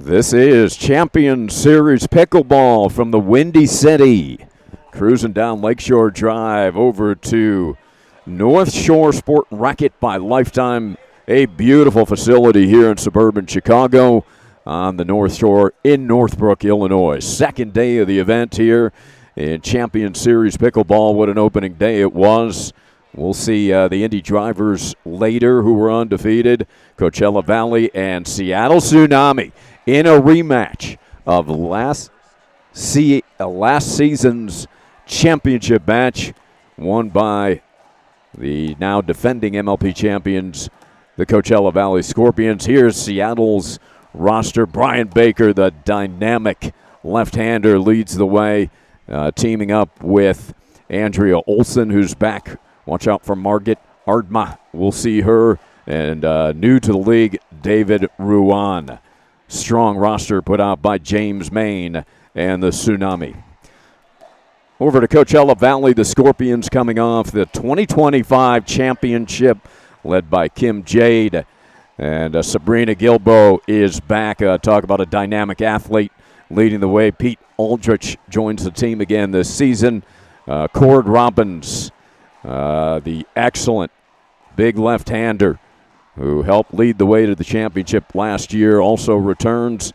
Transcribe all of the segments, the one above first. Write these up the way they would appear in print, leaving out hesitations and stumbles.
This is Champions Series Pickleball from the Windy City. Cruising down Lakeshore Drive over to North Shore Sport Racket by Lifetime, a beautiful facility here in suburban Chicago on the North Shore in Northbrook, Illinois. Second day of the event here in Champions Series Pickleball. What an opening day it was. We'll see the Indy drivers later who were undefeated, Coachella Valley and Seattle Tsunami, in a rematch of last season's championship match won by the now defending MLP champions, the Coachella Valley Scorpions. Here's Seattle's roster. Brian Baker, the dynamic left-hander, leads the way, teaming up with Andrea Olson, who's back. Watch out for Margit Ardma. We'll see her. And new to the league, David Ruan. Strong roster put out by James Main and the Tsunami. Over to Coachella Valley, the Scorpions coming off the 2025 championship led by Kim Jade. And Sabrina Gilbo is back. Talk about a dynamic athlete leading the way. Pete Aldrich joins the team again this season. Cord Robbins, the excellent big left-hander who helped lead the way to the championship last year, also returns.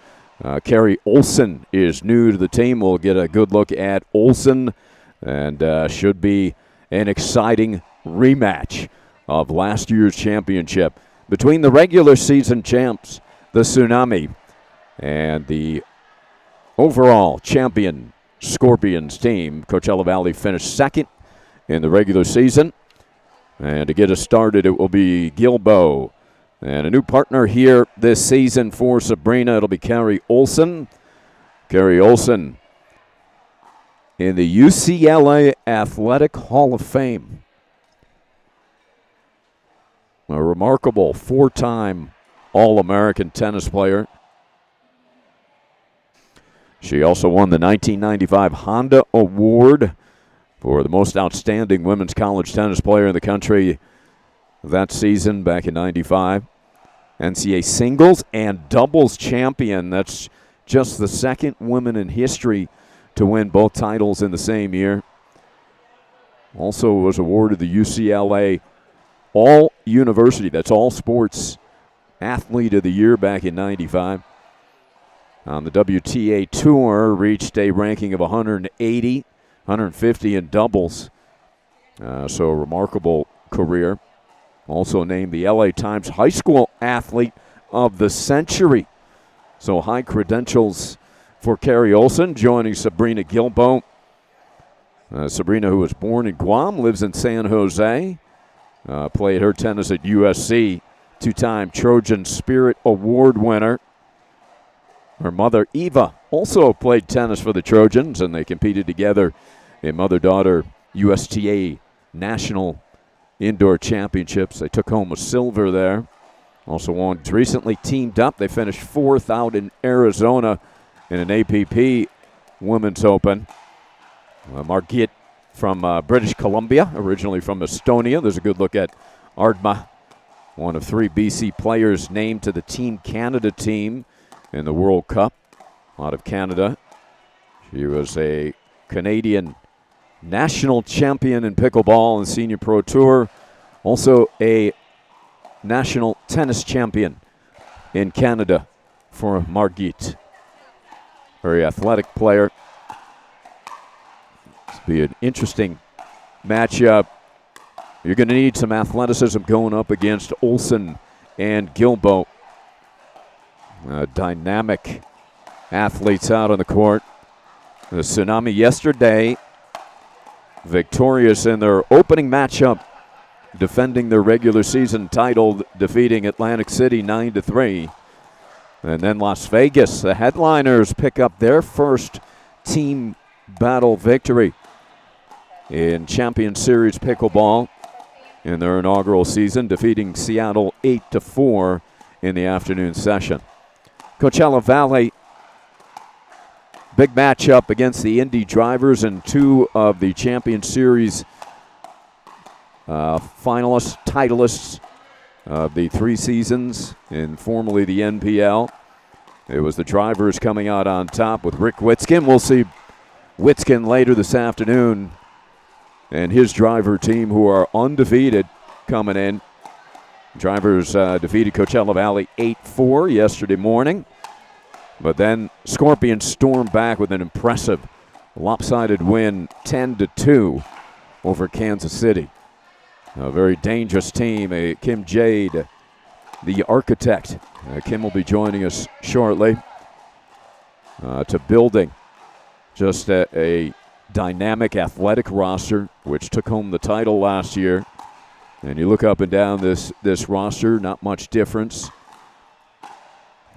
Carrie Olson is new to the team. We'll get a good look at Olson, and should be an exciting rematch of last year's championship between the regular season champs, the Tsunami, and the overall champion Scorpions team. Coachella Valley finished second in the regular season. And to get us started, it will be Gilbo. And a new partner here this season for Sabrina, it'll be Carrie Olson. Carrie Olson in the UCLA Athletic Hall of Fame. A remarkable four-time All-American tennis player. She also won the 1995 Honda Award for the most outstanding women's college tennis player in the country that season back in '95. NCAA singles and doubles champion. That's just the second woman in history to win both titles in the same year. Also was awarded the UCLA All-University, that's all sports, Athlete of the Year back in '95. On the WTA Tour, reached a ranking of 180. 150 in doubles. So a remarkable career. Also named the LA Times High School Athlete of the Century. So high credentials for Carrie Olson, joining Sabrina Gilbo. Sabrina, who was born in Guam, lives in San Jose. Played her tennis at USC. Two-time Trojan Spirit Award winner. Her mother, Eva, also played tennis for the Trojans, and they competed together in mother-daughter USTA National Indoor Championships. They took home a silver there. Also recently teamed up. They finished fourth out in Arizona in an APP Women's Open. Margit from British Columbia, originally from Estonia. There's a good look at Ardma, one of three BC players named to the Team Canada team in the World Cup out of Canada. She was a Canadian national champion in pickleball and senior pro tour. Also a national tennis champion in Canada for Margit. Very athletic player. This will be an interesting matchup. You're going to need some athleticism going up against Olson and Gilbo. Dynamic athletes out on the court. The Tsunami yesterday victorious in their opening matchup, defending their regular season title, defeating Atlantic City 9-3. And then Las Vegas, the headliners, pick up their first team battle victory in Champions Series Pickleball in their inaugural season, defeating Seattle 8-4 in the afternoon session. Coachella Valley, big matchup against the Indy drivers and two of the Champions Series finalists, titleists of the 3 seasons in formerly the NPL. It was the drivers coming out on top with Rick Witzkin. We'll see Witzkin later this afternoon and his driver team, who are undefeated, coming in. Drivers defeated Coachella Valley 8-4 yesterday morning. But then Scorpions stormed back with an impressive lopsided win, 10-2 over Kansas City. A very dangerous team. Kim Jade, the architect. Kim will be joining us shortly to building just a dynamic athletic roster, which took home the title last year. And you look up and down this roster, not much difference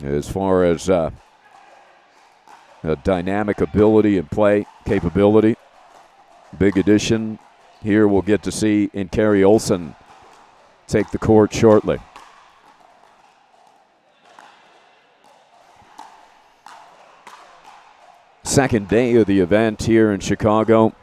as far as dynamic ability and play capability. Big addition here we'll get to see in Carrie Olson take the court shortly. Second day of the event here in Chicago.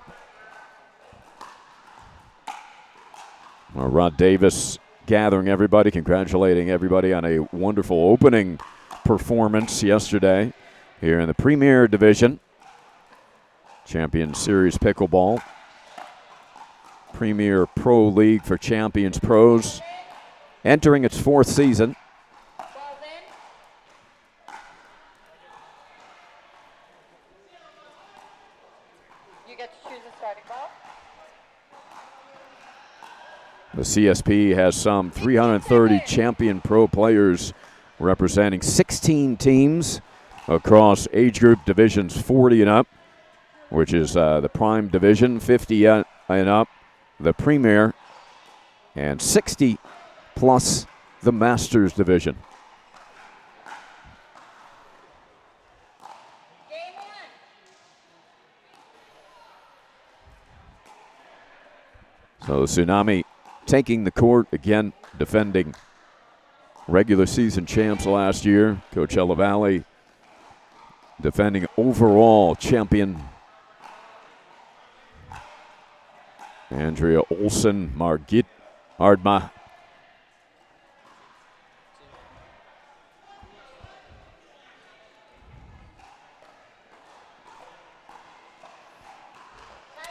Rod Davis gathering everybody, congratulating everybody on a wonderful opening performance yesterday here in the Premier Division. Champions Series Pickleball. Premier Pro League for Champions Pros. Entering its fourth season. You get to choose a starting ball. The CSP has some 330 champion pro players representing 16 teams across age group divisions 40 and up, which is the Prime Division, 50 and up, the Premier, and 60 plus the Masters Division. So the Tsunami taking the court again, defending regular season champs last year. Coachella Valley defending overall champion. Andrea Olsen, Margit Ardma.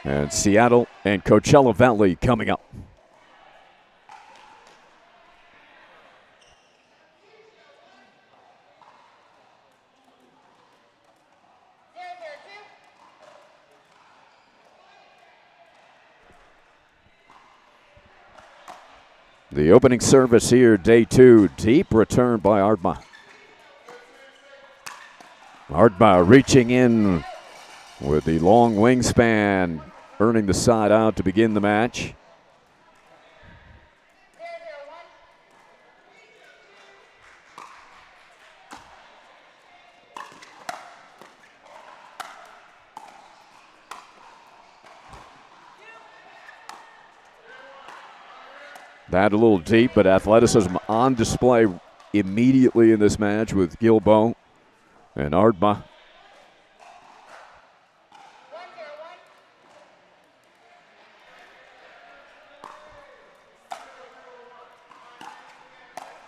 And Seattle and Coachella Valley coming up. The opening service here, day two, deep return by Ardma. Ardma reaching in with the long wingspan, earning the side out to begin the match. That a little deep, but athleticism on display immediately in this match with Gilbo and Ardma.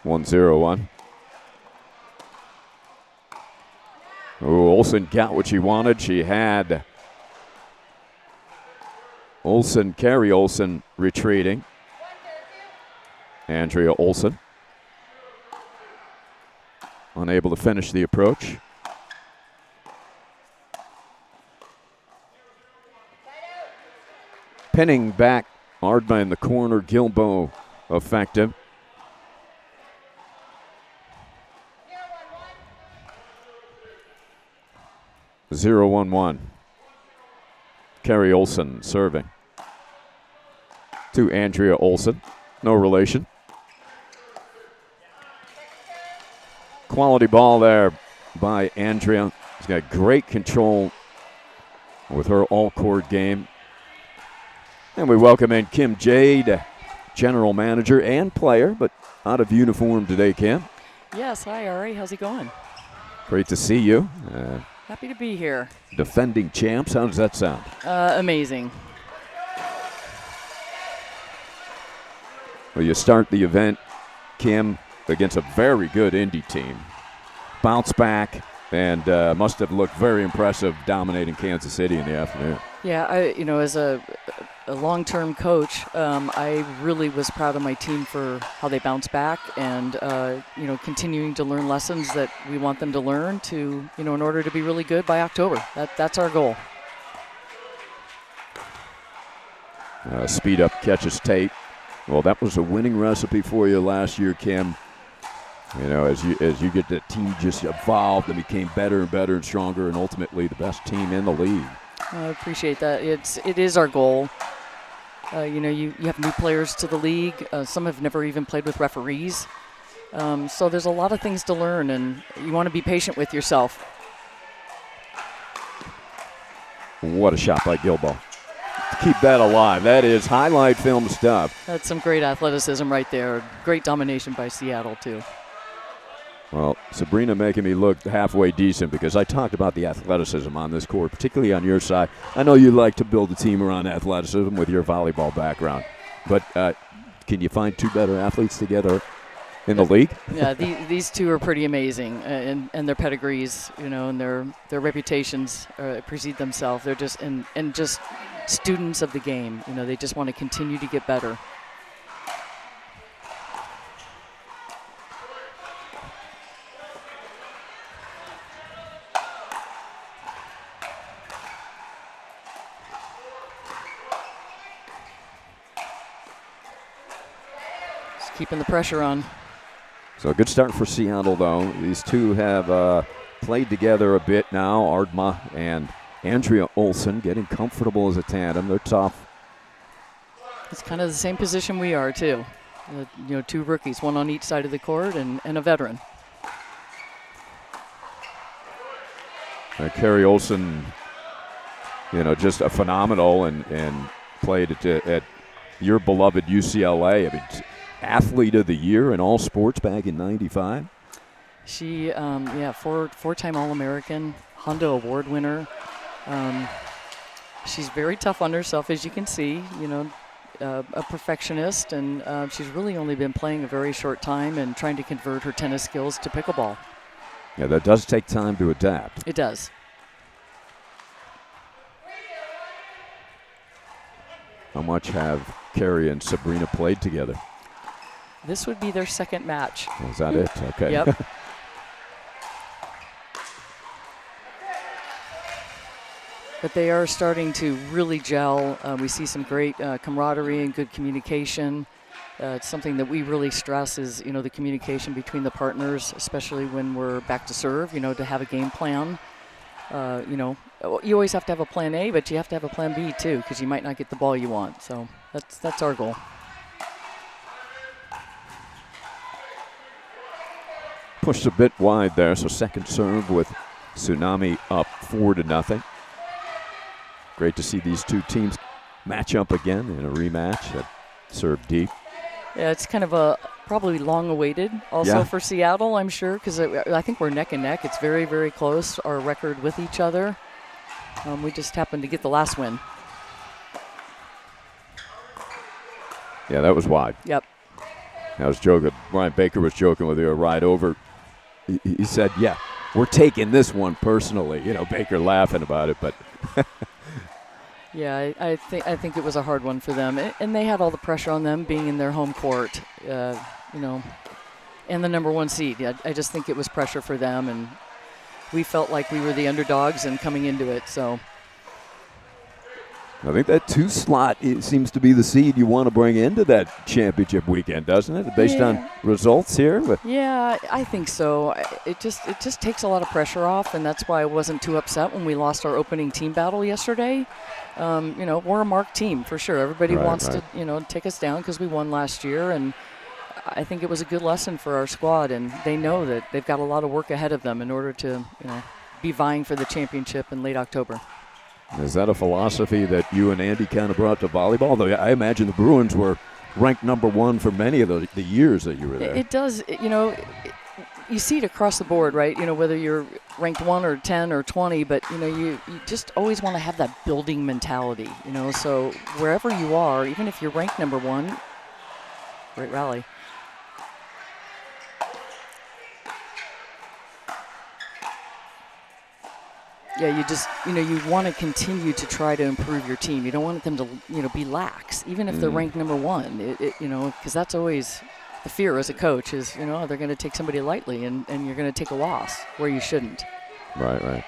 One 0-1. Oh, Olsen got what she wanted. She had Olsen, Carrie Olsen retreating. Andrea Olsen unable to finish the approach. Pinning back Ardma in the corner, Gilbo effective. Zero 1-1. Carrie Olsen serving to Andrea Olsen. No relation. Quality ball there by Andrea. She's got great control with her all-court game. And we welcome in Kim Jade, general manager and player, but out of uniform today, Kim. Yes, hi Ari, how's it going? Great to see you. Happy to be here. Defending champs, how does that sound? Amazing. Well, you start the event, Kim, against a very good Indy team. bounced back and must have looked very impressive dominating Kansas City in the afternoon. Yeah, as a long-term coach, I really was proud of my team for how they bounced back and, continuing to learn lessons that we want them to learn to, in order to be really good by October. That's our goal. Speed up catches tape. Well, that was a winning recipe for you last year, Kim. As you get the team just evolved and became better and better and stronger and ultimately the best team in the league. I appreciate that. It is our goal. You have new players to the league. Some have never even played with referees. So there's a lot of things to learn, and you want to be patient with yourself. What a shot by Gilbo. Keep that alive. That is highlight film stuff. That's some great athleticism right there. Great domination by Seattle, too. Well, Sabrina making me look halfway decent because I talked about the athleticism on this court, particularly on your side. I know you like to build a team around athleticism with your volleyball background, but can you find two better athletes together in the league? Yeah, these two are pretty amazing, and their pedigrees, and their reputations precede themselves. They're just and just students of the game. They just want to continue to get better. Keeping the pressure on. So a good start for Seattle, though. These two have played together a bit now. Ardma and Andrea Olsen getting comfortable as a tandem. They're tough. It's kind of the same position we are, too. Two rookies, one on each side of the court and a veteran. Carrie Olsen, just a phenomenal and played at your beloved UCLA. I mean, Athlete of the Year in all sports back in '95. She, four-time All-American, Honda Award winner. She's very tough on herself, as you can see. A perfectionist, and she's really only been playing a very short time and trying to convert her tennis skills to pickleball. Yeah, that does take time to adapt. It does. How much have Carrie and Sabrina played together? This would be their second match. Oh, is that it? Okay. Yep. But they are starting to really gel. We see some great camaraderie and good communication. It's something that we really stress is, the communication between the partners, especially when we're back to serve, to have a game plan. You always have to have a plan A, but you have to have a plan B too, because you might not get the ball you want. So that's our goal. Pushed a bit wide there, so second serve with Tsunami up 4-0. Great to see these two teams match up again in a rematch that served deep. Yeah, it's kind of a probably long-awaited also for Seattle, I'm sure, because I think we're neck and neck. It's very, very close, our record with each other. We just happened to get the last win. Yeah, that was wide. Yep. I was joking. Brian Baker was joking with you a ride over. He said, yeah, we're taking this one personally. Baker laughing about it, but. Yeah, I think it was a hard one for them. And they had all the pressure on them being in their home court, and the number one seed. I just think it was pressure for them, and we felt like we were the underdogs and coming into it, so. I think that 2 slot seems to be the seed you want to bring into that championship weekend, doesn't it? Based on results here. Yeah, I think so. It just takes a lot of pressure off, and that's why I wasn't too upset when we lost our opening team battle yesterday. We're a marked team for sure. Everybody wants to, take us down because we won last year, and I think it was a good lesson for our squad, and they know that they've got a lot of work ahead of them in order to, be vying for the championship in late October. Is that a philosophy that you and Andy kind of brought to volleyball? Though I imagine the Bruins were ranked number one for many of the years that you were there. It does, you see it across the board, right? Whether you're ranked 1 or 10 or 20, but, you just always want to have that building mentality, so wherever you are, even if you're ranked number 1, great rally. Yeah, you just, you want to continue to try to improve your team. You don't want them to, be lax, even if they're ranked number one. Because that's always the fear as a coach is, they're going to take somebody lightly and you're going to take a loss where you shouldn't. Right.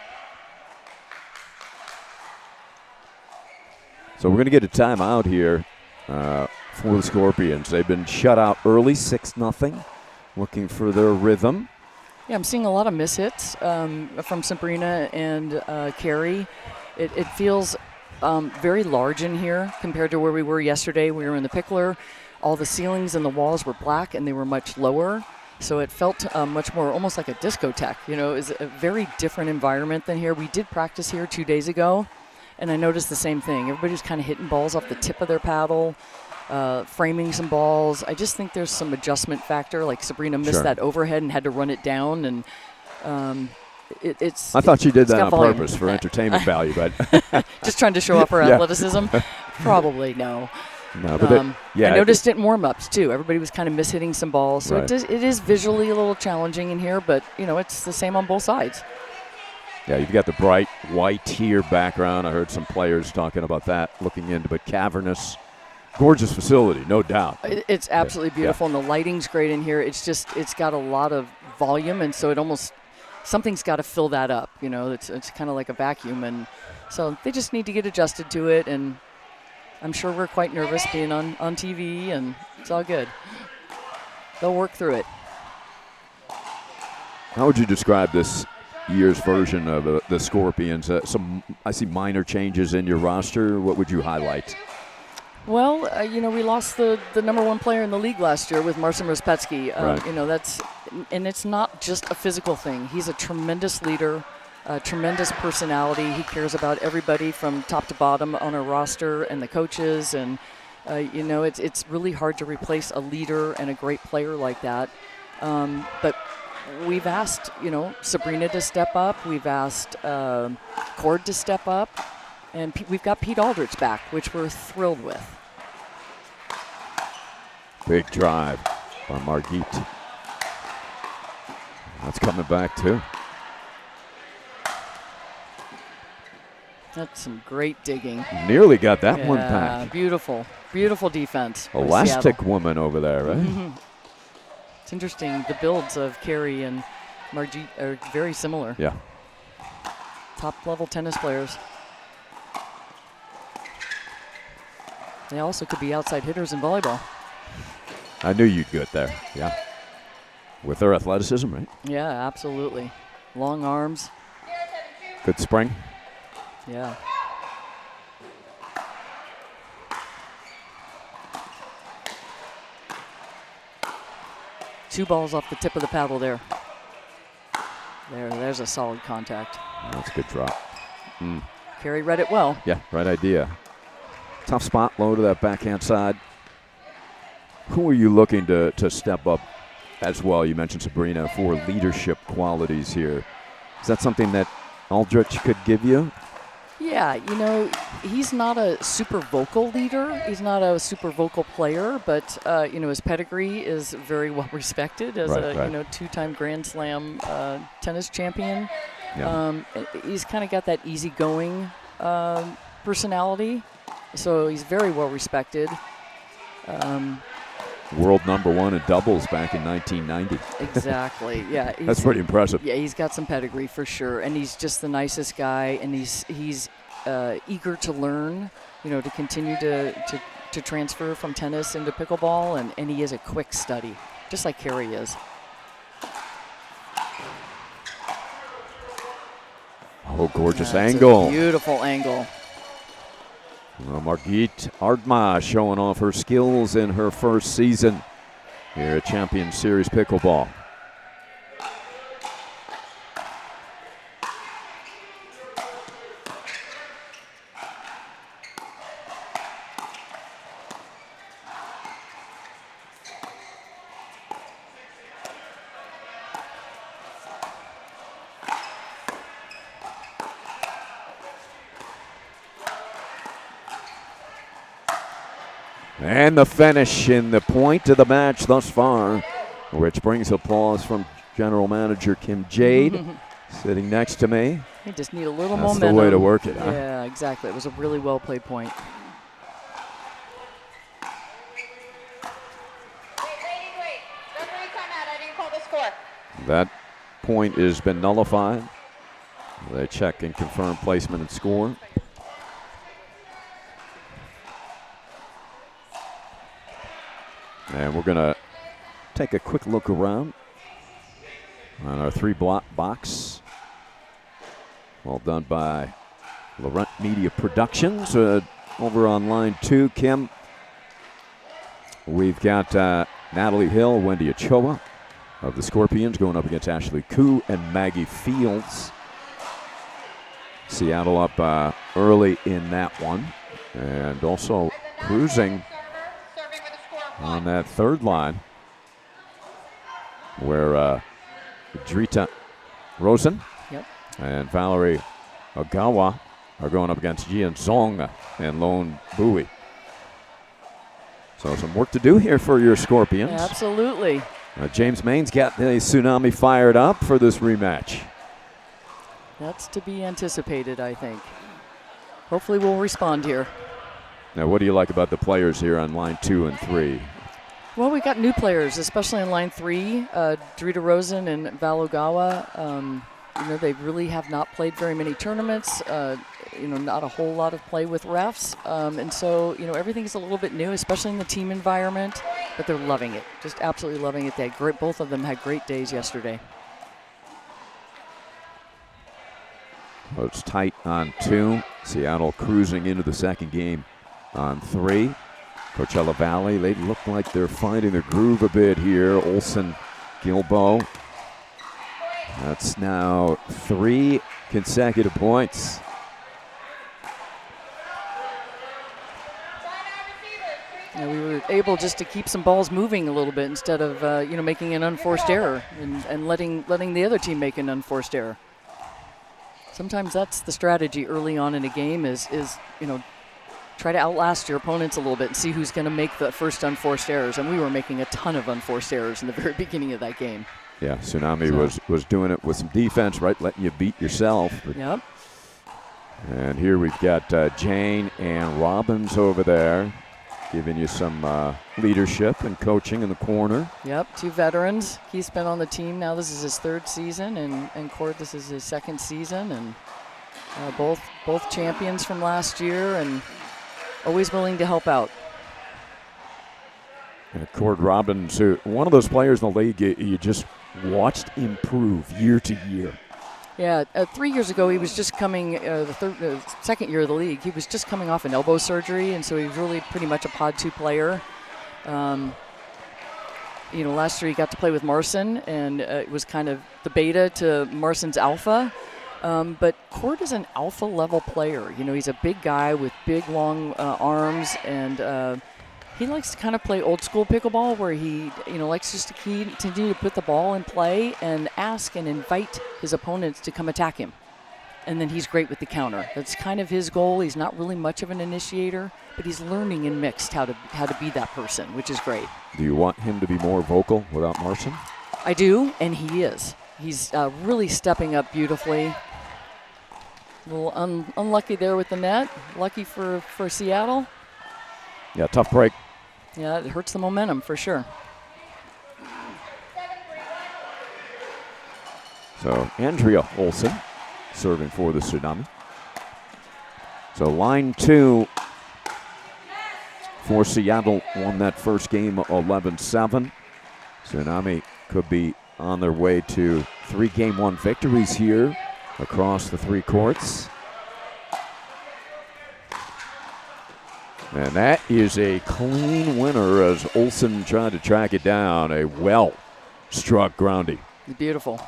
So we're going to get a timeout here for the Scorpions. They've been shut out early, 6-0, looking for their rhythm. Yeah, I'm seeing a lot of mishits from Sabrina and Carrie. It feels very large in here compared to where we were yesterday. We were in the Pickler. All the ceilings and the walls were black, and they were much lower. So it felt much more almost like a discotheque. It was a very different environment than here. We did practice here 2 days ago, and I noticed the same thing. Everybody was kind of hitting balls off the tip of their paddle. Framing some balls. I just think there's some adjustment factor. Like Sabrina missed that overhead and had to run it down, and I thought she did that on purpose for entertainment value, but just trying to show off her athleticism. Probably no. No, but I noticed it in warm-ups too. Everybody was kind of mishitting some balls, so it is visually a little challenging in here, but it's the same on both sides. Yeah, you've got the bright white here background. I heard some players talking about that, looking into, but cavernous. Gorgeous facility, no doubt. It's absolutely beautiful, and the lighting's great in here. It's got a lot of volume, and so something's got to fill that up. It's kind of like a vacuum, and so they just need to get adjusted to it. And I'm sure we're quite nervous being on TV, and it's all good. They'll work through it. How would you describe this year's version of the Scorpions? I see minor changes in your roster. What would you highlight? Well, we lost the number one player in the league last year with Marcin Rozpetsky. And it's not just a physical thing. He's a tremendous leader, a tremendous personality. He cares about everybody from top to bottom on our roster and the coaches. And, it's really hard to replace a leader and a great player like that. But we've asked, Sabrina to step up. We've asked Cord to step up. And we've got Pete Aldrich back, which we're thrilled with. Big drive by Margit. That's coming back, too. That's some great digging. Nearly got that one back. Beautiful. Beautiful defense. Elastic woman over there, right? Mm-hmm. It's interesting. The builds of Carrie and Margit are very similar. Yeah. Top-level tennis players. They also could be outside hitters in volleyball. I knew you'd get there, yeah. With their athleticism, right? Yeah, absolutely. Long arms. Good spring. Yeah. Two balls off the tip of the paddle there. There's a solid contact. That's a good drop. Carrie read it well. Yeah, right idea. Tough spot, low to that backhand side. Who are you looking to step up as well? You mentioned Sabrina for leadership qualities here. Is that something that Aldrich could give you? Yeah, he's not a super vocal leader. He's not a super vocal player, but his pedigree is very well respected as a two-time Grand Slam tennis champion. Yeah. He's kind of got that easygoing personality, so he's very well respected. World number one in doubles back in 1990. Exactly. Yeah. That's pretty impressive. Yeah, he's got some pedigree for sure, and he's just the nicest guy, and he's eager to learn. To continue to transfer from tennis into pickleball, and he is a quick study, just like Carrie is. Oh, gorgeous angle. Beautiful angle. Well, Margit Ardma showing off her skills in her first season here at Champions Series Pickleball. And the finish in the point of the match thus far, which brings applause from General Manager Kim Jade, sitting next to me. You just need a little That's momentum. the way to work it, huh? Yeah, exactly. It was a really well played point. Wait. Referee timeout. I didn't call the score. That point has been nullified. They check and confirm placement and score. And we're going to take a quick look around on our 3-block box. All done by Laurent Media Productions. Over on line 2, Kim, we've got Natalie Hill, Wendy Ochoa of the Scorpions going up against Ashley Koo and Maggie Fields. Seattle up early in that one. And also cruising on that third line where Drita Rosen and Valerie Ogawa are going up against Jian Zong and Lone Bowie. So some work to do here for your Scorpions. Yeah, absolutely. James Maine's got the Tsunami fired up for this rematch. That's to be anticipated, I think. Hopefully we'll respond here. Now, what do you like about the players here on line 2 and 3? Well, we got new players, especially in line 3, Drita Rosen and Val Ogawa. They really have not played very many tournaments. Not a whole lot of play with refs. And so, everything's a little bit new, especially in the team environment. But they're loving it, just absolutely loving it. They had both of them had great days yesterday. Well, it's tight on 2. Seattle cruising into the second game on 3. Coachella Valley, they look like they're finding their groove a bit here. Olsen, Gilbo. That's now 3 consecutive points. We were able just to keep some balls moving a little bit instead of making an unforced error and letting the other team make an unforced error. Sometimes that's the strategy early on in a game is try to outlast your opponents a little bit and see who's going to make the first unforced errors. And we were making a ton of unforced errors in the very beginning of that game. Yeah, Tsunami was doing it with some defense, right, letting you beat yourself. Yep. And here we've got Jane and Robbins over there giving you some leadership and coaching in the corner. Yep, 2 veterans. He's been on the team now. This is his 3rd season, and Cord, this is his 2nd season, and both champions from last year, and always willing to help out. Cord Robbins, one of those players in the league you just watched improve year to year. Yeah, 3 years ago he was just coming, the 2nd year of the league, he was just coming off an elbow surgery, and so he was really pretty much a Pod 2 player. Last year he got to play with Marcin, and it was kind of the beta to Marcin's alpha. But Cord is an alpha level player. He's a big guy with big, long arms, and he likes to kind of play old school pickleball where he, likes just to continue to put the ball in play and ask and invite his opponents to come attack him. And then he's great with the counter. That's kind of his goal. He's not really much of an initiator, but he's learning in mixed how to be that person, which is great. Do you want him to be more vocal without Marcin? I do, and he is. He's really stepping up beautifully. A little unlucky there with the net. Lucky for Seattle. Yeah, tough break. Yeah, it hurts the momentum for sure. So Andrea Olsen serving for the Tsunami. So line 2 for Seattle won that first game 11-7. Tsunami could be on their way to 3 Game 1 victories here across the 3 courts. And that is a clean winner as Olsen tried to track it down. A well-struck groundie. Beautiful.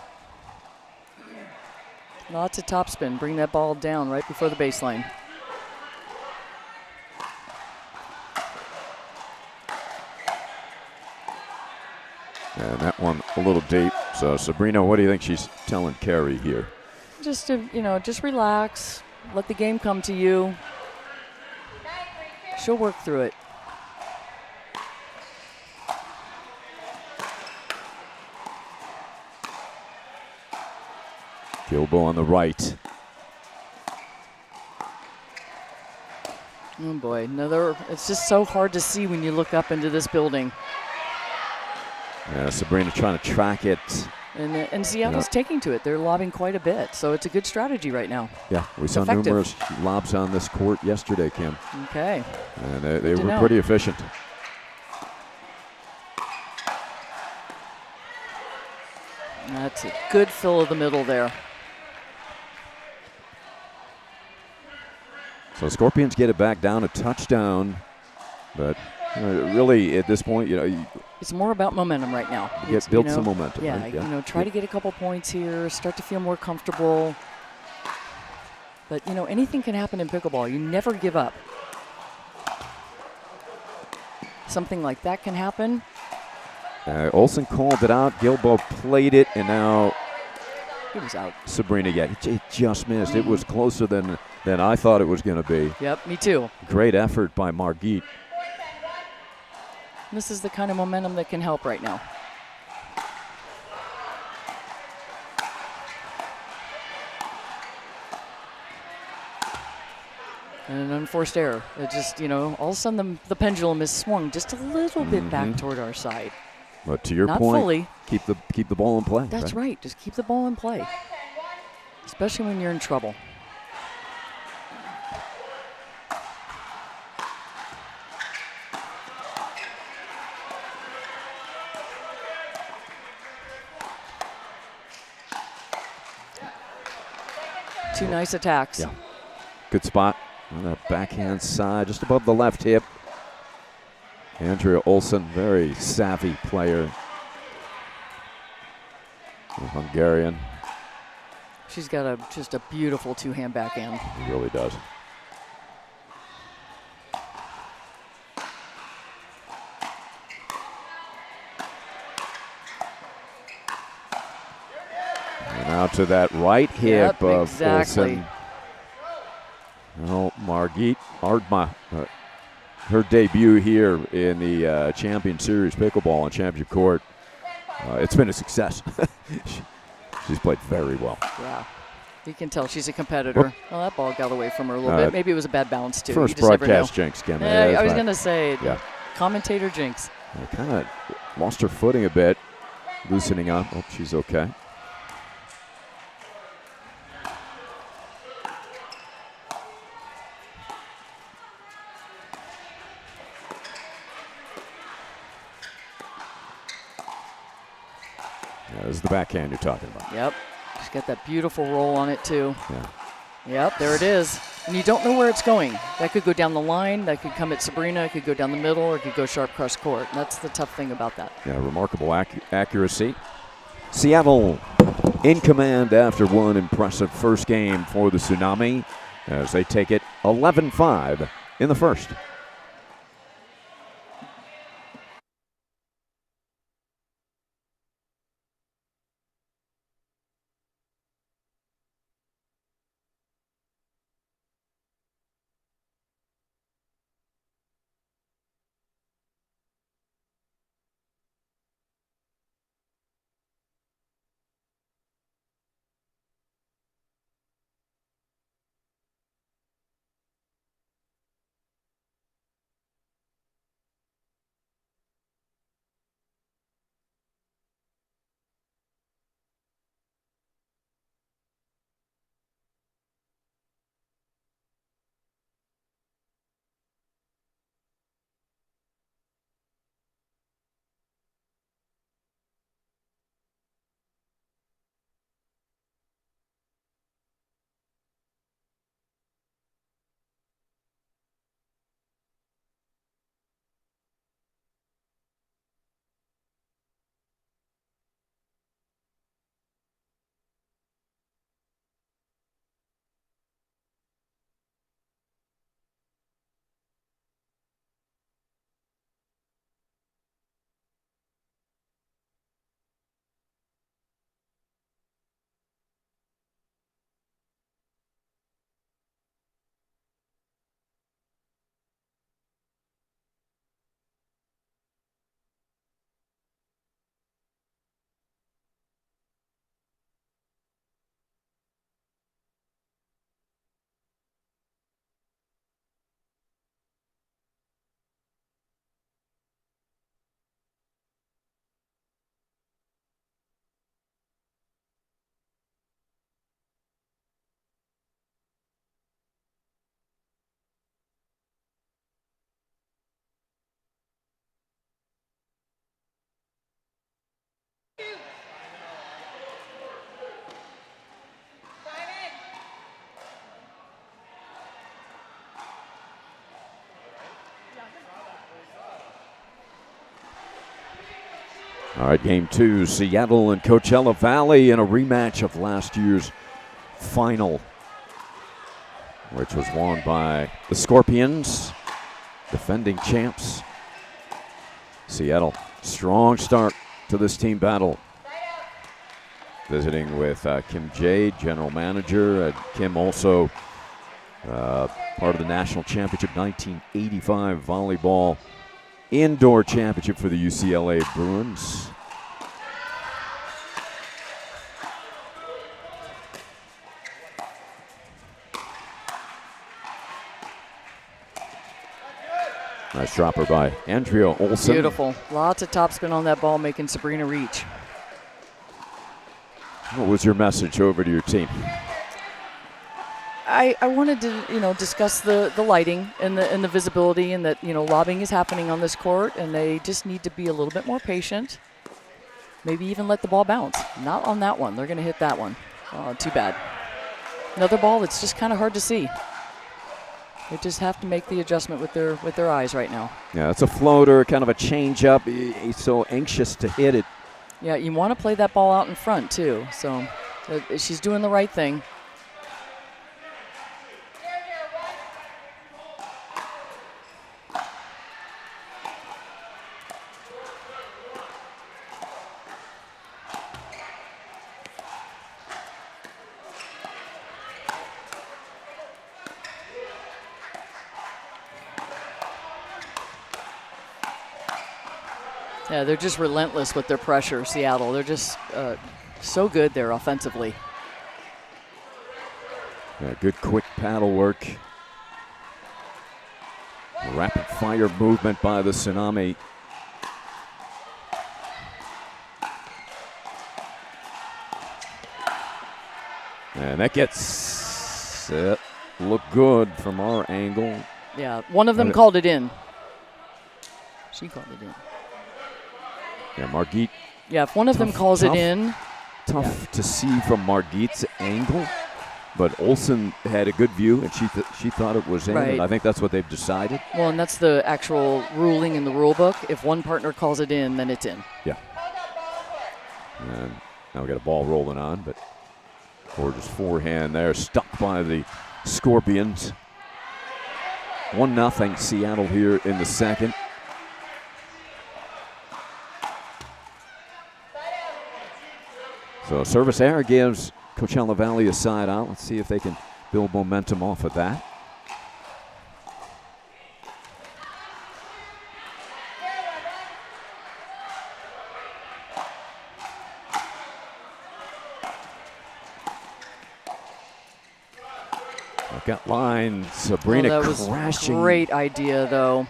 Lots of topspin. Bring that ball down right before the baseline. And that one a little deep. So Sabrina, what do you think she's telling Carrie here? Just to, just relax. Let the game come to you. She'll work through it. Gilbo on the right. Oh boy, another. It's just so hard to see when you look up into this building. Yeah, Sabrina trying to track it. And Seattle's taking to it. They're lobbing quite a bit, so it's a good strategy right now. Yeah, we saw effective. numerous lobs on this court yesterday, Kim. Okay. And they were pretty efficient. That's a good fill of the middle there. So Scorpions get it back down, a touchdown. But really, at this point, it's more about momentum right now. Build some momentum. Yeah, right? Try to get a couple points here, start to feel more comfortable. But, anything can happen in pickleball. You never give up. Something like that can happen. Olsen called it out. Gilbo played it, and now it was out. Sabrina, it just missed. It was closer than I thought it was going to be. Yep, me too. Great effort by Margit. This is the kind of momentum that can help right now. And an unforced error. It just, all of a sudden the pendulum is swung just a little bit back toward our side. But to your Not point, fully. keep the ball in play. That's right. Just keep the ball in play, especially when you're in trouble. Two nice attacks. Yeah. Good spot on that backhand side, just above the left hip. Andrea Olsen, very savvy player. The Hungarian. She's got just a beautiful two-hand backhand. He really does. And now to that right hip of Olsen. Well, Margit Ardma, her debut here in the Champions Series Pickleball on Championship Court, it's been a success. She's played very well. Yeah, you can tell she's a competitor. Well, that ball got away from her a little bit. Maybe it was a bad bounce, too. First broadcast jinx, Kim. Yeah, I was going to say, commentator jinx. Kind of lost her footing a bit, loosening up. Oh, she's okay. This is the backhand you're talking about. Yep. She's got that beautiful roll on it, too. Yeah. Yep, there it is. And you don't know where it's going. That could go down the line. That could come at Sabrina. It could go down the middle, or it could go sharp cross court. That's the tough thing about that. Yeah, remarkable accuracy. Seattle in command after one impressive first game for the Tsunami as they take it 11-5 in the first. All right, game 2, Seattle and Coachella Valley in a rematch of last year's final, which was won by the Scorpions, defending champs. Seattle, strong start to this team battle. Visiting with Kim Jade, general manager. Kim also part of the national championship 1985 volleyball indoor championship for the UCLA Bruins. Nice dropper by Andrea Olsen. Beautiful. Lots of topspin on that ball, making Sabrina reach. What was your message over to your team? I wanted to, discuss the lighting and the visibility, and that, lobbing is happening on this court, and they just need to be a little bit more patient. Maybe even let the ball bounce. Not on that one. They're going to hit that one. Oh, too bad. Another ball that's just kind of hard to see. They just have to make the adjustment with their eyes right now. Yeah, it's a floater, kind of a change-up. He's so anxious to hit it. Yeah, you want to play that ball out in front, too. So she's doing the right thing. Yeah, they're just relentless with their pressure, Seattle. They're just so good there offensively. Yeah, good quick paddle work. Rapid fire movement by the Tsunami. And that gets it. Look good from our angle. Yeah, one of them called it in. She called it in. Yeah, Margit. Yeah, if one of them calls it in. Tough to see from Margit's angle, but Olsen had a good view, and she thought it was in, right. And I think that's what they've decided. Well, and that's the actual ruling in the rule book. If one partner calls it in, then it's in. Yeah. And now we got a ball rolling on, but gorgeous forehand there, stuck by the Scorpions. 1-0 Seattle here in the second. So service error gives Coachella Valley a side out. Let's see if they can build momentum off of that. I've got line. Sabrina that was crashing. A great idea, though.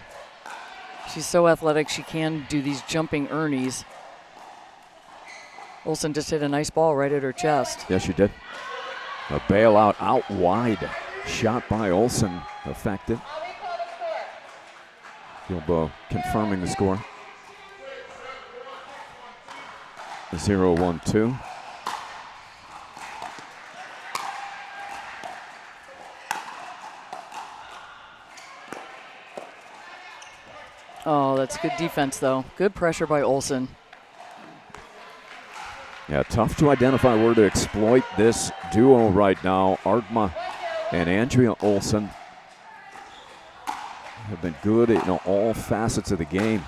She's so athletic. She can do these jumping ernies. Olsen just hit a nice ball right at her chest. Yes, she did. A bailout out wide. Shot by Olsen. Effective. Gilbo confirming the score. 0-1-2. Oh, that's good defense, though. Good pressure by Olsen. Yeah, tough to identify where to exploit this duo right now. Artma and Andrea Olsen have been good at all facets of the game.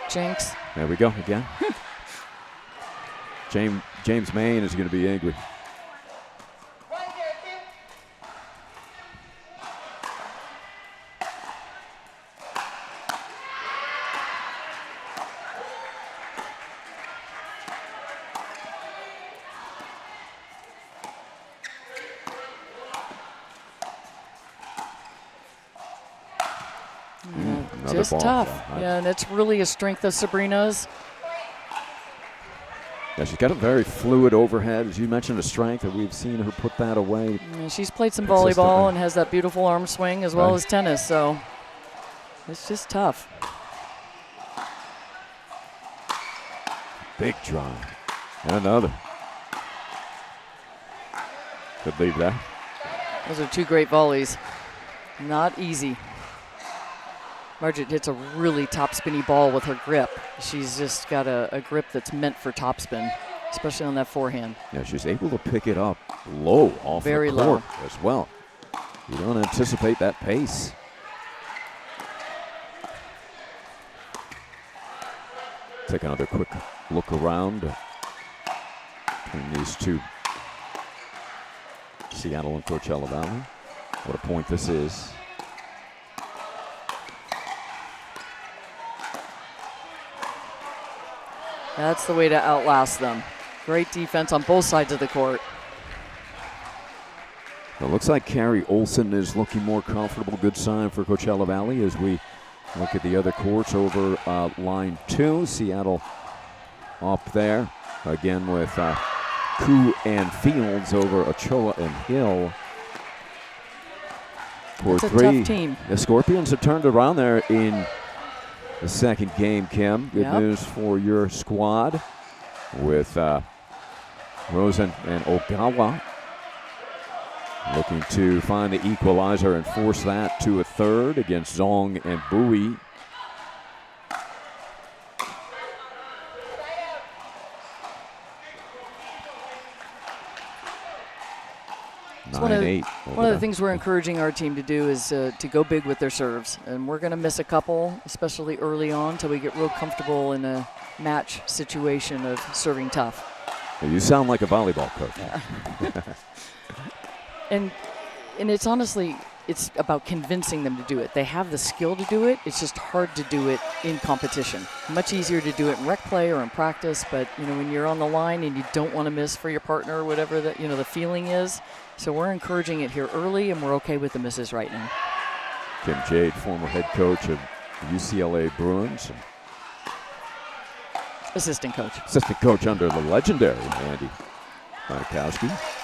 Jinx. There we go again. James Main is going to be angry. Just tough. Yeah, and it's really a strength of Sabrina's. Yeah, she's got a very fluid overhead. As you mentioned, a strength that we've seen her put that away. Yeah, she's played some volleyball and has that beautiful arm swing as well as tennis, so it's just tough. Big drive. And another. Could leave that. Those are two great volleys. Not easy. Margaret hits a really top spinny ball with her grip. She's just got a grip that's meant for topspin, especially on that forehand. Yeah, she's able to pick it up low off Very the court low as well. You don't anticipate that pace. Take another quick look around between these two, Seattle and Coachella Valley. What a point this is. That's the way to outlast them. Great defense on both sides of the court. It looks like Carrie Olson is looking more comfortable. Good sign for Coachella Valley as we look at the other courts over line 2. Seattle up there again with Koo and Fields over Ochoa and Hill. Court It's a 3. tough team. The Scorpions have turned around there in the second game, Kim. Good Yep. news for your squad with Rosen and Ogawa looking to find the equalizer and force that to a third against Zong and Bowie. One of the things we're encouraging our team to do is to go big with their serves. And we're going to miss a couple, especially early on, until we get real comfortable in a match situation of serving tough. You sound like a volleyball coach. Yeah. and it's honestly, it's about convincing them to do it. They have the skill to do it. It's just hard to do it in competition. Much easier to do it in rec play or in practice, but when you're on the line and you don't want to miss for your partner or whatever that the feeling is. So we're encouraging it here early, and we're okay with the misses right now. Kim Jade, former head coach of UCLA Bruins. Assistant coach. Assistant coach under the legendary Andy Manikowski.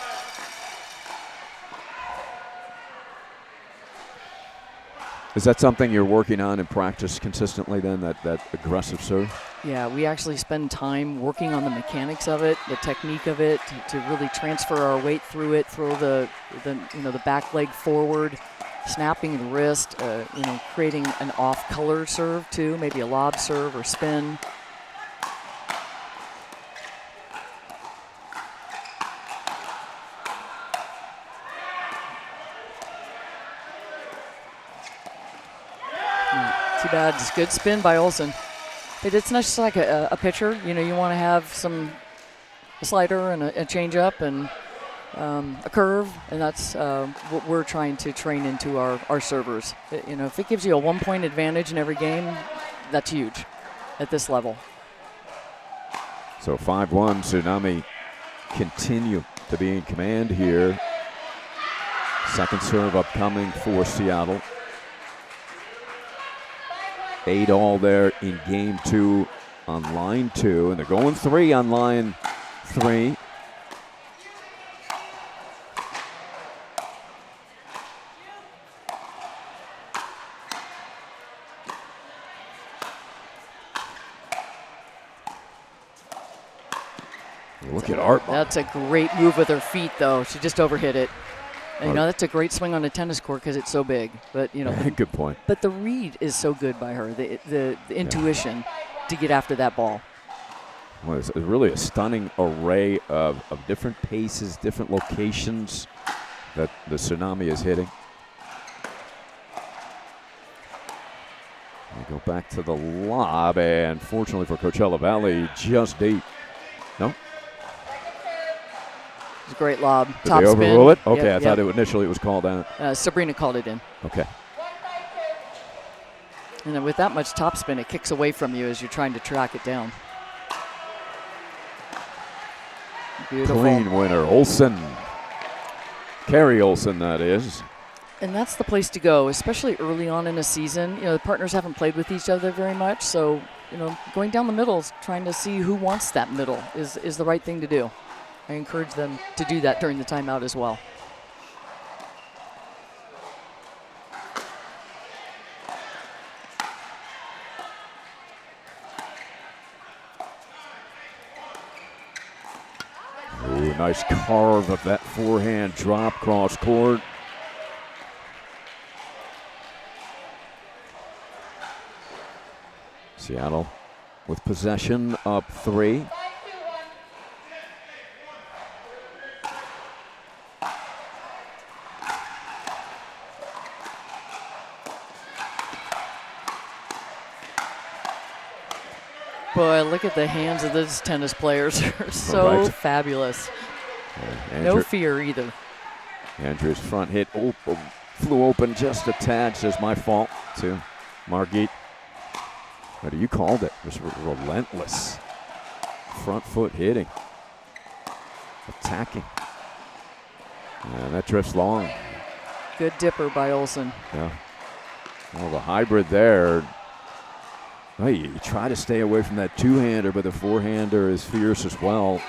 Is that something you're working on in practice consistently then, that aggressive serve? Yeah, we actually spend time working on the mechanics of it, the technique of it, to really transfer our weight through it, throw the back leg forward, snapping the wrist, creating an off-color serve too, maybe a lob serve or spin. Too bad. It's good spin by Olsen. It's not just like a pitcher. You want to have a slider and a change-up and a curve, and that's what we're trying to train into our servers. If it gives you a 1-point advantage in every game, that's huge at this level. So 5-1, Tsunami continue to be in command here. Second serve upcoming for Seattle. 8-all there in game 2 on line 2, and they're going 3 on line 3. Look at Art. That's a great move with her feet, though. She just overhit it. And, that's a great swing on a tennis court because it's so big. But good point. But the read is so good by her. The intuition to get after that ball. Well, it's really a stunning array of different paces, different locations that the Tsunami is hitting. We go back to the lob, and fortunately for Coachella Valley, just deep. No. It's a great lob. Did Top they spin. overrule it? Okay, Yep, I thought initially it was called out. Sabrina called it in. Okay. And then with that much top spin, it kicks away from you as you're trying to track it down. Beautiful. Clean winner, Olsen. Carrie Olsen, that is. And that's the place to go, especially early on in a season. The partners haven't played with each other very much, so going down the middle, trying to see who wants that middle is the right thing to do. I encourage them to do that during the timeout as well. Ooh, nice carve of that forehand drop cross court. Seattle with possession, up 3. 5-2-1. Boy, look at the hands of these tennis players. They're so Right. fabulous. Andrew, No fear either. Andrew's front hit flew open just a tad. Says my fault to Margit. But you called it. It was relentless. Front foot hitting. Attacking. And that drifts long. Good dipper by Olsen. Yeah. Well, the hybrid there. Well, you try to stay away from that two-hander, but the four-hander is fierce as well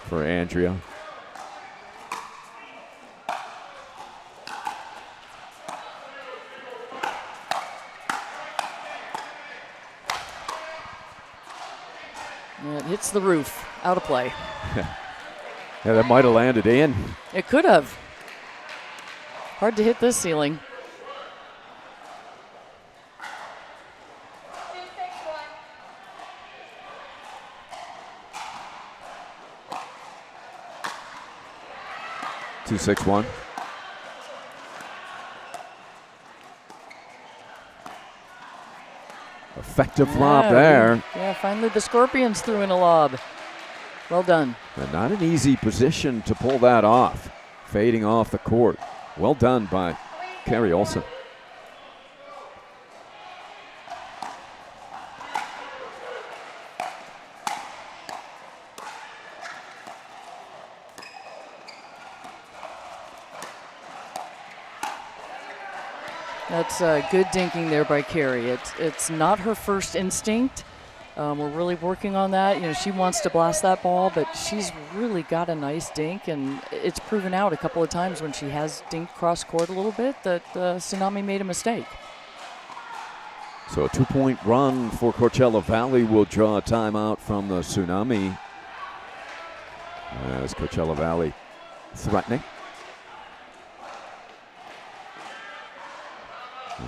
for Andrea. And it hits the roof. Out of play. Yeah, that might have landed in. It could have. Hard to hit this ceiling. 2-6-1. Effective lob there. Yeah, finally the Scorpions threw in a lob. Well done. And not an easy position to pull that off. Fading off the court. Well done by Carrie Olsen. That's good dinking there by Carrie. It's not her first instinct. We're really working on that. You know, she wants to blast that ball, but she's really got a nice dink, and it's proven out a couple of times when she has dinked cross court a little bit that Tsunami made a mistake. So a 2-point run for Coachella Valley will draw a timeout from the Tsunami. As Coachella Valley threatening.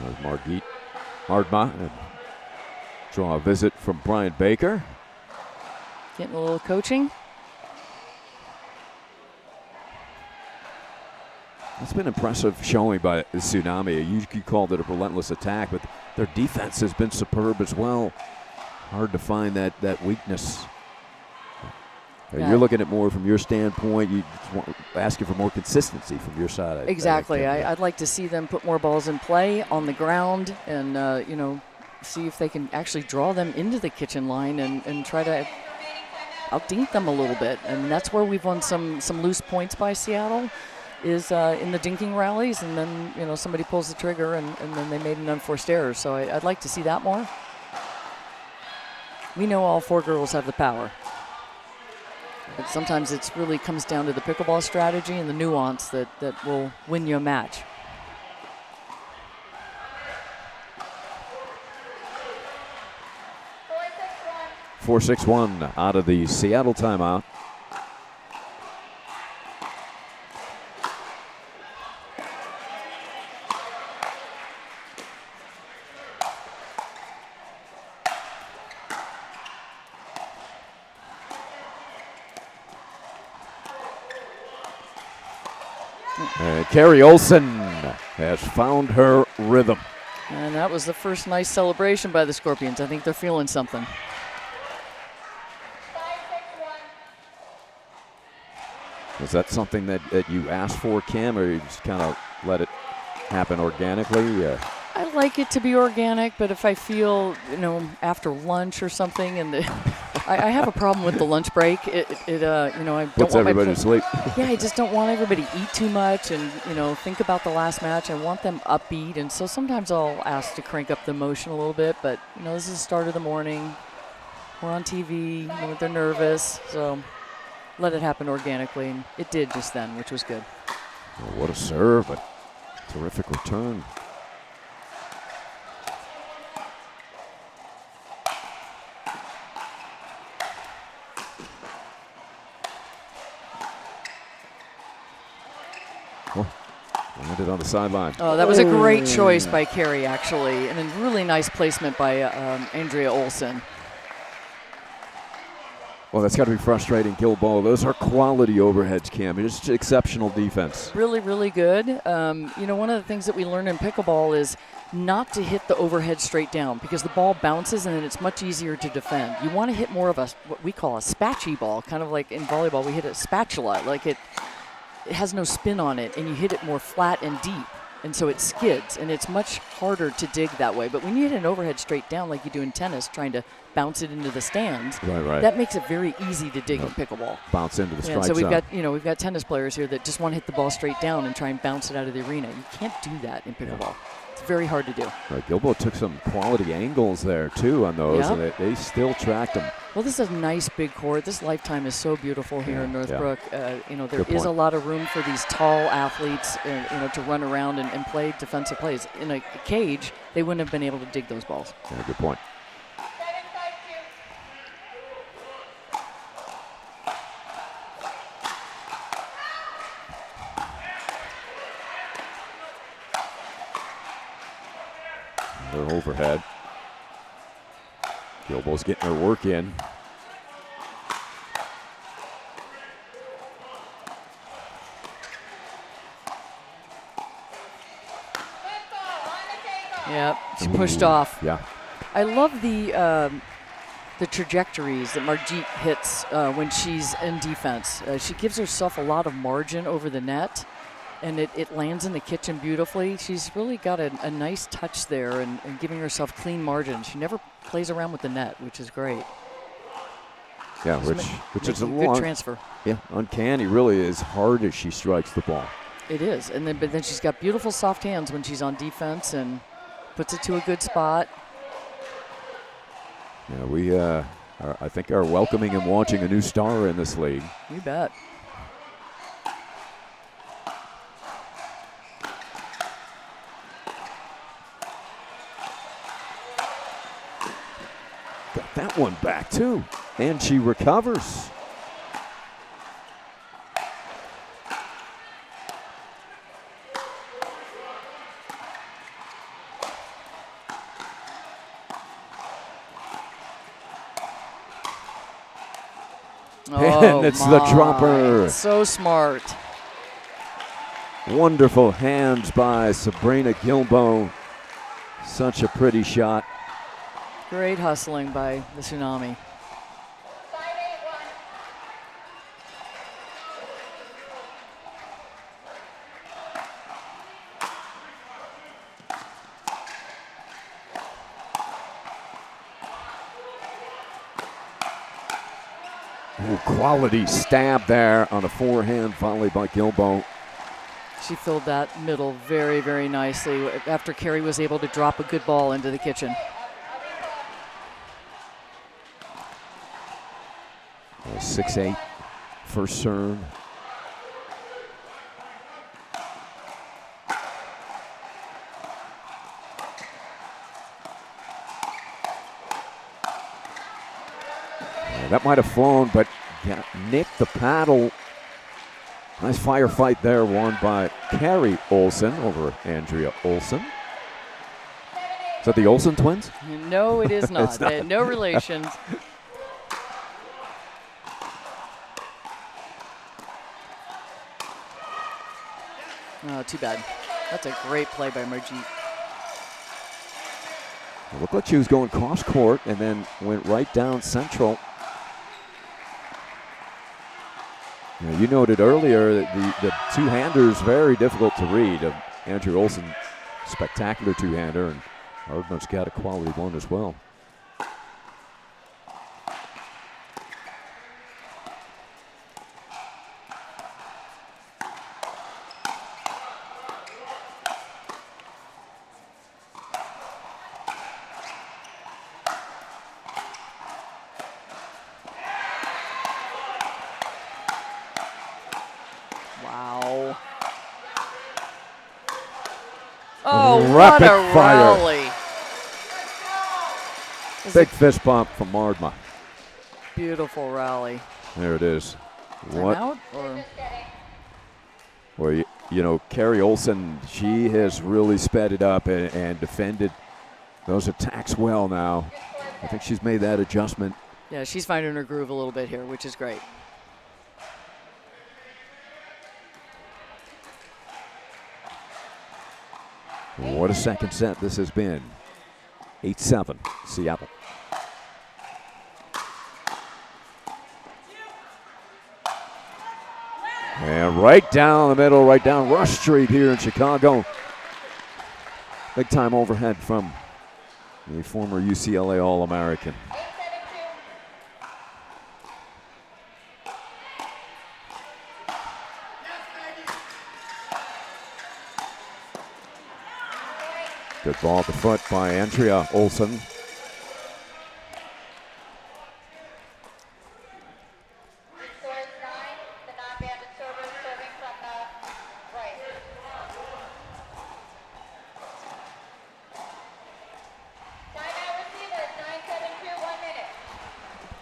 There's Margit Hardma. And draw a visit from Brian Baker. Getting a little coaching. It's been impressive showing by the Tsunami. You called it a relentless attack, but their defense has been superb as well. Hard to find that weakness. Yeah. You're looking at more from your standpoint. You asking for more consistency from your side. Exactly. I'd like to see them put more balls in play on the ground and, you know, see if they can actually draw them into the kitchen line and try to out-dink them a little bit. And that's where we've won some loose points by Seattle is in the dinking rallies, and then, you know, somebody pulls the trigger and then they made an unforced error. So I'd like to see that more. We know all four girls have the power. But sometimes it really comes down to the pickleball strategy and the nuance that will win you a match. Boy, 6-1. 4-6-1 out of the Seattle timeout. Carrie Olsen has found her rhythm. And that was the first nice celebration by the Scorpions. I think they're feeling something. 5-6-1. Is that something that you asked for, Kim, or you just kind of let it happen organically? I like it to be organic, but if I feel, you know, after lunch or something, and I have a problem with the lunch break. You know, I don't Puts want everybody to sleep. Yeah, I just don't want everybody to eat too much and, you know, think about the last match. I want them upbeat, and so sometimes I'll ask to crank up the emotion a little bit, but, you know, this is the start of the morning. We're on TV, you know, they're nervous, so let it happen organically, and it did just then, which was good. Oh, what a serve, a terrific return. Landed on the sideline. Oh, that was a great choice by Carrie, actually, and a really nice placement by Andrea Olsen. Well, that's got to be frustrating, Gilbo. Those are quality overheads, Cam. It's just exceptional defense. Really, really good. One of the things that we learn in pickleball is not to hit the overhead straight down because the ball bounces and then it's much easier to defend. You want to hit more of what we call a spatchy ball, kind of like in volleyball we hit a spatula, like it has no spin on it, and you hit it more flat and deep. And so it skids, and it's much harder to dig that way. But when you hit an overhead straight down like you do in tennis, trying to bounce it into the stands, right. that makes it very easy to dig in pickleball. Bounce into the strike so zone. we've got tennis players here that just want to hit the ball straight down and try and bounce it out of the arena. You can't do that in pickleball. Yeah. It's very hard to do. Right, Gilbo took some quality angles there, too, on those, and they still tracked them. Well, this is a nice big court. This Lifetime is so beautiful here in Northbrook. There is a lot of room for these tall athletes, to run around and play defensive plays. In a cage, they wouldn't have been able to dig those balls. Yeah, good point. They're overhead. Gilbo's getting her work in. Yep, she pushed off. Yeah. I love the trajectories that Margit hits when she's in defense. She gives herself a lot of margin over the net, and it lands in the kitchen beautifully. She's really got a nice touch there and giving herself clean margin. She never plays around with the net, which is great. Yeah, which is a good transfer. Yeah, uncanny really as hard as she strikes the ball. It is, but then she's got beautiful soft hands when she's on defense and puts it to a good spot. Yeah, we I think are welcoming and watching a new star in this league. You bet. Got that one back too, and she recovers. Oh, and it's the dropper. So smart. Wonderful hands by Sabrina Gilbo. Such a pretty shot. Great hustling by the Tsunami. Ooh, quality stab there on a forehand volley by Gilbo. She filled that middle very, very nicely after Carrie was able to drop a good ball into the kitchen. 6-8, first serve. That might have flown, but nicked the paddle. Nice firefight there, won by Carrie Olsen over Andrea Olsen. Is that the Olsen twins? No, it is not. It's not. No relations. Oh, too bad. That's a great play by Margit. It looked like she was going cross court and then went right down central. You noted earlier that the two-handers very difficult to read. Andrew Olsen, spectacular two-hander, and Ardner's got a quality one as well. Wow. Oh, Rapid what a fire. rally. Big fist bump from Ardma. Beautiful rally. There it is. What? Out or? Well, you know, Carrie Olsen, she has really sped it up and defended those attacks well now. I think she's made that adjustment. Yeah, she's finding her groove a little bit here, which is great. What a second set this has been. 8-7, Seattle. And right down the middle, right down Rush Street here in Chicago. Big time overhead from the former UCLA All-American. Good ball at the foot by Andrea Olsen.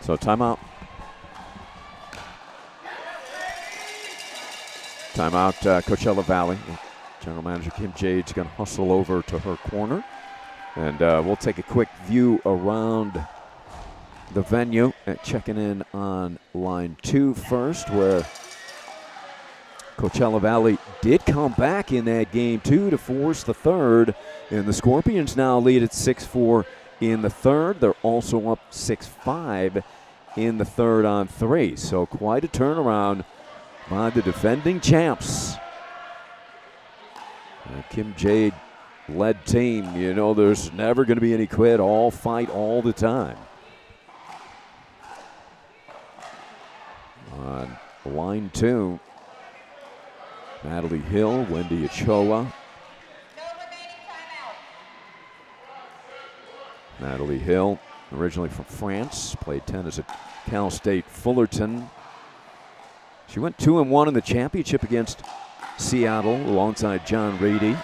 So timeout. Timeout, Coachella Valley. General Manager Kim Jade's going to hustle over to her corner. And we'll take a quick view around the venue. Checking in on line 2 first, where Coachella Valley did come back in that game, too, to force the third. And the Scorpions now lead at 6-4 in the third. They're also up 6-5 in the third on 3. So quite a turnaround by the defending champs. Kim Jade led team. You know, there's never going to be any quit. All fight all the time. On line 2, Natalie Hill, Wendy Ochoa. Natalie Hill, originally from France, played tennis at Cal State Fullerton. She went 2-1 in the championship against Seattle alongside John Reedy.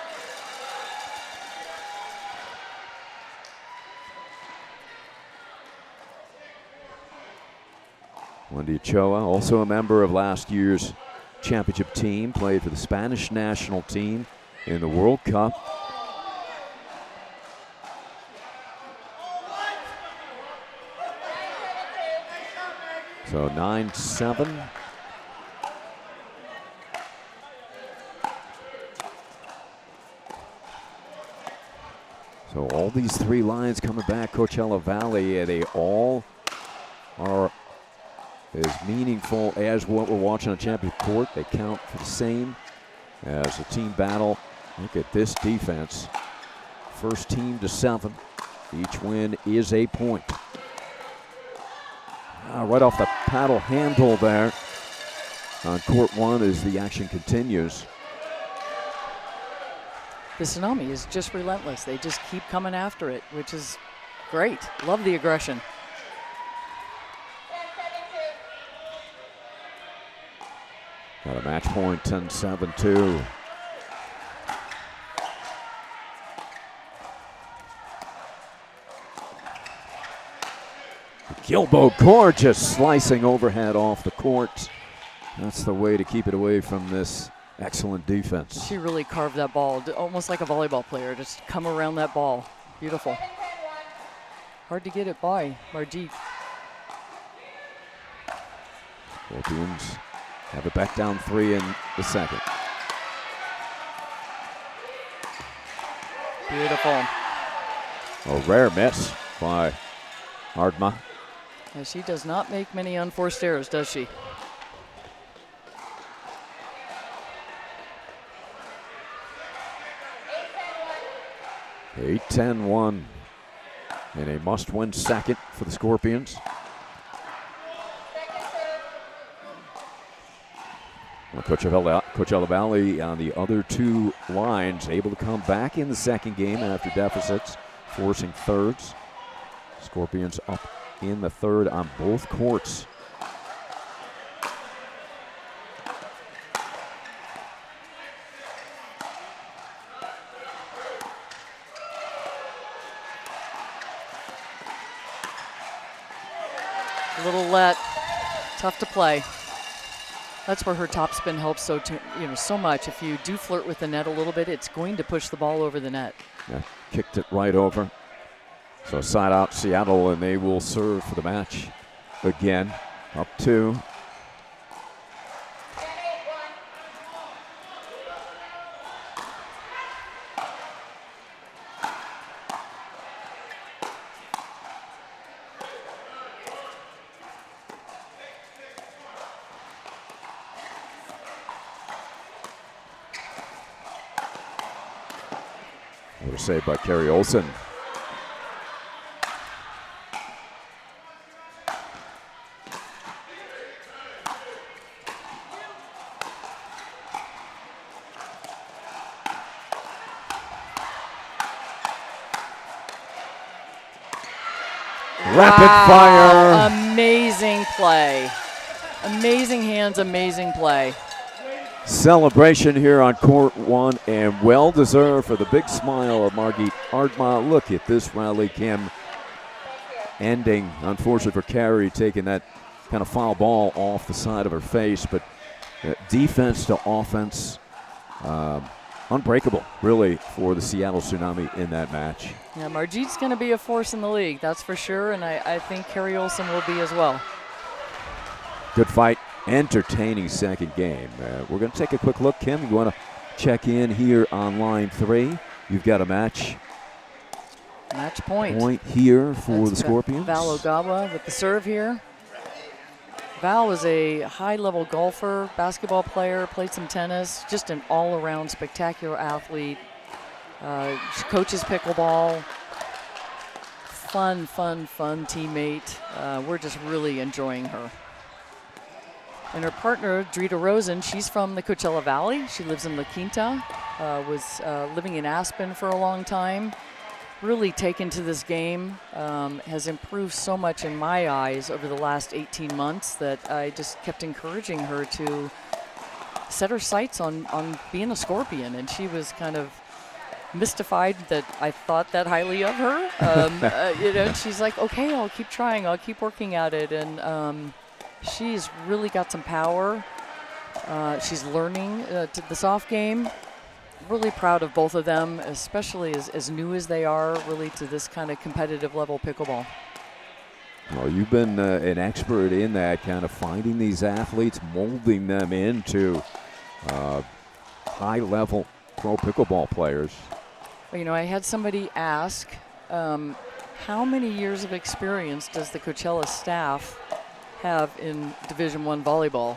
Wendy Ochoa, also a member of last year's championship team, played for the Spanish national team in the World Cup. So 9-7. So all these 3 lines coming back, Coachella Valley, they all are as meaningful as what we're watching on championship court. They count for the same as a team battle. Look at this defense. First team to 7. Each win is a point. Right off the paddle handle there on court 1 as the action continues. The Tsunami is just relentless. They just keep coming after it, which is great. Love the aggression. Got a match point, 10-7-2. Gilbo gorgeous slicing overhead off the court. That's the way to keep it away from this excellent defense. She really carved that ball, almost like a volleyball player, just come around that ball. Beautiful. Hard to get it by Margit. Scorpions have it back down 3 in the second. Beautiful. A rare miss by Ardma. Yeah, she does not make many unforced errors, does she? Eight, 10-1 in a must-win second for the Scorpions. Well, Coachella Valley on the other 2 lines, able to come back in the second game after deficits, forcing thirds. Scorpions up in the third on both courts. A little let, tough to play. That's where her topspin helps so much. If you do flirt with the net a little bit, it's going to push the ball over the net. Yeah, kicked it right over. So side out Seattle, and they will serve for the match again. Up 2. What a save by Carrie Olsen. Rapid fire. Amazing play. Amazing hands, amazing play. Celebration here on court 1, and well-deserved for the big smile of Margit Ardma. Look at this rally, Kim. Ending, unfortunately for Carrie, taking that kind of foul ball off the side of her face, but defense to offense, unbreakable, really, for the Seattle Tsunami in that match. Yeah, Margit's going to be a force in the league, that's for sure, and I think Carrie Olsen will be as well. Good fight. Entertaining second game. We're going to take a quick look. Kim, you want to check in here on line 3? You've got a match point here for the Scorpions. Val Ogawa with the serve here. Val is a high-level golfer, basketball player, played some tennis, just an all-around spectacular athlete. She coaches pickleball. Fun teammate. We're just really enjoying her. And her partner, Drita Rosen, she's from the Coachella Valley. She lives in La Quinta, was living in Aspen for a long time. Really taken to this game, has improved so much in my eyes over the last 18 months that I just kept encouraging her to set her sights on being a Scorpion. And she was kind of mystified that I thought that highly of her. And she's like, okay, I'll keep trying, I'll keep working at it. And she's really got some power. She's learning to the soft game. Really proud of both of them, especially as new as they are, really to this kind of competitive level pickleball. Well, you've been an expert in that, kind of finding these athletes, molding them into high-level pro pickleball players. Well, I had somebody ask, how many years of experience does the Coachella staff have in Division I volleyball?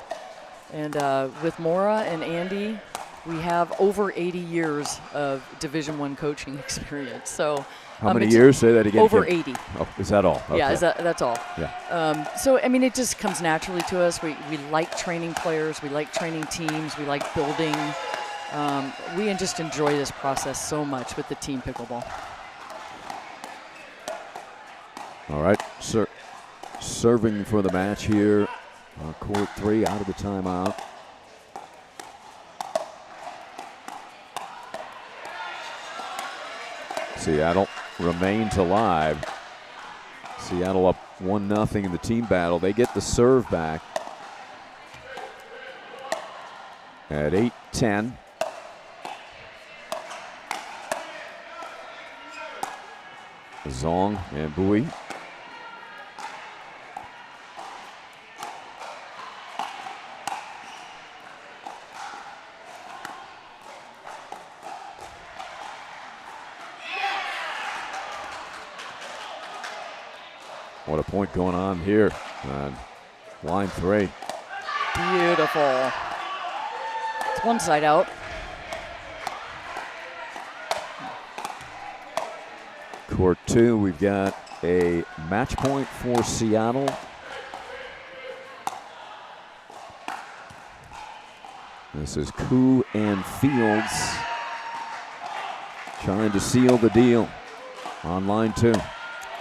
And with Maura and Andy, we have over 80 years of Division I coaching experience. So how many years? Say that again. Over 80. Oh, is that all? Okay. Yeah, that's all. Yeah. So I mean, it just comes naturally to us. We like training players. We like training teams. We like building. We just enjoy this process so much with the team pickleball. All right, serving for the match here. Court 3 out of the timeout. Seattle remains alive. Seattle up 1-0 in the team battle. They get the serve back at 8-10. Zong and Bui. What a point going on here on line 3. Beautiful. It's one side out. Court 2, we've got a match point for Seattle. This is Koo and Fields trying to seal the deal on line 2.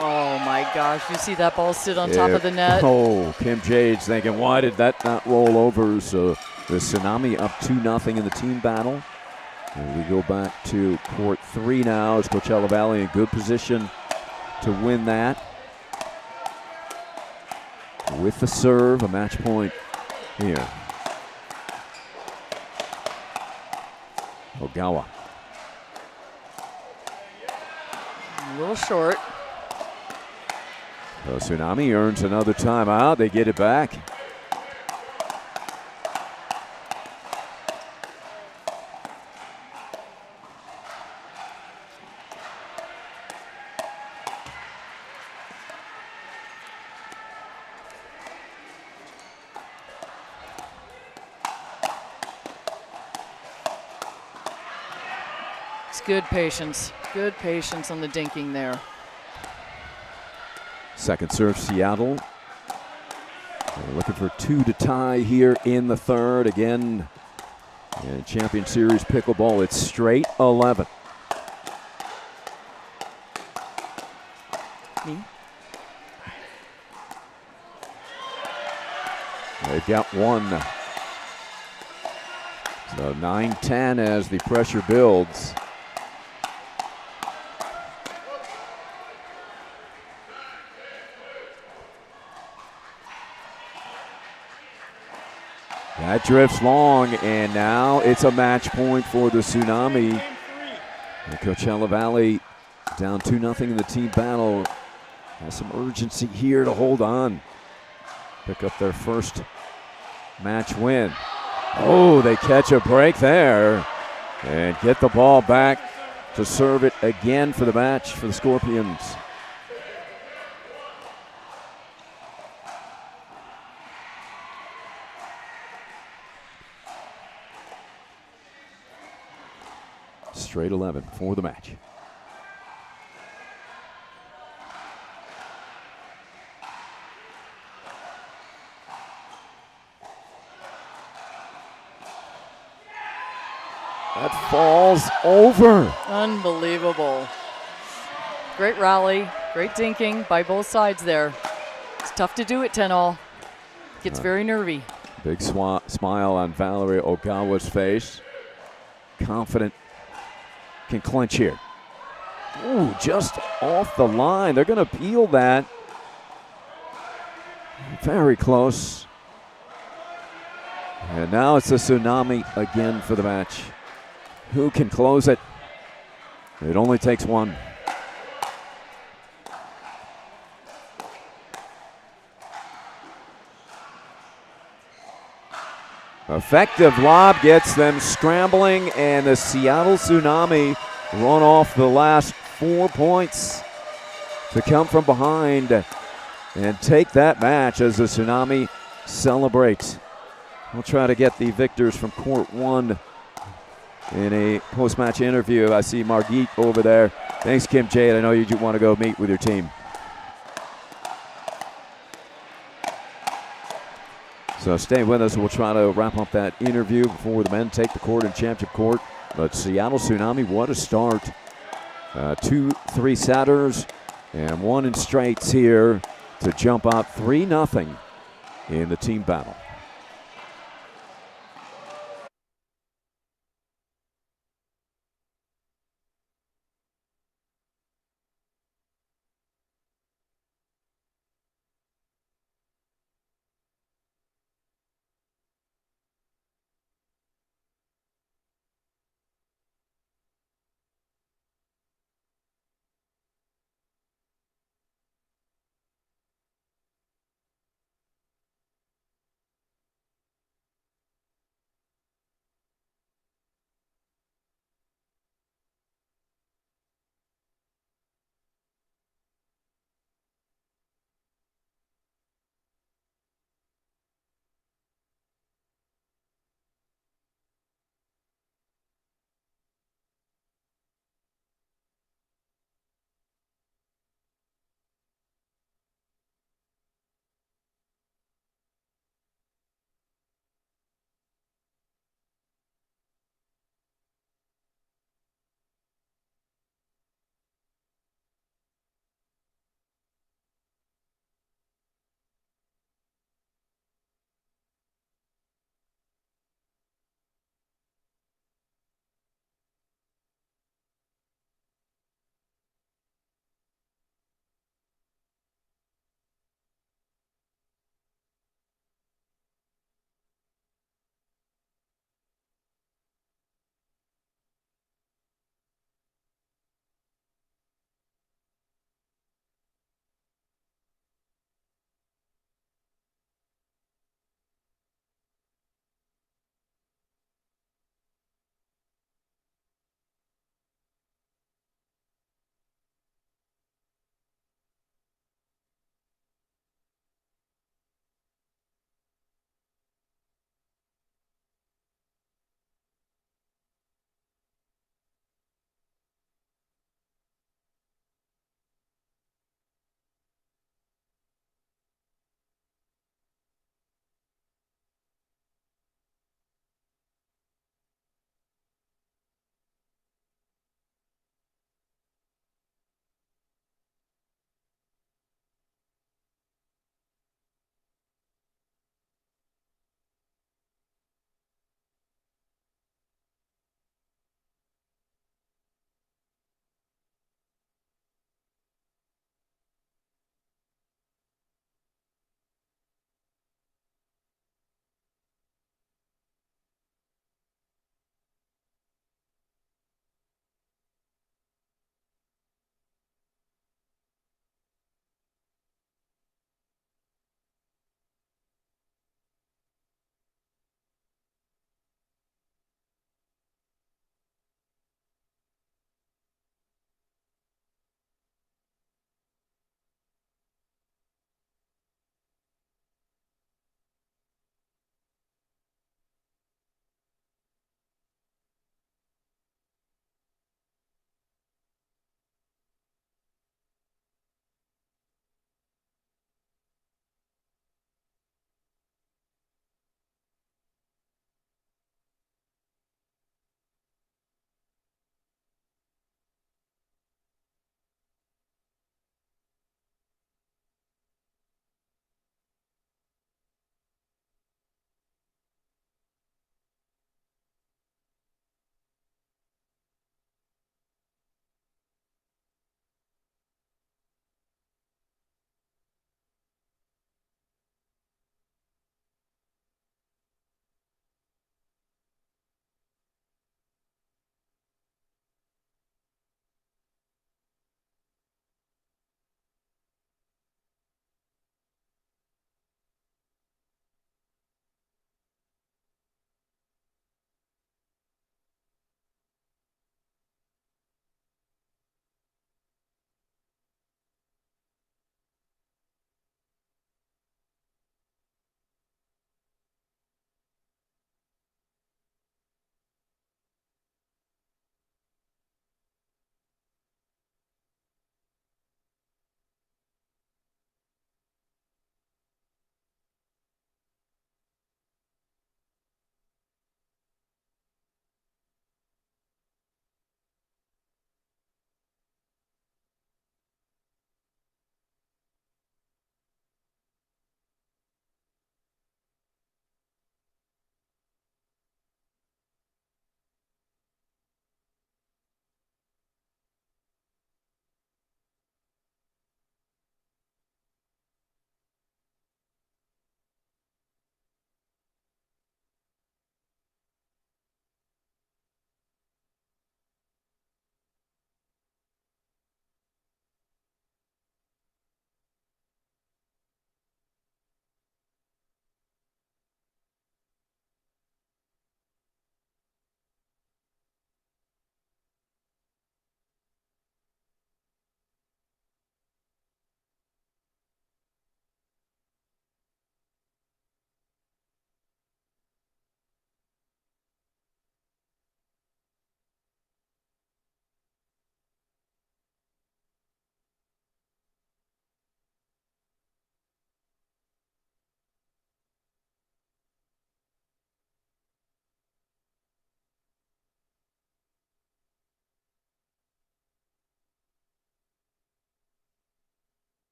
Oh my gosh, you see that ball sit on top of the net? Oh, Kim Jade's thinking, why did that not roll over? So the Tsunami up 2-0 in the team battle. And we go back to court 3 now as Coachella Valley in good position to win that. With the serve, a match point here Ogawa. A little short. So Tsunami earns another timeout. They get it back. It's good patience. Good patience on the dinking there. Second serve, Seattle. They're looking for 2 to tie here in the third. Again, in Champions Series Pickleball, it's straight 11. Me? They've got one. So 9-10 as the pressure builds. That drifts long, and now it's a match point for the Tsunami. The Coachella Valley down 2-0 in the team battle. Has some urgency here to hold on. Pick up their first match win. Oh, they catch a break there and get the ball back to serve it again for the match for the Scorpions. Straight 11 for the match. That falls over. Unbelievable. Great rally, great dinking by both sides there. It's tough to do it 10-all. Gets very nervy. Big smile on Valerie Ogawa's face. Confident, can clinch here. Ooh, just off the line. They're going to peel that. Very close. And now it's the Tsunami again for the match. Who can close it? It only takes one. Effective lob gets them scrambling, and the Seattle Tsunami run off the last 4 points to come from behind and take that match as the Tsunami celebrates. We'll try to get the victors from Court 1 in a post-match interview. I see Margit over there. Thanks, Kim Jade. I know you want to go meet with your team. So stay with us. We'll try to wrap up that interview before the men take the court in championship court. But Seattle Tsunami, what a start. 2 3-setters and 1 in straights here to jump out 3-0 in the team battle.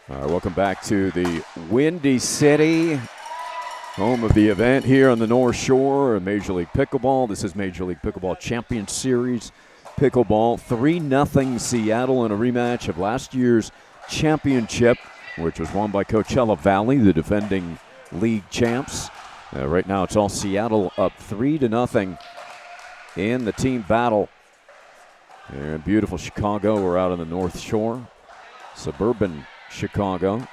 All right, welcome back to the Windy City, home of the event here on the North Shore of Major League Pickleball. This is Major League Pickleball Champions Series Pickleball. 3-0 Seattle in a rematch of last year's championship, which was won by Coachella Valley, the defending league champs. Right now it's all Seattle up 3-0 in the team battle. Here in beautiful Chicago, we're out on the North Shore, suburban Chicago.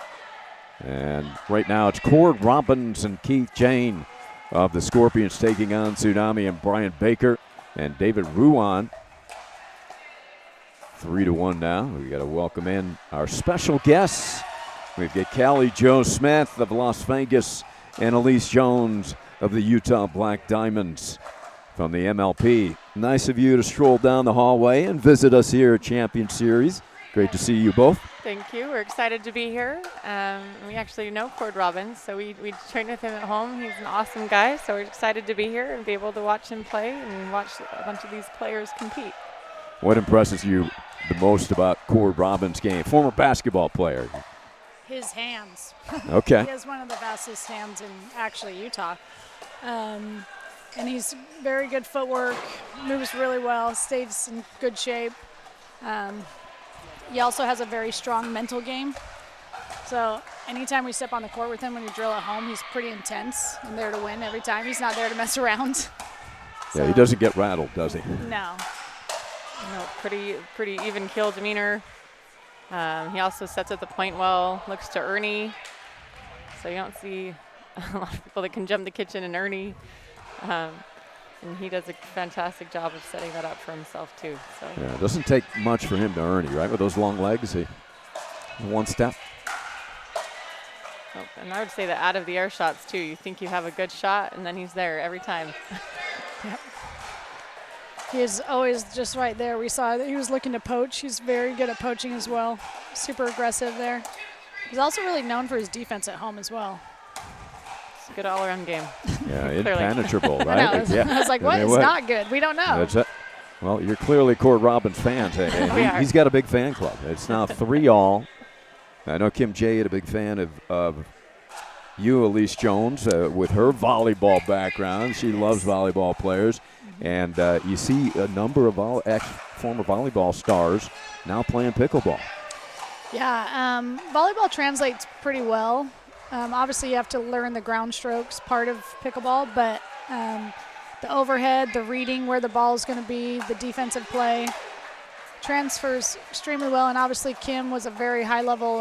And right now it's Cord Robbins and Keith Jane of the Scorpions taking on Tsunami and Brian Baker and David Ruan. 3-1 now. We got to welcome in our special guests. We've got Callie Jo Smith of Las Vegas and Elise Jones of the Utah Black Diamonds from the MLP. Nice of you to stroll down the hallway and visit us here at Champion Series. Great to see you both. Thank you. We're excited to be here. We actually know Cord Robbins, so we trained with him at home. He's an awesome guy, so we're excited to be here and be able to watch him play and watch a bunch of these players compete. What impresses you the most about Cord Robbins' game? Former basketball player. His hands. Okay. He has one of the fastest hands in actually Utah. And he's very good footwork, moves really well, stays in good shape. He also has a very strong mental game. So anytime we step on the court with him when we drill at home, he's pretty intense and there to win every time. He's not there to mess around. Yeah, he doesn't get rattled, does he? No. No, pretty even keel demeanor. He also sets at the point well, looks to Ernie. So you don't see a lot of people that can jump the kitchen and Ernie. And he does a fantastic job of setting that up for himself too. So yeah, it doesn't take much for him to Ernie, right? With those long legs, he one step. Oh, and I would say that out of the air shots too. You think you have a good shot, and then he's there every time. Yep. He is always just right there. We saw that he was looking to poach. He's very good at poaching as well. Super aggressive there. He's also really known for his defense at home as well. It's a good all-around game. Yeah, impenetrable, right? I was like, what? It's not good. We don't know. That's it. Well, you're clearly Cord Robbins fans. He's got a big fan club. It's now 3-all. I know Kim J is a big fan of you, Elise Jones, with her volleyball background. She loves volleyball players. And you see a number of former volleyball stars now playing pickleball. Yeah, volleyball translates pretty well. Obviously, you have to learn the ground strokes part of pickleball, but the overhead, the reading where the ball is going to be, the defensive play transfers extremely well. And obviously, Kim was a very high-level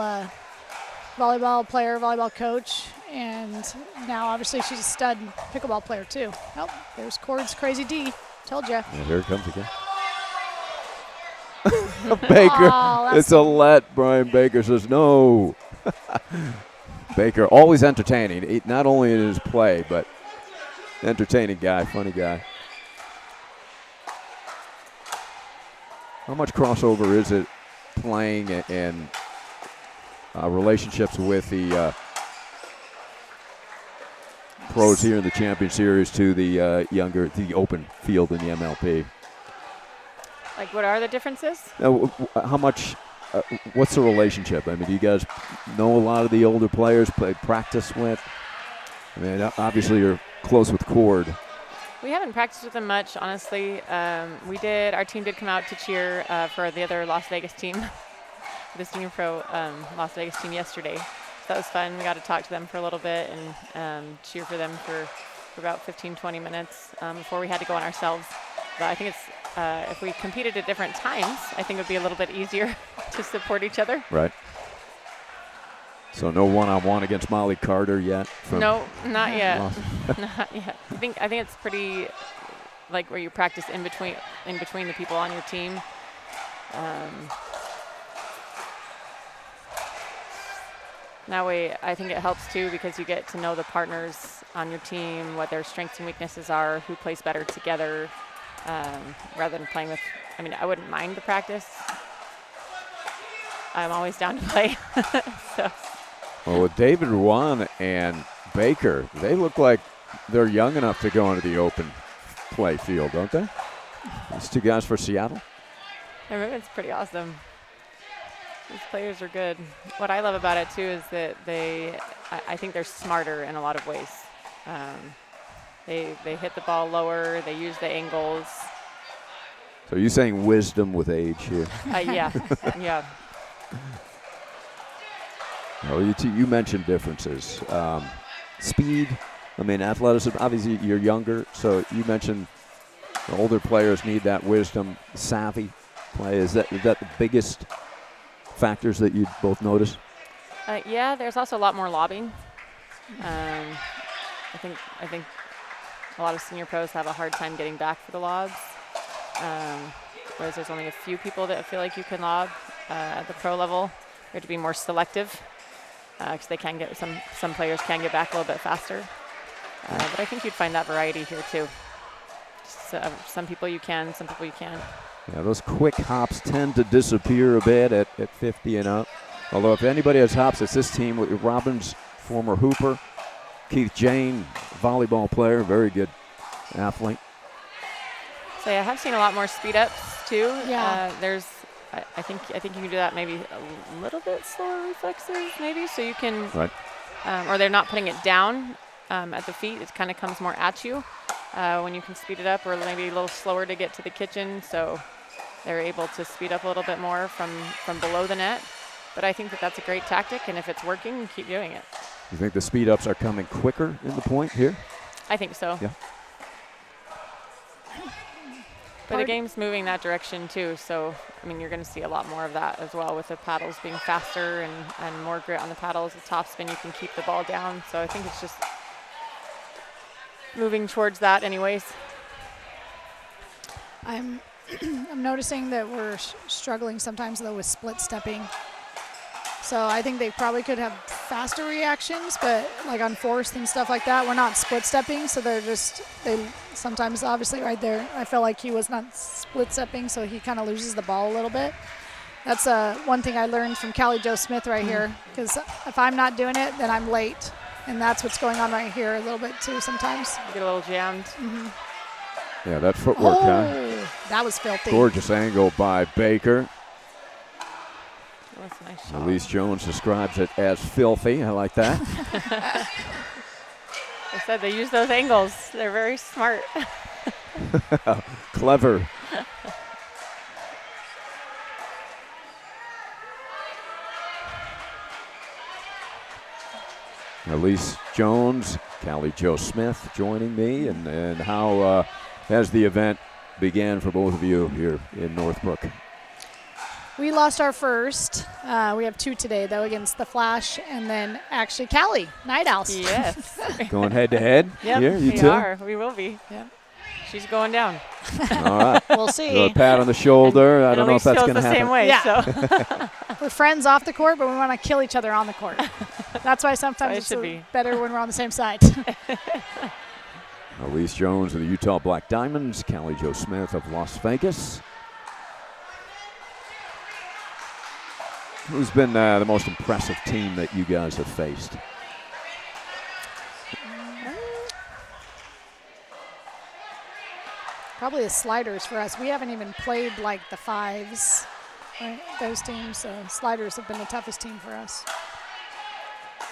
volleyball player, volleyball coach, and now obviously she's a stud pickleball player too. Oh, there's Cord's crazy D. Told you. Yeah, here it comes again. Baker, it's a let. Brian Baker says no. Baker, always entertaining, not only in his play, but entertaining guy, funny guy. How much crossover is it playing and relationships with the pros here in the Champion Series to the open field in the MLP? Like, what are the differences? How much? What's the relationship? I mean, do you guys know a lot of the older players, practice with? I mean, obviously you're close with Cord. We haven't practiced with them much, honestly. Our team did come out to cheer for the other Las Vegas team, the Senior Pro Las Vegas team yesterday. So that was fun. We got to talk to them for a little bit and cheer for them for about 15, 20 minutes before we had to go on ourselves. But I think it's if we competed at different times, I think it would be a little bit easier to support each other. Right. So no one-on-one against Molly Carter yet? No, not yet. Not yet. I think it's pretty like where you practice in between the people on your team. That way, I think it helps too because you get to know the partners on your team, what their strengths and weaknesses are, who plays better together. Rather than playing with, I wouldn't mind the practice. I'm always down to play. So. Well, with David Ruan and Baker, they look like they're young enough to go into the open play field, don't they? These two guys for Seattle. It's pretty awesome. These players are good. What I love about it too is that I think they're smarter in a lot of ways. They hit the ball lower. They use the angles. So you're saying wisdom with age here? Yeah, yeah. Well, you mentioned differences. Speed, I mean, athleticism, obviously you're younger, so you mentioned the older players need that wisdom, savvy play. Is that the biggest factors that you both notice? Yeah, there's also a lot more lobbing. I think a lot of senior pros have a hard time getting back for the lobs, whereas there's only a few people that feel like you can lob at the pro level. You have to be more selective because they can get some players can get back a little bit faster. But I think you'd find that variety here too. Some people you can, some people you can't. Yeah, those quick hops tend to disappear a bit at 50 and up. Although if anybody has hops, it's this team with Robbins, former hooper, Keith Jane, volleyball player, very good athlete. So yeah, I have seen a lot more speed ups too. Yeah. I think you can do that maybe a little bit slower reflexes maybe, so you can, Right. Or they're not putting it down at the feet. It kind of comes more at you when you can speed it up, or maybe a little slower to get to the kitchen. So they're able to speed up a little bit more from below the net. But I think that's a great tactic, and if it's working, keep doing it. You think the speed ups are coming quicker in the point here? I think so. Yeah. But the game's moving that direction too, so I mean you're going to see a lot more of that as well, with the paddles being faster and more grit on the paddles. The top spin, you can keep the ball down, so I think it's just moving towards that anyways. I'm noticing that we're struggling sometimes though with split stepping. So I think they probably could have faster reactions, but like on forced and stuff like that, we're not split stepping, so they sometimes obviously right there, I felt like he was not split stepping, so he kind of loses the ball a little bit. That's one thing I learned from Callie Jo Smith right here, because if I'm not doing it, then I'm late, and that's what's going on right here a little bit too sometimes. You get a little jammed. Mm-hmm. Yeah, that footwork, That was filthy. Gorgeous angle by Baker. That's a nice shot. Elise Jones describes it as filthy. I like that. I said they use those angles. They're very smart. Clever. Elise Jones, Callie Jo Smith joining me, and how has the event began for both of you here in Northbrook? We lost our first. We have two today, though, against the Flash and then actually Callie, Night Owls. Yes. Going head to head Yep, here, you we two? are. We will be. Yep. She's going down. All right. We'll A see. pat on the shoulder. I don't know if Elise that's feels going to the happen. same way. Yeah. So. We're friends off the court, but we want to kill each other on the court. That's why sometimes It it's should be. better when we're on the same side. Elise Jones of the Utah Black Diamonds, Callie Jo Smith of Las Vegas. Who's been the most impressive team that you guys have faced? Probably the Sliders for us. We haven't even played like the fives, right? Those teams. So Sliders have been the toughest team for us.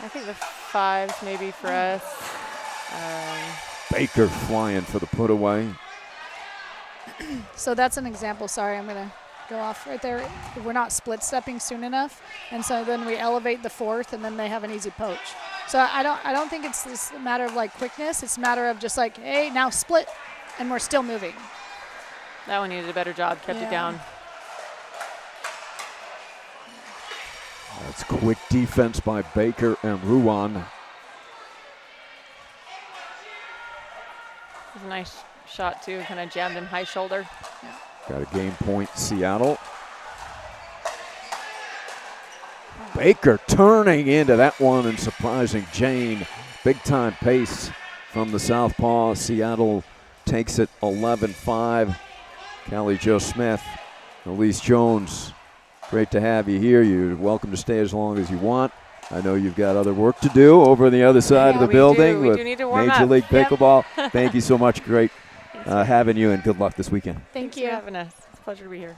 I think the fives maybe for us. Baker flying for the put away. So that's an example. Sorry, I'm going to go off right there. We're not split stepping soon enough, and so then we elevate the fourth, and then they have an easy poach. So I don't think it's this matter of like quickness. It's a matter of just like, hey, now split, and we're still moving. That one needed a better job, kept it down. That's quick defense by Baker and Ruan. It was a nice shot too, kind of jammed him high shoulder. Got a game point, Seattle. Baker turning into that one and surprising Jane. Big time pace from the southpaw. Seattle takes it 11-5. Callie Jo Smith, Elise Jones, great to have you here. You're welcome to stay as long as you want. I know you've got other work to do over on the other side of the building with need to warm Major up. League Pickleball. Thank you so much. Great having you, and good luck this weekend. Thank Thanks you. for having us. It's a pleasure to be here.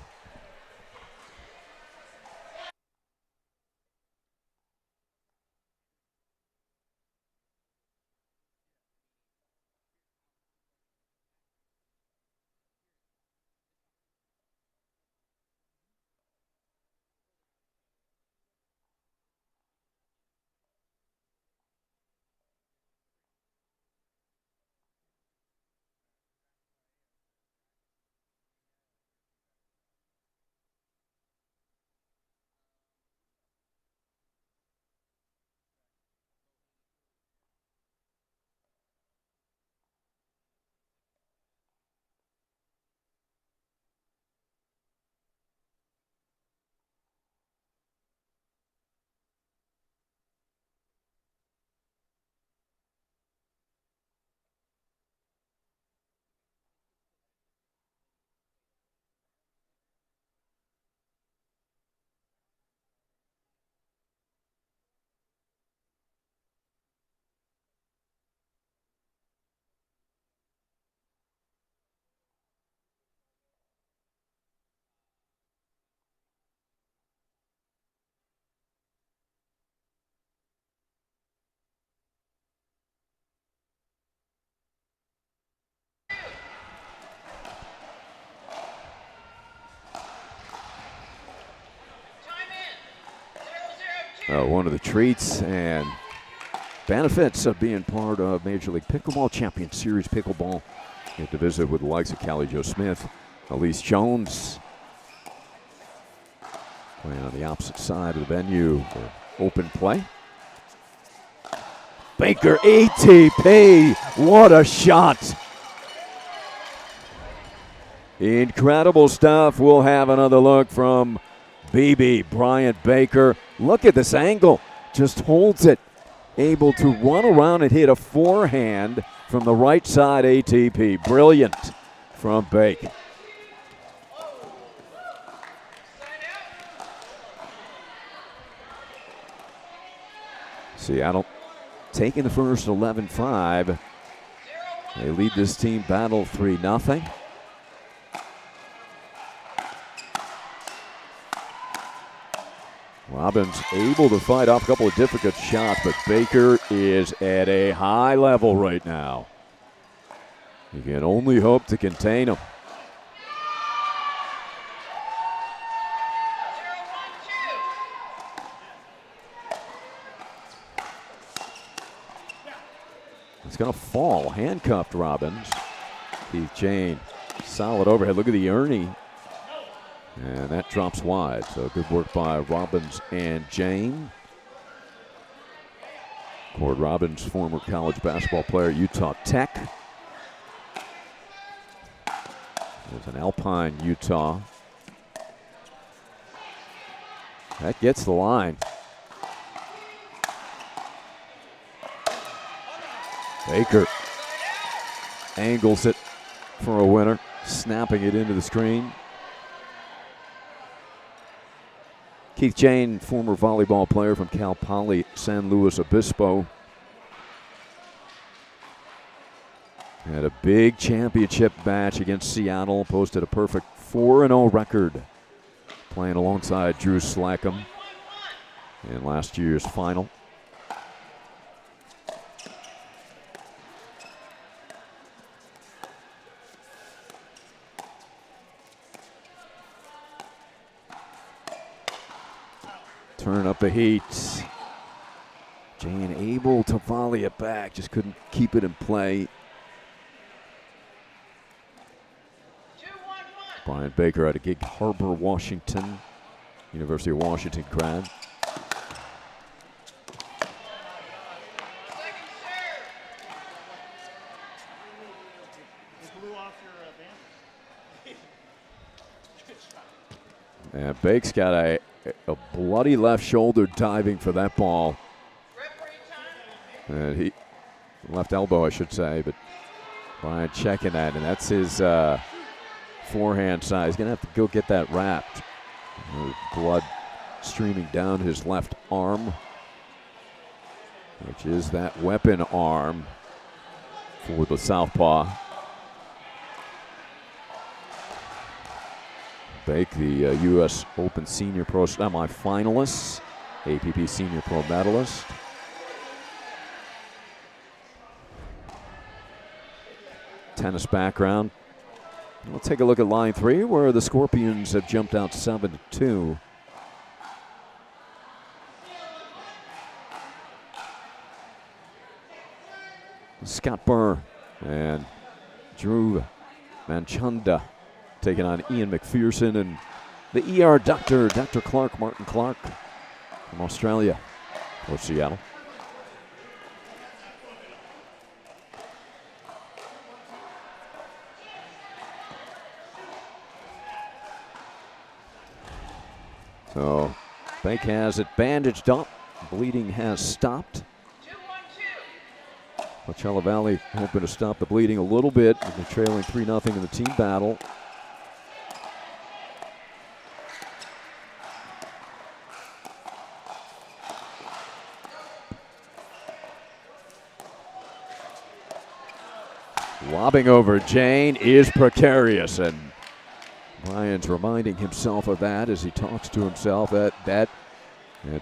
one of the treats and benefits of being part of Major League Pickleball Champions Series Pickleball. Get to visit with the likes of Callie Jo Smith, Elise Jones, playing on the opposite side of the venue for open play. Baker ATP, what a shot. Incredible stuff. We'll have another look from BB Bryant Baker. Look at this angle, just holds it. Able to run around and hit a forehand from the right side ATP. Brilliant from Bake. Seattle taking the first 11-5. They lead this team battle 3-0. Robbins able to fight off a couple of difficult shots, but Baker is at a high level right now. You can only hope to contain him. It's going to fall. Handcuffed Robbins. Keith Jane, solid overhead. Look at the Ernie. And that drops wide. So good work by Robbins and Jane. Cord Robbins, former college basketball player at Utah Tech. There's an Alpine, Utah. That gets the line. Baker angles it for a winner, snapping it into the screen. Keith Jane, former volleyball player from Cal Poly San Luis Obispo. Had a big championship match against Seattle, posted a perfect 4-0 record, playing alongside Drew Slackham in last year's final. Turn up the heat. Jane able to volley it back, just couldn't keep it in play. Brian Baker out of Gig Harbor, Washington, University of Washington grad. And Bake's got a bloody left shoulder diving for that ball. And he, left elbow, I should say, but Brian checking that, and that's his forehand side. He's going to have to go get that wrapped. Blood streaming down his left arm, which is that weapon arm for the southpaw. Bake, the U.S. Open Senior Pro semi-finalist, APP Senior Pro medalist. Tennis background. We'll take a look at line 3, where the Scorpions have jumped out 7-2. Scott Burr and Drew Manchanda taking on Ian McPherson and the ER Dr. Clark, Martin Clark from Australia or Seattle. So Bake has it bandaged up. Bleeding has stopped. Coachella Valley hoping to stop the bleeding a little bit. They're trailing 3-0 in the team battle. Lobbing over Jane is precarious, and Brian's reminding himself of that as he talks to himself.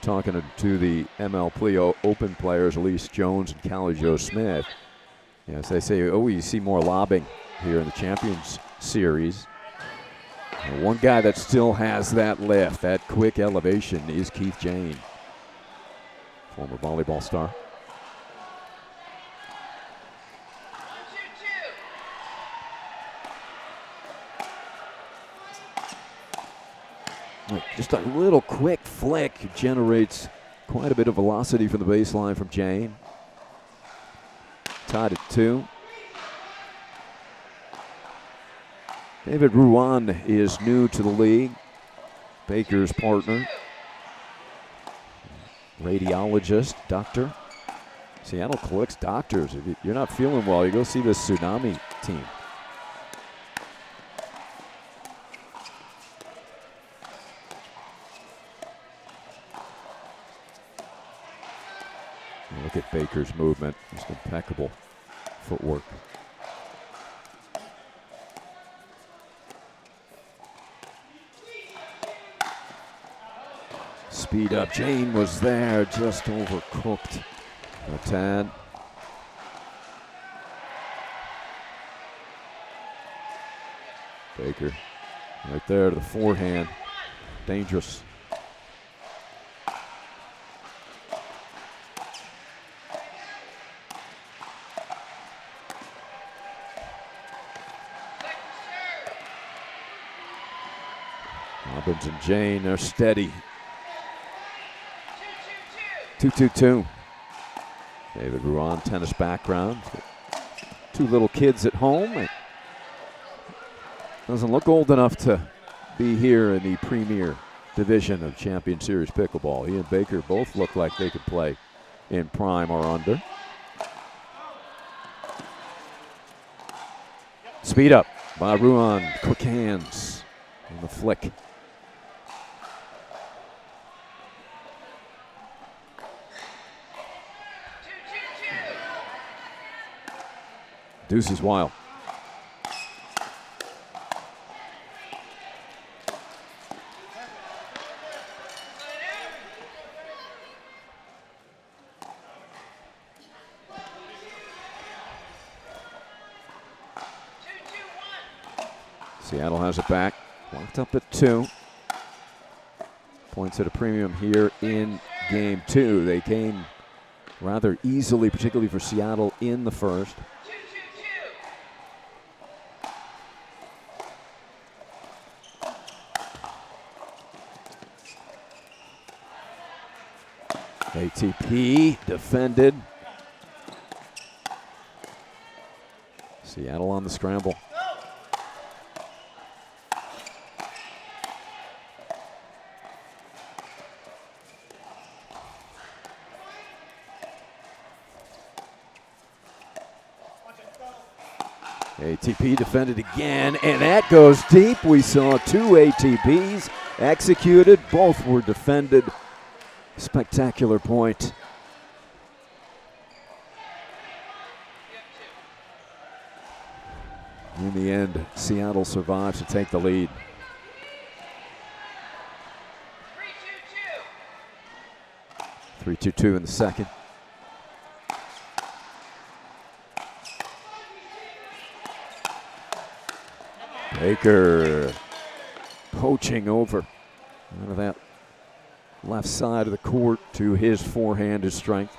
Talking to the MLP Open players, Elise Jones and Callie Jo Smith. Yes, they say, oh, you see more lobbing here in the Champions Series. And one guy that still has that lift, that quick elevation, is Keith Jane. former volleyball star. Just a little quick flick generates quite a bit of velocity from the baseline from Jane. Tied at 2. David Ruan is new to the league. Baker's partner. Radiologist, doctor. Seattle collects doctors. If you're not feeling well, you go see this Tsunami team. Look at Baker's movement, just impeccable footwork. Speed up, Jane was there, just overcooked a tad. Baker right there to the forehand, dangerous. Robbins and Jane are steady. 2-2-2. David Ruan, tennis background. 2 little kids at home. Doesn't look old enough to be here in the premier division of Champions Series Pickleball. He and Baker both look like they could play in prime or under. Speed up by Ruan. Quick hands on the flick. Deuce is wild. Seattle has it back. Locked up at 2. Points at a premium here in game 2. They came rather easily, particularly for Seattle in the first. ATP defended. Seattle on the scramble. ATP defended again, and that goes deep. We saw 2 ATPs executed. Both were defended. Spectacular point. In the end, Seattle survives to take the lead. 3-2-2 in the second. Baker poaching over out of that left side of the court to his forehand, his strength.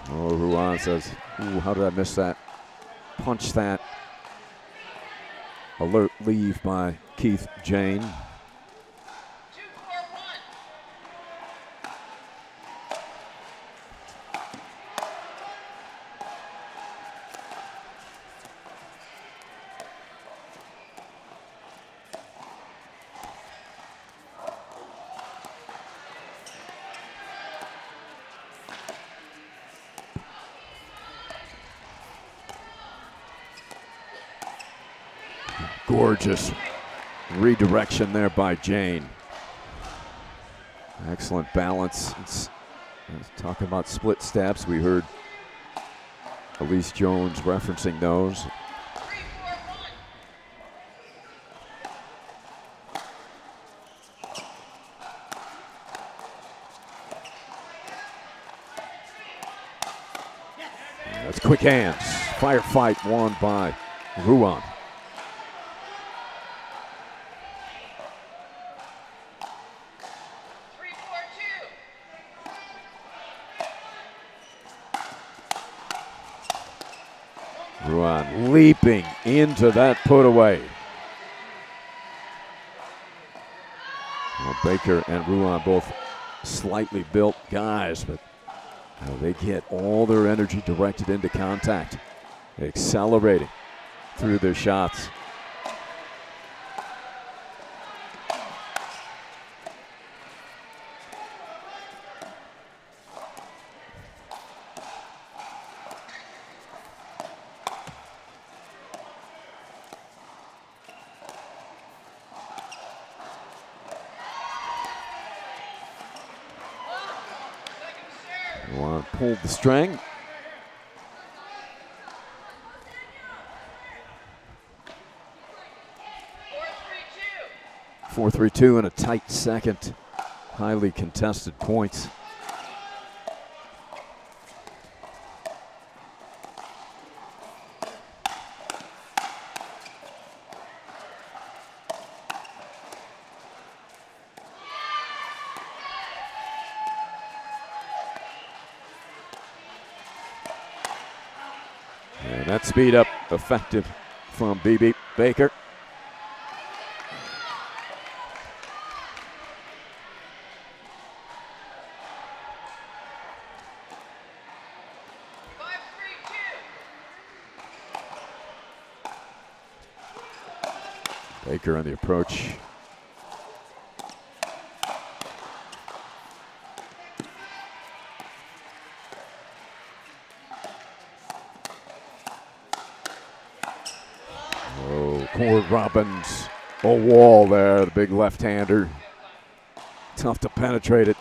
Oh, Ruan says, ooh, how did I miss that? Punch that. Alert leave by Keith Jane. Gorgeous redirection there by Jane. Excellent balance. Talking about split steps, we heard Elise Jones referencing those. quick hands. Firefight won by Ruan. Ruan leaping into that put away. Well, Baker and Ruan both slightly built guys, but they get all their energy directed into contact, accelerating through their shots. Pulled the string. Four, 3-2 in a tight second. Highly contested points. And that speed up effective from BB Baker. Baker on the approach. Cord Robbins, a wall there, the big left-hander. Tough to penetrate it.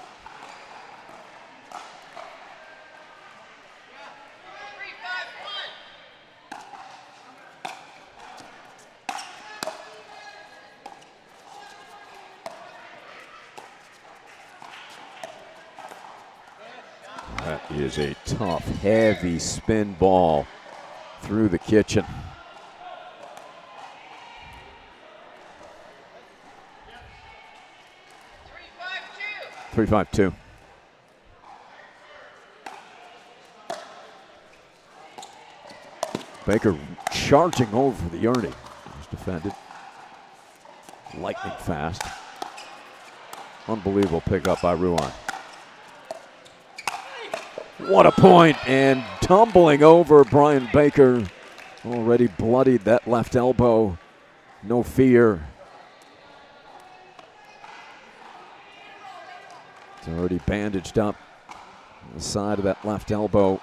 That is a tough, heavy spin ball through the kitchen. 3-5-2. Baker charging over the Ernie. Was defended. Lightning fast. Unbelievable pickup by Ruan. What a point, and tumbling over Brian Baker. Already bloodied that left elbow. No fear. It's already bandaged up on the side of that left elbow.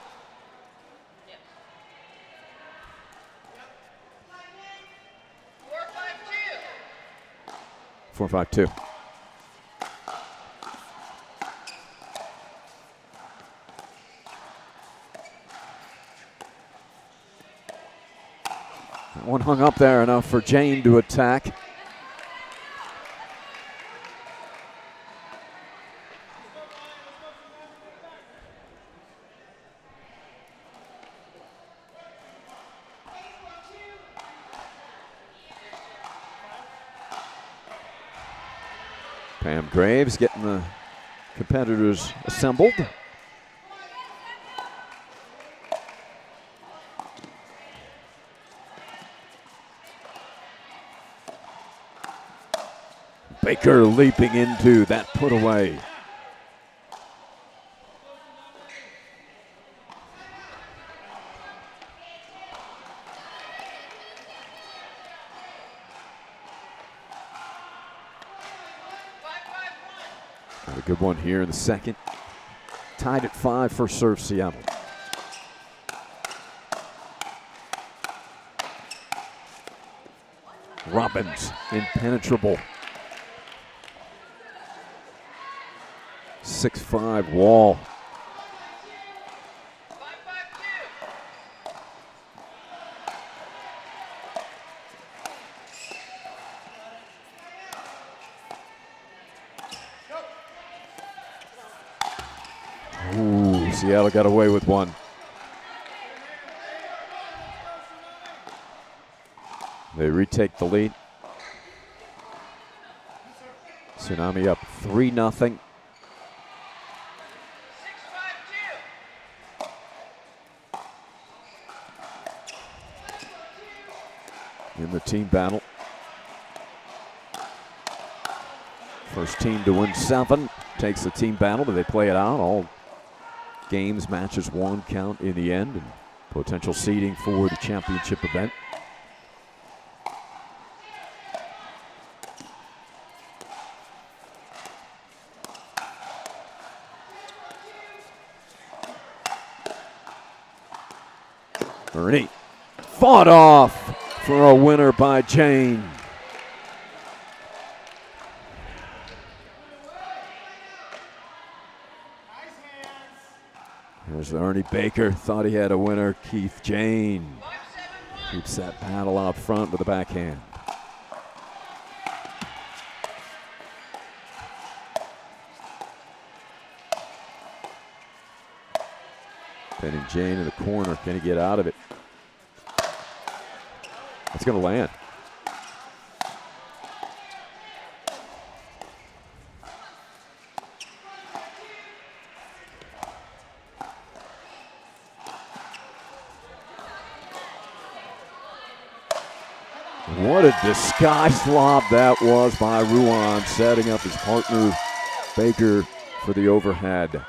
Four, 5-2. That one hung up there enough for Jane to attack. Pam Graves getting the competitors assembled. Baker leaping into that put away. Got a good one here in the second. Tied at 5, first serve Seattle. Robbins, impenetrable. 6-5 wall. Ooh, Seattle got away with one. They retake the lead. Tsunami up 3-0. In the team battle. First team to win 7 takes the team battle. Do they play it out? All games, matches won count in the end, and potential seeding for the championship event. Ernie fought off for a winner by Jane. There's Ernie Baker, thought he had a winner. Keith Jane keeps that paddle out front with a backhand. Pinning Jane in the corner. Can he get out of it? It's going to land. What a disguised lob that was by Ruan, setting up his partner Baker for the overhead.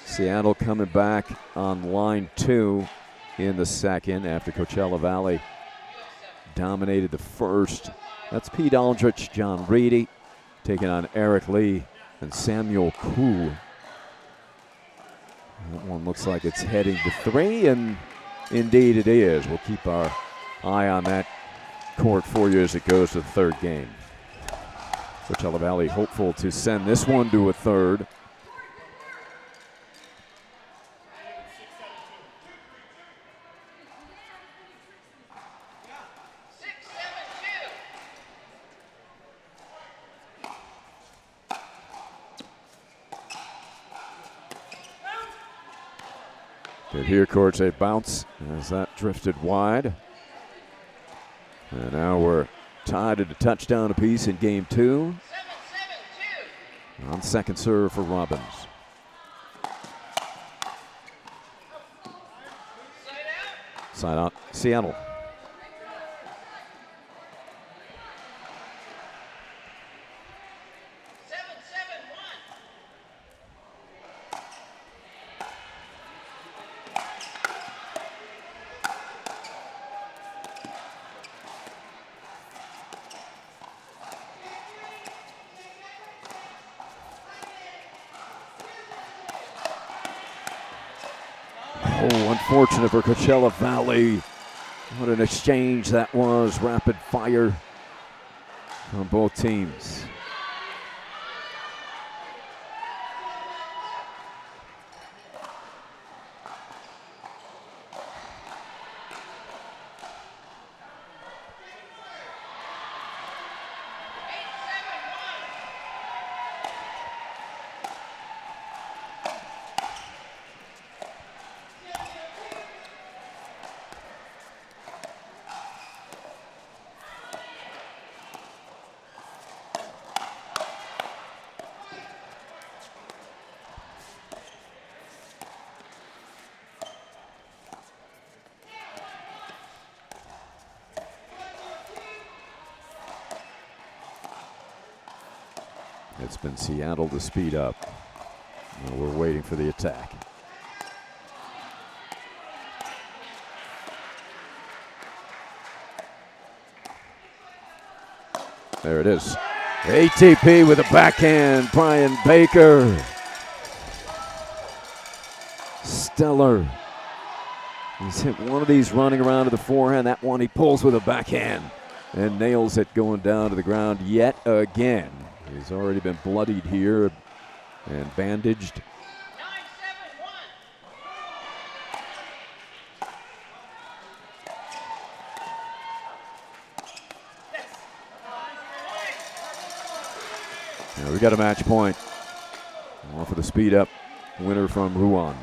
Seattle coming back on line 2 in the second after Coachella Valley dominated the first. That's Pete Aldrich, John Reedy taking on Eric Lee and Samuel Koo. That one looks like it's heading to 3, and indeed it is. We'll keep our eye on that court for you as it goes to the third game. Coachella Valley hopeful to send this one to a third. Did hear court say bounce as that drifted wide. And now we're tied at a touchdown apiece in game 2. On second serve for Robbins. Side out, Seattle. Unfortunate for Coachella Valley. What an exchange that was. Rapid fire on both teams. It's been Seattle to speed up. Well, we're waiting for the attack. There it is. ATP with a backhand, Brian Baker. Stellar. He's hit one of these running around to the forehand. That one he pulls with a backhand and nails it going down to the ground yet again. He's already been bloodied here and bandaged. 9-7-1. Now we got a match point. Off of the speed up winner from Ruan.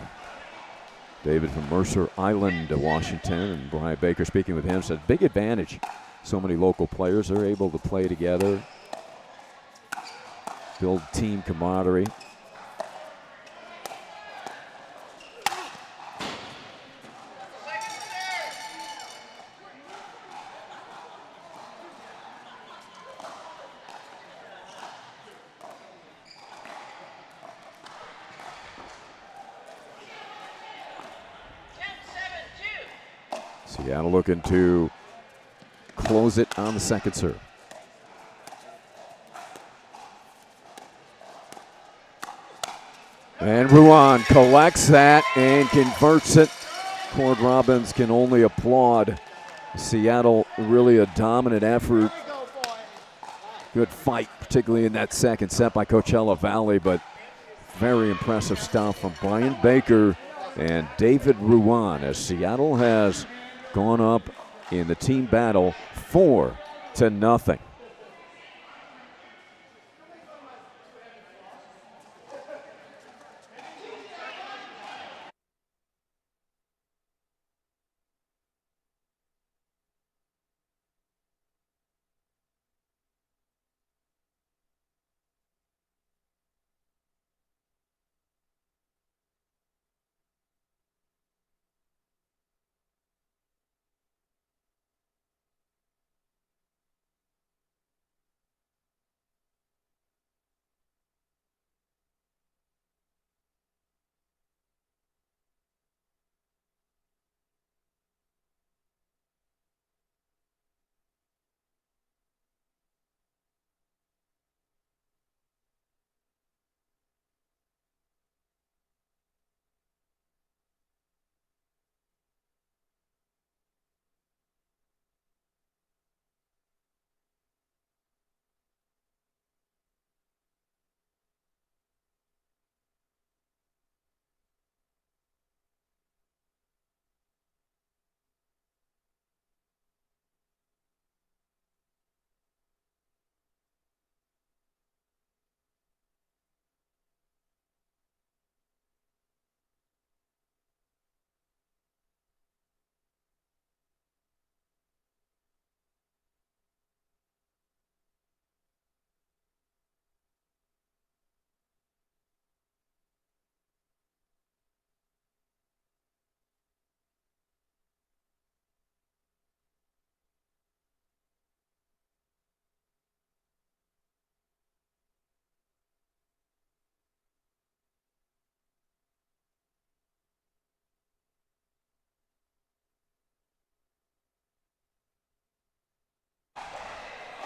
David from Mercer Island, Washington, and Brian Baker speaking with him said big advantage so many local players are able to play together, build team camaraderie. Seattle looking to close it on the second serve. And Ruan collects that and converts it. Cord Robbins can only applaud. Seattle really a dominant effort. Good fight, particularly in that second set by Coachella Valley, but very impressive stuff from Brian Baker and David Ruan as Seattle has gone up in the team battle 4-0.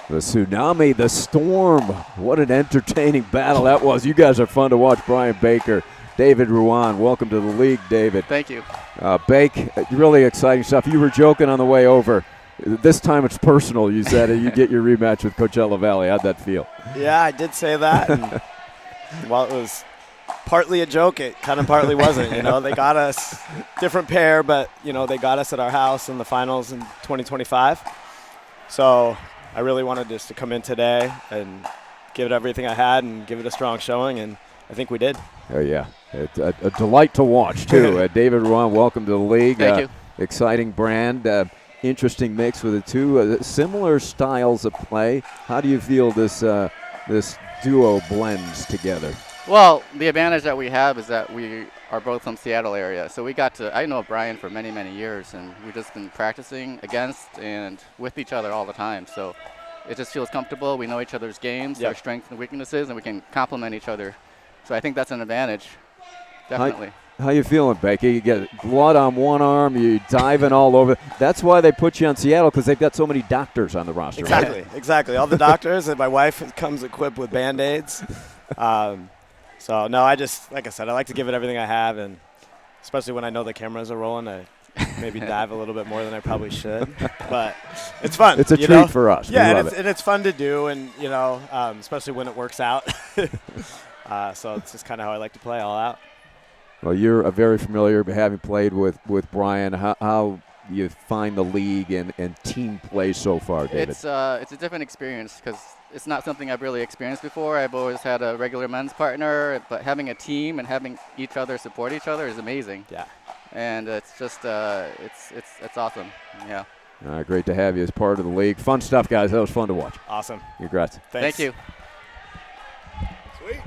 The Tsunami, the Storm. What an entertaining battle that was. You guys are fun to watch. Brian Baker, David Ruan. Welcome to the league, David. Thank you. Bake, really exciting stuff. You were joking on the way over. This time it's personal, you said, and you get your rematch with Coachella Valley. How'd that feel? Yeah, I did say that. And while it was partly a joke, it kind of partly wasn't. You know, they got us different pair, but, you know, they got us at our house in the finals in 2025. So I really wanted just to come in today and give it everything I had and give it a strong showing, and I think we did. Oh, yeah. It's a delight to watch, too. David Ruan, welcome to the league. Thank you. Exciting brand. Interesting mix with the two. Similar styles of play. How do you feel this duo blends together? Well, the advantage that we have is that we are both from Seattle area. So we got to, I know Brian for many, many years, and we've just been practicing against and with each other all the time. So it just feels comfortable. We know each other's games, our strengths and weaknesses, and we can complement each other. So I think that's an advantage, definitely. How you feeling, Becky? You get blood on one arm, you diving all over. That's why they put you on Seattle, because they've got so many doctors on the roster. Exactly, right? exactly. All the doctors, and my wife comes equipped with Band-Aids. So, no, I just, like I said, I like to give it everything I have, and especially when I know the cameras are rolling, I maybe dive a little bit more than I probably should. But it's fun. It's a treat for us. Yeah, and it's fun to do, and, you know, especially when it works out. So it's just kind of how I like to play, all out. Well, you're very familiar, having played with Brian. How you find the league and team play so far, David? It's a different experience because it's not something I've really experienced before. I've always had a regular men's partner, but having a team and having each other support each other is amazing. Yeah. And it's just it's awesome. Yeah. Great to have you as part of the league. Fun stuff, guys. That was fun to watch. Awesome. Congrats. Thanks. Thank you. Sweet.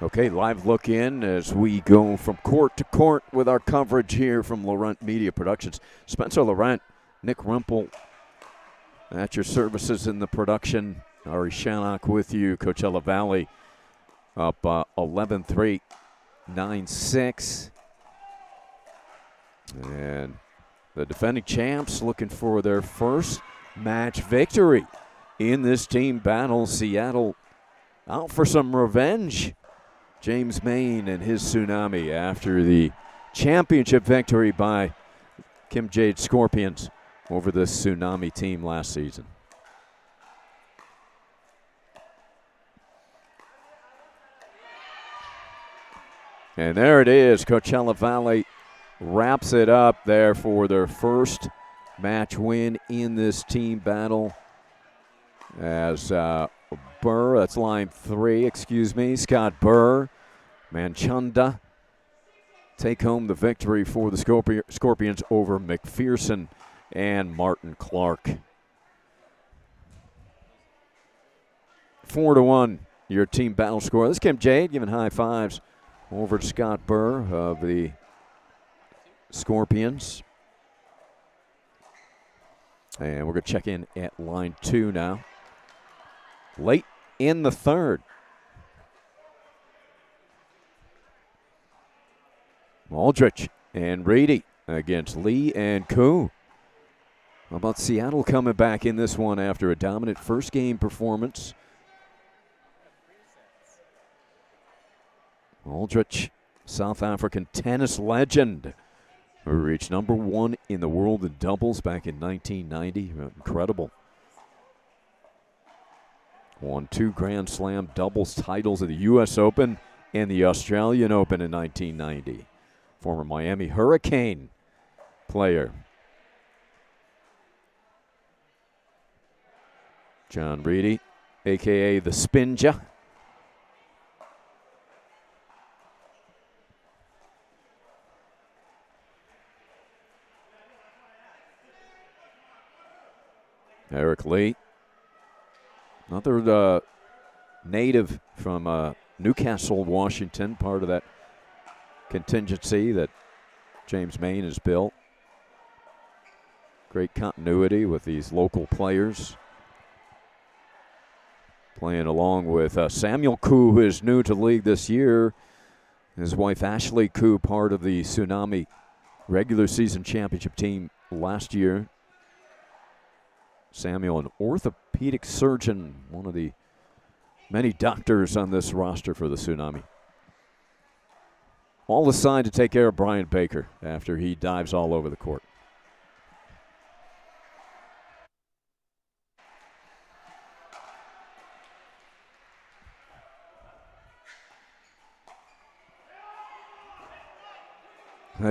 Okay, live look in as we go from court to court with our coverage here from Laurent Media Productions. Spencer Laurent, Nick Rumpel at your services in the production. Ari Shannock with you. Coachella Valley up 11-3, 9-6. And the defending champs looking for their first match victory in this team battle. Seattle out for some revenge. James Maine and his Tsunami after the championship victory by Kim Jade Scorpions over the Tsunami team last season. And there it is. Coachella Valley wraps it up there for their first match win in this team battle as Burr, that's line 3, Scott Burr, Manchunda take home the victory for the Scorpions over McPherson and Martin Clark. 4-1, your team battle score. This is Kim Jade giving high fives over to Scott Burr of the Scorpions. And we're going to check in at line 2 now. Late in the third. Aldrich and Reedy against Lee and Koo. How about Seattle coming back in this one after a dominant first game performance? Aldrich, South African tennis legend, who reached number 1 in the world in doubles back in 1990. Incredible. Won 2 Grand Slam doubles titles at the U.S. Open and the Australian Open in 1990. Former Miami Hurricane player. John Reedy, a.k.a. the Spinja. Eric Lee, another native from Newcastle, Washington, part of that contingency that James Maine has built. Great continuity with these local players. Playing along with Samuel Koo, who is new to the league this year. His wife Ashley Koo, part of the Tsunami regular season championship team last year. Samuel, an orthopedic surgeon, one of the many doctors on this roster for the Tsunami. All aside to take care of Brian Baker after he dives all over the court.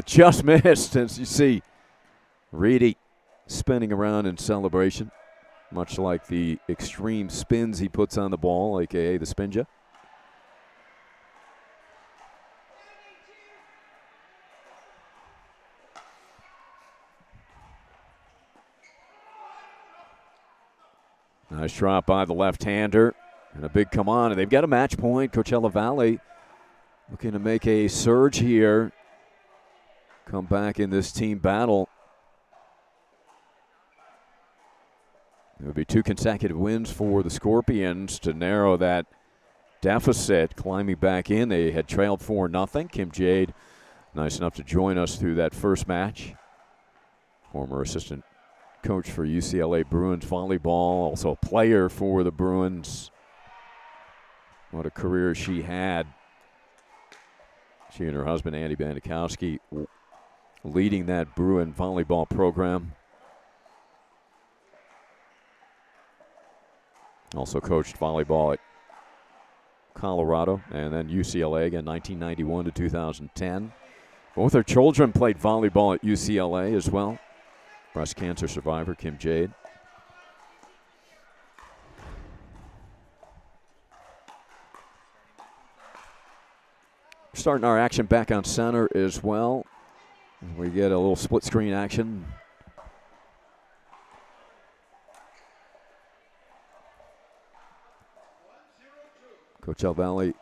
Just missed, as you see Reedy spinning around in celebration, much like the extreme spins he puts on the ball, a.k.a. the Spinja. Nice drop by the left-hander, and a big come on, and they've got a match point. Coachella Valley looking to make a surge here, come back in this team battle. It would be 2 consecutive wins for the Scorpions to narrow that deficit, climbing back in. They had trailed 4-0. Kim Jade, nice enough to join us through that first match. Former assistant coach for UCLA Bruins volleyball, also a player for the Bruins. What a career she had. She and her husband, Andy Bandikowski, leading that Bruin volleyball program. Also coached volleyball at Colorado and then UCLA again, 1991 to 2010. Both her children played volleyball at UCLA as well. Breast cancer survivor Kim Jade. Starting our action back on center as well. We get a little split screen action. Coachella Valley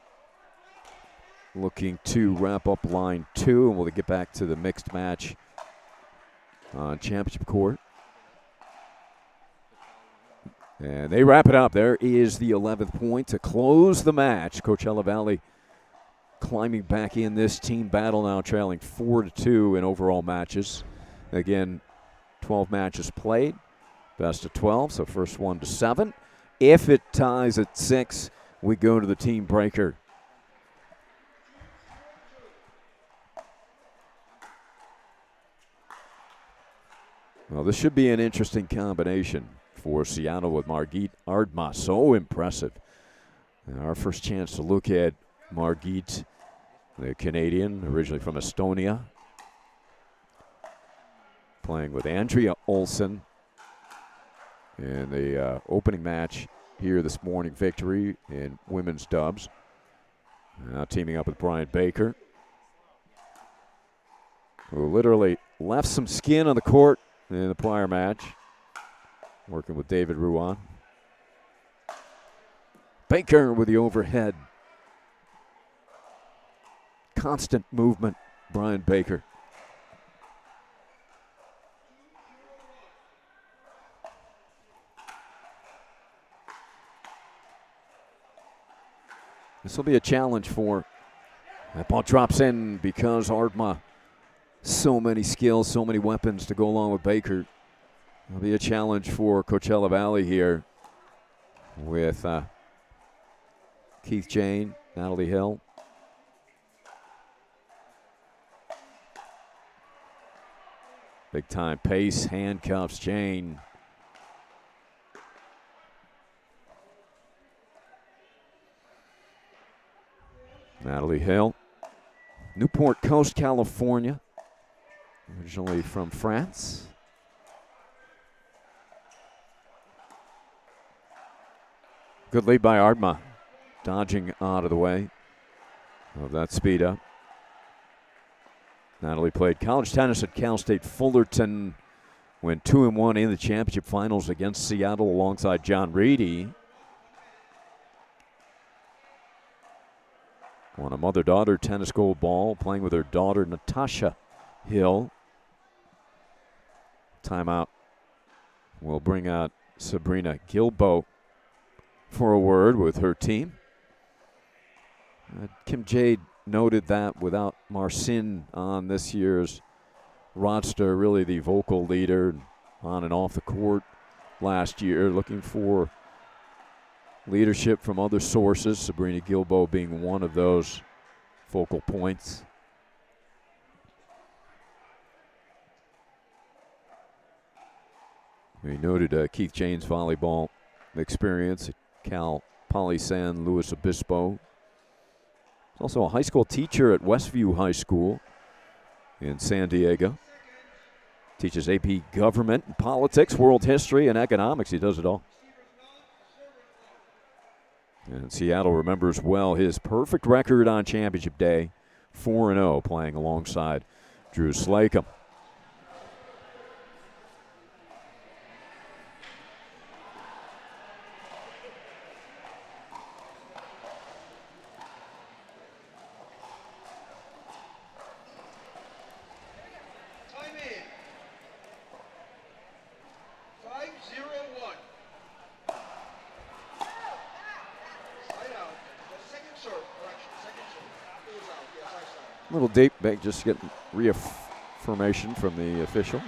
looking to wrap up line 2, and we'll get back to the mixed match on championship court. And they wrap it up. There is the 11th point to close the match. Coachella Valley climbing back in this team battle now, trailing 4-2 in overall matches. Again, 12 matches played, best of 12, so first one to 7. If it ties at 6, we go to the team breaker. Well, this should be an interesting combination for Seattle with Margit Ardma. So impressive. And our first chance to look at Margit, the Canadian, originally from Estonia, playing with Andrea Olsen in the opening match here this morning, victory in women's dubs. Now teaming up with Brian Baker, who literally left some skin on the court in the prior match, working with David Ruan. Baker with the overhead. Constant movement, Brian Baker. This will be a challenge for. That ball drops in because Ardma, so many skills, so many weapons to go along with Baker. It'll be a challenge for Coachella Valley here with Keith Jane, Natalie Hill. Big time pace, handcuffs Jane. Natalie Hill, Newport Coast, California, originally from France. Good lead by Ardma, dodging out of the way of that speed up. Natalie played college tennis at Cal State Fullerton, went 2-1 in the championship finals against Seattle alongside John Reedy. Won a mother-daughter tennis gold ball, playing with her daughter Natasha Hill. Timeout will bring out Sabrina Gilbo for a word with her team. Kim Jade noted that without Marcin on this year's roster, really the vocal leader on and off the court last year, looking for leadership from other sources, Sabrina Gilbo being one of those focal points. We noted Keith Jane's volleyball experience at Cal Poly San Luis Obispo. He's also a high school teacher at Westview High School in San Diego. Teaches AP Government and Politics, World History, and Economics. He does it all. And Seattle remembers well his perfect record on championship day, 4-0, playing alongside Drew Slacum. Little deep, back, just getting reaffirmation from the official.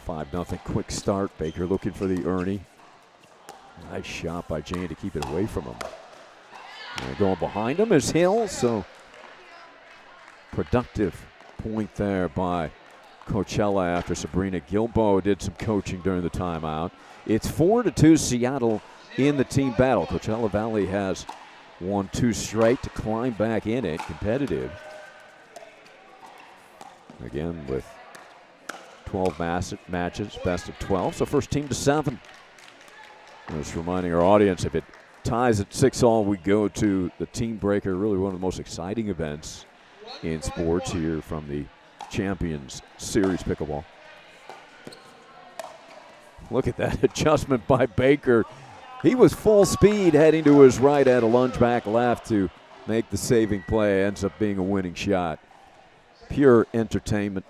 5-0 quick start. Baker looking for the Ernie. Nice shot by Jane to keep it away from him. And going behind him is Hill, so productive point there by Coachella after Sabrina Gilbo did some coaching during the timeout. It's 4-2 Seattle in the team battle. Coachella Valley has won 2 straight to climb back in it, competitive. Again with 12 matches, best of 12, so first team to 7. Just reminding our audience, if it ties at 6-all, we go to the team breaker, really one of the most exciting events in sports here from the Champions Series Pickleball. Look at that adjustment by Baker. He was full speed heading to his right, had a lunge back left to make the saving play. Ends up being a winning shot. Pure entertainment.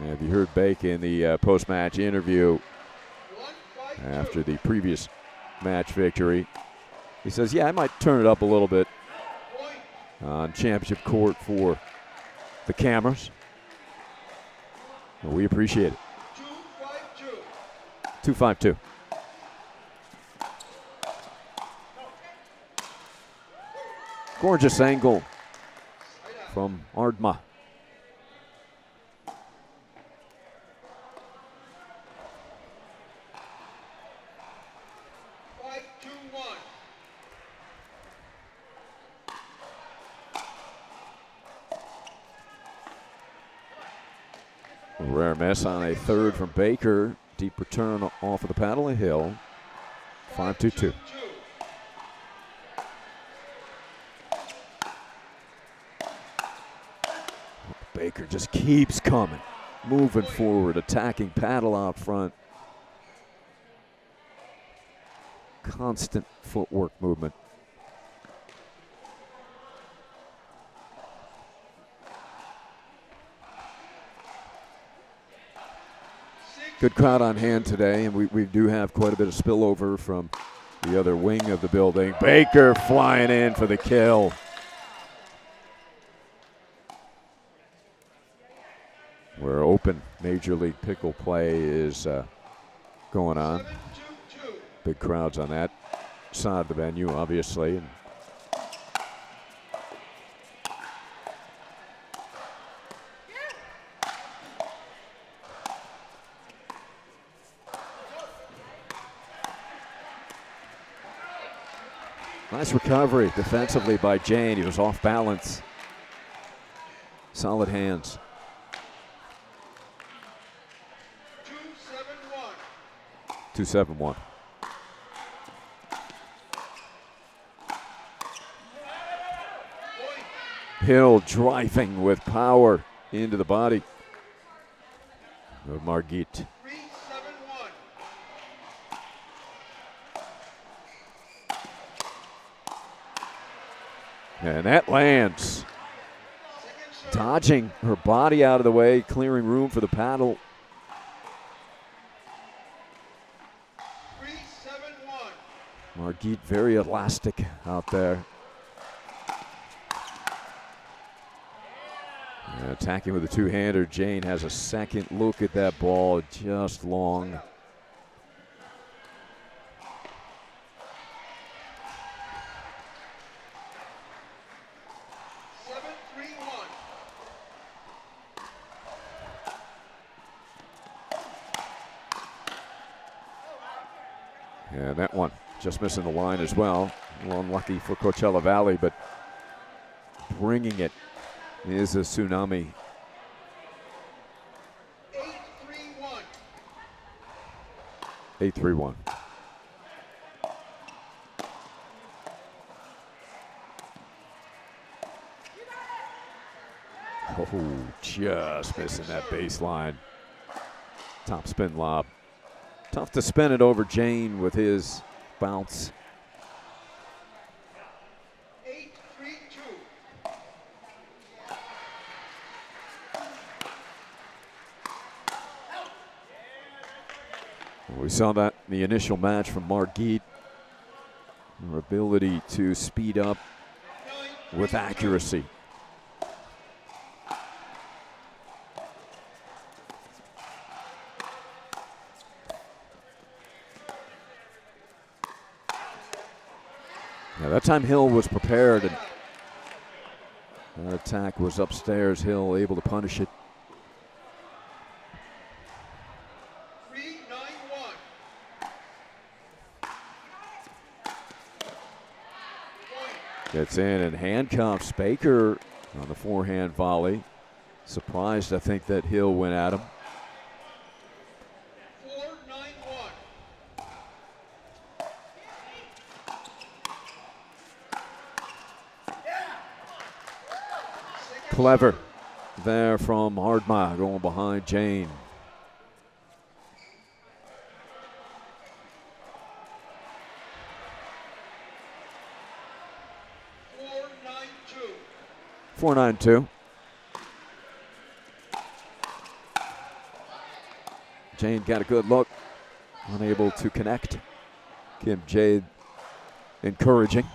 Have you heard Baker in the post-match interview after the previous match victory? He says, yeah, I might turn it up a little bit on championship court for the cameras. Well, we appreciate it. 2-5-2. Gorgeous angle from Ardma. A rare miss on a third from Baker. Deep return off of the paddle of Hill. 5-2-2. Baker just keeps coming, moving forward, attacking paddle out front. Constant footwork movement. Good crowd on hand today, and we do have quite a bit of spillover from the other wing of the building. Baker flying in for the kill. Where open Major League Pickle play is going on. Big crowds on that side of the venue, obviously. And nice recovery defensively by Jane. He was off balance. Solid hands. 2-7-1. Hill driving with power into the body of Margit. And that lands. Dodging her body out of the way, clearing room for the paddle. 3-7-1. Margit very elastic out there. And attacking with a two-hander. Jane has a second look at that ball, just long. And that one just missing the line as well. A little unlucky for Coachella Valley, but bringing it is a Tsunami. 8-3-1. Oh, just missing that baseline. Top spin lob. Tough to spin it over Jane with his bounce. 8-3-2. We saw that in the initial match from Margit. Her ability to speed up with accuracy. Yeah, that time Hill was prepared, and that attack was upstairs. Hill able to punish it. 3-9-1. Gets in and handcuffs Baker on the forehand volley. Surprised, I think, that Hill went at him. 4-9-1. Clever there from Hardma going behind Jane. Four nine two. Jane got a good look, unable to connect. Kim Jade encouraging.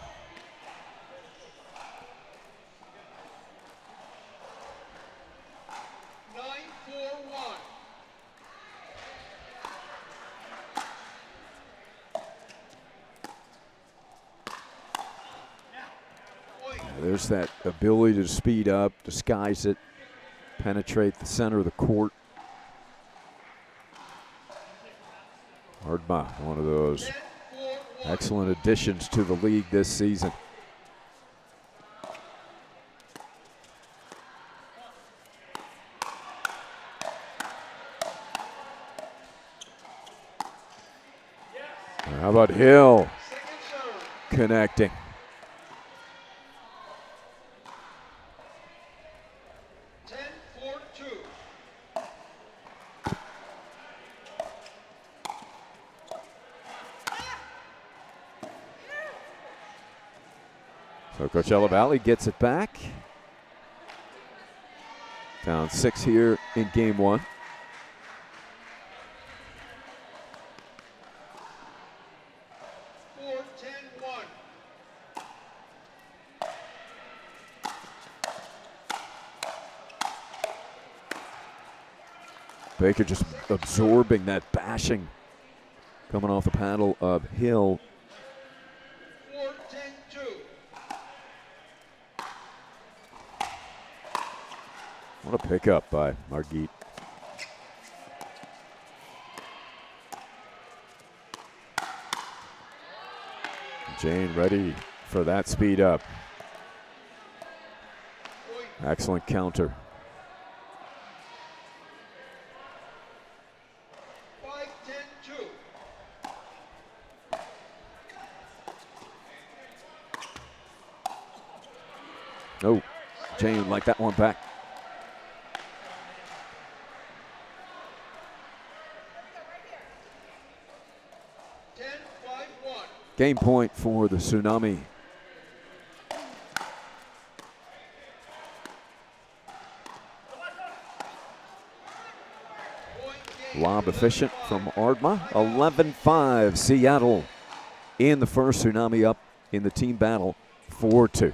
There's that ability to speed up, disguise it, penetrate the center of the court. Hardma, one of those excellent additions to the league this season. How about Hill connecting? So Coachella Valley gets it back. Down 6 here in game one. Baker just absorbing that bashing coming off the paddle of Hill. What a pickup by Margit. Jane ready for that speed up. Excellent counter. Oh, Jane like that one back. Game point for the Tsunami. Lob efficient from Ardma. 11-5 Seattle in the first. Tsunami up in the team battle 4-2.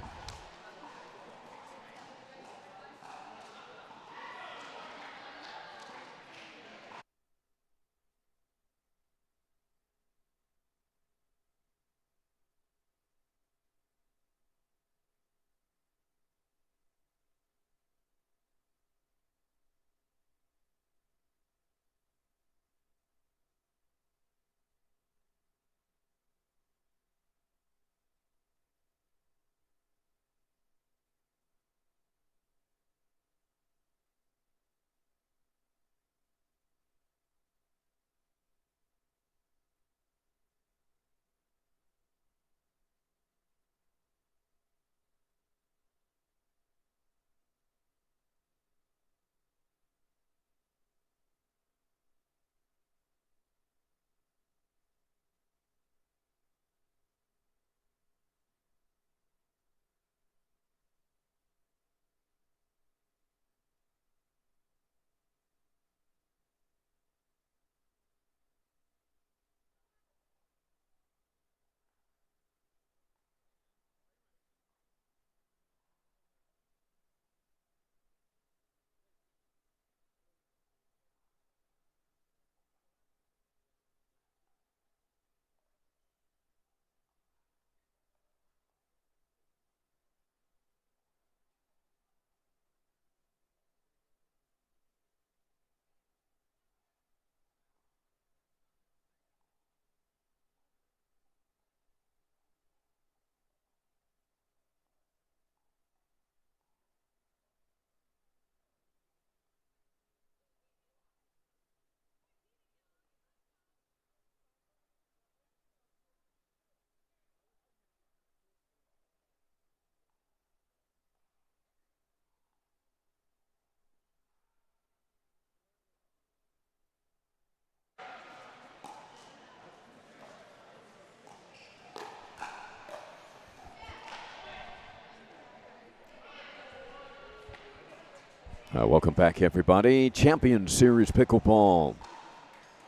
Welcome back, everybody. Champions Series Pickleball.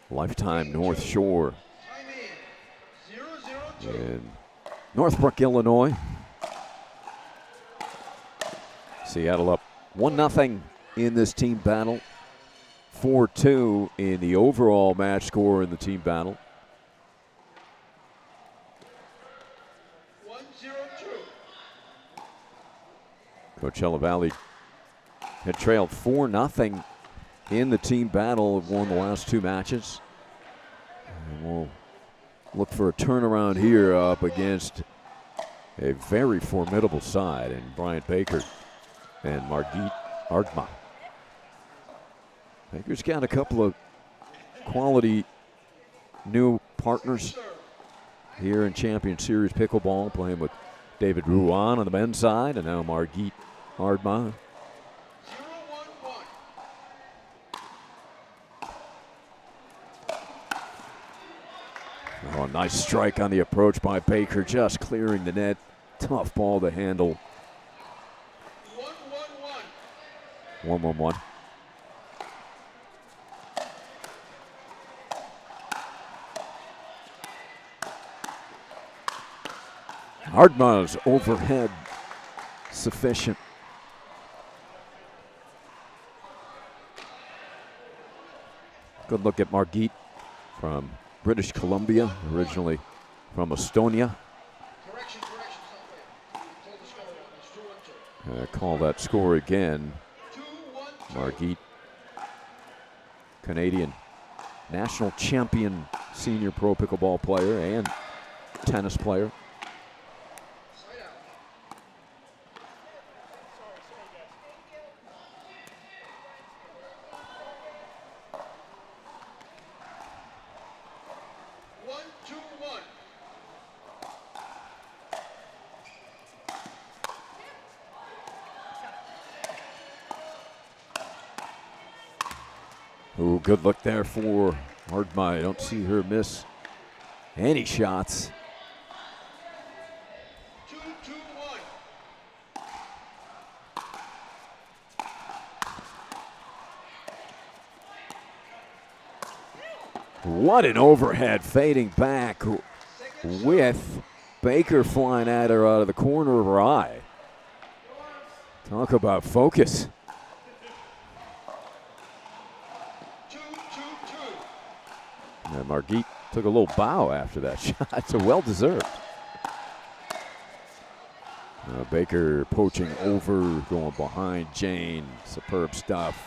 Lifetime North Shore in Northbrook, Illinois. Seattle up 1-0 in this team battle. 4-2 in the overall match score in the team battle. 1-0-2. Coachella Valley had trailed 4-0 in the team battle, have won the last 2 matches. And we'll look for a turnaround here up against a very formidable side in Bryant Baker and Margit Ardma. Baker's got a couple of quality new partners here in Champions Series Pickleball, playing with David Ruan on the men's side, and now Margit Ardma. 0-1-1. Oh, nice strike on the approach by Baker, just clearing the net. Tough ball to handle. 1-1-1. 1-1-1. Ardma's overhead sufficient. Good look at Margit from British Columbia, originally from Estonia. Correction, stop it. Told the score wrong. It's 2-1-2. Call that score again. 2-1-2. Margit, Canadian national champion senior pro pickleball player and tennis player. Side out. One, two, one. Ooh, good look there for Ardma. I don't see her miss any shots. 2-2-1. What an overhead, fading back with Baker flying at her out of the corner of her eye. Talk about focus. 2-2-2. And Margit took a little bow after that shot, so well deserved. Baker poaching over, going behind Jane. Superb stuff.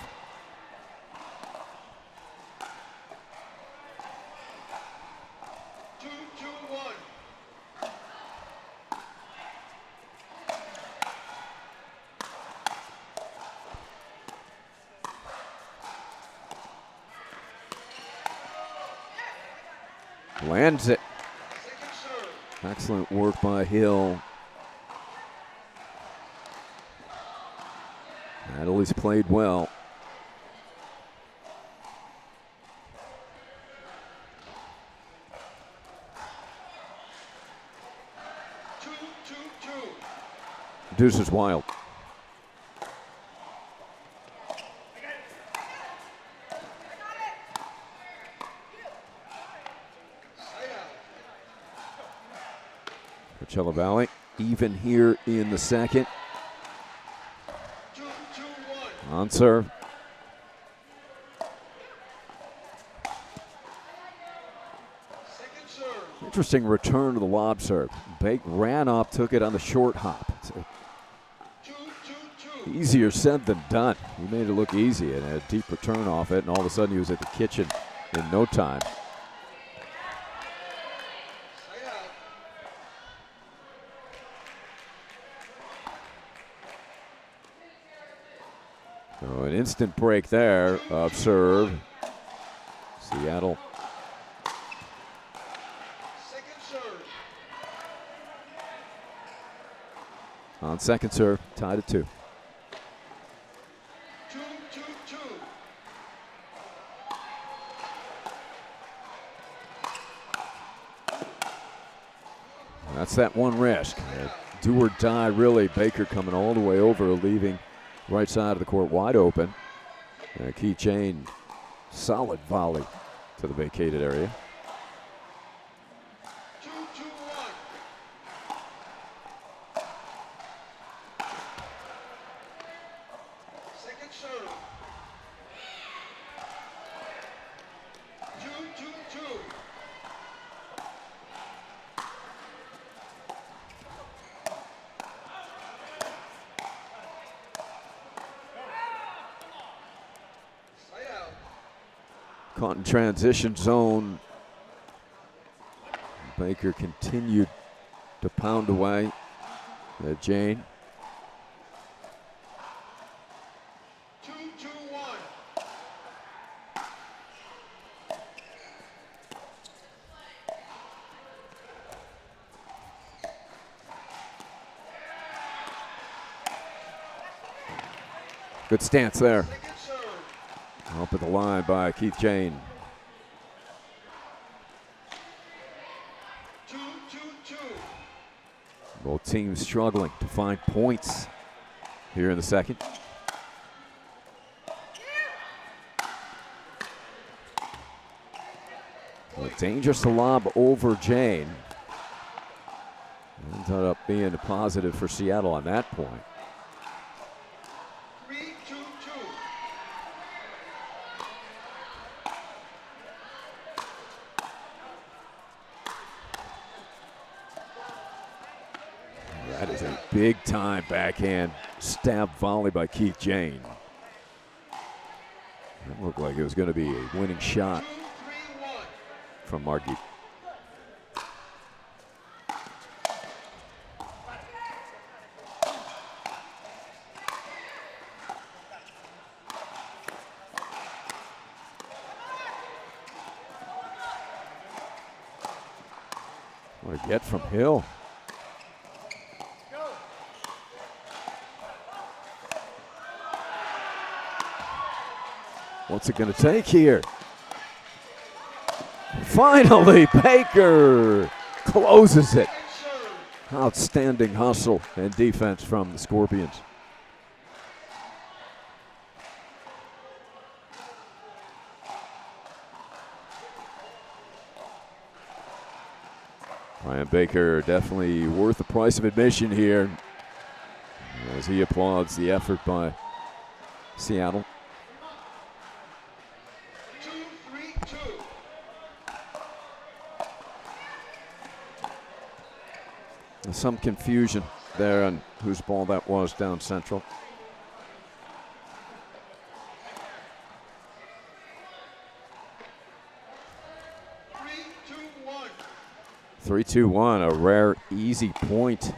Lands it. Excellent work by Hill. Natalie's played well. Deuce is wild. Coachella Valley even here in the second. On serve. Interesting return to the lob serve. Bake ran up, took it on the short hop. Easier said than done. He made it look easy and had a deep return off it, and all of a sudden he was at the kitchen in no time. So an instant break there of serve. Seattle. On second serve, tied at 2. 2-2-2. That's that one risk. Do or die, really. Baker coming all the way over, leaving Right side of the court wide open. Keychain, solid volley to the vacated area. 2-2-1. Second serve. 2-2-2. Side out. Caught in transition zone. Baker continued to pound away at Jane. 2-2-1. Good stance there. Second serve. Up at the line by Keith Jane. 2-2-2. Both teams struggling to find points here in the second. A dangerous lob over Jane. Ended up being a positive for Seattle on that point. 3-2-2. That is a big time backhand stab volley by Keith Jane. That looked like it was going to be a winning shot 2-3-1. from Margit. What a get from Hill. What's it going to take here? Finally, Baker closes it. Outstanding hustle and defense from the Scorpions. Brian Baker definitely worth the price of admission here as he applauds the effort by Seattle. 2-3-2. Some confusion there on whose ball that was down central. 3-2-1, a rare, easy point.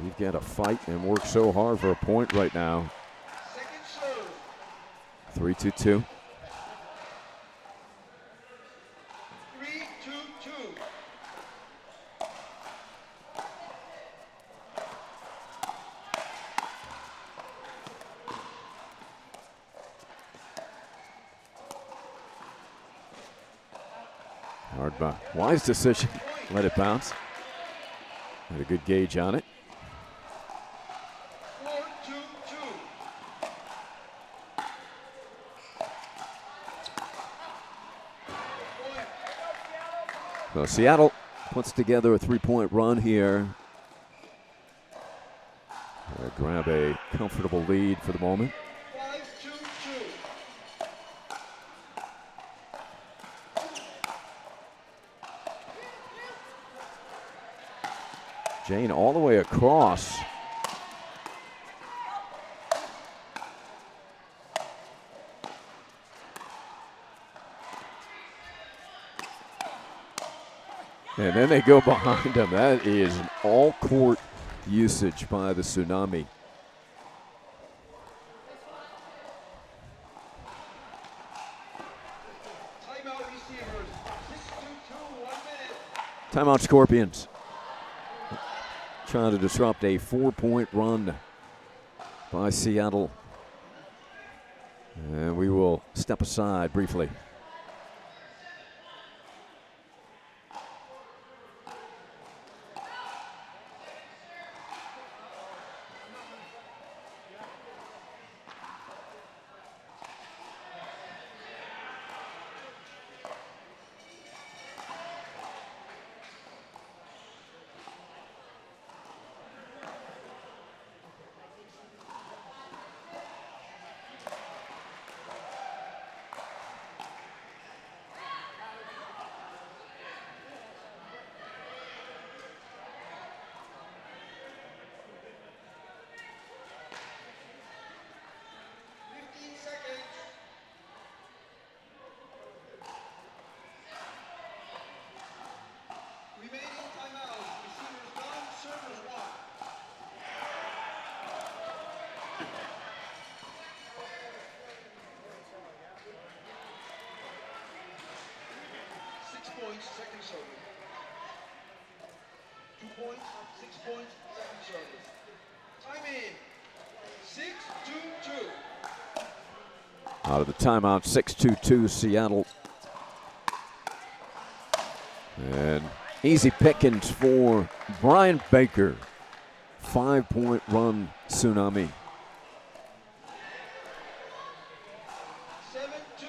You've got to fight and work so hard for a point right now. Second serve. 3-2-2. 3-2-2. Hard by. Wise decision. Let it bounce. Had a good gauge on it. 4-2-2. So Seattle puts together a three-point run here. Grab a comfortable lead for the moment. 5-2-2. Jane all the way across. And then they go behind him. That is an all-court usage by the Tsunami. Timeout receivers. 6-2-2, 1 minute. Timeout Scorpions. Trying to disrupt a 4-point run by Seattle. And we will step aside briefly. points, second service. 2 points, 6 points, second service. Time in. 6-2-2. Out of the timeout, 6-2-2 Seattle. And easy pickings for Brian Baker. 5-point run, Tsunami. 7-2-2.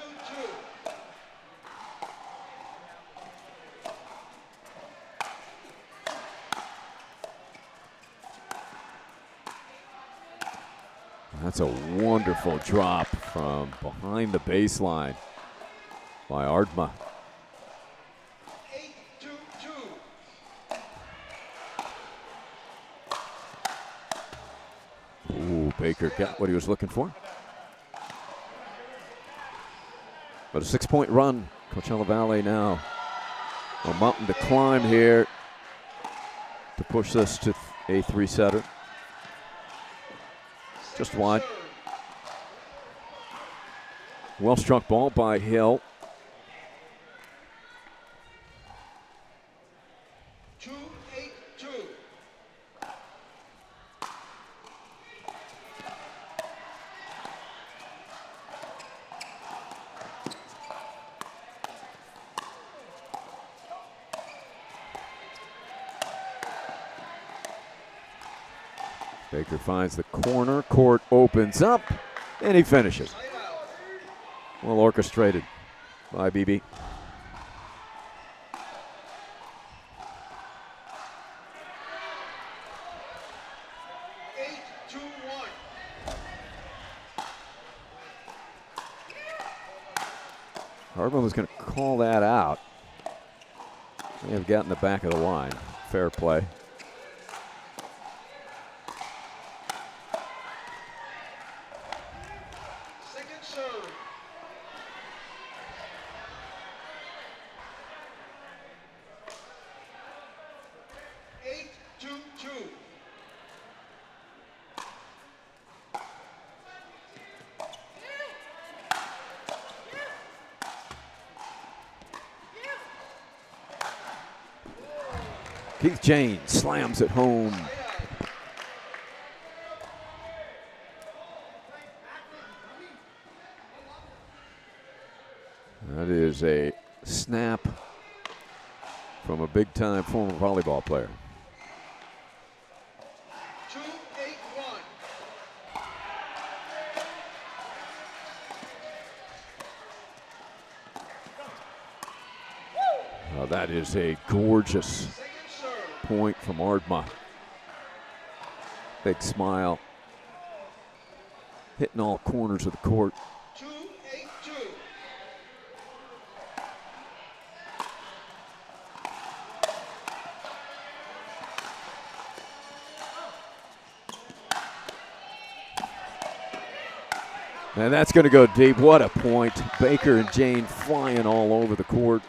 That's a wonderful drop from behind the baseline by Ardma. 8-2-2. Ooh, Baker got what he was looking for. But a 6-point run. Coachella Valley now a mountain to climb here to push this to a 3-setter. Just wide. Well struck ball by Hill. 2-8-2. Baker finds the corner, court opens up, and he finishes. Well orchestrated by BB. Hardman was going to call that out. They have gotten the back of the line. Fair play. Second serve. Eight, 2-2. Keith Jane slams it home. That is a snap from a big-time former volleyball player. 2-8-1. Oh, that is a gorgeous Second serve. point from Ardma. Big smile. Hitting all corners of the court. 2-8-2. And that's going to go deep. What a point. Baker and Jane flying all over the court.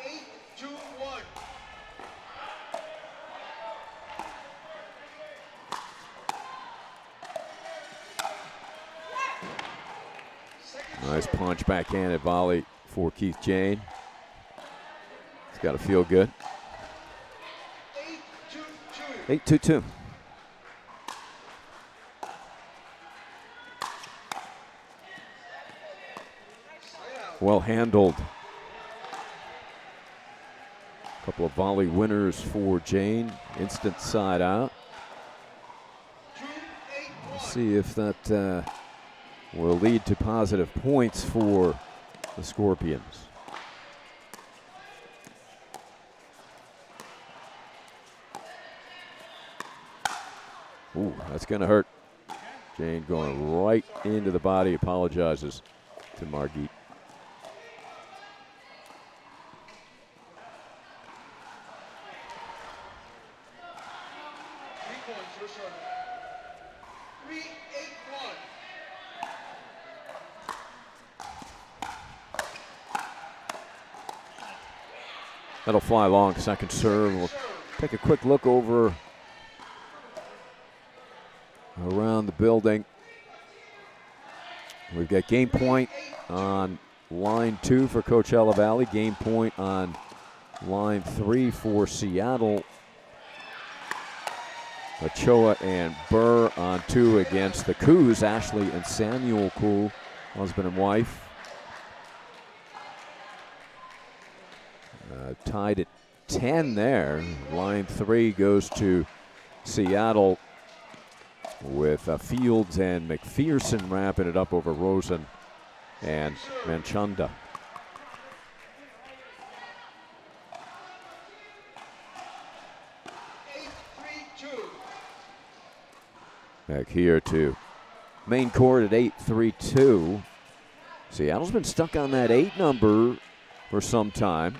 Eight, 2-1. Nice punch backhanded volley for Keith Jane. It's got to feel good. 8-2-2. 8-2-2. Well handled. Couple of volley winners for Jane. Instant side out. 2-8-1. Let's see if that will lead to positive points for the Scorpions. Ooh, that's going to hurt. Jane going right into the body, apologizes to Margit. Three points, your serve. 3-8-1. That'll fly long, second serve. We'll take a quick look over around the building. We've got game point on line 2 for Coachella Valley, game point on line 3 for Seattle. Ochoa and Burr on 2 against the Coos, Ashley and Samuel Koo, husband and wife. Tied at 10 there. Line 3 goes to Seattle with Fields and McPherson wrapping it up over Rosen and Manchanda. Back here to main court at 8-3-2. Seattle's been stuck on that 8 number for some time.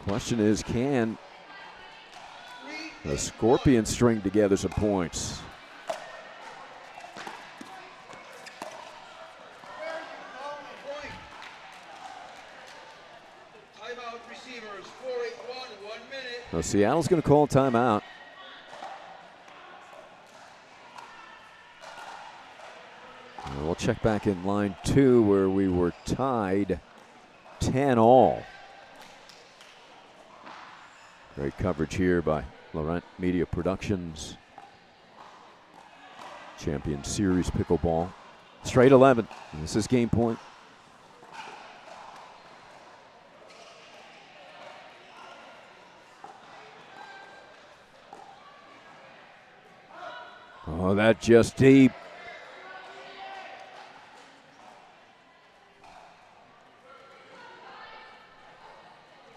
Question is, can the Scorpions string together some points? Timeout receivers, 4-8-1, 1 minute. Well, Seattle's going to call timeout. We'll check back in line 2 where we were tied 10-all. Great coverage here by Laurent Media Productions. Champions Series Pickleball. Straight 11. This is game point. Oh, that just deep.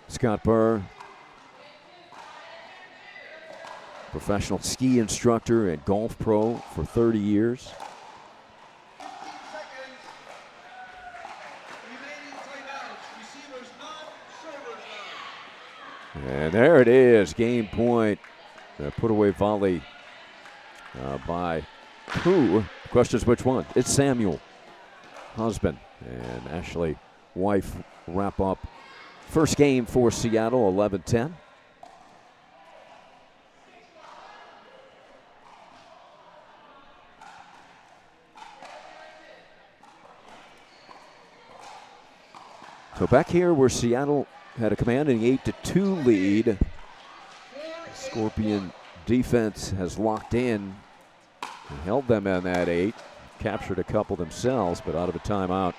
Scott Burr, professional ski instructor and golf pro for 30 years. 15 seconds. Remaining timeouts. Receivers none, servers none. And there it is, game point. Put away volley by who? The question is which one? It's Samuel, husband, and Ashley, wife, wrap up first game for Seattle, 11-10. So back here where Seattle had a commanding 8-2 lead. Scorpion defense has locked in and held them in that 8. Captured a couple themselves, but out of a timeout.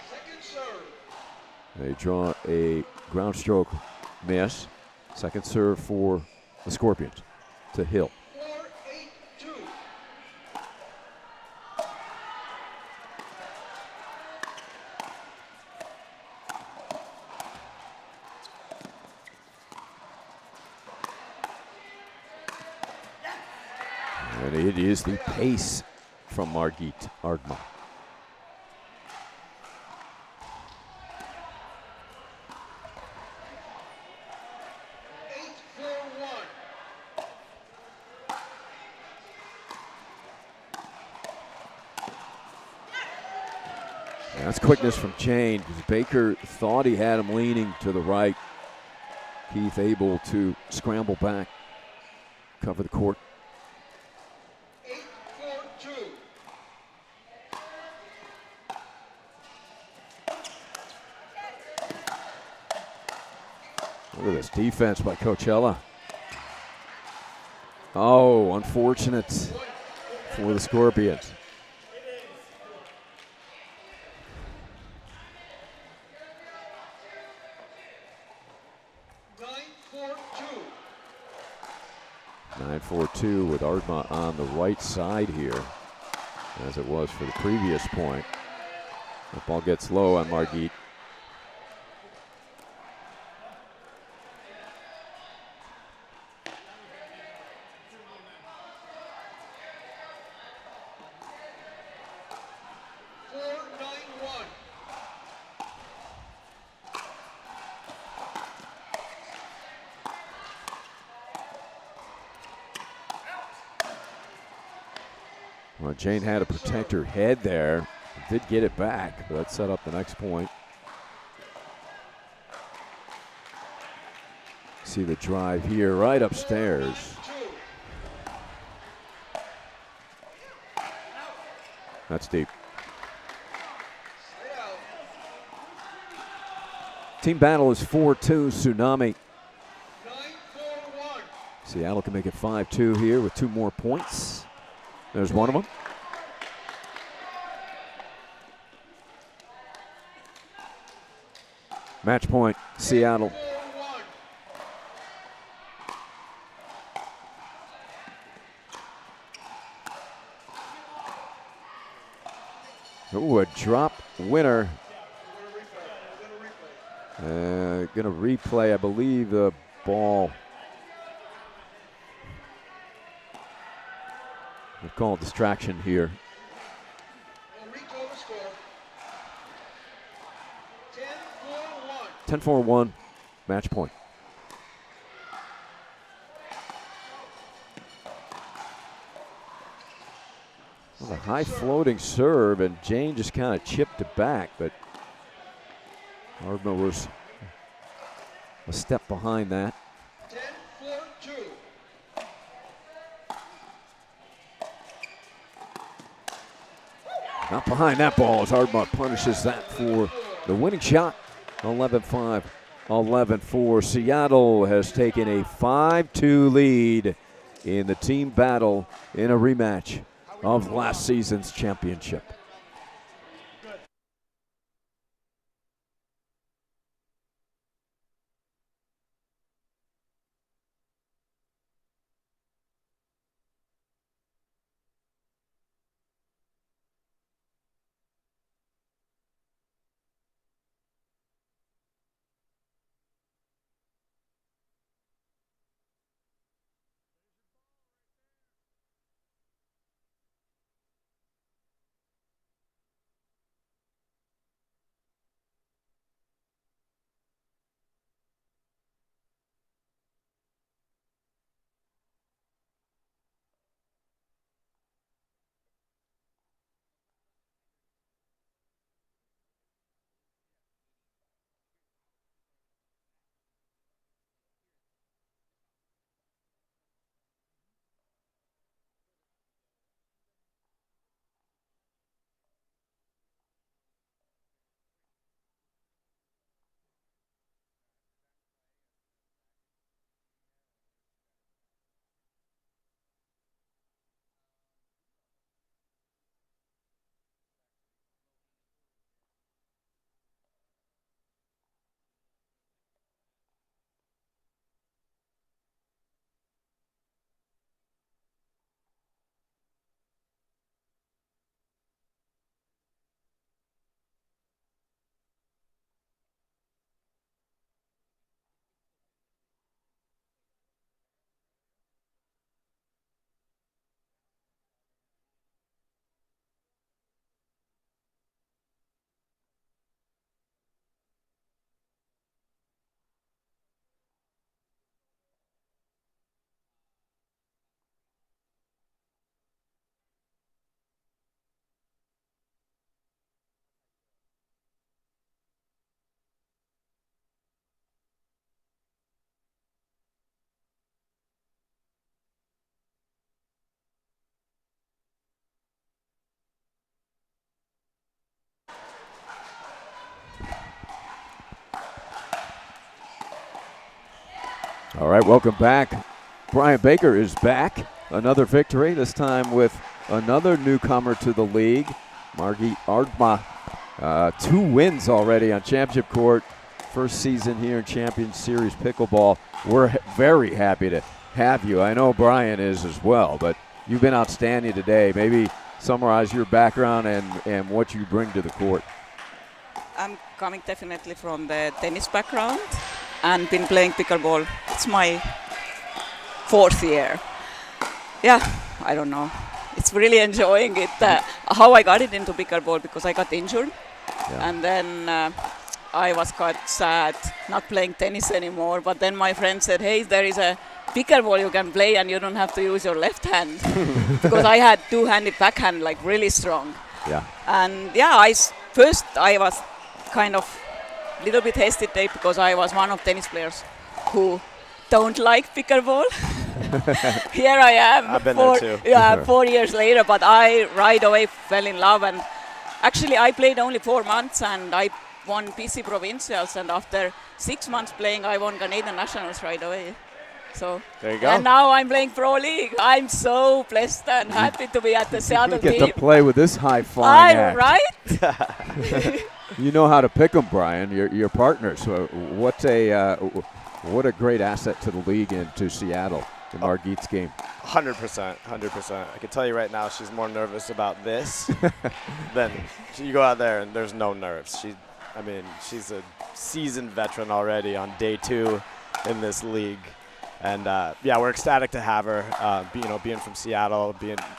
They draw a ground stroke miss. Second serve for the Scorpions to Hill. 4-8-2. And it is the pace from Margit Ardma. That's quickness from Chain, because Baker thought he had him leaning to the right. Keith able to scramble back, cover the court. 8-4-2. Look at this defense by Coachella. Oh, unfortunate for the Scorpions. Nine 4-2 with Ardma on the right side here, as it was for the previous point. The ball gets low on Margit. Well, Jane had to protect her head there. Did get it back, but that set up the next point. See the drive here right upstairs. That's deep. Team battle is 4-2, Tsunami. 9-4-1. Seattle can make it 5-2 here with 2 more points. There's one of them. Match point, Seattle. 4-1. Ooh, a drop winner. Gonna replay, I believe, the ball. We'll call it distraction here. We'll recall the score. 10-4-1. 10-4-1, match point. Well, a high floating serve, and Jane just kind of chipped it back, but Ardma was a step behind that. 10-4-2. Not behind that ball as Ardma punishes that for the winning shot. 11-5, 11-4. Seattle has taken a 5-2 lead in the team battle in a rematch of last season's championship. All right, welcome back. Brian Baker is back. Another victory, this time with another newcomer to the league, Margit Ardma. 2 wins already on championship court. First season here in Champions Series Pickleball. We're very happy to have you. I know Brian is as well, but you've been outstanding today. Maybe summarize your background and what you bring to the court. I'm coming definitely from the tennis background and been playing pickleball. It's my 4th year. Yeah, I don't know. It's really enjoying it. How I got it into pickleball because I got injured. Yeah. And then I was quite sad not playing tennis anymore. But then my friend said, hey, there is a pickleball you can play and you don't have to use your left hand. Because I had 2-handed backhand, like really strong. Yeah. And yeah, first I was kind of a little bit hesitate because I was one of tennis players who don't like pickleball. here I am. I've been there too. Yeah, 4 years later, but I right away fell in love. And actually, I played only 4 months, and I won PC Provincials. And after 6 months playing, I won Canadian Nationals right away. So there you go. And now I'm playing Pro League. I'm so blessed and happy to be at the Seattle You get team. to play with this high-flying act. Right? You know how to pick them, Brian. Your partners. So what a great asset to the league and to Seattle in Margit's game. 100%, 100%. I can tell you right now, she's more nervous about this than you go out there and there's no nerves. She's a seasoned veteran already on day 2 in this league. And we're ecstatic to have her. Being from Seattle,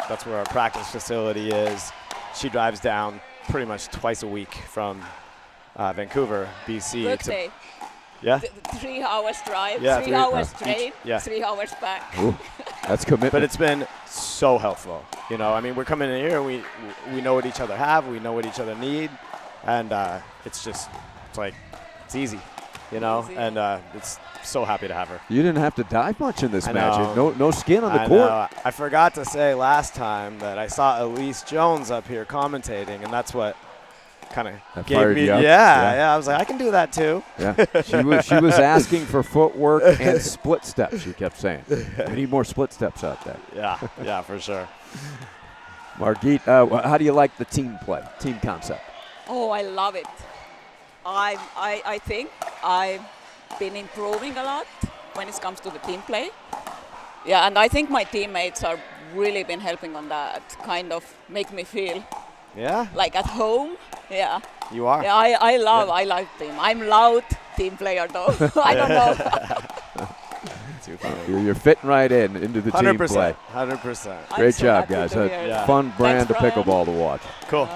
that's where our practice facility is. She drives down pretty much twice a week from Vancouver, BC. Birthday. Yeah. 3 hours drive, Yeah, 3 hours train, yeah. 3 hours back. Ooh, that's commitment. But it's been so helpful. We're coming in here, we know what each other have, we know what each other need, and it's easy, Easy. and it's so happy to have her. You didn't have to dive much in this I match. know. No skin on the I court. know. I forgot to say last time that I saw Elise Jones up here commentating, and that's what kind of gave fired me. you up. Yeah. I was like, I can do that too. Yeah, she was asking for footwork and split steps. She kept saying, "We need more split steps out there." Yeah, for sure. Margit, how do you like the team play, team concept? Oh, I love it. I think I've been improving a lot when it comes to the team play. Yeah, and I think my teammates are really been helping on that, kind of make me feel like at home. Yeah. You are. Yeah, I love team. I'm loud team player though. I don't know. Too funny. You're fitting right into the team 100%. play. 100%. Great so job, happy guys. to A hear that. fun brand Thanks, of Brian. pickleball to watch. Cool.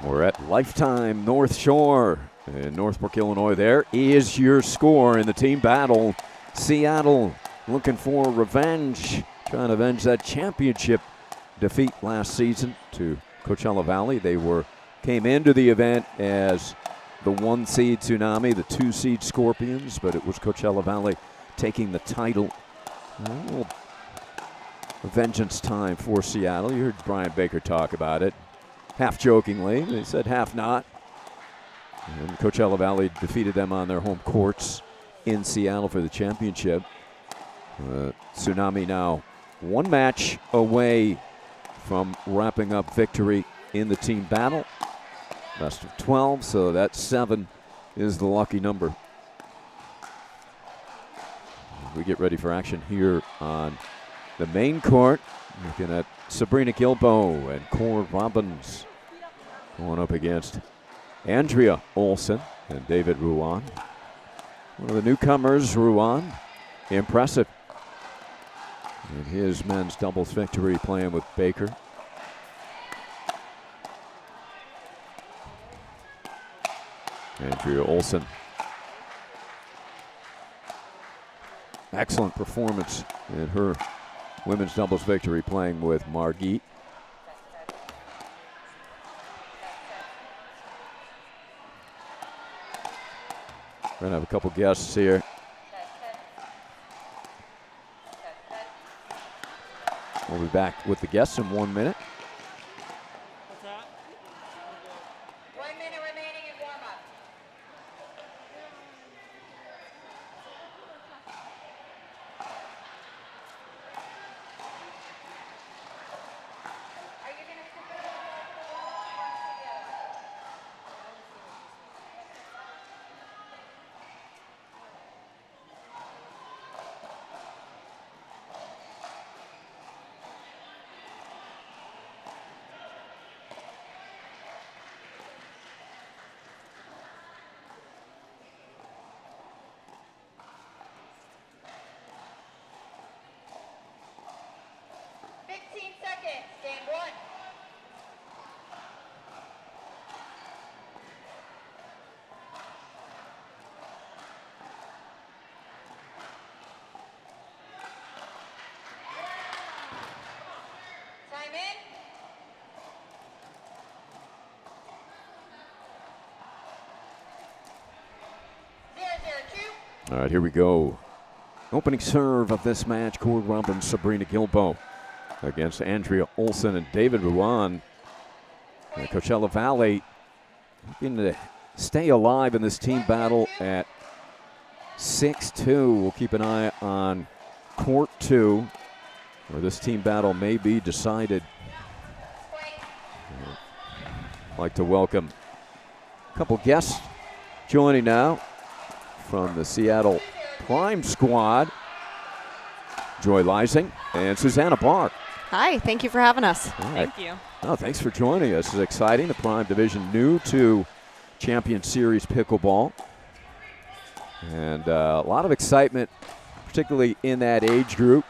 We're at Lifetime North Shore in Northbrook, Illinois. There is your score in the team battle. Seattle looking for revenge, trying to avenge that championship defeat last season to Coachella Valley. They came into the event as the 1 seed Tsunami, the 2 seed Scorpions, but it was Coachella Valley taking the title. Well, vengeance time for Seattle. You heard Brian Baker talk about it, half jokingly. They said half not. And Coachella Valley defeated them on their home courts in Seattle for the championship. Tsunami now 1 match away from wrapping up victory in the team battle. Best of 12, so that 7 is the lucky number. We get ready for action here on the main court. Looking at Sabrina Gilbo and Cor Robbins going up against Andrea Olson and David Ruan. One of the newcomers, Ruan, impressive in his men's doubles victory playing with Baker. Andrea Olson. Excellent performance in her women's doubles victory playing with Margit. We're going to have a couple guests here. We'll be back with the guests in 1 minute. 1 minute remaining in warm-up. Are you going to put the Game 1. Time in. 0-0-2. All right, here we go. Opening serve of this match, Cor Robbins, Sabrina Gilbo against Andrea Olson and David Ruan. Coachella Valley looking to stay alive in this team battle at 6-2. We'll keep an eye on court 2, where this team battle may be decided. I'd like to welcome a couple guests joining now from the Seattle Prime squad. Joy Lysing and Susanna Barr. Hi, thank you for having us. Thank you. Oh, thanks for joining us. It's exciting. The Prime Division new to Champions Series Pickleball. And a lot of excitement, particularly in that age group,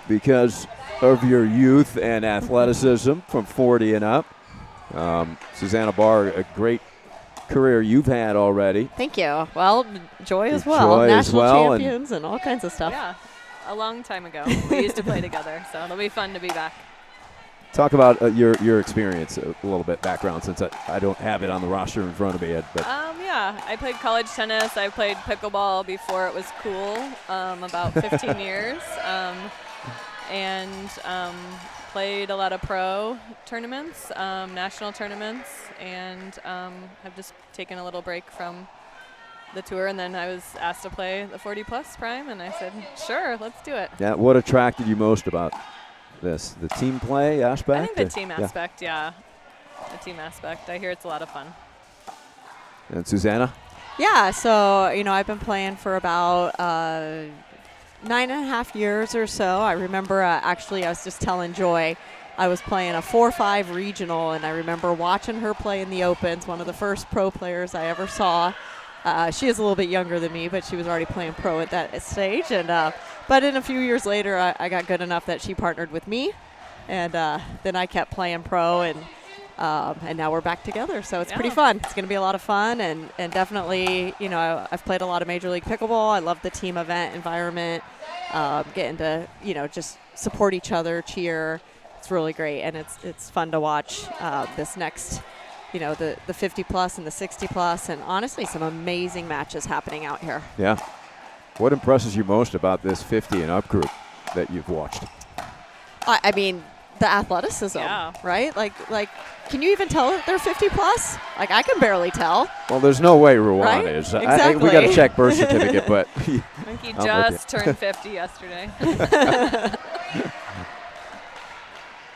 because of your youth and athleticism from 40 and up. Susanna Barr, a great career you've had already. Thank you. Well, Joy as well. Joy National as well, champions and all kinds of stuff. Yeah, a long time ago. We used to play together, so it'll be fun to be back. Talk about your experience a little bit, background, since I don't have it on the roster in front of me yet. But Yeah, I played college tennis. I played pickleball before it was cool, about 15 years, and played a lot of pro tournaments, national tournaments, and have just taken a little break from the tour. And then I was asked to play the 40-plus Prime, and I said, sure, let's do it. yeah, what attracted you most about this? The team play aspect? I think the team aspect, yeah. The team aspect. I hear it's a lot of fun. And Susanna? Yeah, so, I've been playing for about 9.5 years or so. I remember actually I was just telling Joy I was playing a 4-5 regional, and I remember watching her play in the Opens, one of the first pro players I ever saw. She is a little bit younger than me, but she was already playing pro at that stage. And but in a few years later, I got good enough that she partnered with me, and then I kept playing pro. And And now we're back together, so it's pretty fun. It's going to be a lot of fun, and definitely, I've played a lot of Major League Pickleball. I love the team event environment, getting to, just support each other, cheer. It's really great, and it's fun to watch this next, the 50-plus and the 60-plus, and honestly, some amazing matches happening out here. Yeah. What impresses you most about this 50 and up group that you've watched? I mean, the athleticism, right? Like, can you even tell if they're 50-plus? Like, I can barely tell. Well, there's no way Ruan right? is. Exactly. We got to check birth certificate, but I think he just turned 50 yesterday.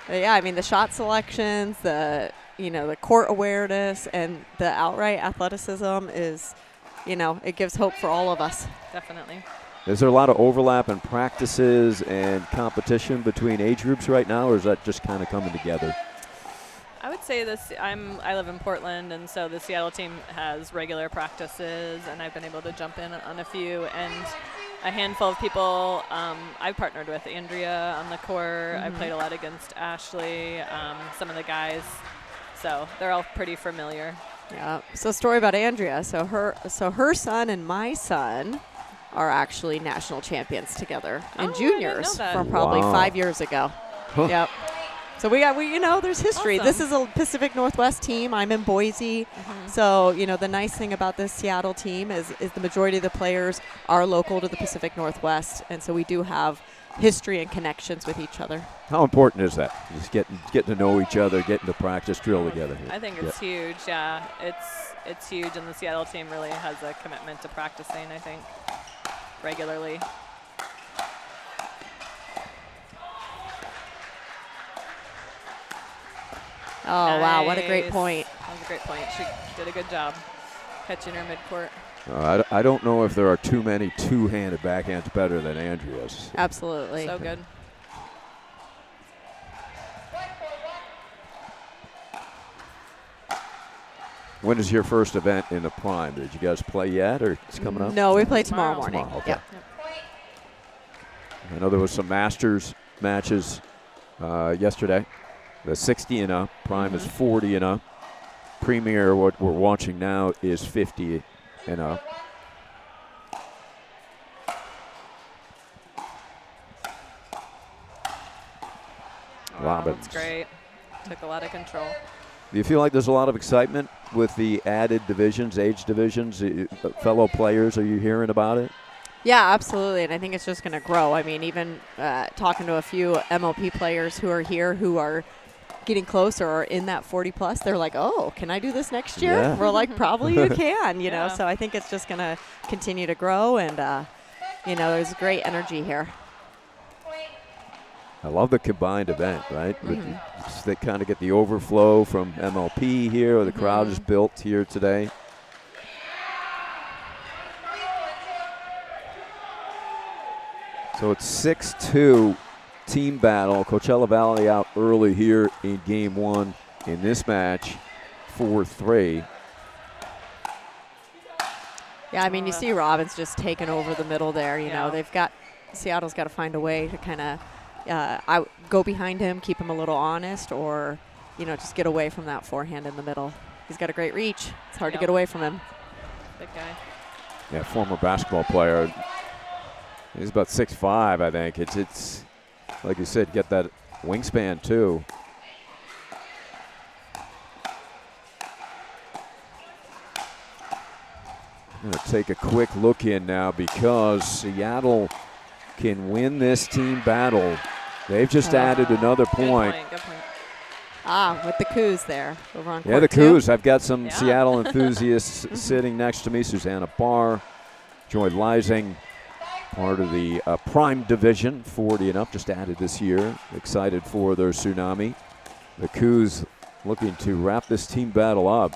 Yeah, I mean, the shot selections, the court awareness, and the outright athleticism is, it gives hope for all of us. Definitely. Is there a lot of overlap in practices and competition between age groups right now, or is that just kind of coming together? I would say I live in Portland, and so the Seattle team has regular practices, and I've been able to jump in on a few. And a handful of people I've partnered with, Andrea on the court. I played a lot against Ashley, some of the guys, so they're all pretty familiar. Yeah. So story about Andrea. So her son and my son are actually national champions together in juniors from probably 5 years ago. Huh. Yep. So we there's history. Awesome. This is a Pacific Northwest team. I'm in Boise. So, the nice thing about this Seattle team is the majority of the players are local to the Pacific Northwest. And so we do have history and connections with each other. How important is that? Just getting to know each other, getting to practice, drill together. I think it's huge, yeah. It's huge, and the Seattle team really has a commitment to practicing, I think, regularly. Oh, wow, what a great point. That was a great point. She did a good job catching her midcourt. I don't know if there are too many two-handed backhands better than Andrea's. Absolutely. So good. When is your first event in the Prime? Did you guys play yet, or it's coming up? No, we play tomorrow morning. Tomorrow, okay. Yep. I know there was some Masters matches yesterday. The 60 and up. Prime is 40 and up. Premier, what we're watching now, is 50 and up. Wow, that's great. Took a lot of control. Do you feel like there's a lot of excitement with the added divisions, age divisions? Fellow players, are you hearing about it? Yeah, absolutely, and I think it's just going to grow. I mean, even talking to a few MLP players who are here who are getting close or are in that 40-plus, they're like, oh, can I do this next year? Yeah. We're like, probably you can, you know. So I think it's just going to continue to grow, and, there's great energy here. I love the combined event, right? They kind of get the overflow from MLP here, or the crowd is built here today. So it's 6-2 team battle. Coachella Valley out early here in game one in this match, 4-3. Yeah, I mean, you see Robbins just taking over the middle there. You know, Seattle's got to find a way to kind of go behind him, keep him a little honest, or, just get away from that forehand in the middle. He's got a great reach. It's hard to get away from him. Big guy. Yeah, former basketball player. He's about 6'5", I think. It's like you said, get that wingspan too. I'm going to take a quick look in now because Seattle can win this team battle. They've just added another point. Good point. With the Coos there over on Yeah, the court two. Coos. I've got some Seattle enthusiasts sitting next to me. Susanna Barr, Joy Leising, part of the Prime Division, 40 and up, just added this year. Excited for their Tsunami. The Coos looking to wrap this team battle up.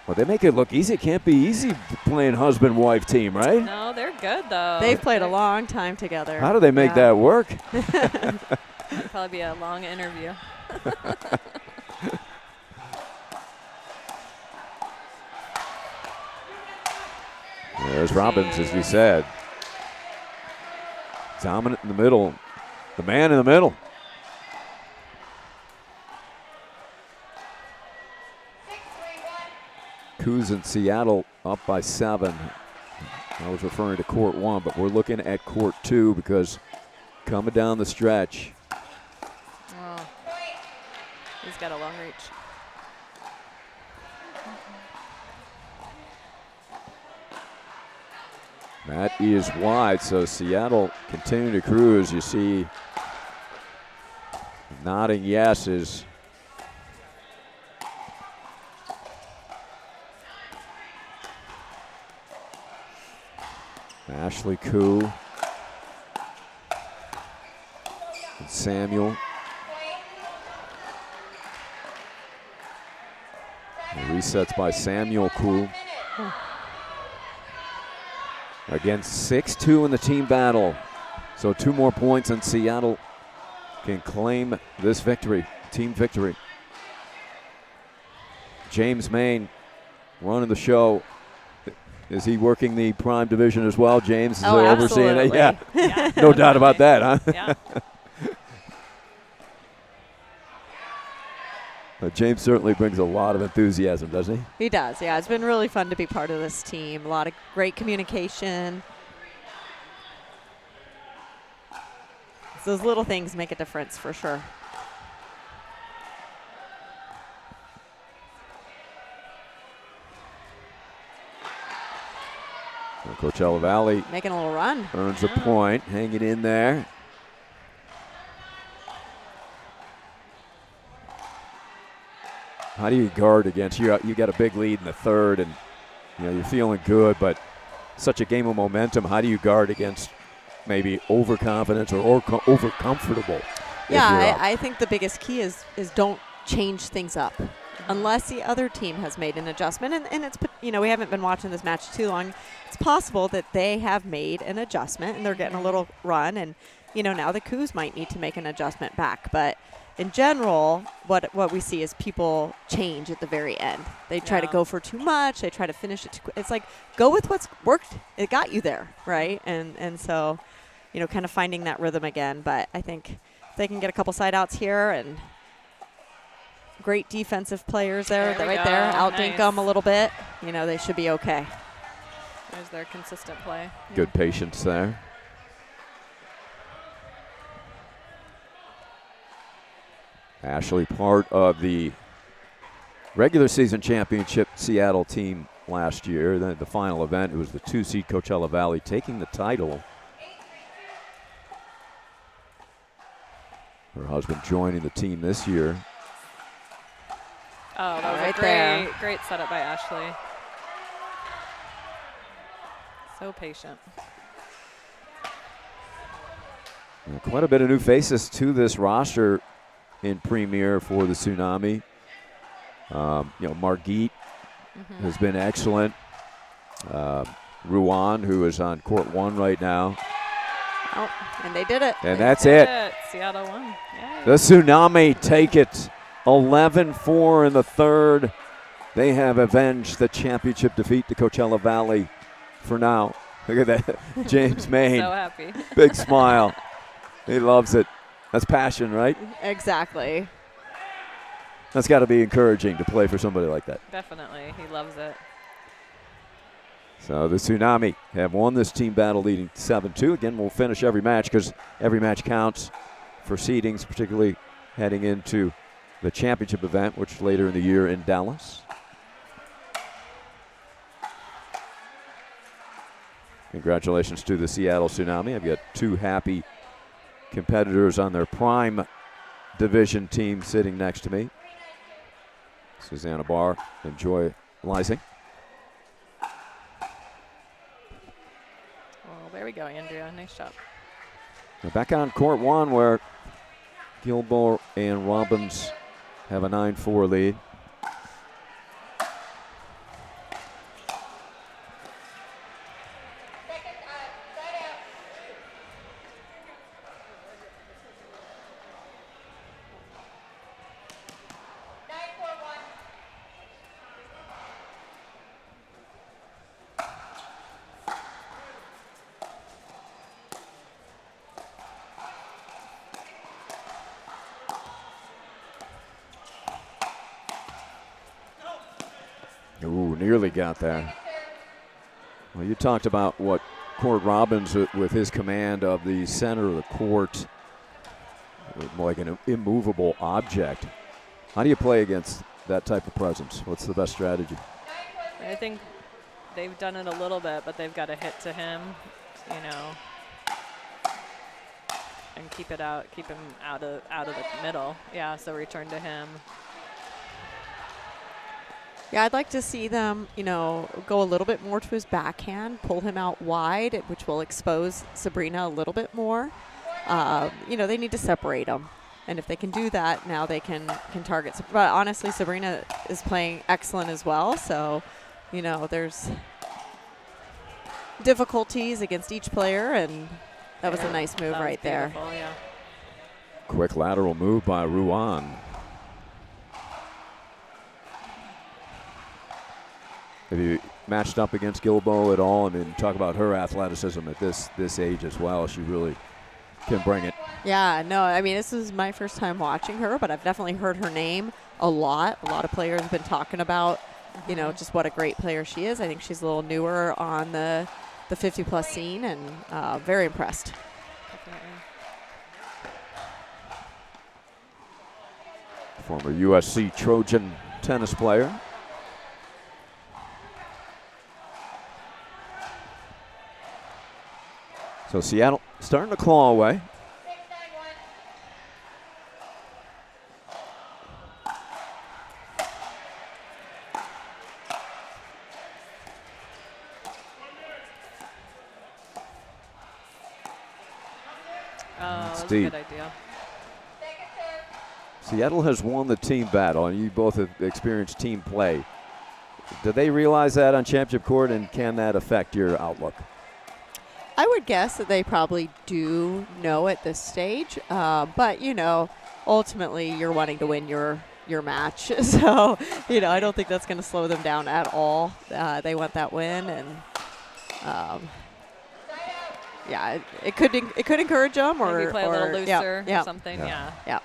Well, they make it look easy. It can't be easy playing husband-wife team, right? No, they're good, though. They've played a long time together. How do they make that work? It'll probably be a long interview. There's Robbins, as we said. Dominant in the middle. The man in the middle. Cougs in Seattle up by 7. I was referring to court 1, but we're looking at court 2 because coming down the stretch. Oh. He's got a long reach. That is wide, so Seattle continuing to cruise. You see nodding yeses. Ashley Koo and Samuel. And resets by Samuel Koo. Again, 6-2 in the team battle. So 2 more points and Seattle can claim this victory, team victory. James Main running the show. Is he working the prime division as well, James? Is overseeing it? Yeah. Yeah, no doubt about that, huh? Yeah. But James certainly brings a lot of enthusiasm, doesn't he? He does, yeah. It's been really fun to be part of this team. A lot of great communication. Those little things make a difference for sure. And Coachella Valley making a little run. Earns a point, hanging in there. How do you guard against you? You got a big lead in the third, and you're feeling good, but such a game of momentum. How do you guard against maybe overconfidence or over comfortable? Yeah, I think the biggest key is don't change things up unless the other team has made an adjustment. And it's, we haven't been watching this match too long. It's possible that they have made an adjustment and they're getting a little run, and now the Cougs might need to make an adjustment back. But in general, what we see is people change at the very end. They try to go for too much. They try to finish it too quick. It's like, go with what's worked. It got you there, right? And so, kind of finding that rhythm again. But I think if they can get a couple side outs here and great defensive players there, right there, outdink them a little bit, they should be okay. There's their consistent play. Good patience there. Ashley, part of the regular season championship Seattle team last year. Then the final event, it was the 2-seed Coachella Valley taking the title. Her husband joining the team this year. Oh, that was a great setup by Ashley. So patient. And quite a bit of new faces to this roster in Premier for the Tsunami. Margit has been excellent. Ruan, who is on court 1 right now. Oh, and they did it. And that's it. Seattle won. Yay. The Tsunami take it 11-4 in the third. They have avenged the championship defeat to Coachella Valley for now. Look at that. James Main. So happy. Big smile. He loves it. That's passion, right? Exactly. That's got to be encouraging to play for somebody like that. Definitely. He loves it. So the Tsunami have won this team battle leading 7-2. Again, we'll finish every match because every match counts for seedings, particularly heading into the championship event, which later in the year in Dallas. Congratulations to the Seattle Tsunami. I've got 2 happy competitors on their prime division team sitting next to me. Susanna Barr and Joy Lysing. Well, there we go, Andrea. Nice job. Now back on court 1 where Gilmore and Robbins have a 9-4 lead. Ooh, nearly got there. Well, you talked about what Court Robbins with his command of the center of the court, like an immovable object. How do you play against that type of presence? What's the best strategy? I think they've done it a little bit, but they've got to hit to him, and keep him out of the middle. Yeah, so return to him. Yeah, I'd like to see them, go a little bit more to his backhand, pull him out wide, which will expose Sabrina a little bit more. They need to separate them. And if they can do that, now they can target. But honestly, Sabrina is playing excellent as well. So, there's difficulties against each player, and that was a nice move right there. Yeah. Quick lateral move by Ruan. Have you matched up against Gilbo at all? I mean, talk about her athleticism at this age as well. She really can bring it. Yeah, no, I mean, this is my first time watching her, but I've definitely heard her name a lot. A lot of players have been talking about, just what a great player she is. I think she's a little newer on the 50-plus scene, and very impressed. Former USC Trojan tennis player. So Seattle starting to claw away. That's a good idea. Seattle has won the team battle, and you both have experienced team play. Do they realize that on championship court, and can that affect your outlook? I would guess that they probably do know at this stage, but ultimately you're wanting to win your match, so I don't think that's going to slow them down at all. They want that win, and it could encourage them, or maybe play a little looser or something. Yeah,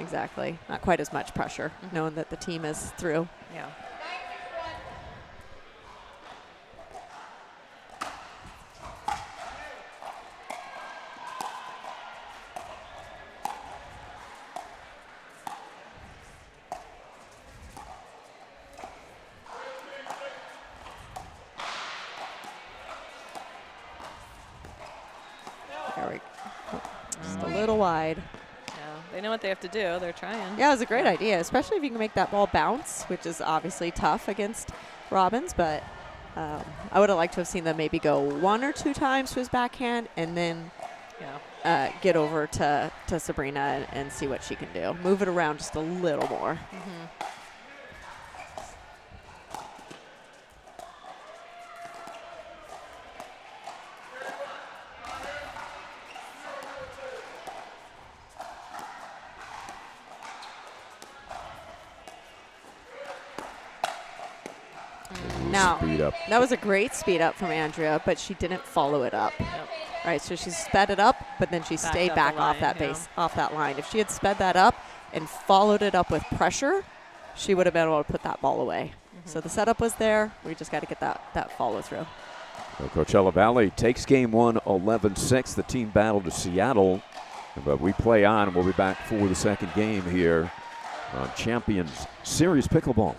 exactly. Not quite as much pressure, knowing that the team is through. Yeah. Just a little wide. Yeah, they know what they have to do. They're trying. Yeah, it was a great idea, especially if you can make that ball bounce, which is obviously tough against Robbins. But I would have liked to have seen them maybe go 1 or 2 times to his backhand and then get over to Sabrina and see what she can do. Move it around just a little more. Now, that was a great speed up from Andrea, but she didn't follow it up. Yep. Right, so she sped it up, but then she stayed back off that base, off that line. If she had sped that up and followed it up with pressure, she would have been able to put that ball away. So the setup was there. We just got to get that follow through. So Coachella Valley takes game 1, 11-6. The team battle to Seattle. But we play on. We'll be back for the second game here on Champions Series Pickleball.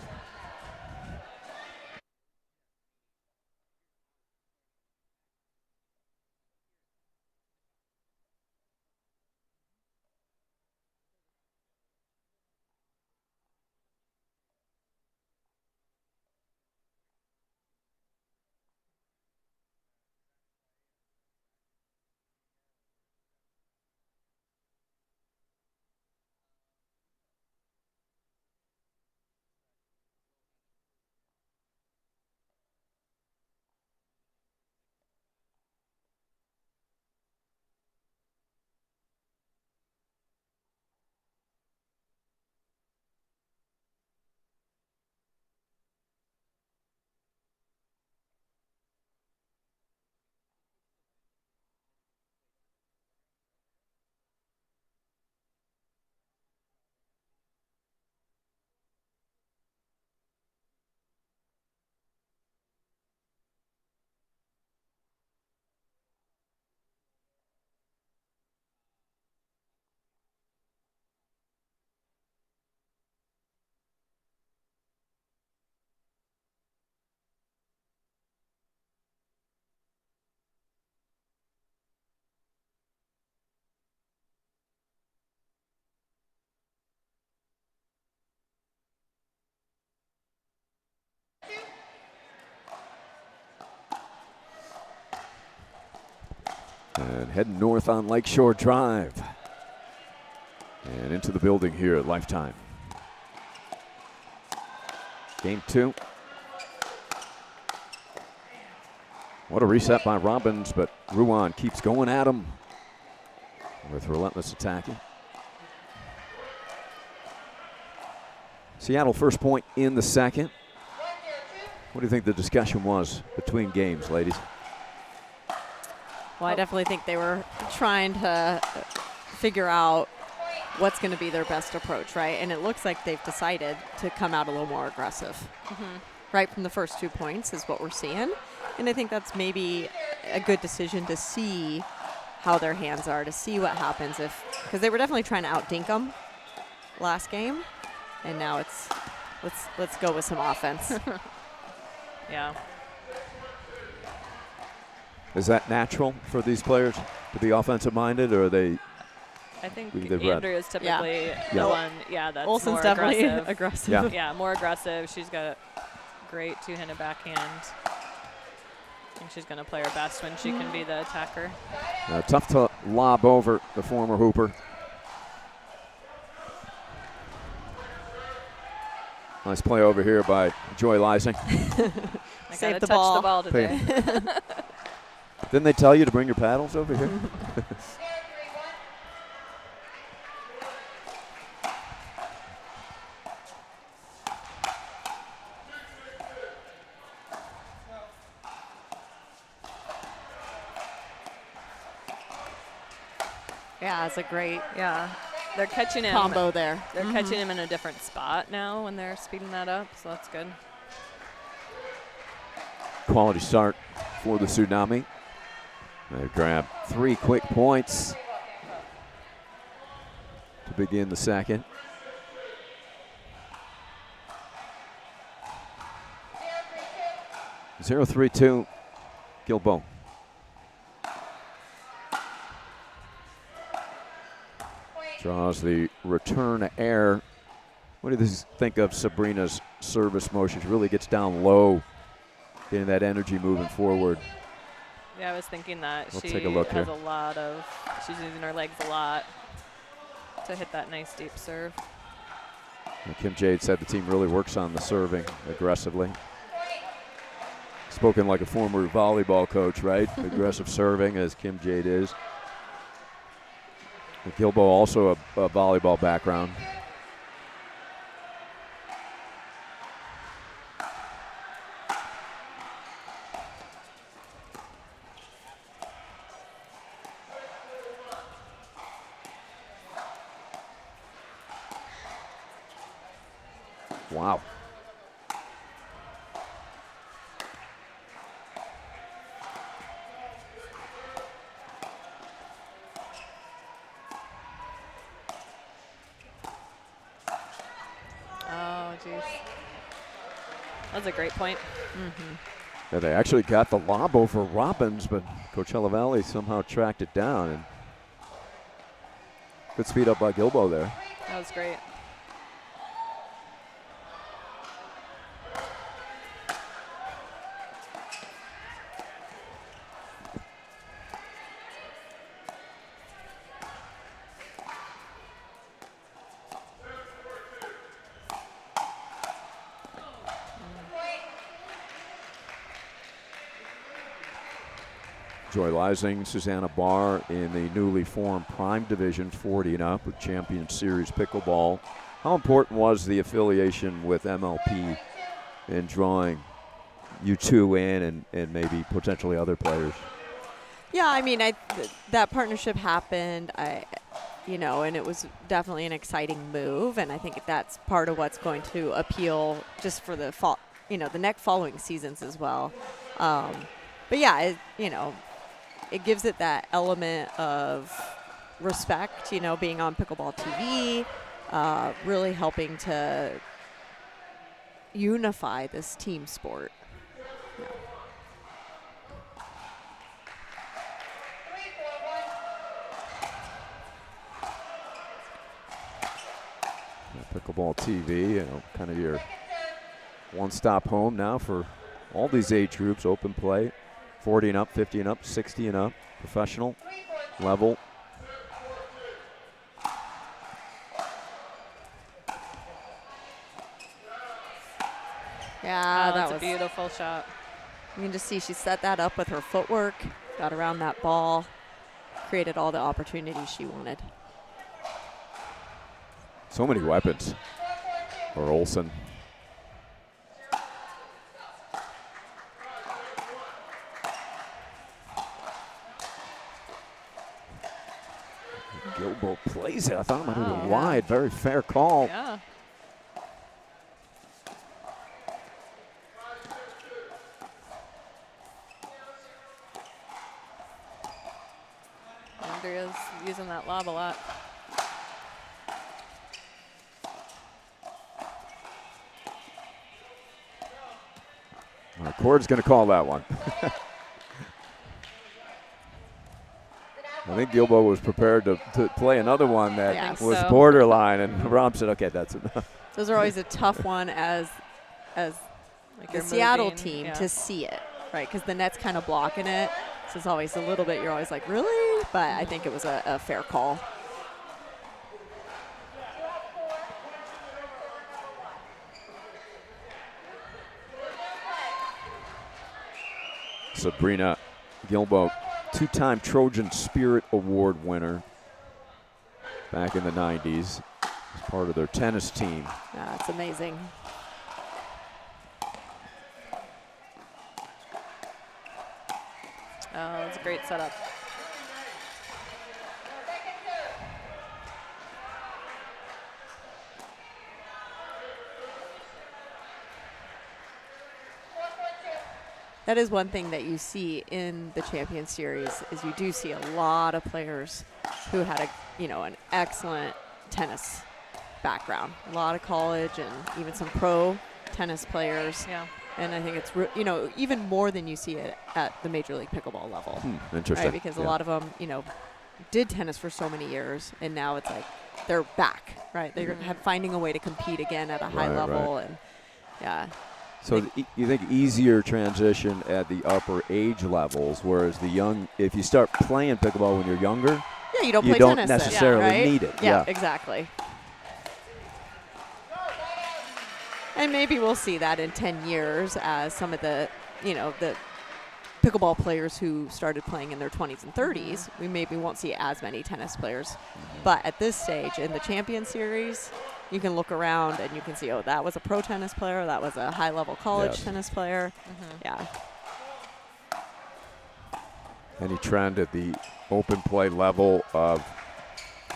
And heading north on Lakeshore Drive. And into the building here at Lifetime. Game 2. What a reset by Robbins, but Ruan keeps going at him with relentless attacking. Seattle first point in the second. What do you think the discussion was between games, ladies? Well, I definitely think they were trying to figure out what's going to be their best approach, right? And it looks like they've decided to come out a little more aggressive. Right from the first 2 points is what we're seeing. And I think that's maybe a good decision to see how their hands are, to see what happens if, because they were definitely trying to out-dink them last game. And now it's, let's go with some offense. Yeah. Is that natural for these players to be offensive-minded, or are they? I think they've Andrew is typically the one, that's Olsen's more definitely aggressive. Yeah, more aggressive. She's got a great two-handed backhand. I think she's going to play her best when she can be the attacker. Tough to lob over the former hooper. Nice play over here by Joy Lysing. I got to touch the ball today. Didn't they tell you to bring your paddles over here? Yeah, it's a great They're catching him. combo there. They're catching him in a different spot now when they're speeding that up, so that's good. Quality start for the Tsunami. They grab 3 quick points to begin the second. Zero 3-2, Gilbo. Draws the return air. What do you think of Sabrina's service motion? She really gets down low, getting that energy moving forward. Yeah, I was thinking that. We'll she take a look has here. she's using her legs a lot to hit that nice deep serve. And Kim Jade said the team really works on the serving aggressively. Spoken like a former volleyball coach, right? Aggressive serving, as Kim Jade is. And Gilbo also a volleyball background. Wow. Oh, jeez. That's a great point. Yeah, they actually got the lob over Robbins, but Coachella Valley somehow tracked it down. And good speed up by Gilbo there. That was great. Joy Lysing, Susanna Barr in the newly formed Prime Division 40 and up with Champions Series Pickleball. How important was the affiliation with MLP in drawing you two in and maybe potentially other players? Yeah, I mean, that partnership happened, and it was definitely an exciting move, and I think that's part of what's going to appeal just for the fall, the next following seasons as well. But yeah, it gives it that element of respect, being on Pickleball TV, really helping to unify this team sport. Yeah. Pickleball TV, kind of your one-stop home now for all these age groups, open play. 40 and up, 50 and up, 60 and up, professional level. Yeah, that that was a beautiful shot. You can just see she set that up with her footwork, got around that ball, created all the opportunities she wanted. So many weapons for Olsen. Gilbo plays it. I thought it might have been wide. Very fair call. Yeah. Andrea's using that lob a lot. Cord's going to call that one. I think Gilbo was prepared to play another one that was borderline, and Rob said, okay, that's enough. Those are always a tough one as like the Seattle team to see it, right? Because the net's kind of blocking it. So it's always a little bit, you're always like, really? But I think it was a fair call. Sabrina Gilbo, two-time Trojan Spirit Award winner back in the 90s as part of their tennis team. That's amazing. Oh, it's a great setup. That is one thing that you see in the Champions Series is you do see a lot of players who had an excellent tennis background. A lot of college and even some pro tennis players. Yeah. And I think it's even more than you see it at the Major League Pickleball level. Interesting. Right? Because a lot of them, did tennis for so many years, and now it's like they're back, right? They're finding a way to compete again at a high level, and So you think easier transition at the upper age levels, whereas the young, if you start playing pickleball when you're younger, you don't play don't tennis necessarily then, right? need it. Yeah, exactly. And maybe we'll see that in 10 years as some of the pickleball players who started playing in their 20s and 30s, we maybe won't see as many tennis players. But at this stage in the Champions Series, you can look around and you can see, oh, that was a pro tennis player, that was a high-level college tennis player. Yeah. Any trend at the open play level of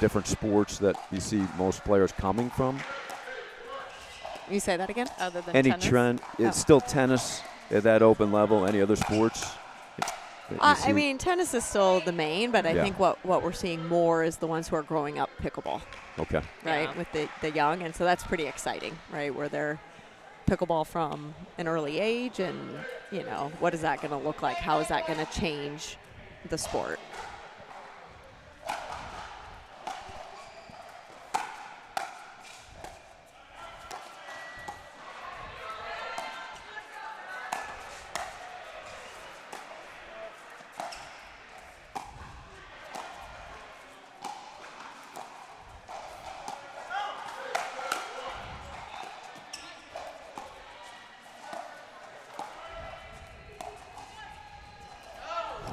different sports that you see most players coming from? You say that again? Other than Any tennis? trend? It's still tennis at that open level. Any other sports? I mean, tennis is still the main, but I think what we're seeing more is the ones who are growing up pickleball. Okay. Right, with the young, and so that's pretty exciting, right? Where they're pickleball from an early age, and what is that going to look like? How is that going to change the sport?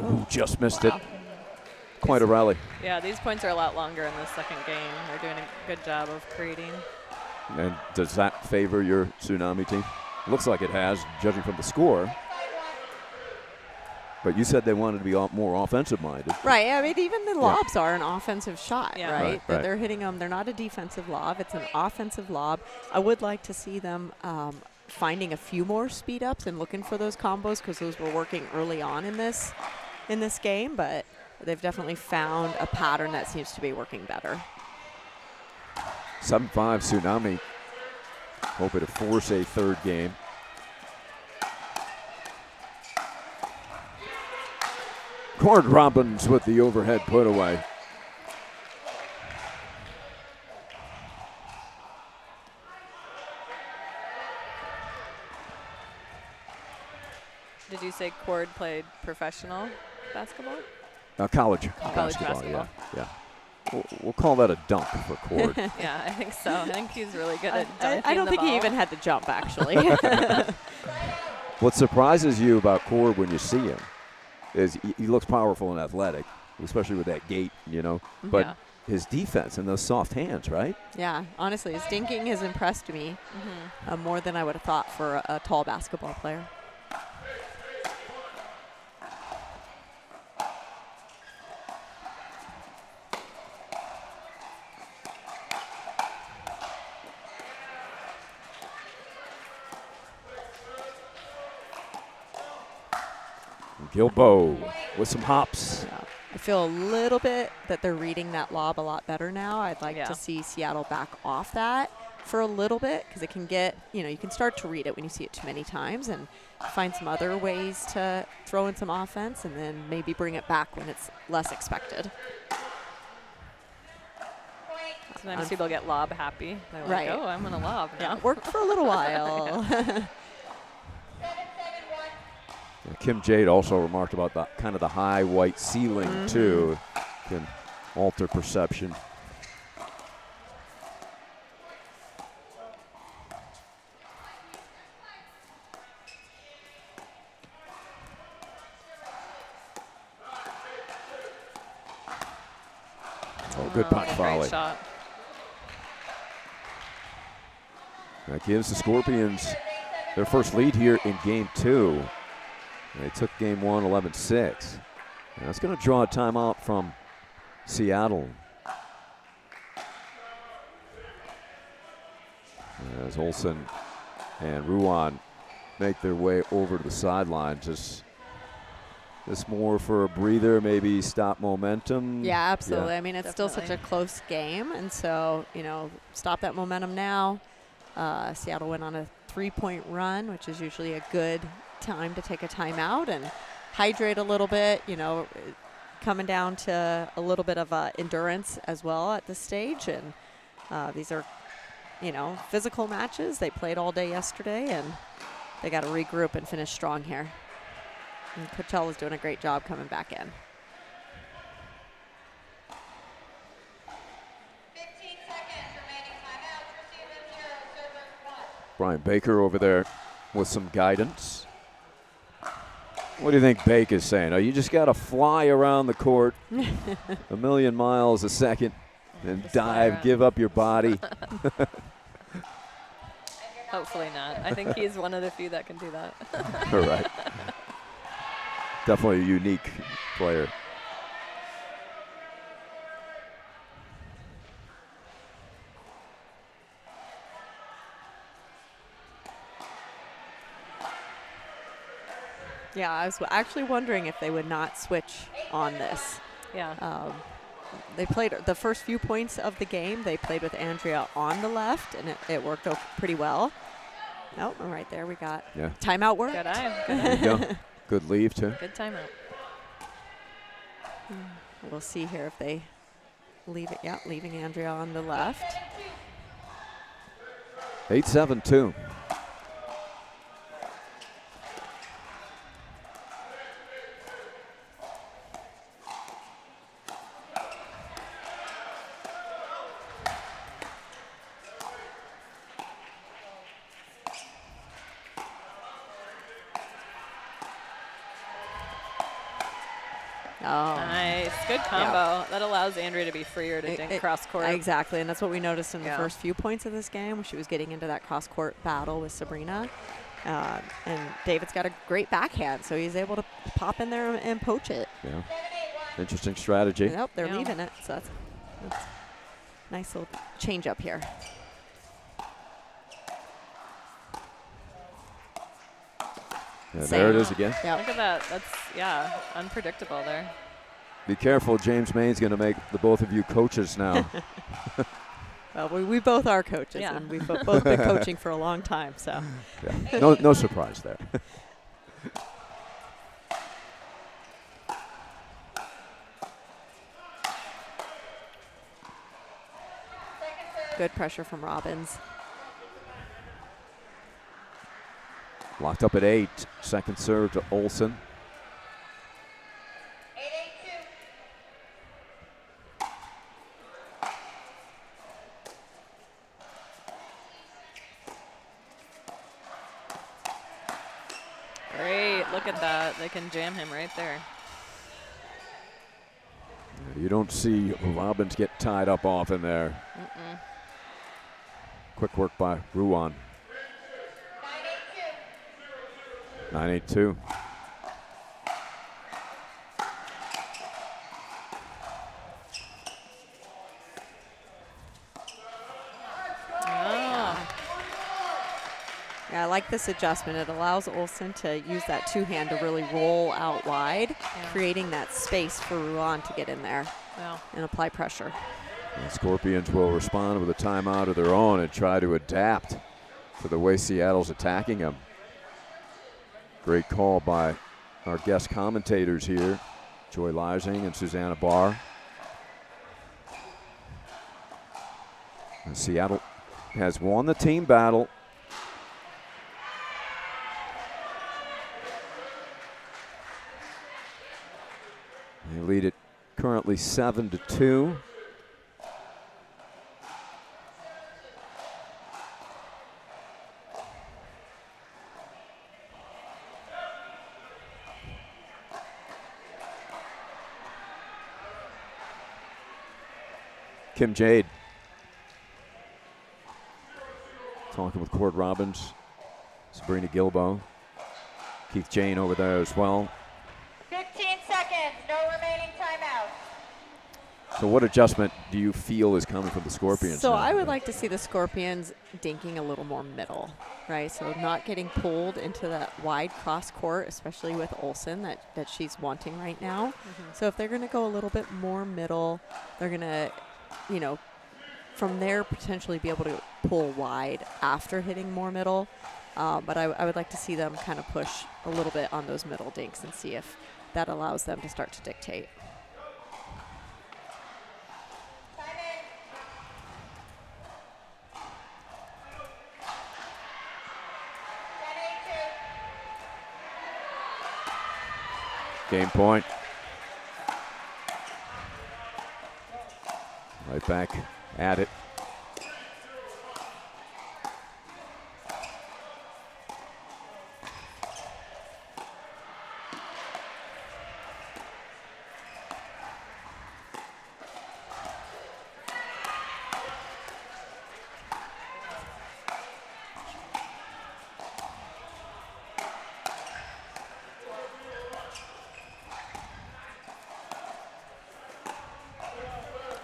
Ooh, just missed it. Quite a rally. Yeah, these points are a lot longer in the second game. They're doing a good job of creating. And does that favor your Tsunami team? Looks like it has, judging from the score. But you said they wanted to be more offensive-minded. Right. I mean, even the lobs are an offensive shot, right? Right. They're hitting them. They're not a defensive lob. It's an offensive lob. I would like to see them finding a few more speed-ups and looking for those combos, because those were working early on in this game, but they've definitely found a pattern that seems to be working better. 7-5 Tsunami, hoping to force a third game. Cord Robbins with the overhead put away. Did you say Cord played professional basketball? College College basketball. Yeah. We'll call that a dunk for Cord. Yeah, I think so. I think he's really good at dunking I don't the think ball. he even had to jump, actually. What surprises you about Cord when you see him is he looks powerful and athletic, especially with that gait, But Yeah. his defense and those soft hands, right? Yeah, honestly, his dinking has impressed me more than I would have thought for a tall basketball player. Gilbo with some hops. Yeah. I feel a little bit that they're reading that lob a lot better now. I'd like Yeah. to see Seattle back off that for a little bit because it can get, you can start to read it when you see it too many times and find some other ways to throw in some offense and then maybe bring it back when it's less expected. Sometimes people get lob happy. They're Right. like, oh, I'm going to lob now. Yeah, it worked for a little while. Kim Jade also remarked about the kind of the high white ceiling too, can alter perception. Oh, good punt Great volley. shot. That gives the Scorpions their first lead here in game 2. They took game 1 11-6. And that's going to draw a timeout from Seattle. As Olsen and Ruan make their way over to the sideline. Just more for a breather, maybe stop momentum. Yeah, absolutely. Yeah. I mean, it's still such a close game. And so, stop that momentum now. Seattle went on a 3-point run, which is usually a good time to take a timeout and hydrate a little bit, coming down to a little bit of endurance as well at this stage. And these are, physical matches. They played all day yesterday, and they got to regroup and finish strong here. And Coachella's doing a great job coming back in. 15 seconds remaining timeouts. Receiver 0, server 1. Brian Baker over there with some guidance. What do you think Bake is saying? Oh, you just got to fly around the court a million miles a second and dive, give up your body. Hopefully not. I think he's one of the few that can do that. All right. Definitely a unique player. Yeah, I was actually wondering if they would not switch on this. Yeah. They played the first few points of the game. They played with Andrea on the left, and it worked out pretty well. Nope, right there we got timeout work. Good eye. Good There you go. Good leave, too. Good timeout. We'll see here if they leave it. Yeah, leaving Andrea on the left. 8-7-2. Oh. Nice. Good combo. That allows Andrea to be freer to dink cross court. Exactly, and that's what we noticed in the first few points of this game, where she was getting into that cross court battle with Sabrina. And David's got a great backhand, so he's able to pop in there and poach it. Yeah. Interesting strategy. Nope, they're leaving it, so that's a nice little change up here. Yeah, there it is again. Yep. Look at that. That's, unpredictable there. Be careful. James Main's going to make the both of you coaches now. Well, we both are coaches, and we've both been coaching for a long time, so. Yeah. No surprise there. Well, Locked up at 8. Second serve to Olsen. 8-2. Great, look at that. They can jam him right there. You don't see Robbins get tied up often there. Quick work by Ruan. 9-8-2. Yeah, I like this adjustment. It allows Olsen to use that two-hand to really roll out wide, creating that space for Ruan to get in there and apply pressure. The Scorpions will respond with a timeout of their own and try to adapt to the way Seattle's attacking them. Great call by our guest commentators here, Joy Leising and Susanna Barr. And Seattle has won the team battle. They lead it currently 7-2. Kim Jade talking with Cord Robbins, Sabrina Gilbo, Keith Jane over there as well. 15 seconds, no remaining timeout. So what adjustment do you feel is coming from the Scorpions? So now? I would like to see the Scorpions dinking a little more middle, right? So not getting pulled into that wide cross court, especially with Olsen that she's wanting right now. So if they're going to go a little bit more middle, they're going to, you know, from there potentially be able to pull wide after hitting more middle. But I would like to see them kind of push a little bit on those middle dinks and see if that allows them to start to dictate. Game point. Right back at it.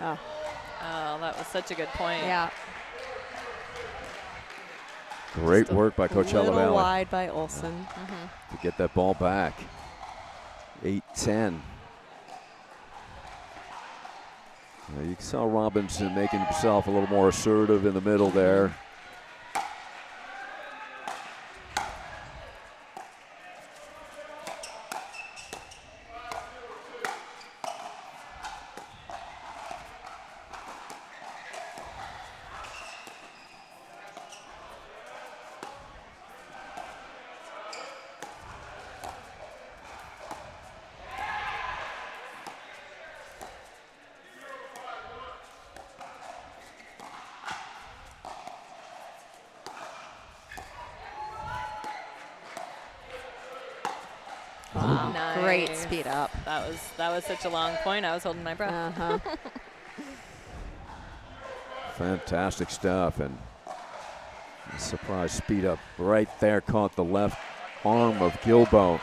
Oh, that was such a good point. Yeah. Great work by Coachella Little Valley. wide by Olsen. To get that ball back. 8-10. You saw Robinson making himself a little more assertive in the middle there. Wow. Nice. Great speed up. That was such a long point. I was holding my breath. Fantastic stuff, and surprise speed up right there, caught the left arm of Gilbo.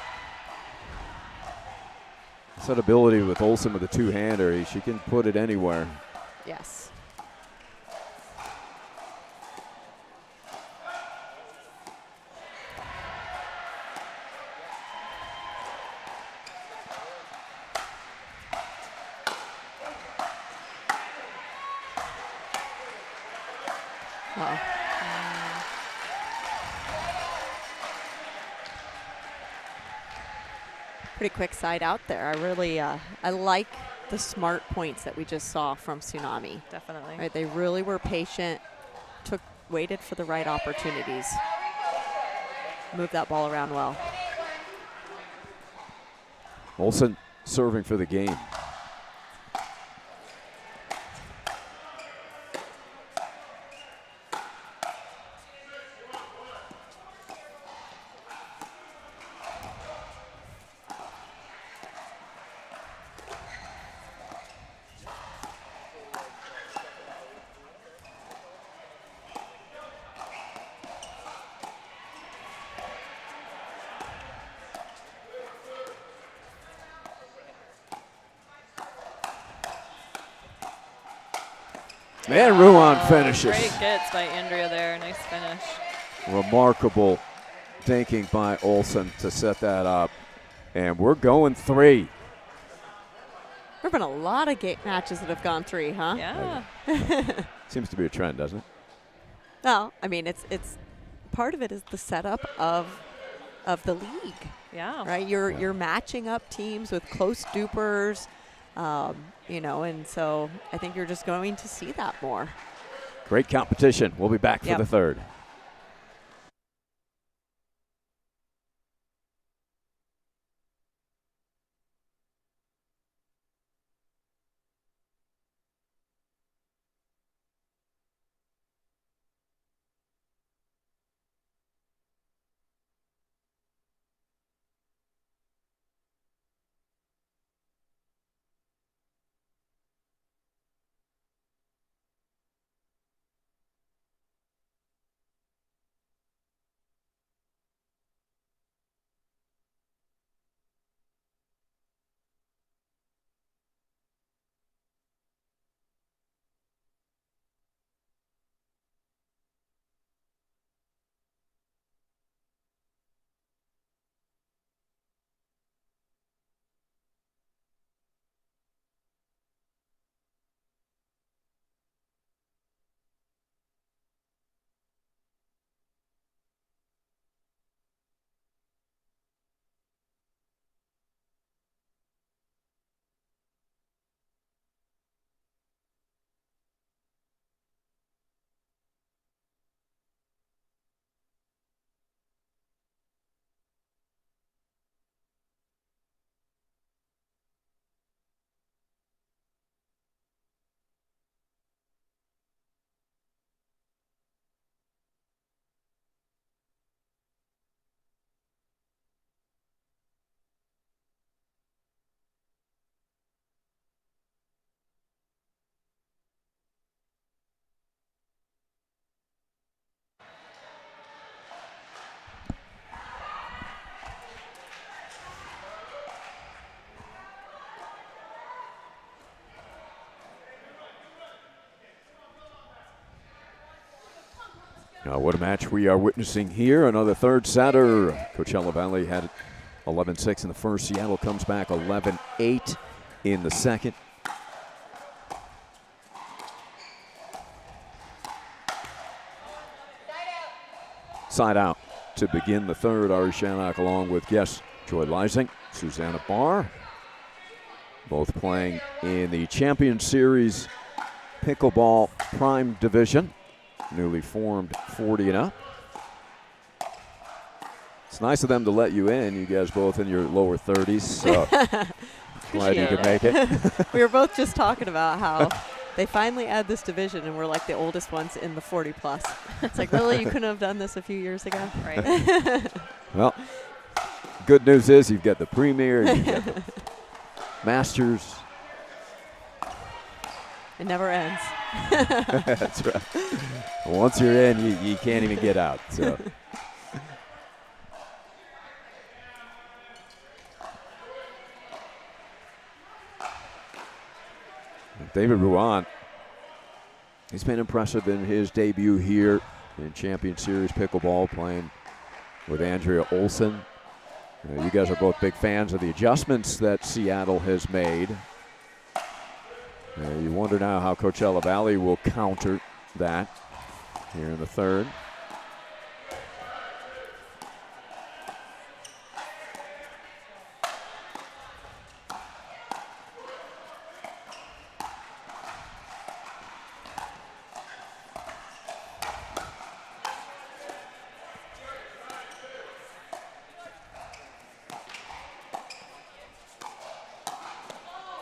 It's that ability with Olsen with a two-hander, she can put it anywhere. Yes. Uh-oh. Pretty quick side out there. I really, I like the smart points that we just saw from Tsunami. Definitely. Right, they really were patient, waited for the right opportunities. move that ball around well. Olsen serving for the game. And Ruan finishes. Great gets by Andrea there. Nice finish. Remarkable dinking by Olsen to set that up. And we're going 3. There have been a lot of matches that have gone 3, huh? Yeah. Seems to be a trend, doesn't it? Well, I mean, it's part of it is the setup of the league. Yeah. Right. You're matching up teams with close dupers, you know, and so I think you're just going to see that more. Great competition. We'll be back for the third. Now, what a match we are witnessing here. Another third setter. Coachella Valley had 11-6 in the first. Seattle comes back 11-8 in the second. Side out to begin the third. Ari Shannock along with guest Joy Leising, Susanna Barr. Both playing in the Champions Series Pickleball Prime Division. Newly formed 40 and up. It's nice of them to let you in. You guys both in your lower 30s. So glad you could make it. We were both just talking about how they finally add this division and we're like the oldest ones in the 40 plus. It's like, really, you couldn't have done this a few years ago? Right. Well, good news is you've got the Premier, you've got the Masters. It never ends. That's right. Once you're in, you can't even get out. So. David Ruan, he's been impressive in his debut here in Champions Series Pickleball, playing with Andrea Olsen. You guys are both big fans of the adjustments that Seattle has made. You wonder now how Coachella Valley will counter that here in the third.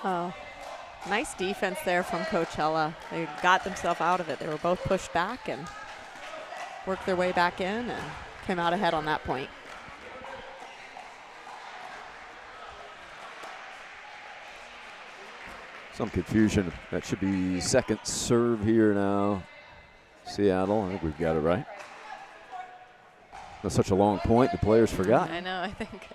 Oh, nice defense there from Coachella. They got themselves out of it. They were both pushed back and worked their way back in and came out ahead on that point. Some confusion. That should be second serve here now. Seattle, I think we've got it right. That's such a long point, the players forgot. I know, I think.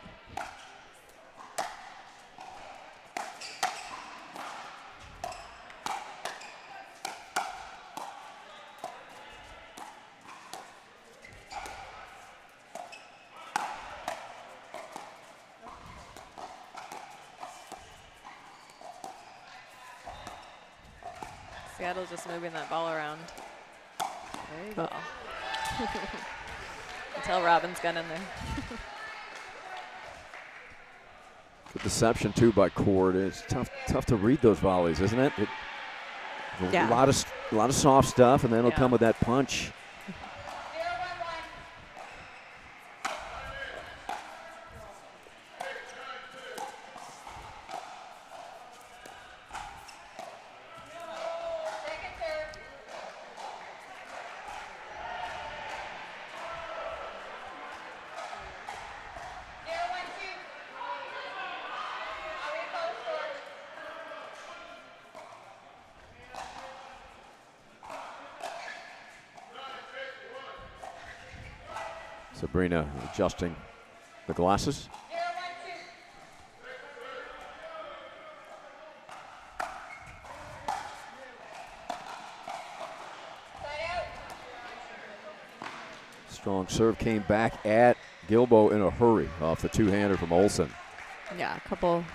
Seattle's just moving that ball around. There you go. Until Robin's got in there. Good deception too by Cord. It's tough to read those volleys, isn't it? Yeah. A lot of soft stuff, and then it'll come with that punch. Sabrina adjusting the glasses. Strong serve came back at Gilbo in a hurry off the two-hander from Olsen. Yeah, a couple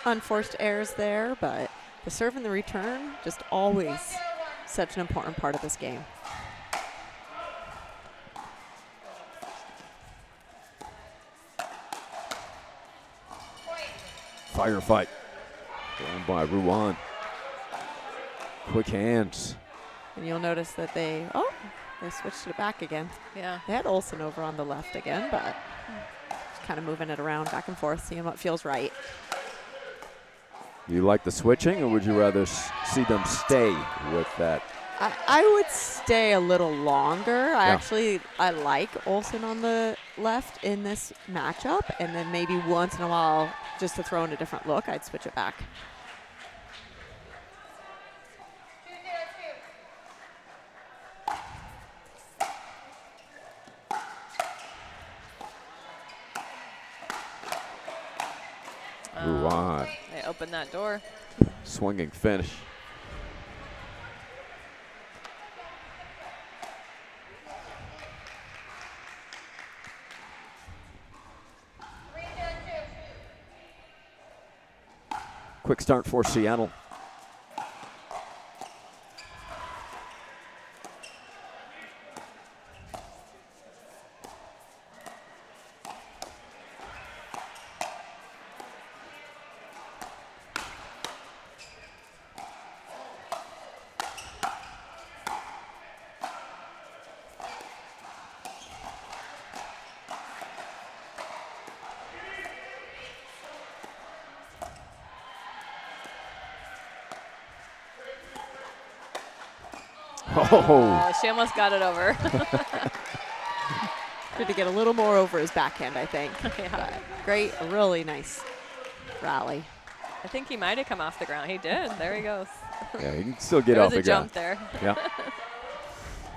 unforced errors there, but the serve and the return, just always such an important part of this game. Firefight going by Ruan. Quick hands. And you'll notice that they switched it back again. Yeah. They had Olsen over on the left again, but just kind of moving it around back and forth, seeing what feels right. Do you like the switching, or would you rather see them stay with that? I would stay a little longer. I like Olsen on the left in this matchup, and then maybe once in a while, just to throw in a different look, I'd switch it back. Ruan. They opened that door. Swinging finish. Quick start for Seattle. Oh, she almost got it over. Good to get a little more over his backhand, I think. Yeah. But great, really nice rally. I think he might have come off the ground. He did. There he goes. Yeah, he can still get off the ground. There was a jump there. Yeah.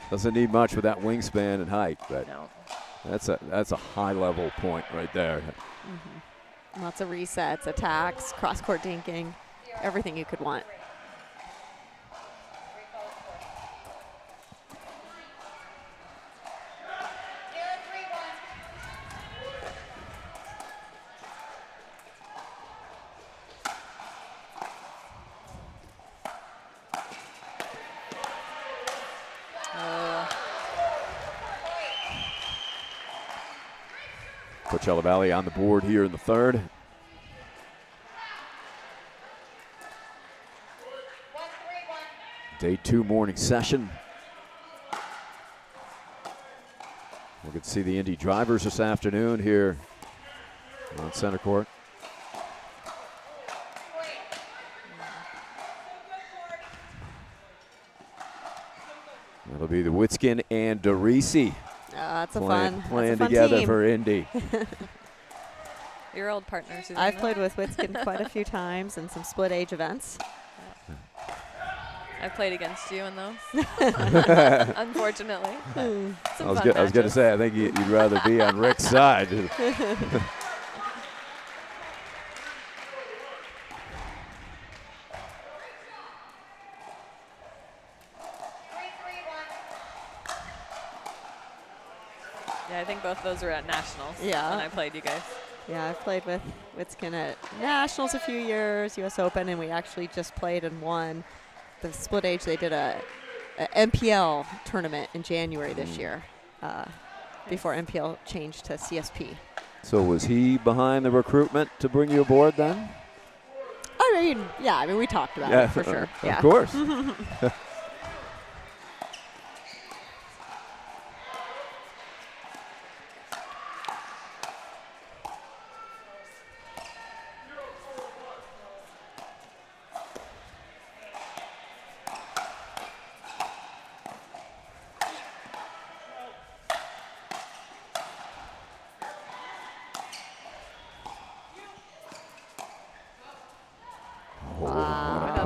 Doesn't need much with that wingspan and height, but no. That's a high level point right there. Mm-hmm. Lots of resets, attacks, cross-court dinking, everything you could want. Coachella Valley on the board here in the third. Day 2 morning session. We can see the Indy drivers this afternoon here on center court. That'll be the Witskin and DeRisi That's playing a fun together team. for Indy. Your old partner, Susanna. I've played with Witskin quite a few times in some split age events. I've played against you in those, unfortunately. I was going to say, I think you'd rather be on Rick's side. 3-3-1. Yeah, I think both of those were at nationals. Yeah. When I played you guys. Yeah, I've played with Witskin at nationals a few years, U.S. Open, and we actually just played and won the split age. They did a MPL tournament in January this year, before MPL changed to CSP. So was he behind the recruitment to bring you aboard then? I mean, we talked about it for sure. Of course.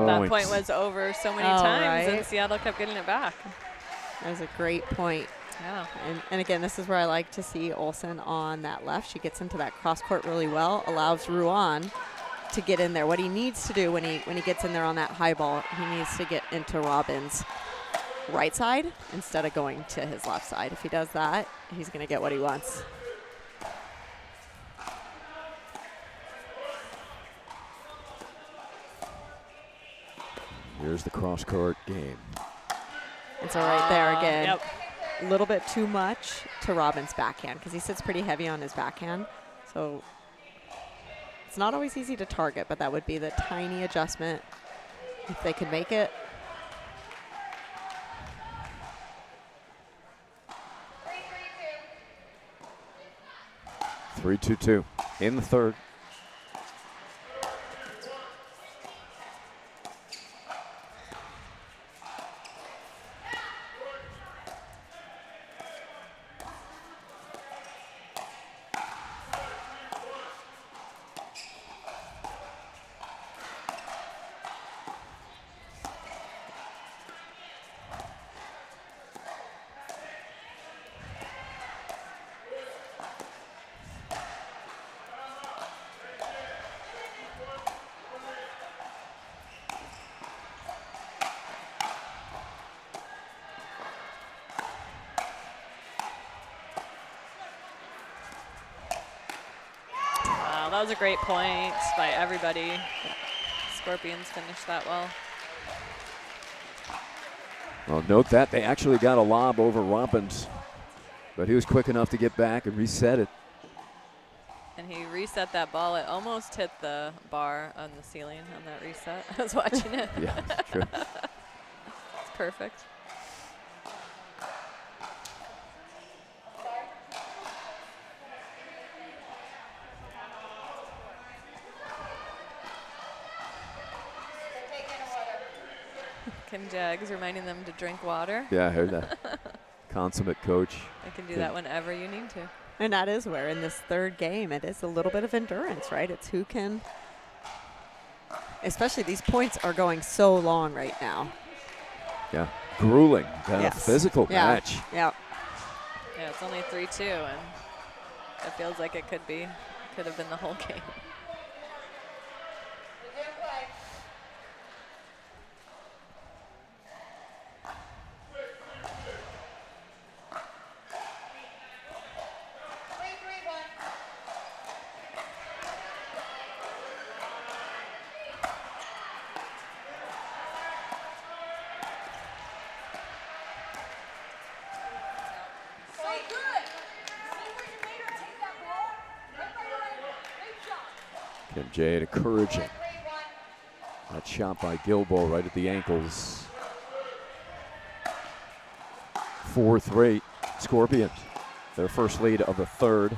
That point was over so many times, and right. Seattle kept getting it back. That was a great point. Yeah. And again, this is where I like to see Olsen on that left. She gets into that cross court really well, allows Ruan to get in there. What he needs to do when he gets in there on that high ball, he needs to get into Robin's right side instead of going to his left side. If he does that, he's going to get what he wants. Here's the cross court game. And so right there again, Yep. a little bit too much to Robin's backhand because he sits pretty heavy on his backhand. So it's not always easy to target, but that would be the tiny adjustment if they could make it. 3-2-2 in the third. That was a great point by everybody. Scorpions finished that well. Well, note that they actually got a lob over Robbins, but he was quick enough to get back and reset it. And he reset that ball. It almost hit the bar on the ceiling on that reset. I was watching it. Yeah, true. It's perfect. Kim Jaggs reminding them to drink water. Yeah, I heard that. Consummate coach. I can do that whenever you need to. And that is where in this third game, it is a little bit of endurance, right? It's who can, especially these points are going so long right now. Yeah, grueling, kind of physical match. Yeah. Yeah, it's only 3-2, and it feels like it could have been the whole game. Kim Jade encouraging. That shot by Gilbo right at the ankles. 4-3 Scorpions. Their first lead of the third.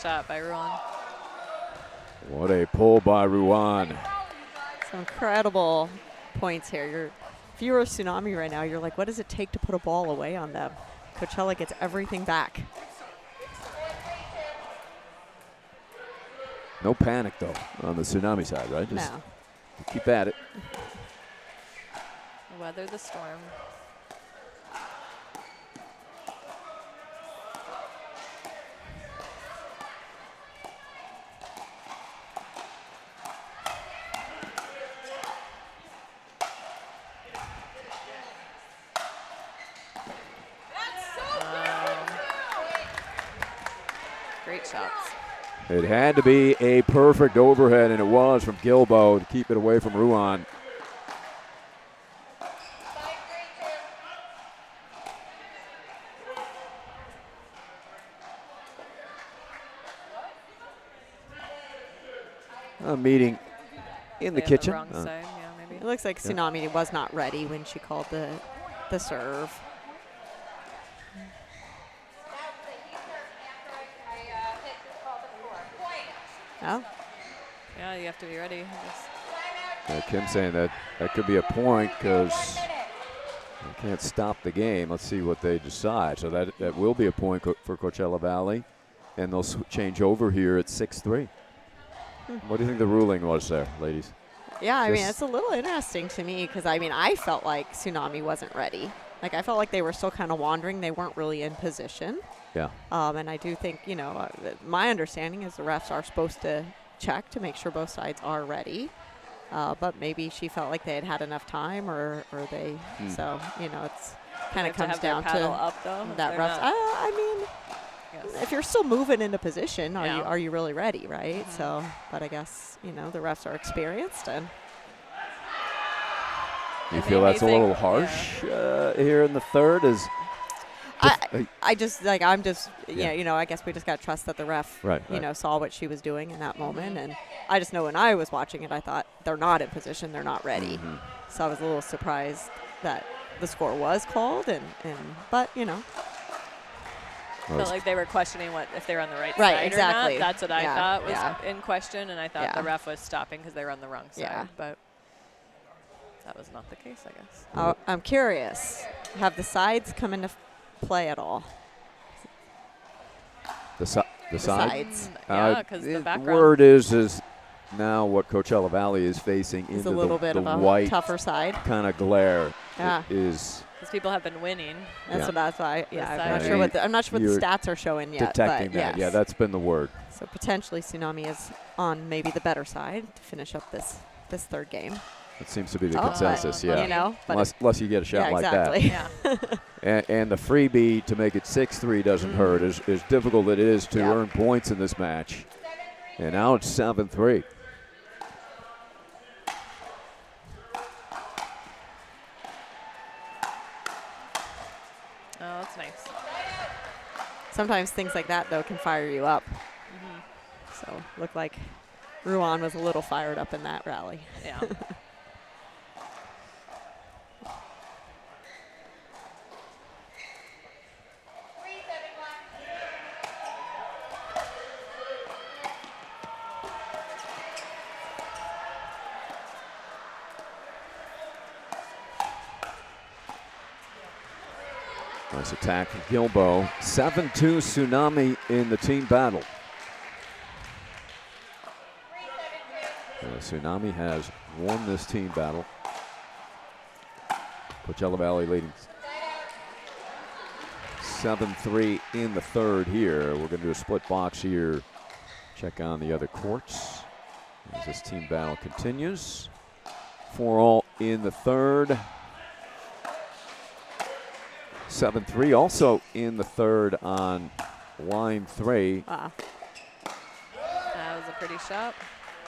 shot by Ruan. What a pull by Ruan. Some incredible points here. If you were a Tsunami right now, you're like, what does it take to put a ball away on them? Coachella gets everything back. No panic, though, on the Tsunami side, right? Just No. keep at it. Weather the storm. Great shots. It had to be a perfect overhead, and it was from Gilbo to keep it away from Ruan. A meeting in the Play on kitchen. wrong side, yeah, maybe. It looks like Tsunami was not ready when she called the serve. Oh. Yeah, you have to be ready. I guess. Kim saying that could be a point because they can't stop the game. Let's see what they decide. So that will be a point for Coachella Valley, and they'll change over here at 6-3. What do you think the ruling was there, ladies? Yeah, I mean, it's a little interesting to me because, I mean, I felt like Tsunami wasn't ready. Like, I felt like they were still kind of wandering. They weren't really in position. Yeah. And I do think, you know, my understanding is the refs are supposed to check to make sure both sides are ready. But maybe she felt like they had had enough time or they, so, you know, it's kind of comes down to up, though, that refs. I mean, yes. if you're still moving into position, are you really ready, right? So, but I guess, you know, the refs are experienced and. You feel that's a little harsh here in the third? I just like I'm just you know I guess we just got to trust that the ref you know saw what she was doing in that moment, and I just know when I was watching it I thought they're not in position, they're not ready, so I was a little surprised that the score was called, and but you know. Felt like they were questioning if they were on the right Right, side exactly. or not. That's what I thought was yeah. in question, and I thought the ref was stopping because they were on the wrong side. Yeah. But that was not the case, I guess. I'm curious. Have the sides come into play at all? The sides? Yeah, because the background. The word is now what Coachella Valley is facing Is into a little bit the of a white tougher side. kind of glare. Yeah. Is because people have been winning. That's why. Yeah, The I'm not side. sure what I'm not sure what the stats are showing yet. detecting but that. yes. Yeah, that's been the word. So potentially Tsunami is on maybe the better side to finish up this third game. That seems to be the consensus, yeah. You know, unless you get a shot like exactly. that. And the freebie to make it 6-3 doesn't hurt. As difficult it is to earn points in this match. And now it's 7-3. Oh, that's nice. Sometimes things like that, though, can fire you up. So looked like Ruan was a little fired up in that rally. Yeah. Nice attack from Gilbo. 7-2 Tsunami in the team battle. Tsunami has won this team battle. Coachella Valley leading 7-3 in the third here. We're going to do a split box here. Check on the other courts as this team battle continues. 4-all in the third. 7-3 also in the third on line 3. Wow. That was a pretty shot.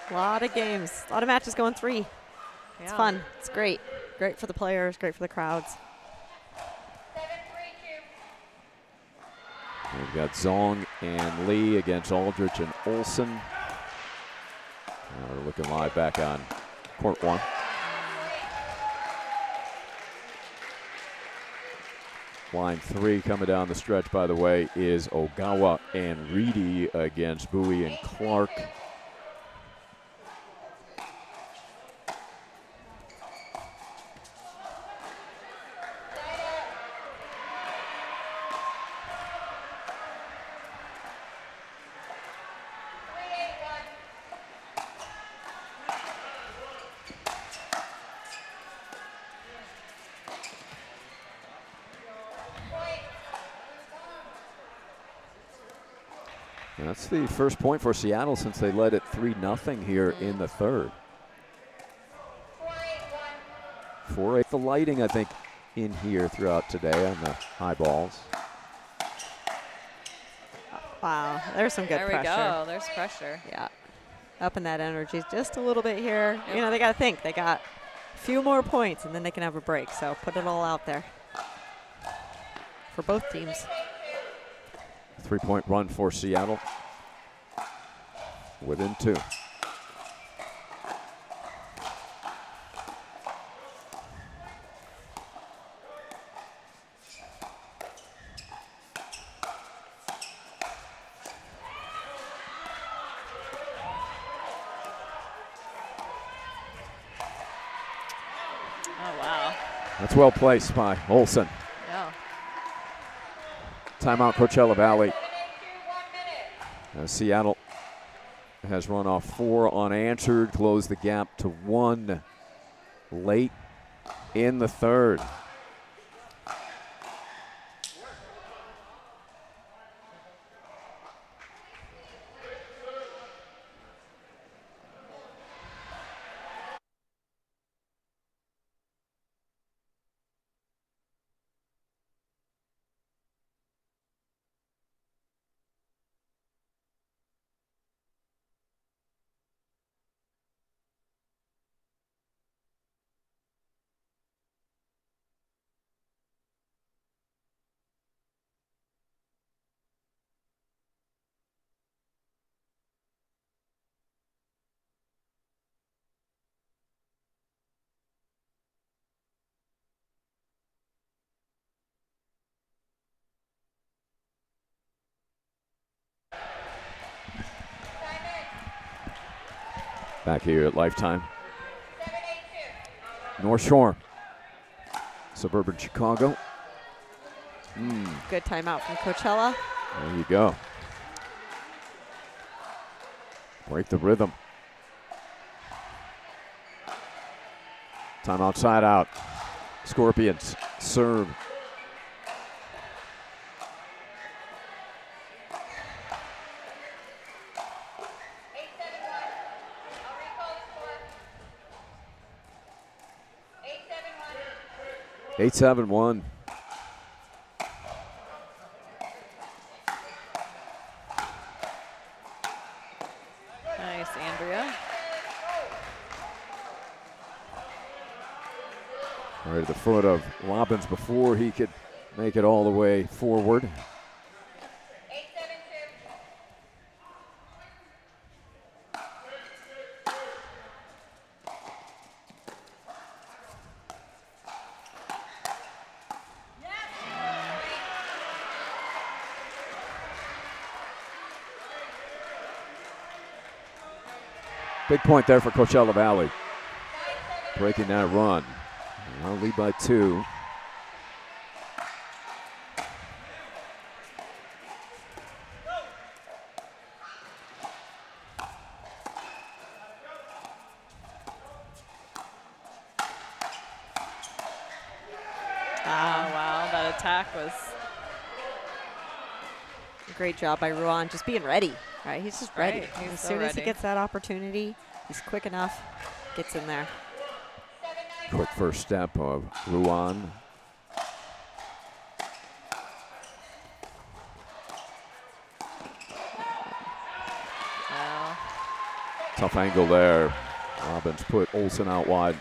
A lot of games, a lot of matches going 3. Yeah. It's fun. It's great. Great for the players, great for the crowds. We've got Zong and Lee against Aldrich and Olsen. We're looking live back on court 1. Line 3 coming down the stretch, by the way, is Ogawa and Reedy against Bowie and Clark. That's the first point for Seattle since they led it 3-0 here in the third. 4-8 the lighting, I think, in here throughout today on the high balls. Wow, there's some good pressure. There we go. There's pressure. Yeah. Upping that energy just a little bit here. Yep. You know, they got to think. They got a few more points, and then they can have a break. So put it all out there for both teams. 3-point run for Seattle. Within 2. Oh, wow. That's well placed by Olsen. Yeah. Timeout, Coachella Valley. Seattle has run off 4 unanswered, closed the gap to 1 late in the third. Back here at Lifetime. North Shore, suburban Chicago. Good timeout from Coachella. There you go. Break the rhythm. Timeout, side out. Scorpions serve. I'll recall the score. 8-7-1. Nice, Andrea. Right at the foot of Robbins before he could make it all the way forward. 8-7-2. Big point there for Coachella Valley. Breaking that run. Now lead by 2. Wow, that attack was Great job by Ruan, just being ready. Right, he's just ready. Right, he's As so soon as he ready. gets that opportunity, he's quick enough, gets in there. Quick first step of Ruan. wow. Tough angle there. Robbins put Olsen out wide.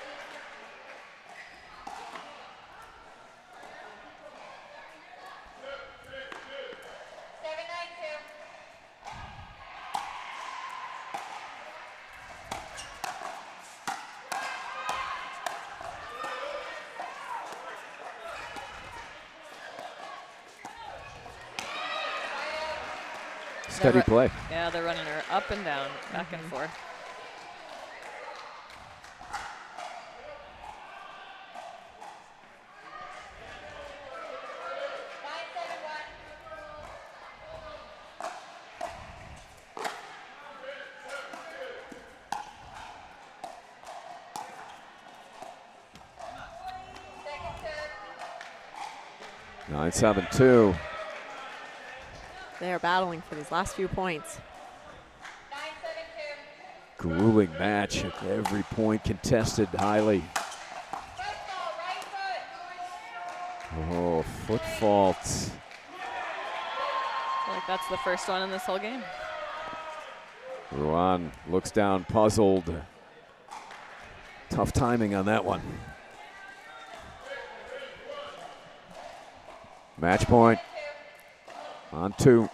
Steady play. Yeah, they're running her up and down, back and forth. Nine, 7-2. They are battling for these last few points. Grueling match. Every point contested highly. Oh, foot faults. I feel like that's the first one in this whole game. Ruan looks down, puzzled. Tough timing on that one. Match point. On 2.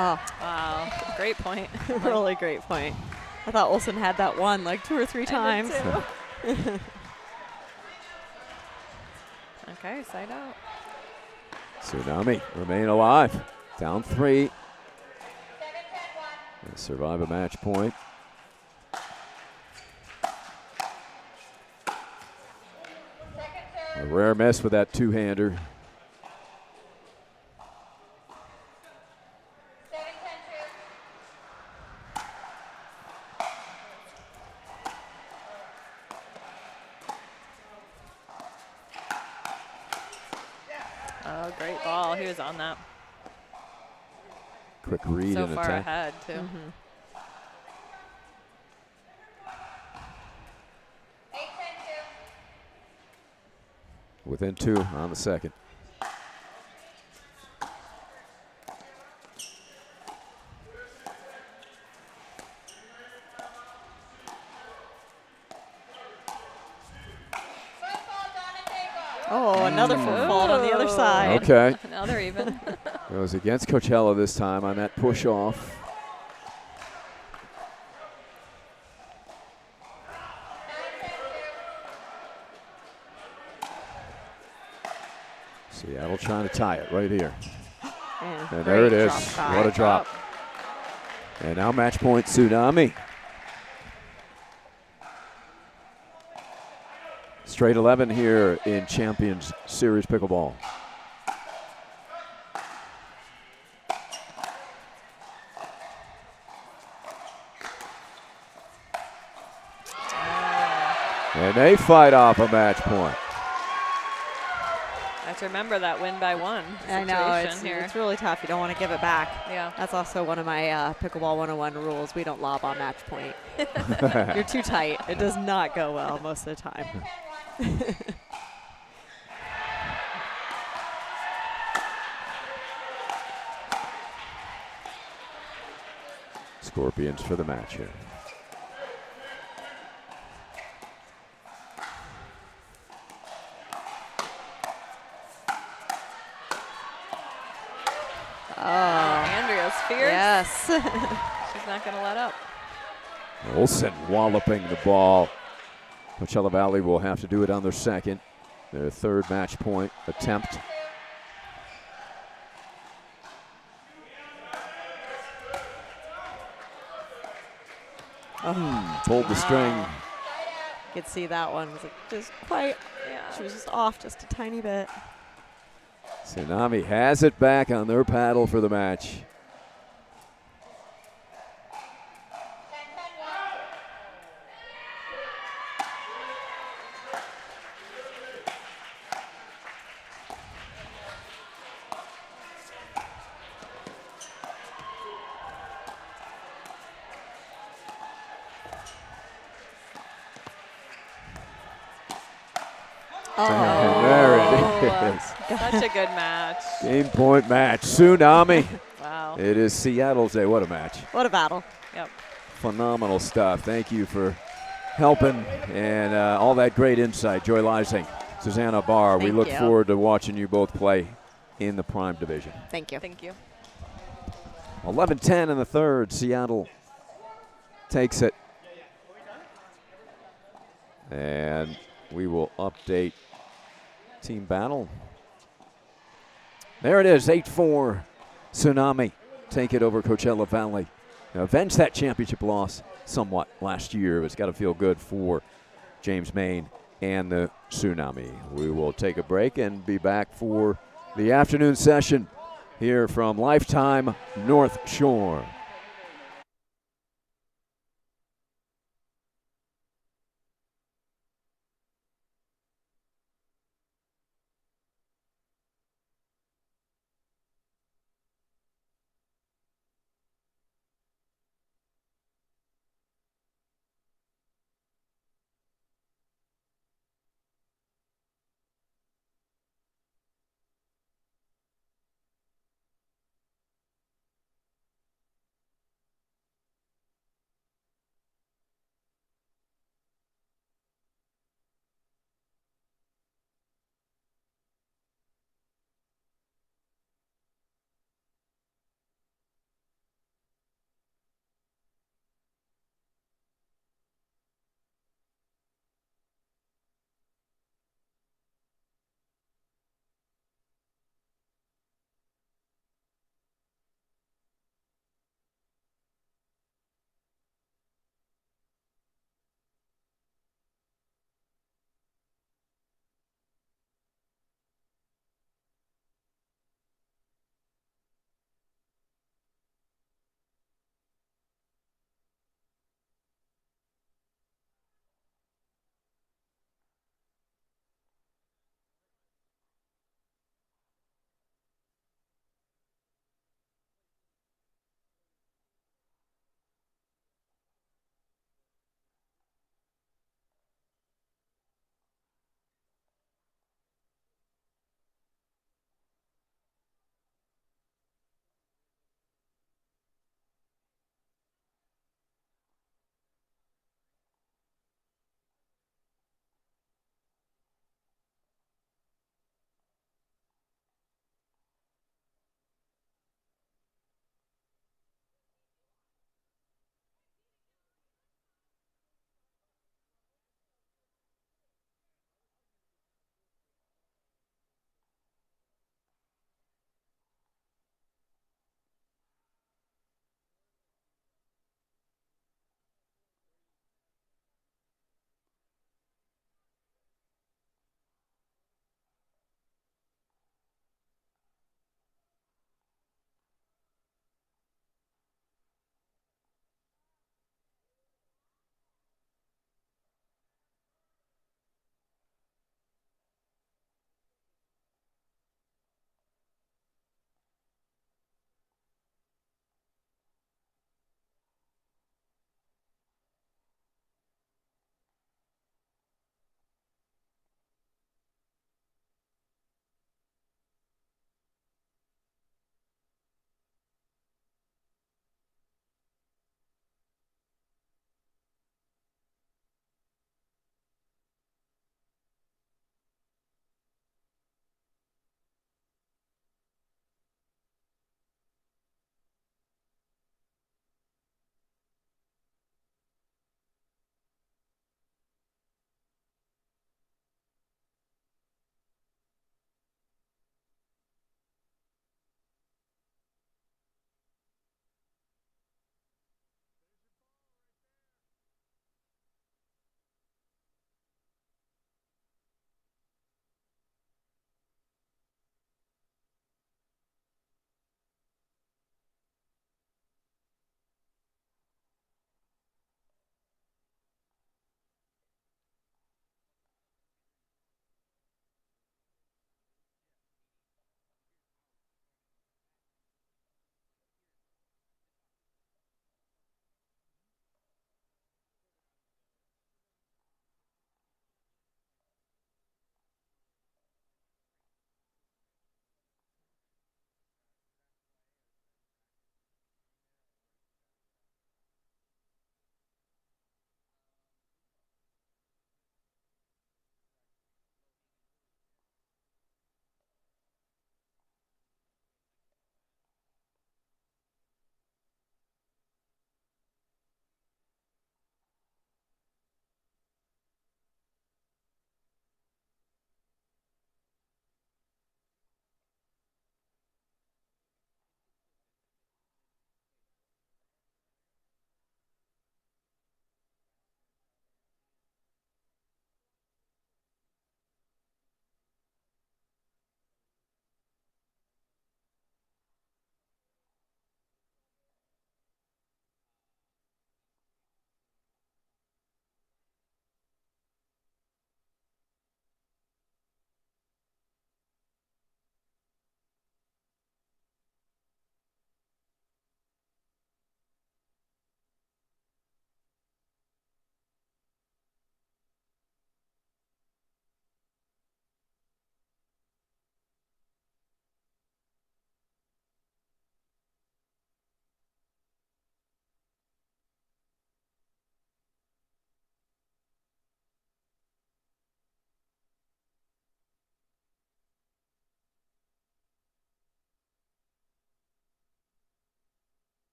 Oh, Wow, great point. really great point. I thought Olsen had that one like 2 or 3 times. Okay, side out. Tsunami remain alive. Down 3. And survive a match point. A rare miss with that two-hander. Oh, great ball. He was on that. Quick read So and far attack. ahead, too. Within 2 on the second. Oh, another foot fault on the other side. Okay. Now they're even. It was against Coachella this time on that push off. Seattle trying to tie it right here. And there it is. What a drop. And now match point Tsunami. Straight 11 here in Champions Series Pickleball. And they fight off a match point. I have to remember that win by 1 I know, situation here. it's really tough. You don't want to give it back. Yeah. That's also one of my Pickleball 101 rules. We don't lob on match point. You're too tight. It does not go well most of the time. Scorpions for the match here. Andrea's fierce. Yes. She's not going to let up. Olsen walloping the ball. Coachella Valley will have to do it on their second. Their third match point attempt. Pulled the string. You could see that one was just quite, she was just off just a tiny bit. Tsunami has it back on their paddle for the match. And there it is. Such a good match. Game point match. Tsunami. Wow. It is Seattle's day. What a match. What a battle. Yep. Phenomenal stuff. Thank you for helping and all that great insight. Joy Lysing, Susanna Barr, we Thank look you. forward to watching you both play in the Prime Division. Thank you. Thank you. 11-10 in the third. Seattle takes it. And we will update Team Battle. There it is, 8-4. Tsunami take it over Coachella Valley. Avenge that championship loss somewhat last year. It's got to feel good for James Maine and the Tsunami. We will take a break and be back for the afternoon session here from Lifetime North Shore.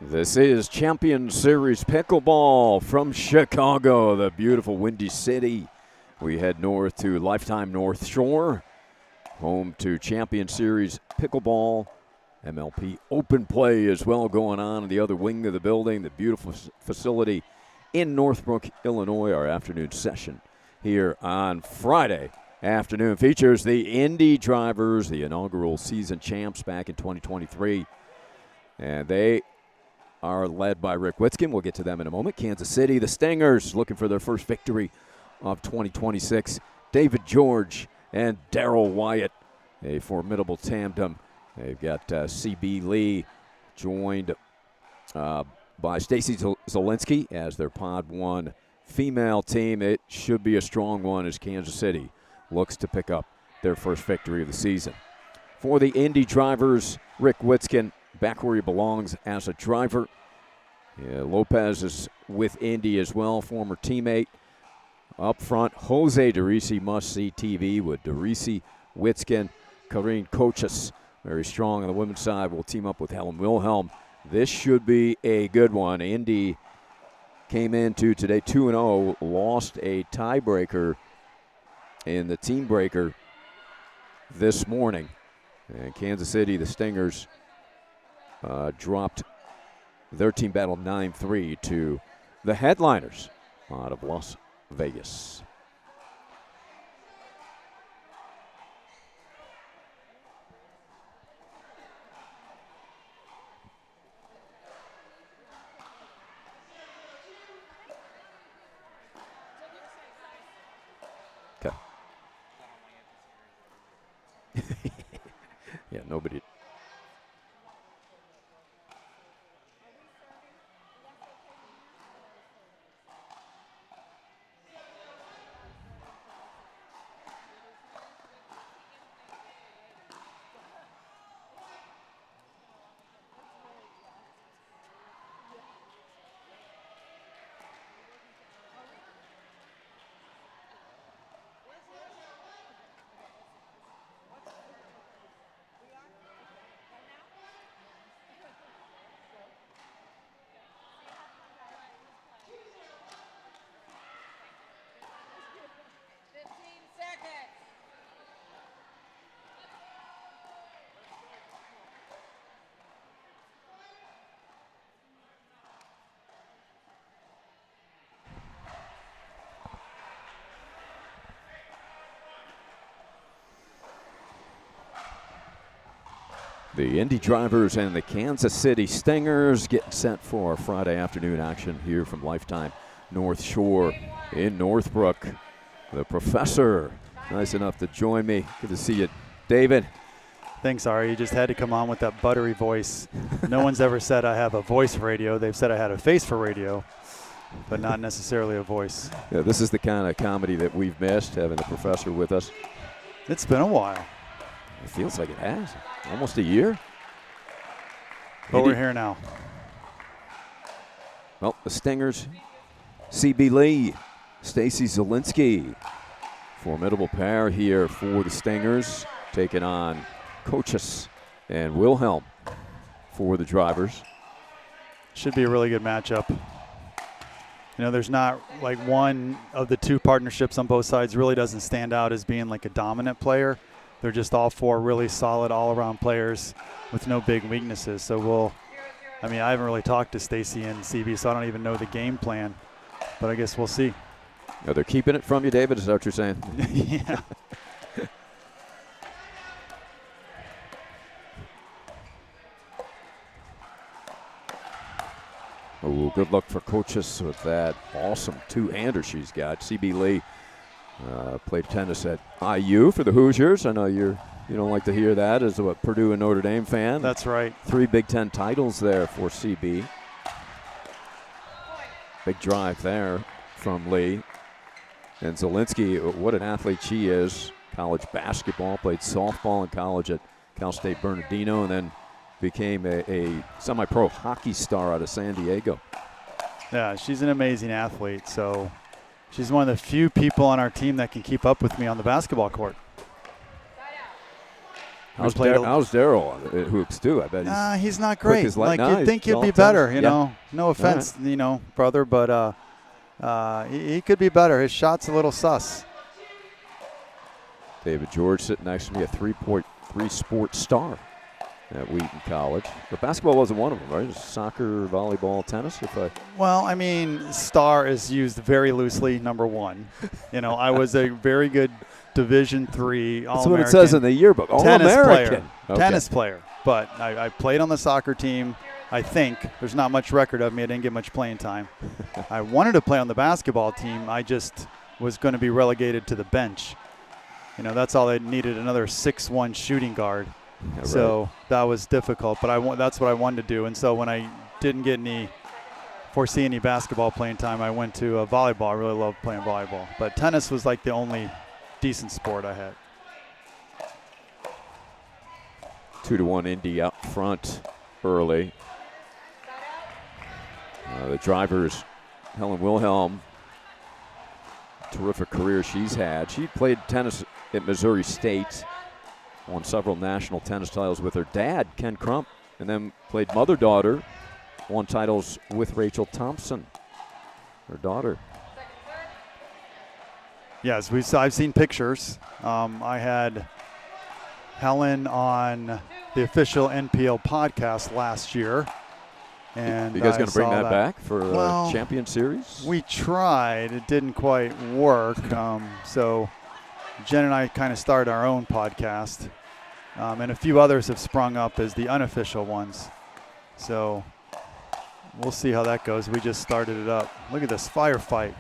This is Champions Series Pickleball from Chicago, the beautiful Windy City. We head north to Lifetime North Shore, home to Champions Series Pickleball. MLP Open Play as well going on in the other wing of the building, the beautiful facility in Northbrook, Illinois. Our afternoon session here on Friday afternoon features the Indy Drivers, the inaugural season champs back in 2023. And they are led by Rick Witzkin. We'll get to them in a moment. Kansas City, the Stingers, looking for their first victory of 2026. David George and Darryl Wyatt, a formidable tandem. They've got CB Lee joined by Stacy Zielinski as their Pod 1 female team. It should be a strong one as Kansas City looks to pick up their first victory of the season. For the Indy Drivers, Rick Witzkin back where he belongs as a driver. Yeah, Lopez is with Indy as well, former teammate. Up front, Jose Derisi must-see TV with Derisi, Witzkin, Karine Kochis. Very strong on the women's side. Will team up with Helen Wilhelm. This should be a good one. Indy came into today 2-0, lost a tiebreaker in the team breaker this morning. And Kansas City, the Stingers, dropped their team battle 9-3 to the headliners out of Las Vegas. Okay. Yeah, nobody. The Indy Drivers and the Kansas City Stingers getting set for Friday afternoon action here from Lifetime North Shore in Northbrook. The professor, nice enough to join me. Good to see you, David. Thanks, Ari. You just had to come on with that buttery voice. No one's ever said I have a voice for radio. They've said I had a face for radio, but not necessarily a voice. Yeah, this is the kind of comedy that we've missed, having the professor with us. It's been a while. It feels like it has. Almost a year. But Indy. we're here now. Well, the Stingers, CB Lee, Stacy Zielinski. Formidable pair here for the Stingers, taking on Kochis and Wilhelm for the Drivers. Should be a really good matchup. You know, there's not like one of the two partnerships on both sides really doesn't stand out as being like a dominant player. They're just all four really solid all-around players with no big weaknesses. So I mean, I haven't really talked to Stacy and CB, so I don't even know the game plan. But I guess we'll see. Oh, they're keeping it from you, David? Is that what you're saying? Yeah. Oh, good luck for Kochis with that awesome two-hander she's got. CB Lee played tennis at IU for the Hoosiers. I know you don't like to hear that as a Purdue and Notre Dame fan. That's right. 3 Big Ten titles there for CB. Big drive there from Lee. And Zielinski, what an athlete she is. College basketball, played softball in college at Cal State Bernardino, and then became a semi-pro hockey star out of San Diego. Yeah, she's an amazing athlete. So she's one of the few people on our team that can keep up with me on the basketball court. How's Daryl hoops too? I bet he's not great. Like you'd think he'd be better. You know, no offense, brother, but he could be better. His shot's a little sus. David George sitting next to me, a 3.3 sports star at Wheaton College. But basketball wasn't one of them, right? It was soccer, volleyball, tennis. Well, I mean, star is used very loosely. Number one, I was a very good Division III All-American. That's what it says in the yearbook. All-American. Tennis player. But I played on the soccer team. I think there's not much record of me. I didn't get much playing time. I wanted to play on the basketball team. I just was going to be relegated to the bench. That's all I needed, another 6'1" shooting guard. Yeah, so that was difficult, but that's what I wanted to do. And so when I didn't foresee any basketball playing time, I went to volleyball. I really loved playing volleyball. But tennis was like the only decent sport I had. 2-1 Indy up front early. The drivers, Helen Wilhelm, terrific career she's had. She played tennis at Missouri State, won several national tennis titles with her dad, Ken Crump, and then played mother-daughter, won titles with Rachel Thompson, her daughter. Yes, I've seen pictures. I had Helen on the official NPL podcast last year. And you guys going to bring that back for Champions Series? We tried. It didn't quite work. So Jen and I kind of started our own podcast. And a few others have sprung up as the unofficial ones. So we'll see how that goes. We just started it up. Look at this firefight.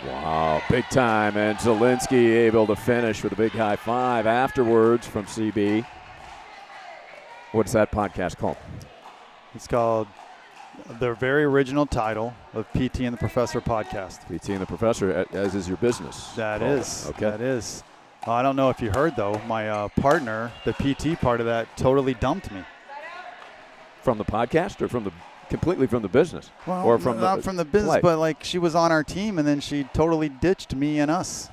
Wow, big time. And Zielinski able to finish with a big high five afterwards from CB. What's that podcast called? It's called their very original title of PT and the Professor podcast. PT and the Professor, as is your business. That is. Okay. That is. I don't know if you heard, though, my partner, the PT part of that, totally dumped me. From the podcast or completely from the business? Well, or from not from the business, play? but she was on our team, and then she totally ditched me and us.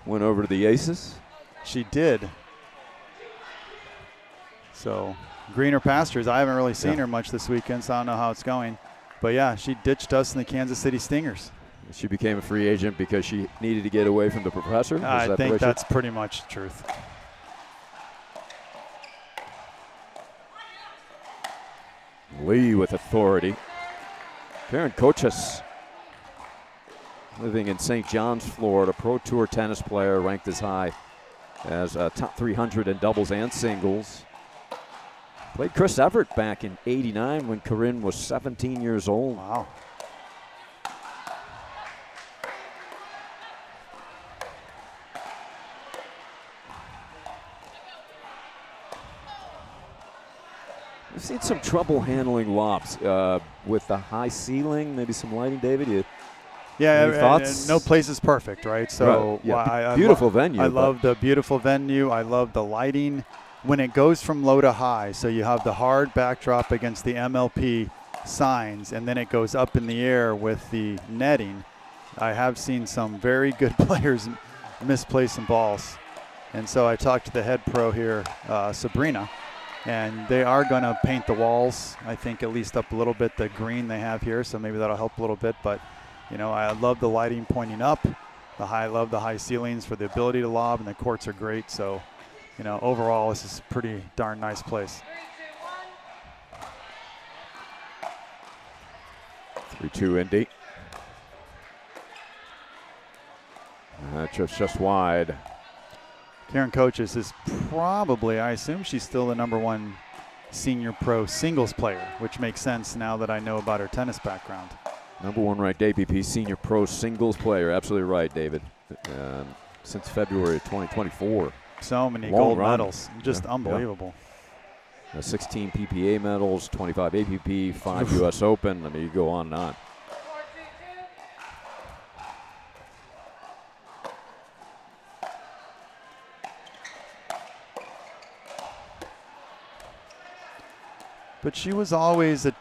Went over to the Aces? She did. So, greener pastures. I haven't really seen her much this weekend, so I don't know how it's going. But, yeah, she ditched us in the Kansas City Stingers. She became a free agent because she needed to get away from the Professor? I think that's pretty much the truth. Lee with authority. Karen Cochas, living in St. John's, Florida, Pro Tour tennis player, ranked as high as top 300 in doubles and singles. Played Chris Everett back in '89 when Corinne was 17 years old. Wow. We've seen some trouble handling lobs with the high ceiling, maybe some lighting, David. Any thoughts? No place is perfect, right? So right. Beautiful venue. I love the beautiful venue. I love the lighting when it goes from low to high. So you have the hard backdrop against the MLP signs, and then it goes up in the air with the netting. I have seen some very good players misplace some balls. And so I talked to the head pro here, Sabrina, and they are going to paint the walls, I think, at least up a little bit, the green they have here, so maybe that'll help a little bit. But, I love the lighting pointing up. I love the high ceilings for the ability to lob, and the courts are great. So, overall, this is a pretty darn nice place. 3-2 Indy. Just wide. Karen Coaches is probably, I assume she's still the #1 senior pro singles player, which makes sense now that I know about her tennis background. #1 ranked APP senior pro singles player. Absolutely right, David. Since February of 2024. So many Long gold run. medals. Just unbelievable. 16 PPA medals, 25 APP, 5 U.S. Open. I mean, you go on and on. But she was always a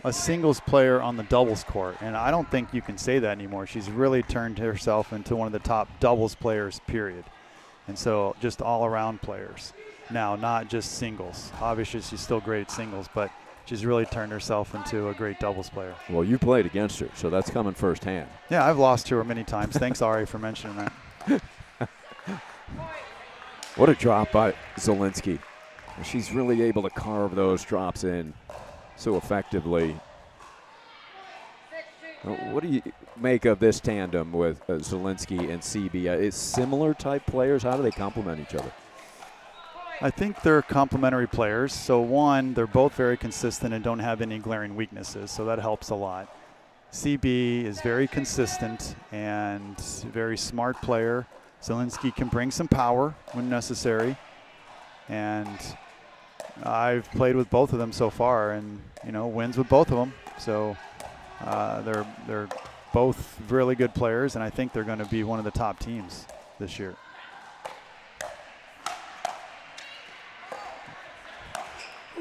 a singles player on the doubles court, and I don't think you can say that anymore. She's really turned herself into one of the top doubles players, period. And so just all-around players. Now, not just singles. Obviously, she's still great at singles, but she's really turned herself into a great doubles player. Well, you played against her, so that's coming firsthand. Yeah, I've lost to her many times. Thanks, Ari, for mentioning that. What a drop by Zielinski. She's really able to carve those drops in so effectively. What do you make of this tandem with Zielinski and CB? Is similar type players? How do they complement each other? I think they're complementary players. So one, they're both very consistent and don't have any glaring weaknesses, so that helps a lot. CB is very consistent and very smart player. Zielinski can bring some power when necessary, and I've played with both of them so far, and wins with both of them. So they're both really good players, and I think they're going to be one of the top teams this year.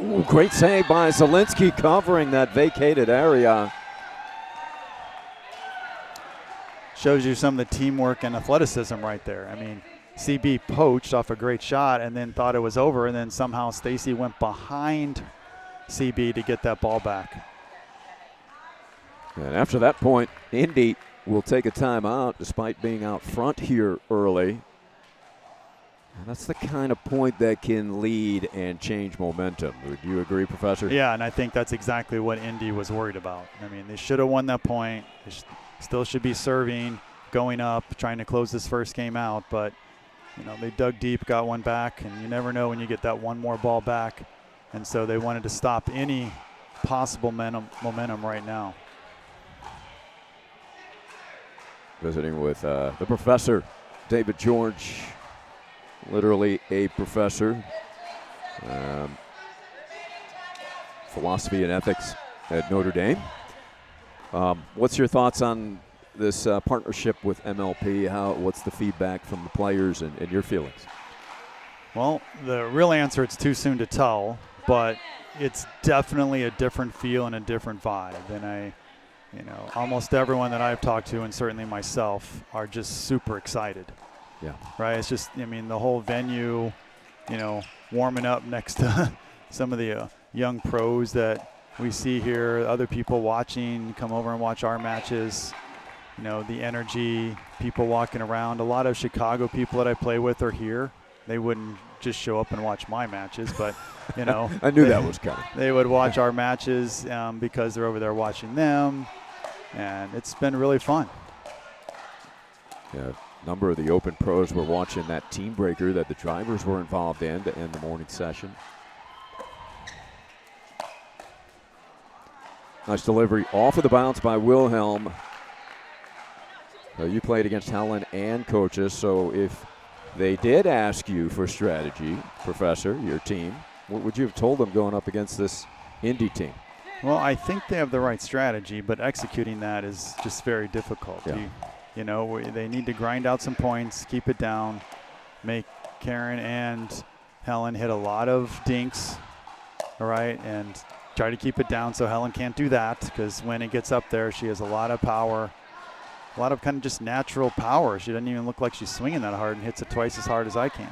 Ooh, great save by Zielinski, covering that vacated area. Shows you some of the teamwork and athleticism right there. I mean, CB poached off a great shot and then thought it was over, and then somehow Stacy went behind CB to get that ball back. And after that point, Indy will take a timeout despite being out front here early. And that's the kind of point that can lead and change momentum. Would you agree, Professor? Yeah, and I think that's exactly what Indy was worried about. I mean, they should have won that point. They still should be serving, going up, trying to close this first game out. But, they dug deep, got one back, and you never know when you get that one more ball back. And so they wanted to stop any possible momentum right now. Visiting with the professor, David George, literally a professor. Philosophy and ethics at Notre Dame. What's your thoughts on this partnership with MLP? What's the feedback from the players and your feelings? Well, the real answer, it's too soon to tell, but it's definitely a different feel and a different vibe. And almost everyone that I've talked to, and certainly myself, are just super excited. Yeah. Right? It's just, the whole venue, warming up next to some of the young pros that we see here, other people watching, come over and watch our matches, the energy, people walking around. A lot of Chicago people that I play with are here. They wouldn't just show up and watch my matches, but, I knew that was coming. They would watch our matches because they're over there watching them, and it's been really fun. Yeah. Number of the Open pros were watching that team breaker that the drivers were involved in to end the morning session. Nice delivery off of the bounce by Wilhelm. You played against Helen and coaches, so if they did ask you for strategy, Professor, your team, what would you have told them going up against this Indy team? Well, I think they have the right strategy, but executing that is just very difficult. Yeah. They need to grind out some points, keep it down, make Karen and Helen hit a lot of dinks, all right, and try to keep it down so Helen can't do that, because when it gets up there, she has a lot of power, a lot of kind of just natural power. She doesn't even look like she's swinging that hard and hits it twice as hard as I can.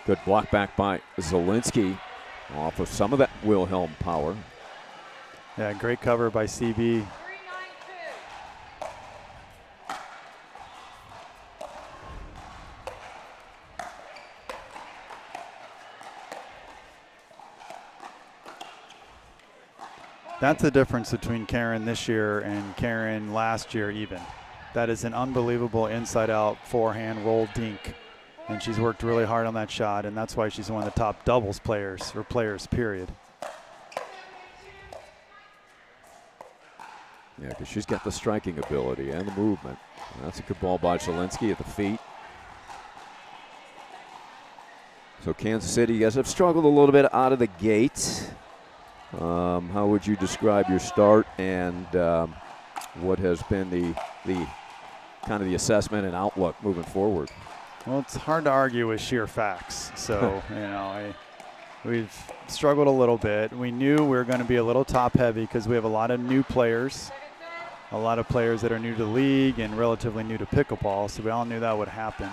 Good block back by Zielinski off of some of that Wilhelm power. Yeah, great cover by CB. That's the difference between Karen this year and Karen last year even. That is an unbelievable inside-out forehand roll dink. And she's worked really hard on that shot, and that's why she's one of the top doubles players, or players, period. Yeah, because she's got the striking ability and the movement. And that's a good ball by Zielinski at the feet. So Kansas City, you guys have struggled a little bit out of the gate. How would you describe your start, and what has been the kind of the assessment and outlook moving forward? Well, it's hard to argue with sheer facts. So, We've struggled a little bit. We knew we were going to be a little top heavy because we have a lot of new players, a lot of players that are new to the league and relatively new to pickleball, so we all knew that would happen.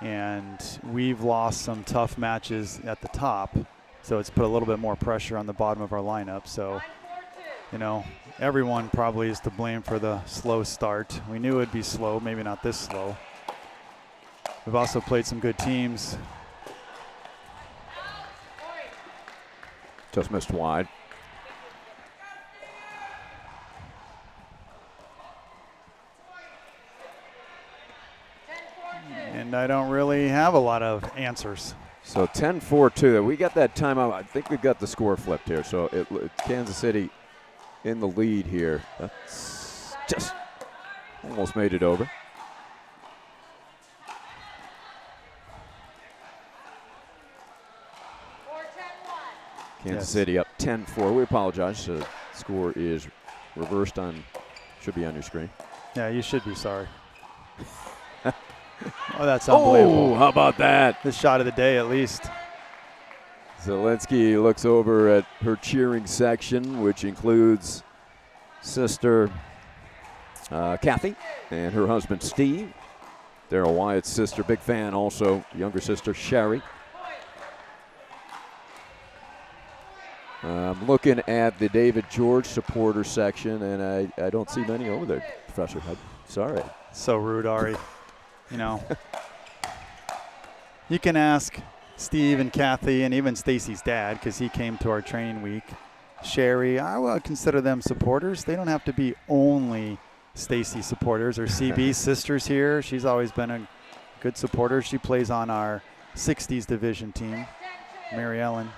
And we've lost some tough matches at the top, so it's put a little bit more pressure on the bottom of our lineup. So, you know, everyone probably is to blame for the slow start. We knew it would be slow, maybe not this slow. We've also played some good teams. Just missed wide. And I don't really have a lot of answers. So 10-4-2. We got that timeout. I think we've got the score flipped here. So Kansas City in the lead here. That's just almost made it over. Kansas City up 10-4. We apologize. The score is reversed on, should be on your screen. Yeah, you should be sorry. Oh, that's unbelievable. Oh, how about that? The shot of the day, at least. Zelensky looks over at her cheering section, which includes sister Kathy and her husband Steve. Daryl Wyatt's sister, big fan also, younger sister Sherry. I'm looking at the David George supporter section, and I don't see many over there, Professor. I'm sorry. So rude, Ari. You know, you can ask Steve and Kathy and even Stacy's dad, because he came to our training week. Sherry, I would consider them supporters. They don't have to be only Stacy supporters. Or CB's sister's here. She's always been a good supporter. She plays on our 60s division team, Mary Ellen.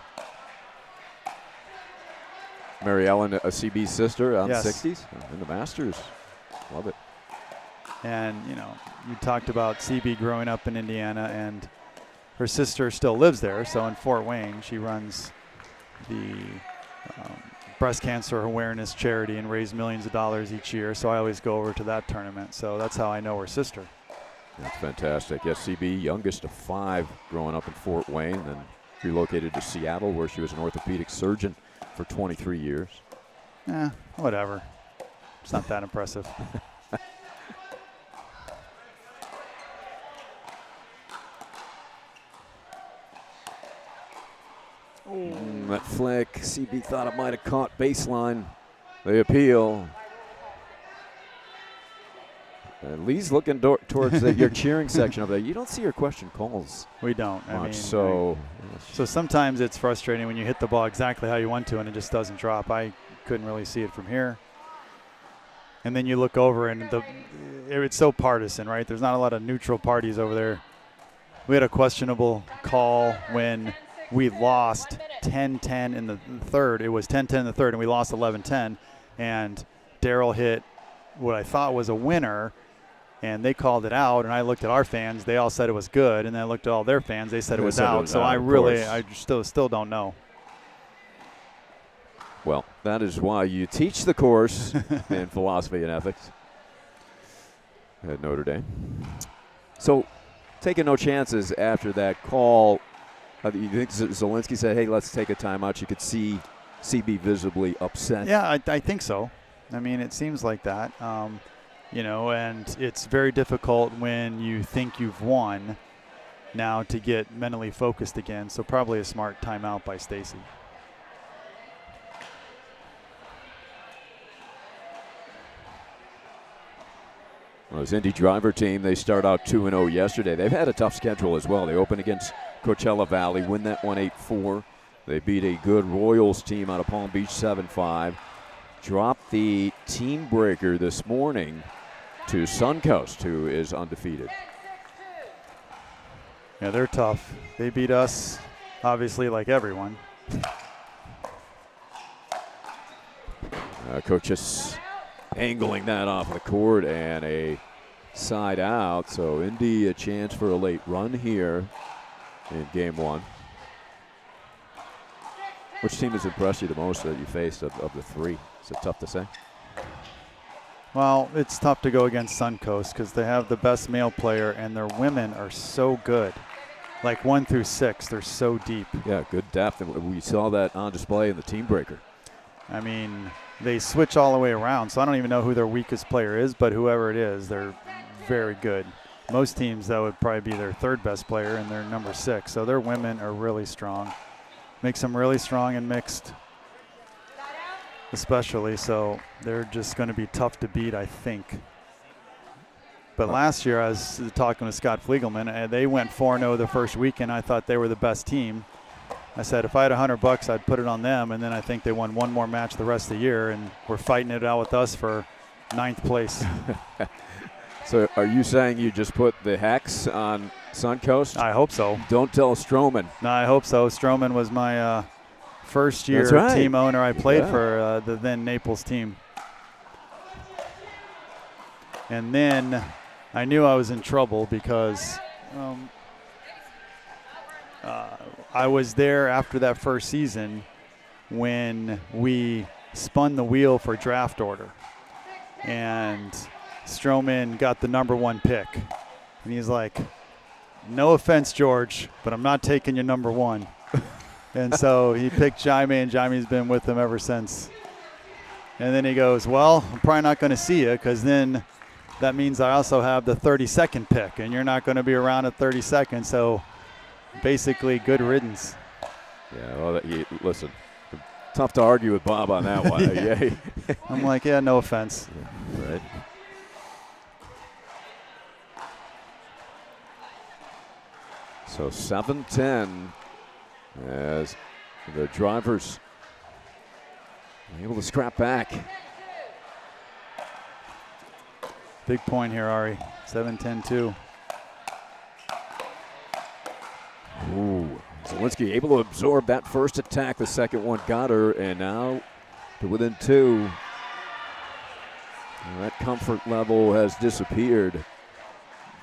Mary Ellen, a CB sister on Yes. 60s in the Masters. Love it. And, you know, you talked about CB growing up in Indiana, and her sister still lives there. So in Fort Wayne, she runs the breast cancer awareness charity and raise millions of dollars each year. So I always go over to that tournament. So that's how I know her sister. That's fantastic. Yes, CB, youngest of 5 growing up in Fort Wayne, then relocated to Seattle, where she was an orthopedic surgeon for 23 years. Whatever. It's not that impressive. That flick, CB thought it might have caught baseline. They appeal. Lee's looking towards your cheering section over there. You don't see her question calls. We don't. I mean, so sometimes it's frustrating when you hit the ball exactly how you want to and it just doesn't drop. I couldn't really see it from here. And then you look over and it's so partisan, right? There's not a lot of neutral parties over there. We had a questionable call when we lost 10-10 in the third. It was 10-10 in the third, and we lost 11-10. And Daryl hit what I thought was a winner, and they called it out. And I looked at our fans; they all said it was good. And then I looked at all their fans; they said it was out. So I still don't know. Well, that is why you teach the course in philosophy and ethics at Notre Dame. So, taking no chances after that call. You think Zelensky said, hey, let's take a timeout? You could see CB visibly upset. Yeah, I think so. I mean, it seems like that. You know, and it's very difficult when you think you've won now to get mentally focused again. So probably a smart timeout by Stacy. Well, this Indy driver team, they start out 2-0 yesterday. They've had a tough schedule as well. They open against Coachella Valley, win that one 8-4. They beat a good Royals team out of Palm Beach 7-5. Dropped the team breaker this morning to Suncoast, who is undefeated. Yeah, they're tough. They beat us, obviously, like everyone. Coach is angling that off the court and a side out. So Indy a chance for a late run here in game 1. Which team has impressed you the most that you faced of the 3? Is it tough to say? Well, it's tough to go against Suncoast because they have the best male player and their women are so good. like 1 through 6. They're so deep. Yeah, good depth. And we saw that on display in the team breaker. I mean, they switch all the way around, so I don't even know who their weakest player is, but whoever it is, they're very good. Most teams, that would probably be their third best player, and they're number 6. So their women are really strong. Makes them really strong and mixed, especially. So they're just going to be tough to beat, I think. But last year, I was talking with Scott Fliegelman, and they went 4-0 the first weekend. I thought they were the best team. I said if I had $100, I'd put it on them, and then I think they won one more match the rest of the year, and we're fighting it out with us for 9th place. So are you saying you just put the hex on Suncoast? I hope so. Don't tell Stroman. No, I hope so. Stroman was my first year right. team owner. I played for the then Naples team. And then I knew I was in trouble because I was there after that first season when we spun the wheel for draft order. And Stroman got the #1 pick. And he's like, no offense, George, but I'm not taking your #1. And so he picked Jaime, and Jaime's been with him ever since. And then he goes, well, I'm probably not going to see you because then that means I also have the 32nd pick, and you're not going to be around at 32nd. So basically, good riddance. Yeah, well, listen, tough to argue with Bob on that one. Yeah. I'm like, yeah, no offense. Yeah, right. So 7-10 as the drivers are able to scrap back. Big point here, Ari. 7-10-2. Ooh, Zawinski able to absorb that first attack. The second one got her, and now to within 2. And that comfort level has disappeared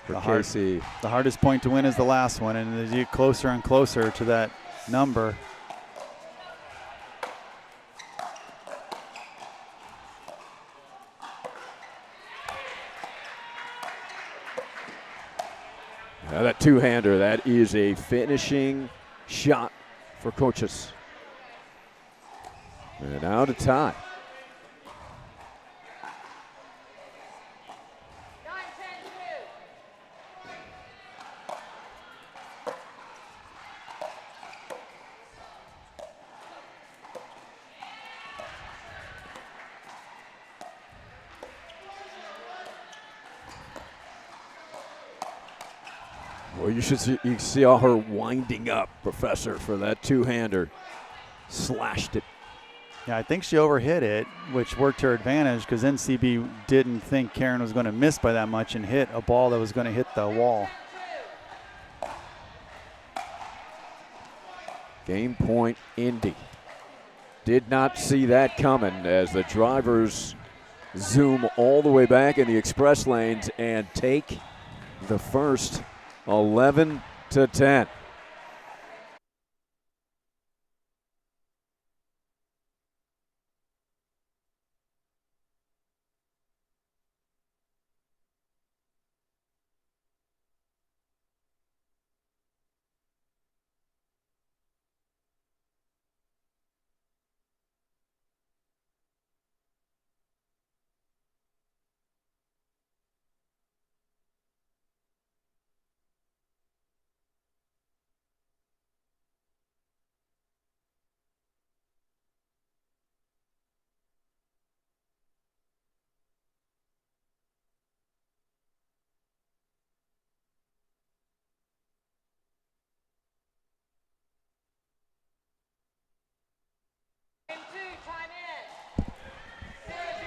for Casey. The hardest point to win is the last one, and as you get closer and closer to that number. Now that two-hander, that is a finishing shot for coaches. And now to tie. Well, you see all her winding up, Professor, for that two-hander. Slashed it. Yeah, I think she overhit it, which worked to her advantage because NCB didn't think Karen was going to miss by that much and hit a ball that was going to hit the wall. Game point, Indy. Did not see that coming as the drivers zoom all the way back in the express lanes and take the first 11-10.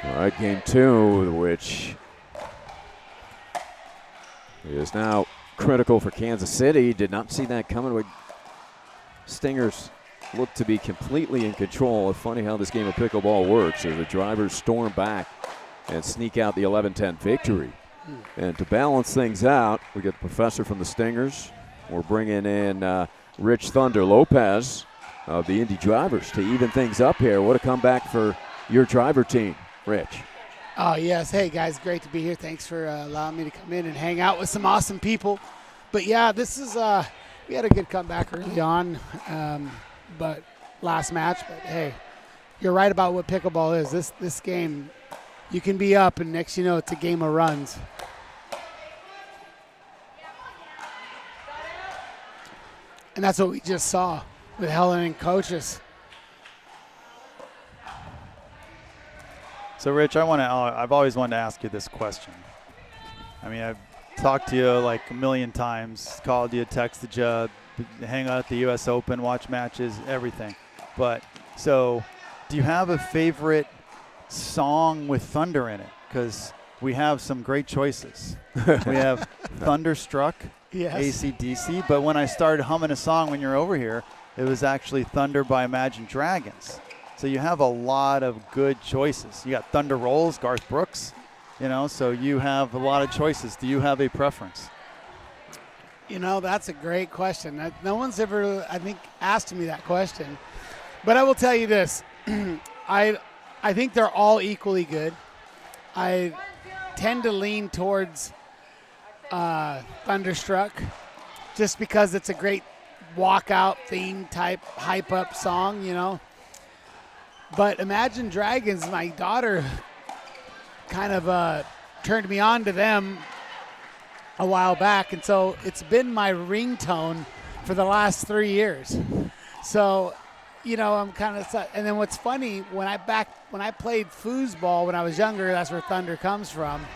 All right, game 2, which is now critical for Kansas City. Did not see that coming. Stingers look to be completely in control. It's funny how this game of pickleball works as the drivers storm back and sneak out the 11-10 victory. And to balance things out, we get the professor from the Stingers. We're bringing in Rich Thunder Lopez of the Indy drivers to even things up here. What a comeback for your driver team, Rich. Oh, yes. Hey, guys, great to be here. Thanks for allowing me to come in and hang out with some awesome people. But, yeah, this is we had a good comeback early on, but last match. But hey, you're right about what pickleball is. This game, you can be up, and next you know it's a game of runs. And that's what we just saw with Helen and coaches. So, Rich, I've always wanted to ask you this question. I mean, I've talked to you like a million times, called you, texted you, hang out at the U.S. Open, watch matches, everything. But so, do you have a favorite song with thunder in it? Because we have some great choices. We have Thunderstruck, yes. AC/DC, but when I started humming a song when you're over here, it was actually Thunder by Imagine Dragons. So you have a lot of good choices. You got Thunder Rolls, Garth Brooks, so you have a lot of choices. Do you have a preference? That's a great question. No one's ever, I think, asked me that question. But I will tell you this. I think they're all equally good. I tend to lean towards Thunderstruck just because it's a great walkout theme type hype up song, But Imagine Dragons, my daughter kind of turned me on to them a while back, and so it's been my ringtone for the last 3 years. So, I'm kind of, and then what's funny, when I played foosball when I was younger, that's where Thunder comes from.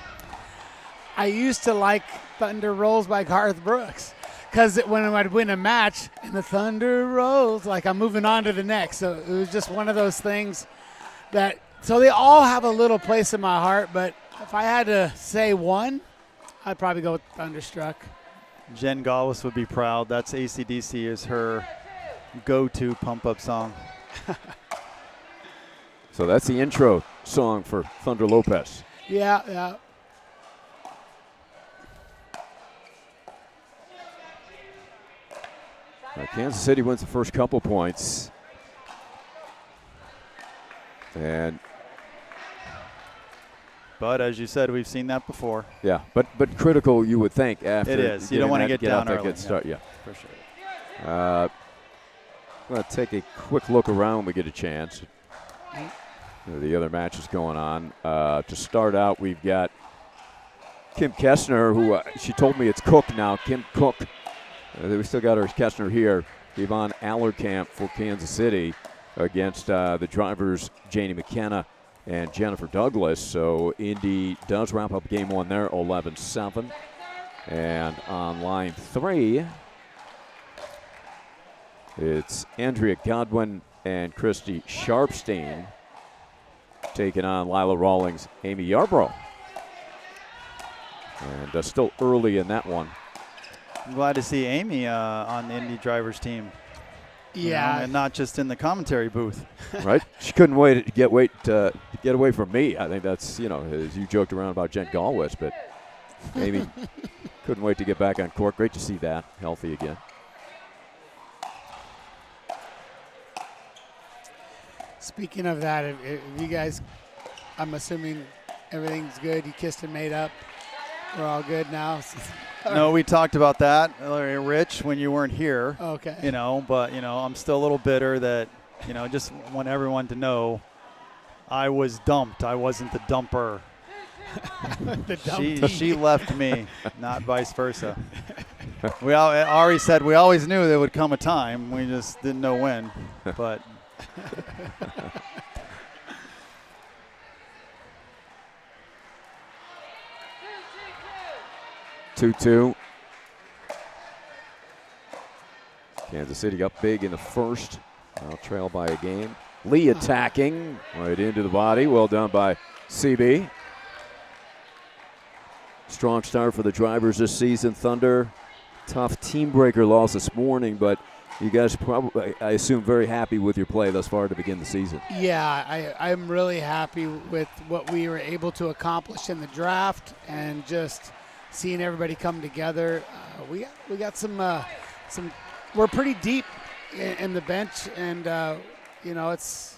I used to like Thunder Rolls by Garth Brooks. Because when I'd win a match and the thunder rolls, like I'm moving on to the next. So it was just one of those things so they all have a little place in my heart. But if I had to say one, I'd probably go with Thunderstruck. Jen Galvis would be proud. That's AC/DC is her go-to pump-up song. So that's the intro song for Thunder Lopez. Yeah. Kansas City wins the first couple points. But as you said, we've seen that before. Yeah, but critical, you would think, after. It is. You don't want to get down early. Yeah, for sure. I'm going to take a quick look around when we get a chance. The other matches going on. To start out, we've got Kim Kessner, who she told me it's Cook now. Kim Cook. We still got our Kessner here. Yvonne Allerkamp for Kansas City against the drivers Janie McKenna and Jennifer Douglas. So Indy does wrap up game one there, 11-7. And on line 3, it's Andrea Godwin and Christy Sharpstein taking on Lila Rawlings, Amy Yarbrough. And still early in that one. I'm glad to see Amy on the Indy drivers team. Yeah, and not just in the commentary booth. Right? She couldn't wait to get away from me. I think that's, as you joked around about Jen Galwitz, but Amy couldn't wait to get back on court. Great to see that healthy again. Speaking of that, if you guys, I'm assuming everything's good. You kissed and made up. We're all good now. No, we talked about that, Rich, when you weren't here. Okay. But I'm still a little bitter that, just want everyone to know I was dumped. I wasn't the dumper. She left me, not vice versa. Ari said we always knew there would come a time. We just didn't know when. But 2-2. Kansas City up big in the first. Now trail by a game. Lee attacking right into the body. Well done by CB. Strong start for the drivers this season. Thunder, tough team breaker loss this morning, but you guys probably, I assume, very happy with your play thus far to begin the season. Yeah, I'm really happy with what we were able to accomplish in the draft and just seeing everybody come together. We got some. We're pretty deep in the bench, and it's.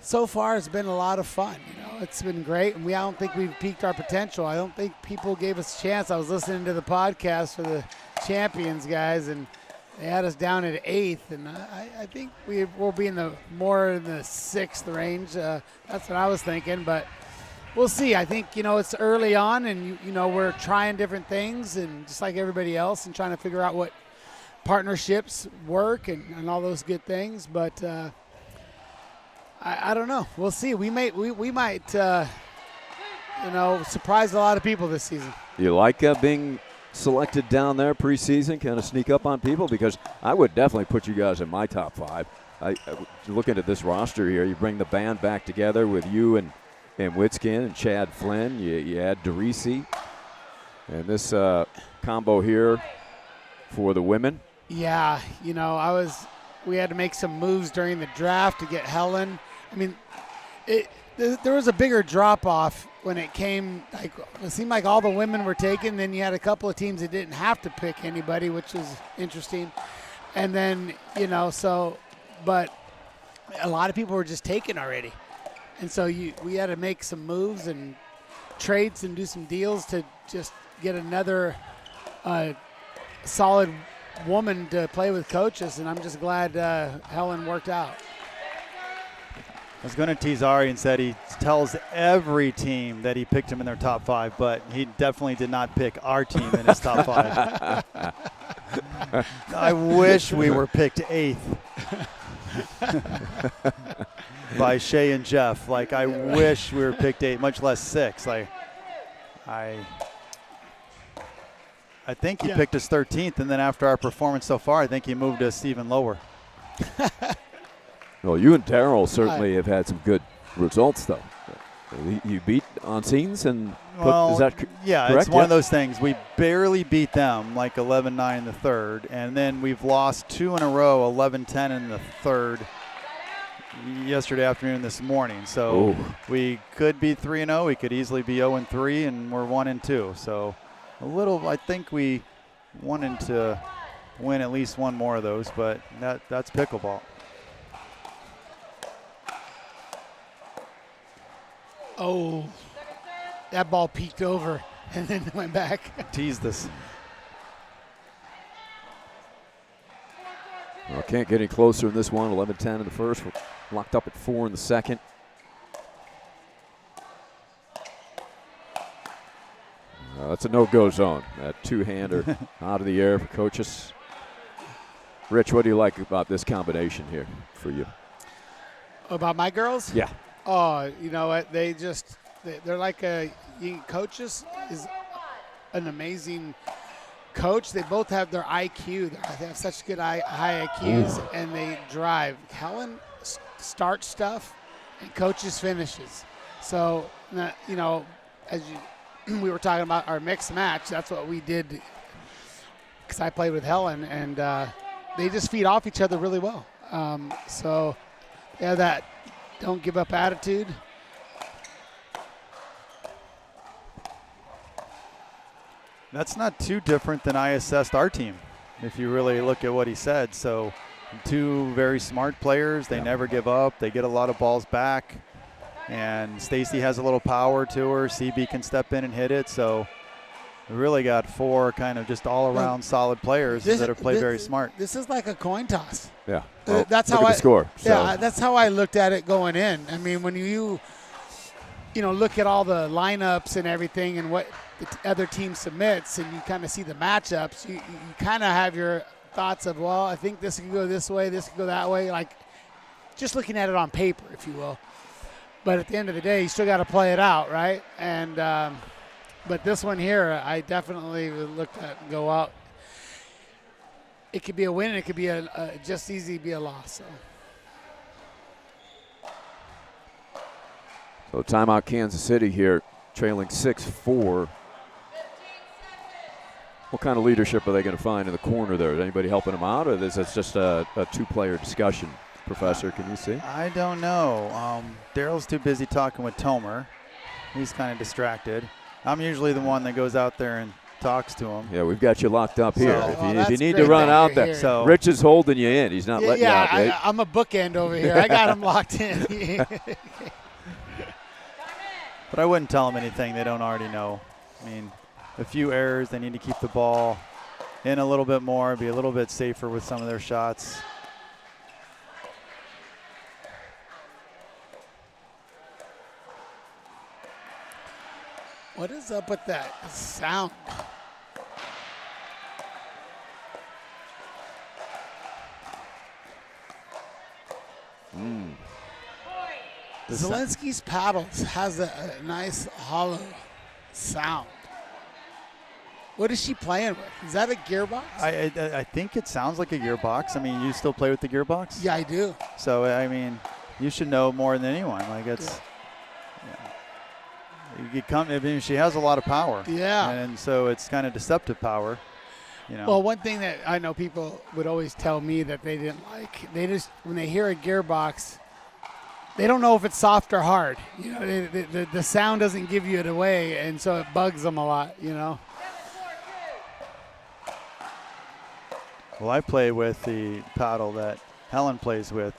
So far, it's been a lot of fun. It's been great, and I don't think we've peaked our potential. I don't think people gave us a chance. I was listening to the podcast for the champions, guys, and they had us down at 8th, and I think we'll be in the 6th range. That's what I was thinking, but we'll see. I think, it's early on, and, we're trying different things, and just like everybody else, and trying to figure out what partnerships work and all those good things. But I don't know. We'll see. We might surprise a lot of people this season. You like being selected down there preseason, kind of sneak up on people? Because I would definitely put you guys in my top 5. Looking at this roster here, you bring the band back together with you and Witskin and Chad Flynn. You add DeRisi. And this combo here for the women. Yeah, we had to make some moves during the draft to get Helen. I mean, there was a bigger drop-off when it came. It seemed like all the women were taken. Then you had a couple of teams that didn't have to pick anybody, which was interesting. And then, but a lot of people were just taken already. And so we had to make some moves and trades and do some deals to just get another solid woman to play with coaches, and I'm just glad Helen worked out. I was going to tease Ari and said he tells every team that he picked him in their top 5, but he definitely did not pick our team in his top 5. I wish we were picked 8th by Shay and Jeff. I wish we were picked 8th, much less 6. I think he picked us 13th, and then after our performance so far, I think he moved us even lower. Well, you and Darryl certainly have had some good results, though. You beat Onsines, and is that correct? It's one of those things. We barely beat them, 11-9 in the third, and then we've lost 2 in a row, 11-10 in the third, yesterday afternoon, this morning. So we could be 3-0. We could easily be 0-3, and we're 1-2. So I think we wanted to win at least one more of those, but that's pickleball. Oh, that ball peeked over and then went back. Teased us. Well, can't get any closer in this one. 11-10 in the first. We're locked up at 4 in the second. That's a no-go zone. That two-hander out of the air for coaches. Rich, what do you like about this combination here for you? About my girls? Yeah. Oh, you know what? They're like coaches is an amazing coach. They both have their IQ. They have such good high IQs, and they drive. Helen starts stuff, and coaches finishes. So, as we were talking about our mixed match, that's what we did because I played with Helen, and they just feed off each other really well. So, yeah, that don't give up attitude. That's not too different than I assessed our team, if you really look at what he said. So 2 very smart players. They never give up. They get a lot of balls back. And Stacy has a little power to her. CB can step in and hit it. So we really got 4 kind of just all-around solid players that have played very smart. This is like a coin toss. Yeah. Well, that's look how at the score. Yeah, that's how I looked at it going in. I mean, when you look at all the lineups and everything and what the other team submits, and you kind of see the matchups, you kind of have your thoughts of, well, I think this could go this way, this could go that way, like just looking at it on paper, if you will. But at the end of the day, you still got to play it out, right? And but this one here, I definitely looked at and go out. It could be a win, and it could be just easy be a loss. So timeout Kansas City here, trailing 6-4. What kind of leadership are they going to find in the corner there? Is anybody helping them out, or is this just a 2-player discussion? Professor, can you see? I don't know. Daryl's too busy talking with Tomer. He's kind of distracted. I'm usually the one that goes out there and talks to him. Yeah, we've got you locked up here. So, if you need to run out there, so Rich is holding you in. He's not letting you out. Yeah, I'm a bookend over here. I got him locked in. But I wouldn't tell them anything they don't already know. I mean, a few errors. They need to keep the ball in a little bit more, be a little bit safer with some of their shots. What is up with that sound? Zelensky's paddles has a nice hollow sound. What is she playing with? Is that a gearbox? I think it sounds like a gearbox. I mean, you still play with the gearbox? Yeah, I do. So, I mean, you should know more than anyone. Like, it's, I mean, she has a lot of power. Yeah. And so it's kind of deceptive power, you know. Well, one thing that I know people would always tell me that they didn't like, they just, when they hear a gearbox, they don't know if it's soft or hard. You know, the sound doesn't give you it away, and so it bugs them a lot, you know. Well, I play with the paddle that Helen plays with,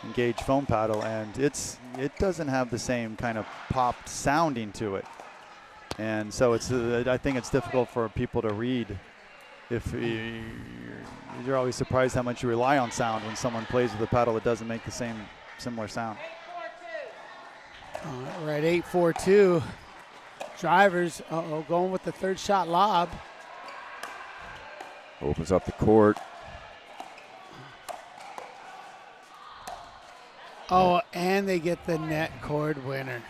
Engaged foam paddle, and it doesn't have the same kind of popped sounding to it. And so it's I think it's difficult for people to read. If you're always surprised how much you rely on sound when someone plays with a paddle that doesn't make the similar sound. We're at 8-4-2. Drivers, going with the third shot lob. Opens up the court. Oh, and they get the net cord winner.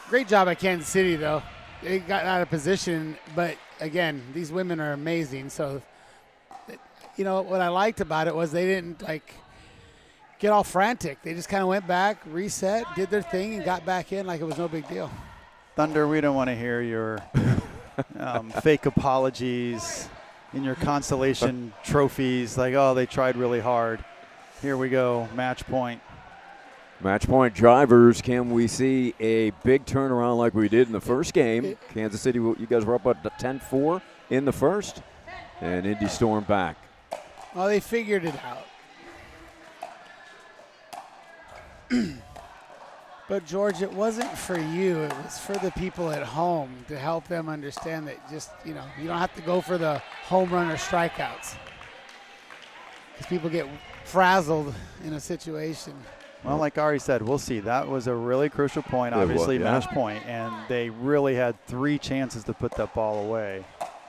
Great job at Kansas City, though. They got out of position, but again, these women are amazing. So, you know, what I liked about it was they didn't, like, get all frantic. They just kind of went back, reset, did their thing, and got back in like it was no big deal. Thunder, we don't want to hear your fake apologies in your consolation trophies, like, oh, they tried really hard. Here we go, match point. Match point, drivers. Can we see a big turnaround like we did in the first game? Kansas City, you guys were up at 10-4 in the first, and Indy stormed back. Well, they figured it out. But, George, it wasn't for you. It was for the people at home to help them understand that just, you know, you don't have to go for the home run or strikeouts. Because people get frazzled in a situation. Well, like Ari said, we'll see. That was a really crucial point, obviously, match point, and they really had 3 chances to put that ball away.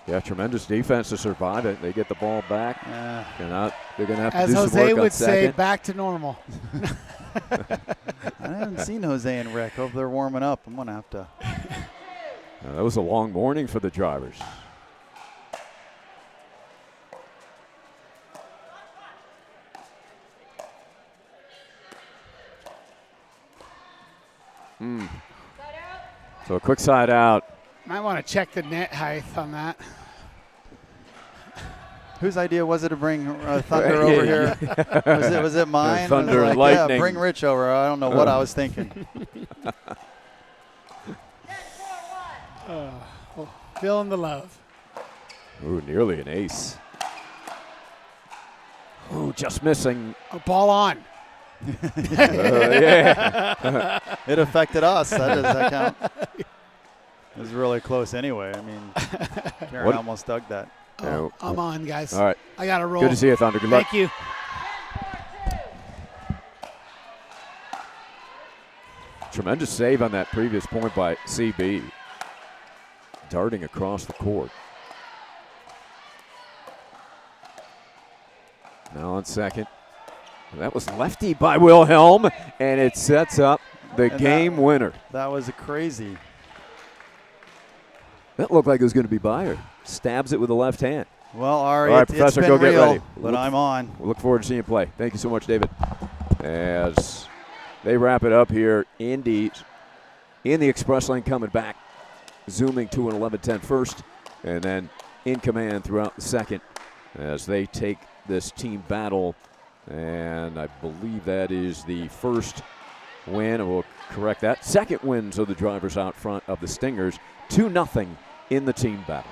Yeah, tremendous defense to survive it. They get the ball back. They're going to have to As do Jose some work on would say, second. back to normal. I haven't seen Jose and Rick. Hope they're warming up. I'm going to have to. That was a long morning for the drivers. So a quick side out. Might want to check the net height on that. Whose idea was it to bring Thunder over here? Was it mine? Thunder and like, lightning. Yeah, bring Rich over. I don't know what I was thinking. Feeling the love. Ooh, nearly an ace. Ooh, just missing. A ball on. Yeah. It affected us. Does that count? It was really close anyway. I mean, Karen almost dug that. Oh, I'm on, guys. All right. I got to roll. Good to see you, Thunder. Good luck. Thank you. Tremendous save on that previous point by CB. Darting across the court. Now on second. That was lefty by Wilhelm, and it sets up the game winner. That was crazy. That looked like it was going to be by her. Stabs it with the left hand. Well, Ari, all right, it's Professor, been go get real, ready. but I'm on. We'll look forward to seeing you play. Thank you so much, David. As they wrap it up here, Indy in the express lane coming back, zooming to an 11-10 first, and then in command throughout the second as they take this team battle. And I believe that is the first win, and we'll correct that. Second wins of the drivers out front of the Stingers, 2-0 in the team battle.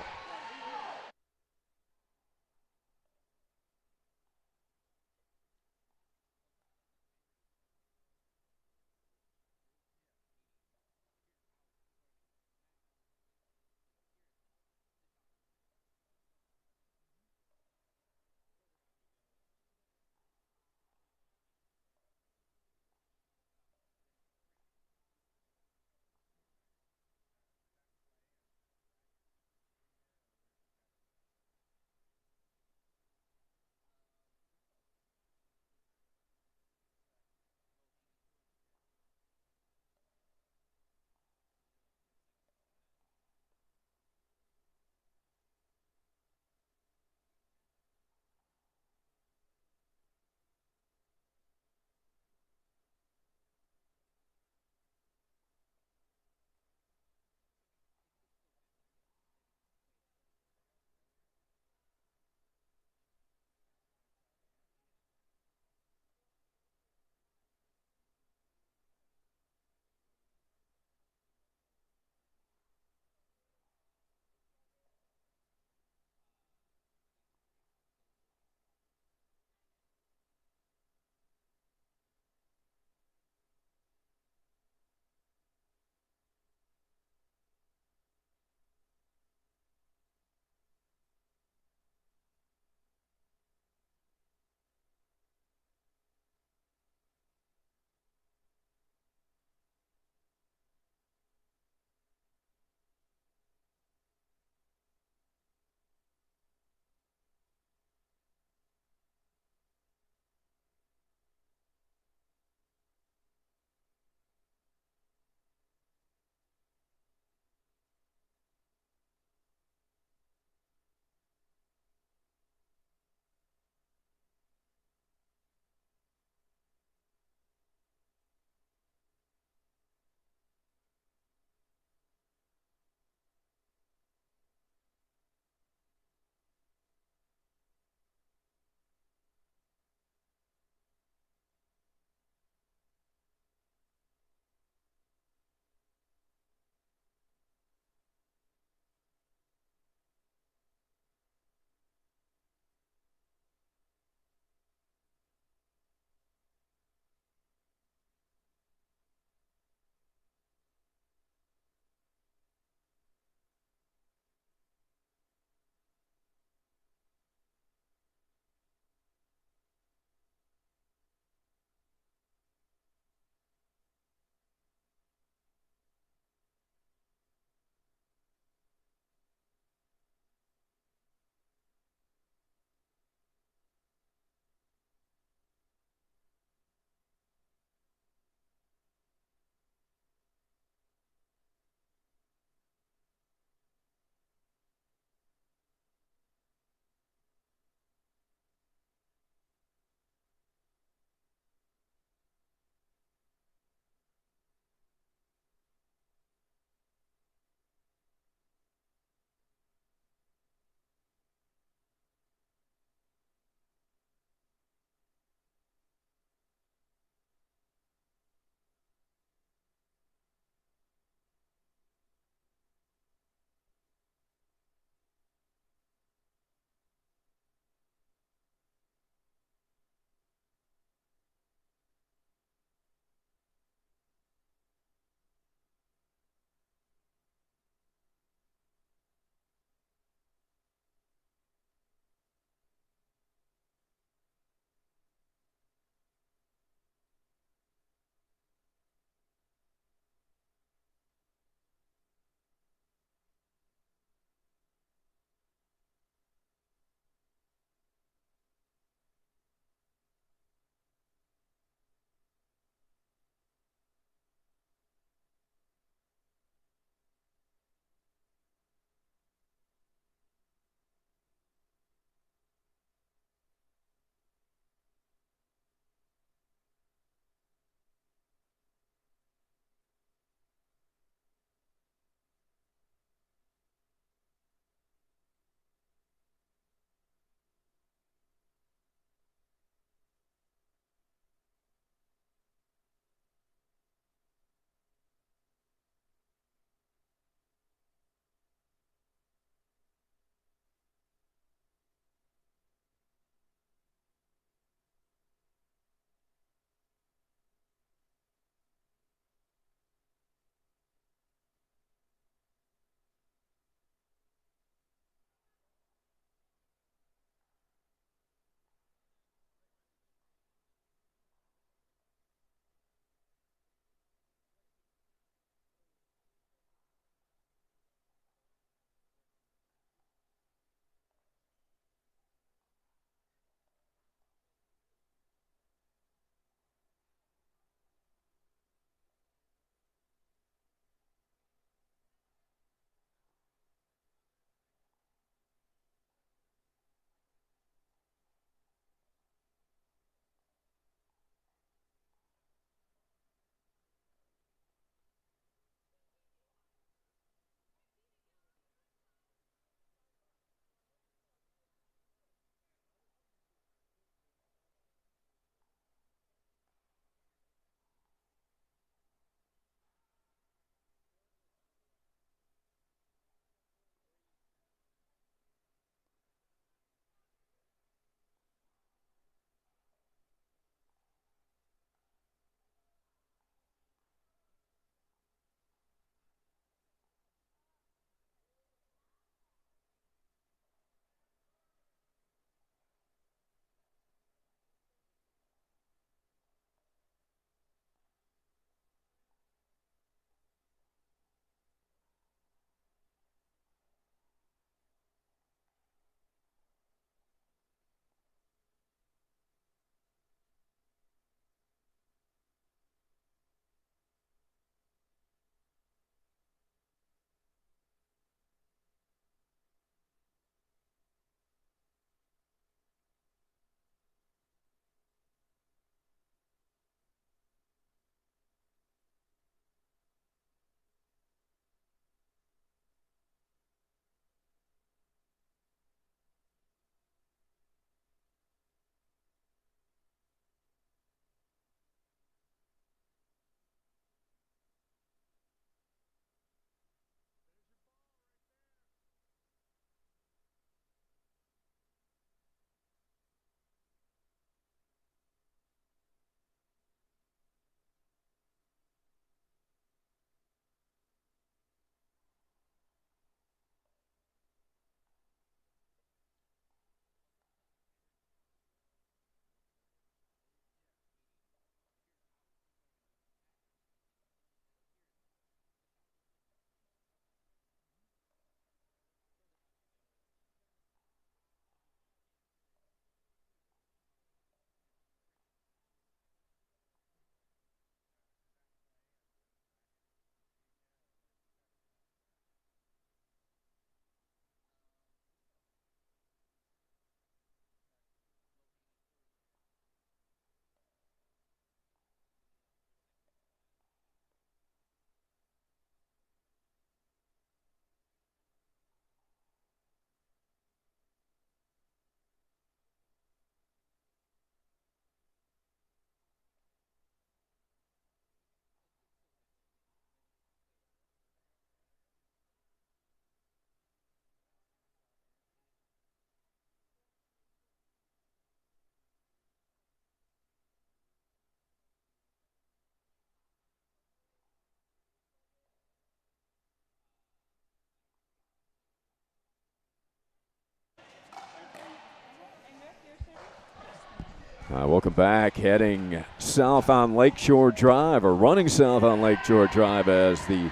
Welcome back. Heading south on Lakeshore Drive, or running south on Lakeshore Drive as the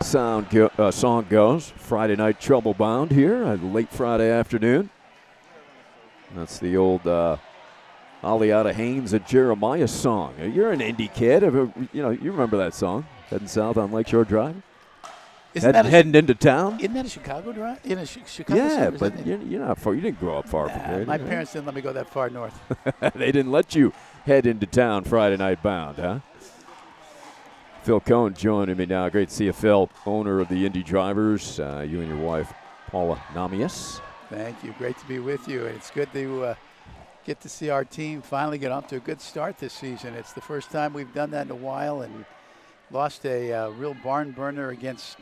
song goes. Friday night Trouble Bound here, late Friday afternoon. That's the old Aliata Haynes and Jeremiah song. You're an Indy kid. You remember that song, heading south on Lakeshore Drive? Heading into town? Isn't that a Chicago drive? In a Chicago yeah, song, but you're not far. You didn't grow up far from here. My parents didn't let me go that far north. They didn't let you head into town Friday night bound, huh? Phil Cohn joining me now. Great to see you, Phil, owner of the Indy Drivers. You and your wife, Paula Namias. Thank you. Great to be with you. And it's good to get to see our team finally get off to a good start this season. It's the first time we've done that in a while, and lost a real barn burner against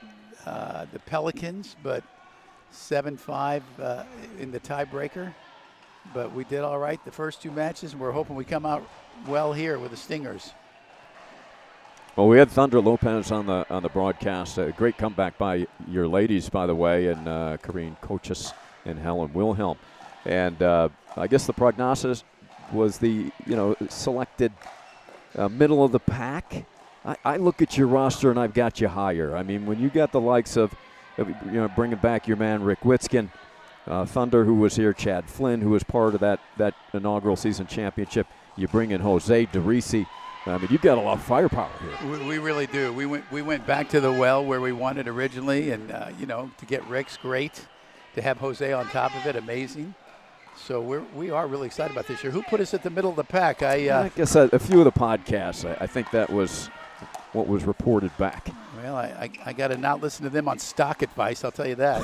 the Pelicans, but 7-5 in the tiebreaker. But we did all right the first two matches, and we're hoping we come out well here with the Stingers. Well, we had Thunder Lopez on the broadcast. A great comeback by your ladies, by the way, and Karine Kochis and Helen Wilhelm. And I guess the prognosis was the selected middle of the pack. I look at your roster and I've got you higher. I mean, when you got the likes of bringing back your man Rick Witzkin, Thunder, who was here, Chad Flynn, who was part of that inaugural season championship. You bring in Jose DeRisi. I mean, you've got a lot of firepower here. We really do. We went back to the well where we wanted originally, and to get Rick's great. To have Jose on top of it, amazing. So we are really excited about this year. Who put us at the middle of the pack? I guess a few of the podcasts. I think that was what was reported back. Well, I got to not listen to them on stock advice, I'll tell you that.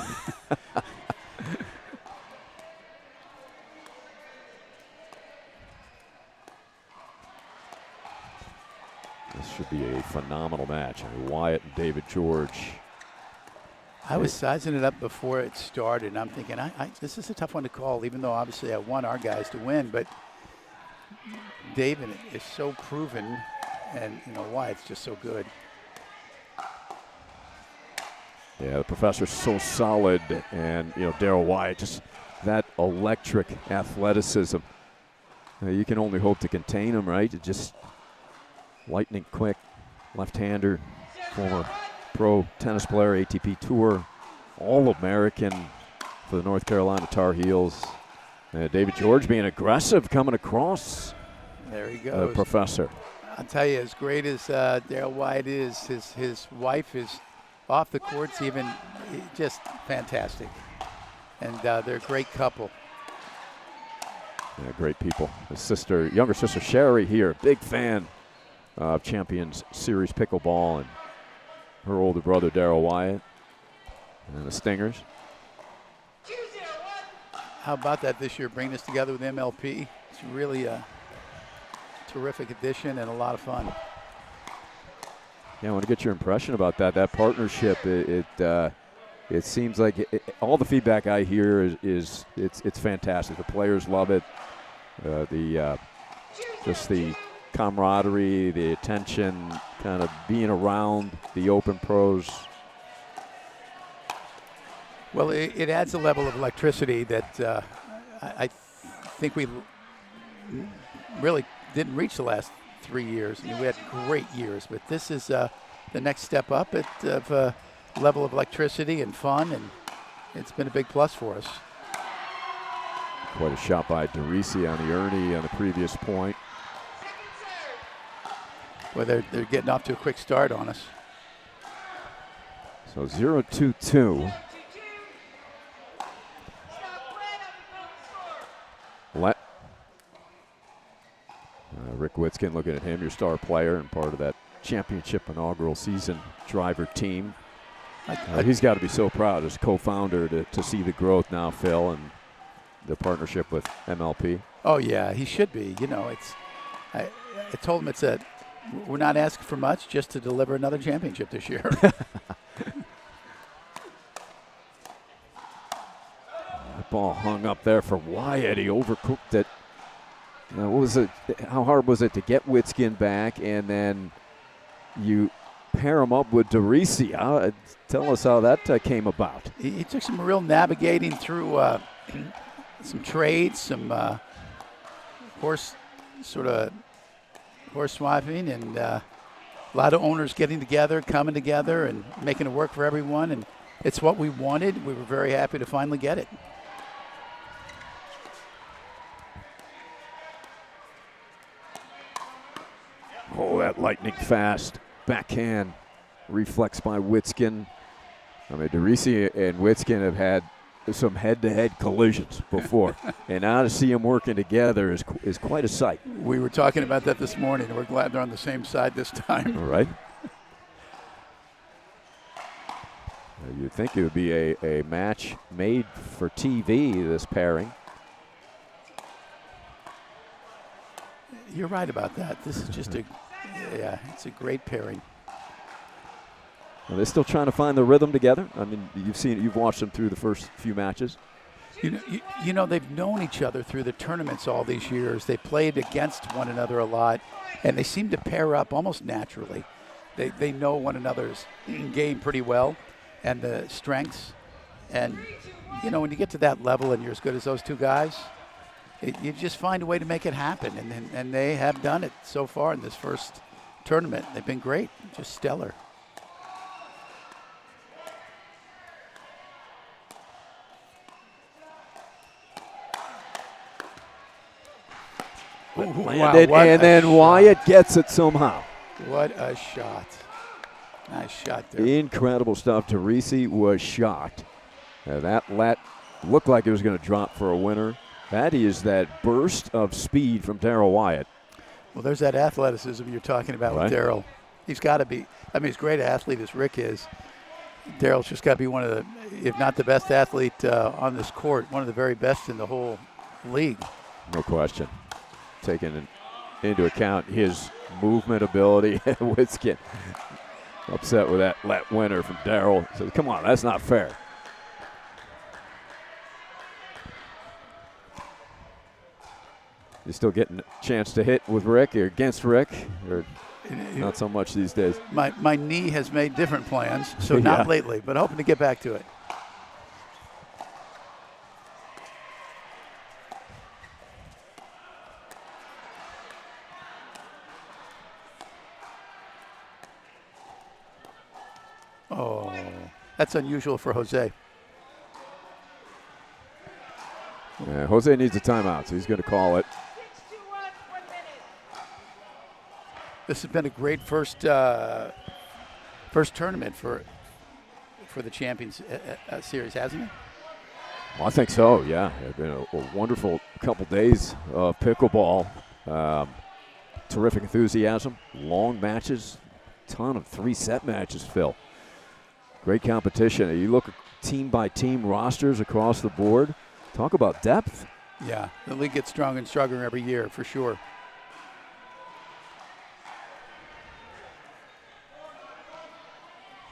This should be a phenomenal match. I mean, Wyatt and David George. I was sizing it up before it started, and I'm thinking, this is a tough one to call, even though obviously I want our guys to win. But David is so proven, and Wyatt's just so good. Yeah, the professor's so solid, and Daryl Wyatt, just that electric athleticism. You can only hope to contain him, right? Just lightning quick, left-hander, former pro tennis player, ATP Tour, All-American for the North Carolina Tar Heels. David George being aggressive, coming across. There he goes. The professor. I'll tell you, as great as Daryl Wyatt is, his wife is off the courts even just fantastic. And they're a great couple. Yeah, great people. His younger sister Sherry here, big fan of Champions Series Pickleball, and her older brother Daryl Wyatt, and the Stingers. How about that this year, bringing us together with MLP? It's really a terrific addition and a lot of fun. Yeah, I want to get your impression about that partnership. It seems like all the feedback I hear is it's fantastic. The players love it. Just the camaraderie, the attention, kind of being around the open pros. Well, it adds a level of electricity that I think we really didn't reach the last 3 years. I mean, we had great years, but this is the next step up of level of electricity and fun, and it's been a big plus for us. Quite a shot by DeRisi on the Ernie on the previous point. Well, they're getting off to a quick start on us. So 0-2-2. Rick Witzkin, looking at him, your star player and part of that championship inaugural season driver team. He's got to be so proud as co-founder to see the growth now, Phil, and the partnership with MLP. Oh yeah, he should be. I told him we're not asking for much, just to deliver another championship this year. That ball hung up there for Wyatt. He overcooked it. What was it? How hard was it to get Witzkin back, and then you pair him up with DeRisi? Tell us how that came about. He took some real navigating through some trades, some horse swapping, and a lot of owners getting together, coming together, and making it work for everyone. And it's what we wanted. We were very happy to finally get it. Oh, that lightning fast backhand reflex by Witskin. I mean, DeRisi and Witskin have had some head-to-head collisions before, and now to see them working together is quite a sight. We were talking about that this morning. We're glad they're on the same side this time. All right. You'd think it would be a match made for TV, this pairing. You're right about that. This is just it's a great pairing. Are they still trying to find the rhythm together? I mean, you've watched them through the first few matches. You know, they've known each other through the tournaments all these years. They played against one another a lot, and they seem to pair up almost naturally. They know one another's game pretty well and the strengths. And, you know, when you get to that level and you're as good as those two guys, you just find a way to make it happen. And they have done it so far in this first tournament. They've been great, just stellar. Landed, and then Wyatt gets it somehow. What a shot. Nice shot there. Incredible stuff. DeRisi was shocked. That looked like it was going to drop for a winner. That is that burst of speed from Darrell Wyatt. Well, there's that athleticism you're talking about with Darrell. He's got to be, I mean, as great an athlete as Rick is, Darrell's just got to be one of the, if not the best athlete on this court, one of the very best in the whole league. No question. Taking into account his movement ability, Witskin upset with that winner from Darrell. Says, come on, that's not fair. You still getting a chance to hit with Rick or against Rick, or not so much these days? My knee has made different plans, so not lately, but hoping to get back to it. Oh, that's unusual for Jose. Yeah, Jose needs a timeout, so he's going to call it. This has been a great first tournament for the Champions Series, hasn't it? Well, I think so, yeah. It's been a wonderful couple days of pickleball. Terrific enthusiasm, long matches, ton of 3-set matches, Phil. Great competition. You look at team-by-team rosters across the board. Talk about depth. Yeah, the league gets stronger and stronger every year, for sure.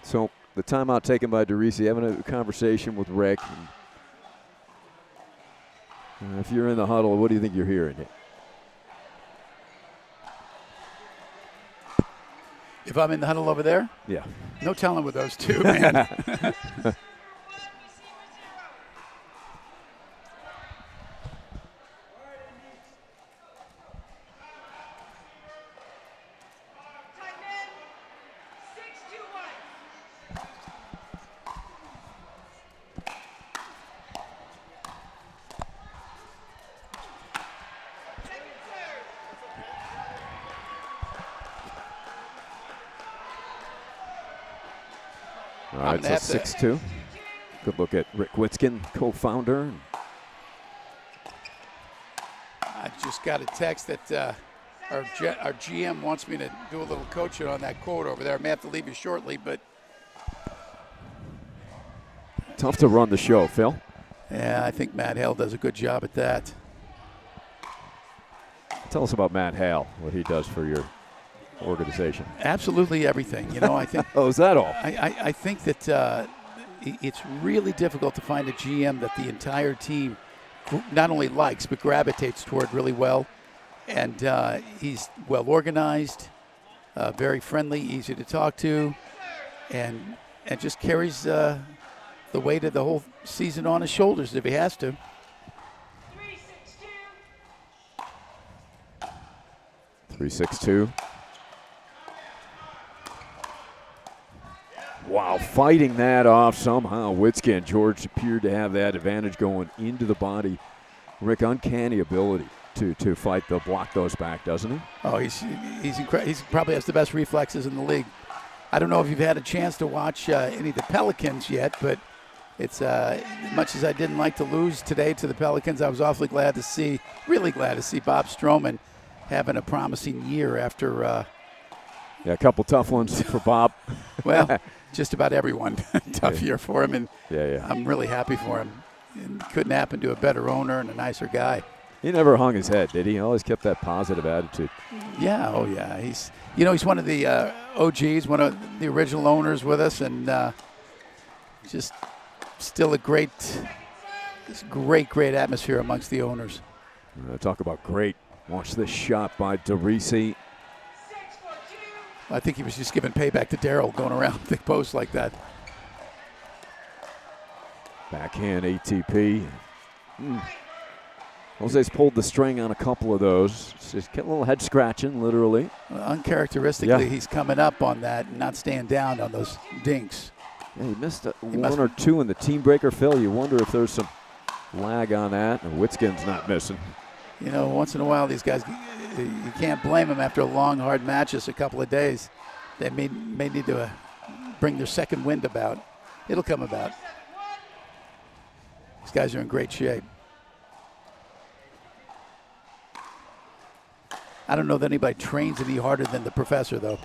So the timeout taken by DeRisi, having a conversation with Rick. And if you're in the huddle, what do you think you're hearing? If I'm in the huddle over there? Yeah. No telling with those two, man. All right, so 6-2. Good look at Rick Witskin, co-founder. I just got a text that our GM wants me to do a little coaching on that quote over there. I may have to leave you shortly, but. Tough to run the show, Phil. Yeah, I think Matt Hale does a good job at that. Tell us about Matt Hale, what he does for your organization. Absolutely everything. You know, I think. Oh, is that all? I think that it's really difficult to find a GM that the entire team not only likes but gravitates toward really well. And he's well organized, very friendly, easy to talk to, and just carries the weight of the whole season on his shoulders if he has to. 3-6-2. Wow, fighting that off somehow. Witzke and George appeared to have that advantage going into the body. Rick, uncanny ability to fight the block those back, doesn't he? Oh, he's probably has the best reflexes in the league. I don't know if you've had a chance to watch any of the Pelicans yet, but it's as much as I didn't like to lose today to the Pelicans, I was awfully glad to see, really glad to see Bob Stroman having a promising year after. Yeah, a couple tough ones for Bob. Well, just about everyone. Tough year for him, and yeah. I'm really happy for him. It couldn't happen to a better owner and a nicer guy. He never hung his head, did he? He always kept that positive attitude. Yeah, oh yeah. He's one of the OGs, one of the original owners with us, and just still a great atmosphere amongst the owners. Talk about great. Watch this shot by DeRisi. I think he was just giving payback to Darryl going around the post like that. Backhand ATP. Jose's pulled the string on a couple of those. Just get a little head scratching, literally. Uncharacteristically, he's coming up on that and not staying down on those dinks. Yeah, he missed one or two in the team breaker, Phil. You wonder if there's some lag on that. And Witzkin's not missing. You know, once in a while, these guys, you can't blame them after a long, hard match, just a couple of days. They may need to bring their second wind about. It'll come about. These guys are in great shape. I don't know that anybody trains any harder than the professor, though.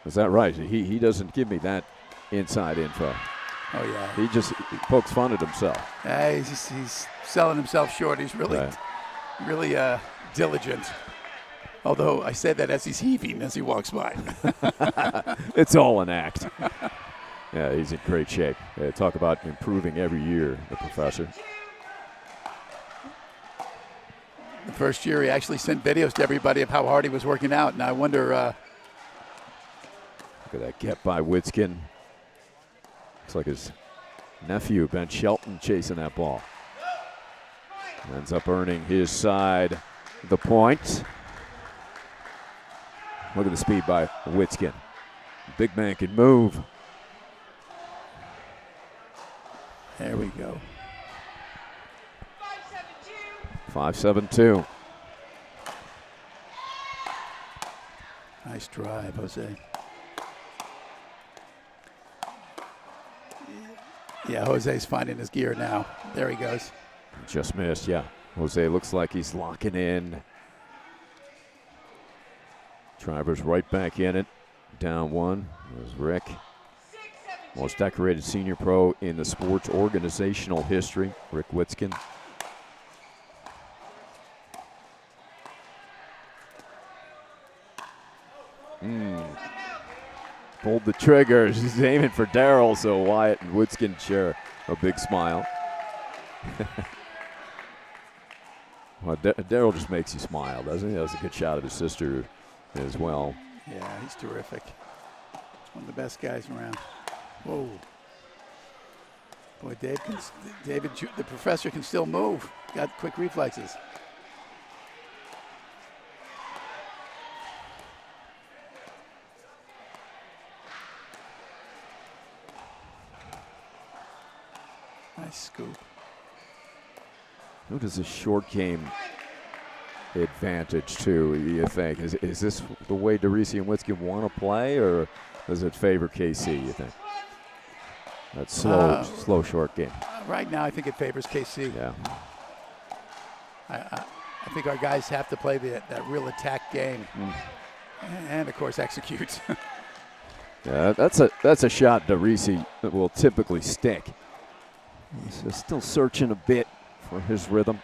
Is that right? He doesn't give me that inside info. Oh, yeah. He pokes fun at himself. He's selling himself short. He's really diligent. Although I said that as he's heaving as he walks by. It's all an act. Yeah, he's in great shape. Talk about improving every year, the professor. The first year he actually sent videos to everybody of how hard he was working out, and I wonder. Look at that get by Witzkin. Looks like his nephew, Ben Shelton, chasing that ball. Ends up earning his side the point. Look at the speed by Witzkin. Big man can move. There we go. 5-7-2. Nice drive, Jose. Yeah, Jose's finding his gear now. There he goes. Just missed, yeah. Jose looks like he's locking in. Travers right back in it. Down one. There's Rick. Most decorated senior pro in the sports organizational history, Rick Witzkin. Pulled the trigger. He's aiming for Darryl, so Wyatt and Witzkin share a big smile. Well, Darryl just makes you smile, doesn't he? That was a good shot of his sister as well. Yeah, he's terrific. One of the best guys around. Whoa. Boy, David, the professor can still move. Got quick reflexes. Nice scoop. Who does this short game advantage to, you think? Is this the way DeRisi and Witzkin want to play, or does it favor KC, you think? That slow short game. Right now, I think it favors KC. Yeah. I think our guys have to play that real attack game, and of course execute. Yeah, that's a shot DeRisi that will typically stick. He's still searching a bit for his rhythm.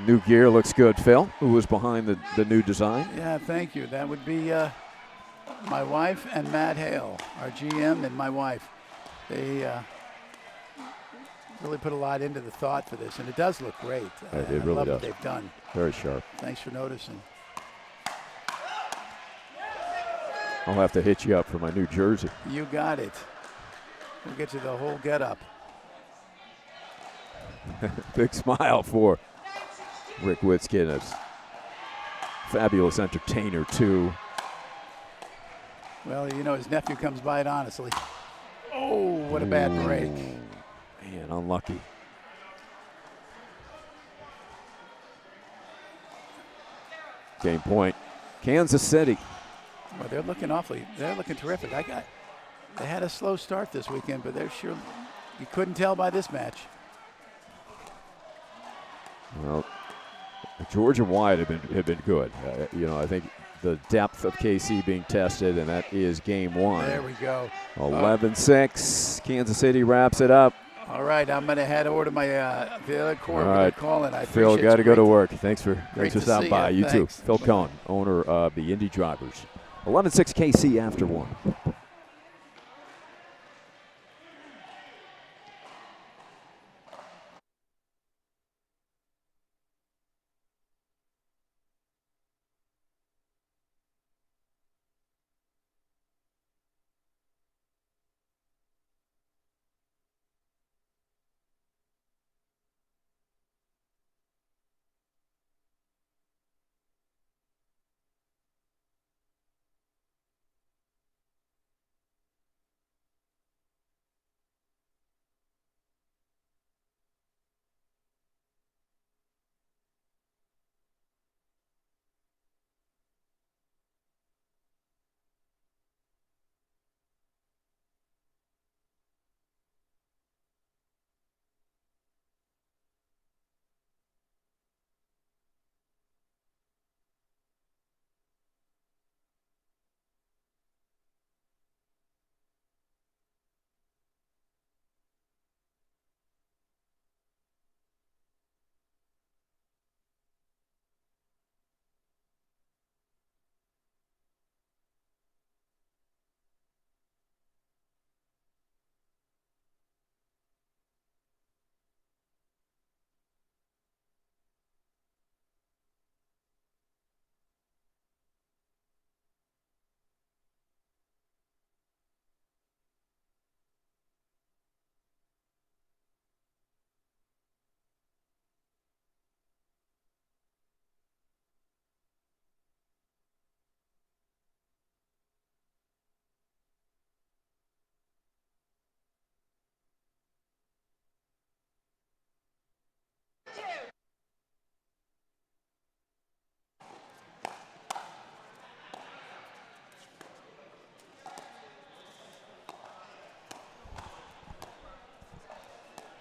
New gear looks good, Phil. Who was behind the new design? Yeah, thank you. That would be my wife and Matt Hale, our GM, and my wife. They really put a lot into the thought for this, and it does look great. It I really love does. what they've done. Very sharp. Thanks for noticing. I'll have to hit you up for my new jersey. You got it. We'll get you the whole get up. Big smile for Rick Witzkin. A fabulous entertainer, too. Well, you know, his nephew comes by it honestly. Oh, what a bad break. Man, unlucky. Game point, Kansas City. Well, they're looking terrific. They had a slow start this weekend, but you couldn't tell by this match. Well, George and Wyatt have been good. You know, I think the depth of KC being tested, and that is game one. There we go. 11-6. Kansas City wraps it up. All right, I'm going to head over to my the other court. All right, calling. Phil, got to go to work. Thanks for stopping by. You too. Thanks. Phil Cohn, owner of the Indy Drivers. 11-6 KC after one.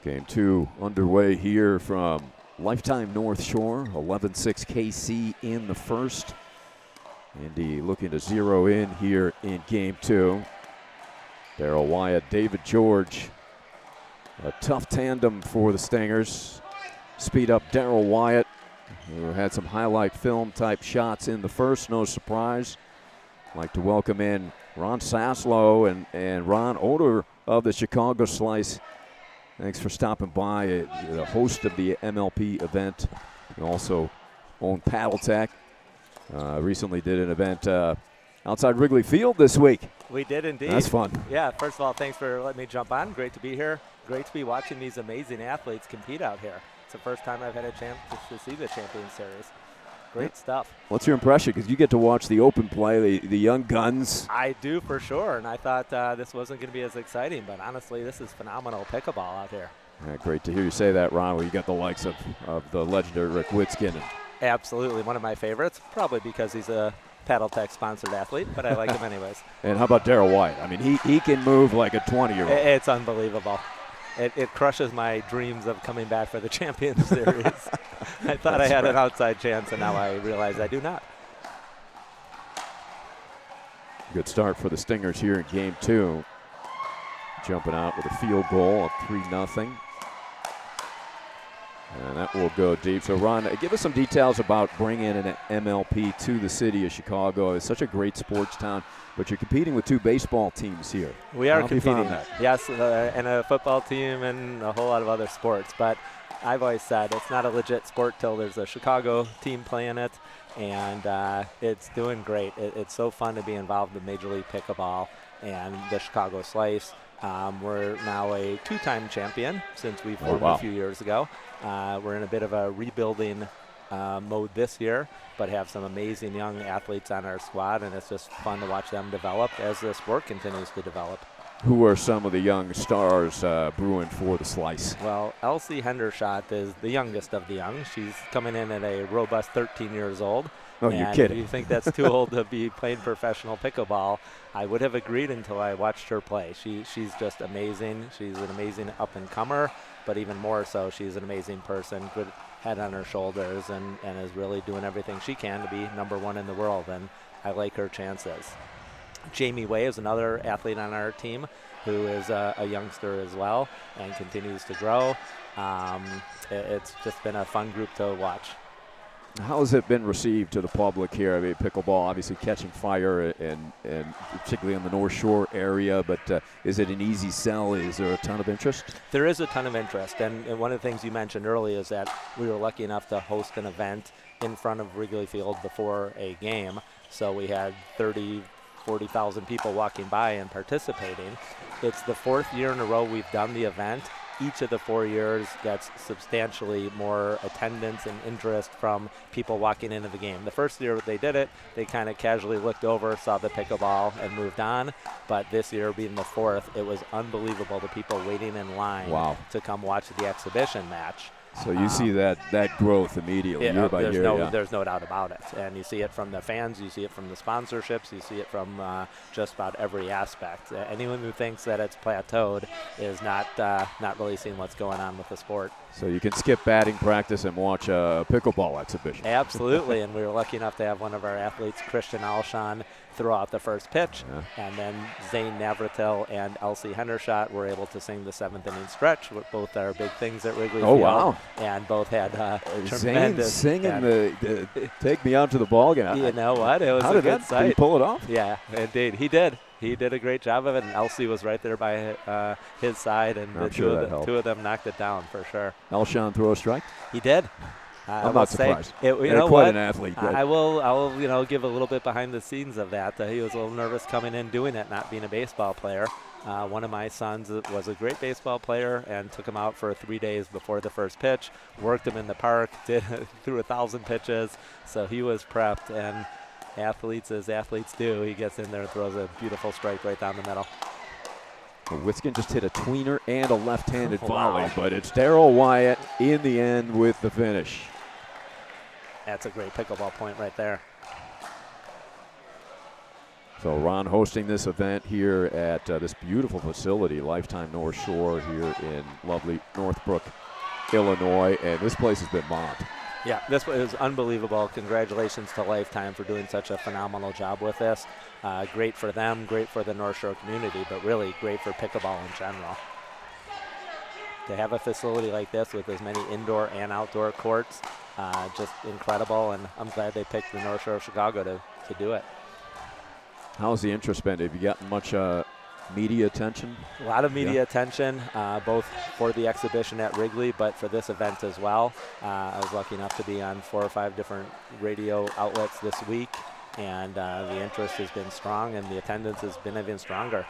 Game two underway here from Lifetime North Shore. 11-6 KC in the first. Indy looking to zero in here in game two. Darrell Wyatt, David George. A tough tandem for the Stingers. Speed up Darrell Wyatt, who had some highlight film type shots in the first, no surprise. Like to welcome in Ron Saslow and Ron, owner of the Chicago Slice. Thanks for stopping by, the host of the MLP event. You also own Paddle Tech. Recently did an event outside Wrigley Field this week. We did indeed. That's fun. Yeah, first of all, thanks for letting me jump on. Great to be here. Great to be watching these amazing athletes compete out here. It's the first time I've had a chance to see the Champions Series. Great stuff. What's your impression? Because you get to watch the open play, the young guns. I do for sure, and I thought this wasn't going to be as exciting, but honestly, this is phenomenal pickleball out here. Yeah, great to hear you say that, Ron. Well, you got the likes of the legendary Rick Witzkin. Absolutely, one of my favorites, probably because he's a Paddle Tech sponsored athlete, but I like him anyways. And how about Darrell Wyatt? I mean, he can move like a 20-year-old. It's unbelievable. It crushes my dreams of coming back for the Champions Series. I thought I had an outside chance, and now I realize I do not. Good start for the Stingers here in game two. Jumping out with a field goal of 3-0. And that will go deep. So, Ron, give us some details about bringing an MLP to the city of Chicago. It's such a great sports town, but you're competing with two baseball teams here. We are competing, yes, and a football team and a whole lot of other sports. But I've always said it's not a legit sport till there's a Chicago team playing it, and it's doing great. It's so fun to be involved in Major League Pickleball. and the Chicago Slice. We're now a 2-time champion since we formed a few years ago. We're in a bit of a rebuilding mode this year, but have some amazing young athletes on our squad, and it's just fun to watch them develop as the sport continues to develop. Who are some of the young stars brewing for the Slice? Well, Elsie Hendershot is the youngest of the young. She's coming in at a robust 13 years old. Oh, and you're kidding. If you think that's too old to be playing professional pickleball, I would have agreed until I watched her play. She's just amazing. She's an amazing up-and-comer, but even more so, she's an amazing person, good head on her shoulders, and is really doing everything she can to be #1 in the world, and I like her chances. Jamie Way is another athlete on our team who is a youngster as well and continues to grow. It's just been a fun group to watch. How has it been received to the public here? I mean, pickleball obviously catching fire, and particularly on the North Shore area, but is it an easy sell? Is there a ton of interest? There is a ton of interest, and one of the things you mentioned earlier is that we were lucky enough to host an event in front of Wrigley Field before a game, so we had 40,000 people walking by and participating. It's the 4th year in a row we've done the event. Each of the 4 years gets substantially more attendance and interest from people walking into the game. The first year they did it, they kind of casually looked over, saw the pickleball, and moved on. But this year being the 4th, it was unbelievable, the people waiting in line to come watch the exhibition match. So you see that growth immediately, year by year. There's no doubt about it. And you see it from the fans, you see it from the sponsorships, you see it from just about every aspect. Anyone who thinks that it's plateaued is not really seeing what's going on with the sport. So you can skip batting practice and watch a pickleball exhibition. Absolutely, and we were lucky enough to have one of our athletes, Christian Alshon, throw out the first pitch, and then Zane Navratil and Elsie Hendershot were able to sing the 7th inning stretch, which both are big things at Wrigley Field. Wow. And both had Zane tremendous singing the Take Me Out to the Ball Game. You know what? It was How a did good that, sight. Did he pull it off? Yeah, indeed. He did. He did a great job of it, and Elsie was right there by his side, and the two of them knocked it down for sure. Alshon throw a strike? He did. I'm not surprised. You know quite what? an athlete. I will give a little bit behind the scenes of that. He was a little nervous coming in doing it, not being a baseball player. One of my sons was a great baseball player and took him out for 3 days before the first pitch, worked him in the park, threw 1,000 pitches, so he was prepped, and athletes, as athletes do, he gets in there and throws a beautiful strike right down the middle. Witskin just hit a tweener and a left-handed volley, but it's Darryl Wyatt in the end with the finish. That's a great pickleball point right there. So Ron hosting this event here at this beautiful facility, Lifetime North Shore here in lovely Northbrook, Illinois, and this place has been bombed. Yeah, this was unbelievable. Congratulations to Lifetime for doing such a phenomenal job with this. Great for them, great for the North Shore community, but really great for pickleball in general. To have a facility like this with as many indoor and outdoor courts, just incredible, and I'm glad they picked the North Shore of Chicago to do it. How's the interest been? Have you gotten much media attention? A lot of media attention, both for the exhibition at Wrigley, but for this event as well. I was lucky enough to be on 4 or 5 different radio outlets this week, and the interest has been strong, and the attendance has been even stronger.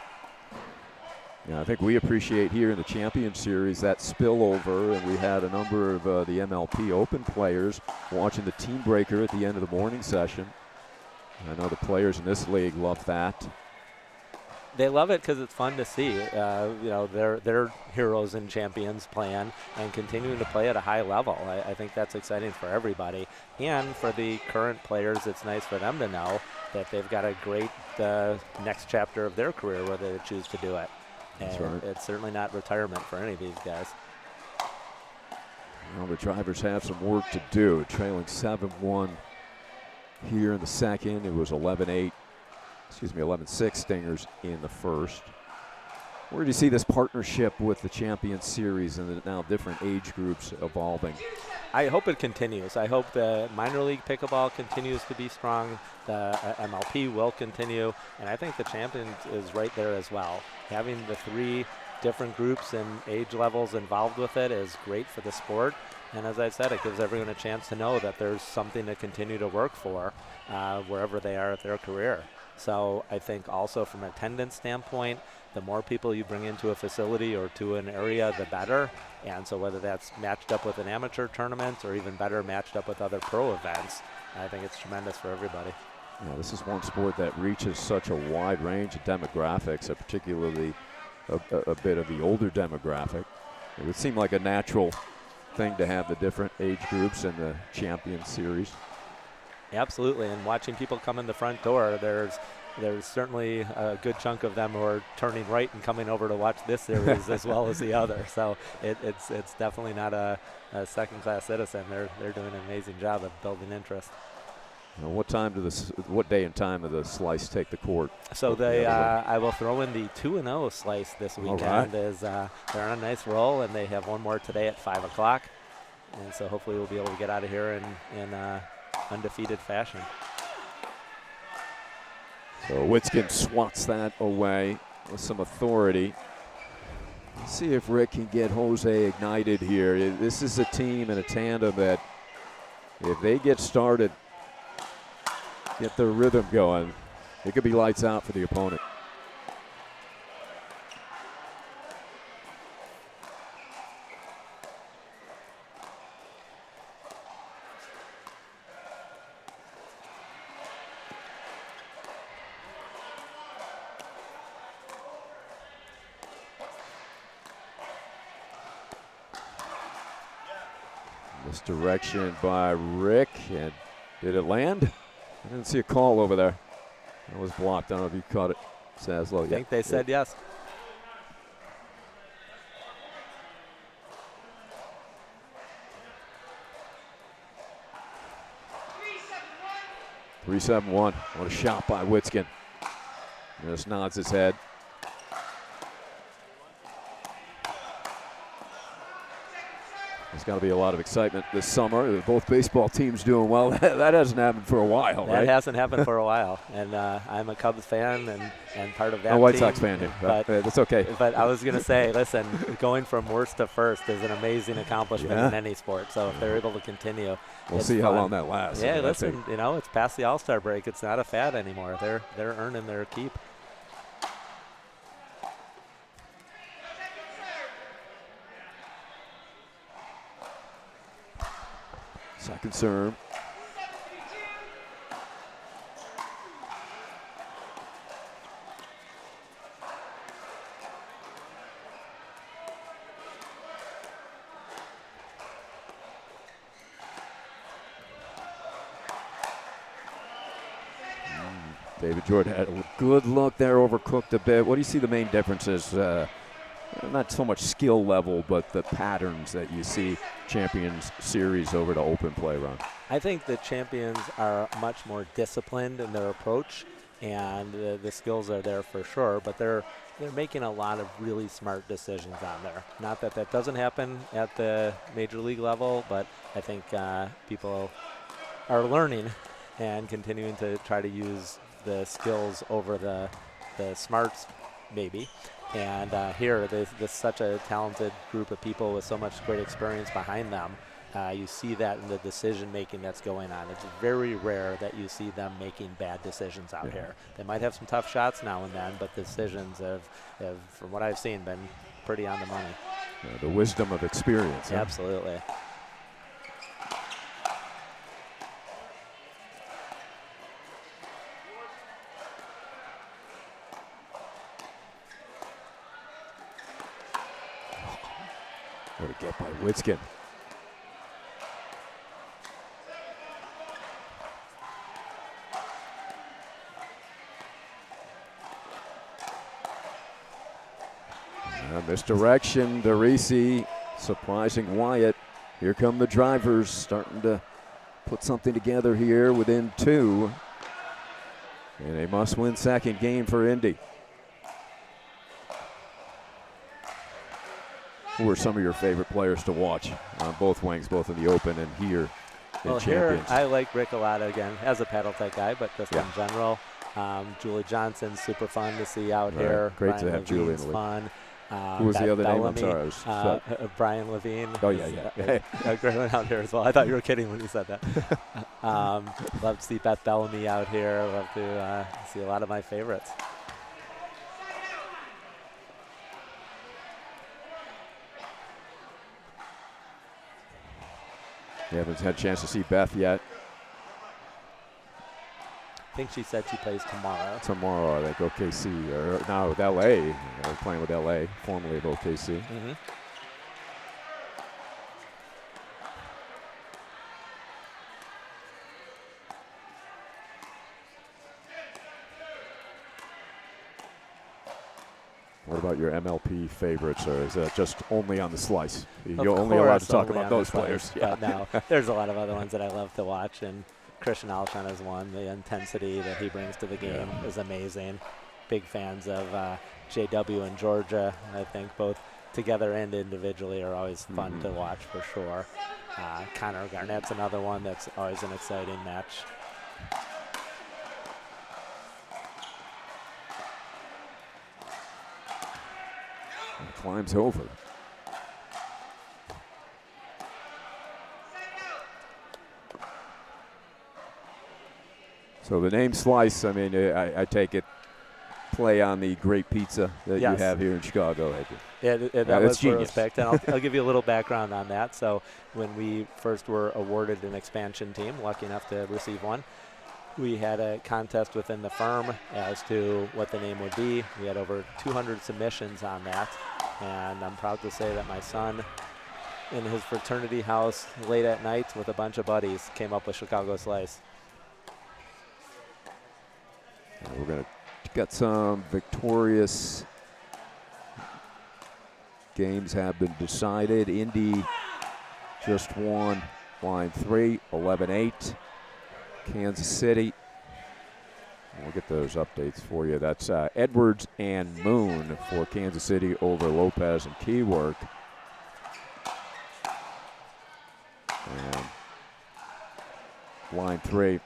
Yeah, I think we appreciate here in the Champions Series that spillover, and we had a number of the MLP Open players watching the team breaker at the end of the morning session. I know the players in this league love that. They love it because it's fun to see. They're heroes and champions playing and continuing to play at a high level. I think that's exciting for everybody. And for the current players, it's nice for them to know that they've got a great next chapter of their career where they choose to do it. That's and right. It's certainly not retirement for any of these guys. Well, the drivers have some work to do. Trailing 7-1 here in the second. It was 11-6 Stingers in the first. Where do you see this partnership with the Champions Series and the now different age groups evolving? I hope it continues. I hope the minor league pickleball continues to be strong. The MLP will continue, and I think the Champions is right there as well. Having the 3 different groups and age levels involved with it is great for the sport. And as I said, it gives everyone a chance to know that there's something to continue to work for wherever they are at their career. So I think also from an attendance standpoint, the more people you bring into a facility or to an area, the better. And so whether that's matched up with an amateur tournament or even better matched up with other pro events, I think it's tremendous for everybody. Yeah, this is one sport that reaches such a wide range of demographics, particularly a bit of the older demographic. It would seem like a natural thing to have the different age groups in the Champions Series. Absolutely, and watching people come in the front door, there's certainly a good chunk of them who are turning right and coming over to watch this series as well as the other. So it's definitely not a second-class citizen. They're doing an amazing job of building interest. Now what day and time of the slice take the court? So I will throw in the 2-0 slice this weekend. Right. As they're on a nice roll, and they have one more today at 5 o'clock. And so hopefully we'll be able to get out of here in undefeated fashion. So Witskin swats that away with some authority. Let's see if Rick can get Jose ignited here. This is a team and a tandem that if they get started, get their rhythm going, it could be lights out for the opponent. Misdirection by Rick, and did it land? I didn't see a call over there. That was blocked. I don't know if you caught it, Saslow. I think they said yes. Three, 3-7-1. What a shot by Witskin. Just nods his head. There's got to be a lot of excitement this summer. Both baseball teams doing well. That hasn't happened for a while, right? That hasn't happened for a while. And I'm a Cubs fan and part of that I'm a White team. Sox fan here, but that's okay. But I was going to say, listen, going from worst to first is an amazing accomplishment in any sport. So if they're able to continue, we'll see how long that lasts. Yeah, listen, it's past the All-Star break. It's not a fad anymore. They're earning their keep. Second serve. David Jordan had a good look there, overcooked a bit. What do you see the main differences? Not so much skill level, but the patterns that you see Champions Series over to open play, Ron. I think the champions are much more disciplined in their approach, and the skills are there for sure, but they're making a lot of really smart decisions on there. Not that that doesn't happen at the major league level, but I think people are learning and continuing to try to use the skills over the smarts, maybe. And here, there's such a talented group of people with so much great experience behind them. You see that in the decision-making that's going on. It's very rare that you see them making bad decisions out here. They might have some tough shots now and then, but decisions have, from what I've seen, been pretty on the money. The wisdom of experience. Huh? Absolutely. What a get by Witskin. Misdirection, DeRisi surprising Wyatt. Here come the drivers starting to put something together here within two. And a must-win second game for Indy. Who are some of your favorite players to watch on both wings, both in the Open and here in Champions? Here I like Rick a lot, again, as a paddle type guy, but just in general. Julie Johnson's super fun to see out here. Great to Ryan have Julie in the Levine's league. fun. Who was Beth the other name? I'm Bellamy, sorry. Brian Levine. Oh, yeah. A great one out here as well. I thought you were kidding when you said that. Love to see Beth Bellamy out here. Love to see a lot of my favorites. You haven't had a chance to see Beth yet. I think she said she plays tomorrow. Tomorrow, I think OKC, or now with LA. They're playing with LA, formerly of OKC. Mm-hmm. What about your MLP favorites, or is that just only on the slice? Of You're only allowed to course, talk only about on the those slice. players. But no, there's a lot of other ones that I love to watch, and Christian Alshon is one. The intensity that he brings to the game is amazing. Big fans of JW and Georgia. I think both together and individually are always fun to watch for sure. Connor Garnett's another one that's always an exciting match. Climbs over. So the name Slice, I mean, I take it, play on the great pizza that you have here in Chicago. Yeah, that was where it was genius. picked, and I'll give you a little background on that. So when we first were awarded an expansion team, lucky enough to receive one, we had a contest within the firm as to what the name would be. We had over 200 submissions on that, and I'm proud to say that my son, in his fraternity house late at night with a bunch of buddies, came up with Chicago Slice. We're going to get some victorious games have been decided. Indy just won line 3, 11-8. Kansas City. We'll get those updates for you. That's Edwards and Moon for Kansas City over Lopez and Keywork. And line 3.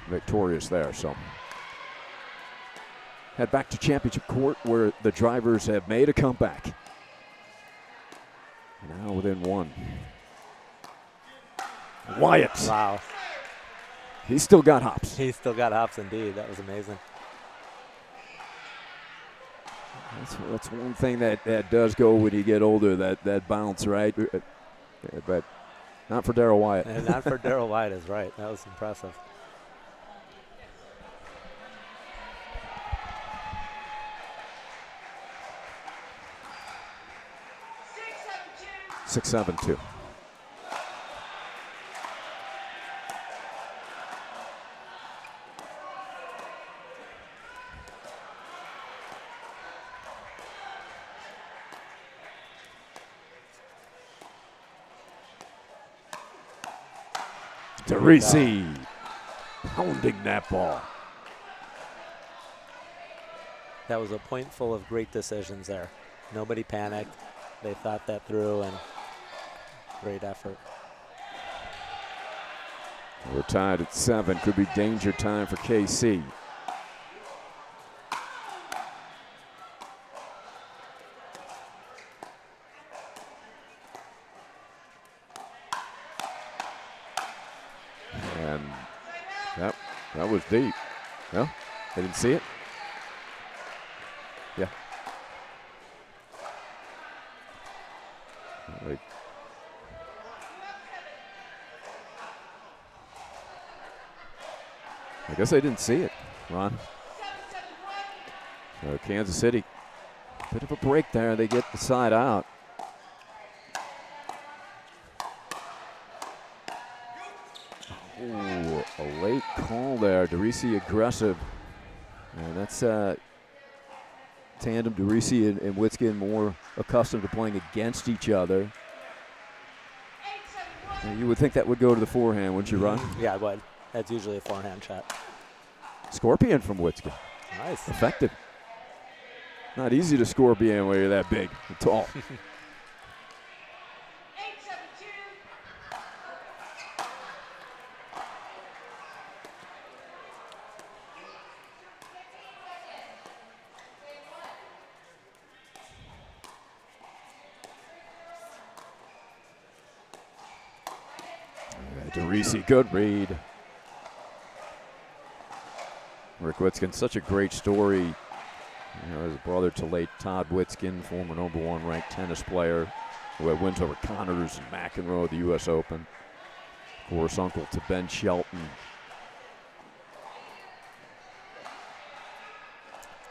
Victorious there, so head back to championship court where the drivers have made a comeback. Now within one. Wyatt. Wow. He's still got hops. He's still got hops indeed. That was amazing. That's one thing that does go when you get older, that bounce, right? But not for Darryl Wyatt. And not for Darryl Wyatt is right. That was impressive. Six, 7-2. DeRisi pounding that ball. That was a point full of great decisions there. Nobody panicked. They thought that through, and great effort. We're tied at 7. Could be danger time for KC. And that was deep. No? They didn't see it? Yeah. Wait. I guess they didn't see it, Ron. So Kansas City, bit of a break there. They get the side out. Ooh, a late call there. DeRisi aggressive. And that's tandem DeRisi and Witzkin more accustomed to playing against each other. And you would think that would go to the forehand, wouldn't you, Ron? Yeah, it would. That's usually a forehand shot. Scorpion from Witzkin. Nice. Effective. Not easy to scorpion when you're that big and tall. DeRisi, good read. Rick Witzkin, such a great story. You know, his brother to late Todd Witzkin, former #1 ranked tennis player, who had wins over Connors and McEnroe at the U.S. Open. Of course, uncle to Ben Shelton.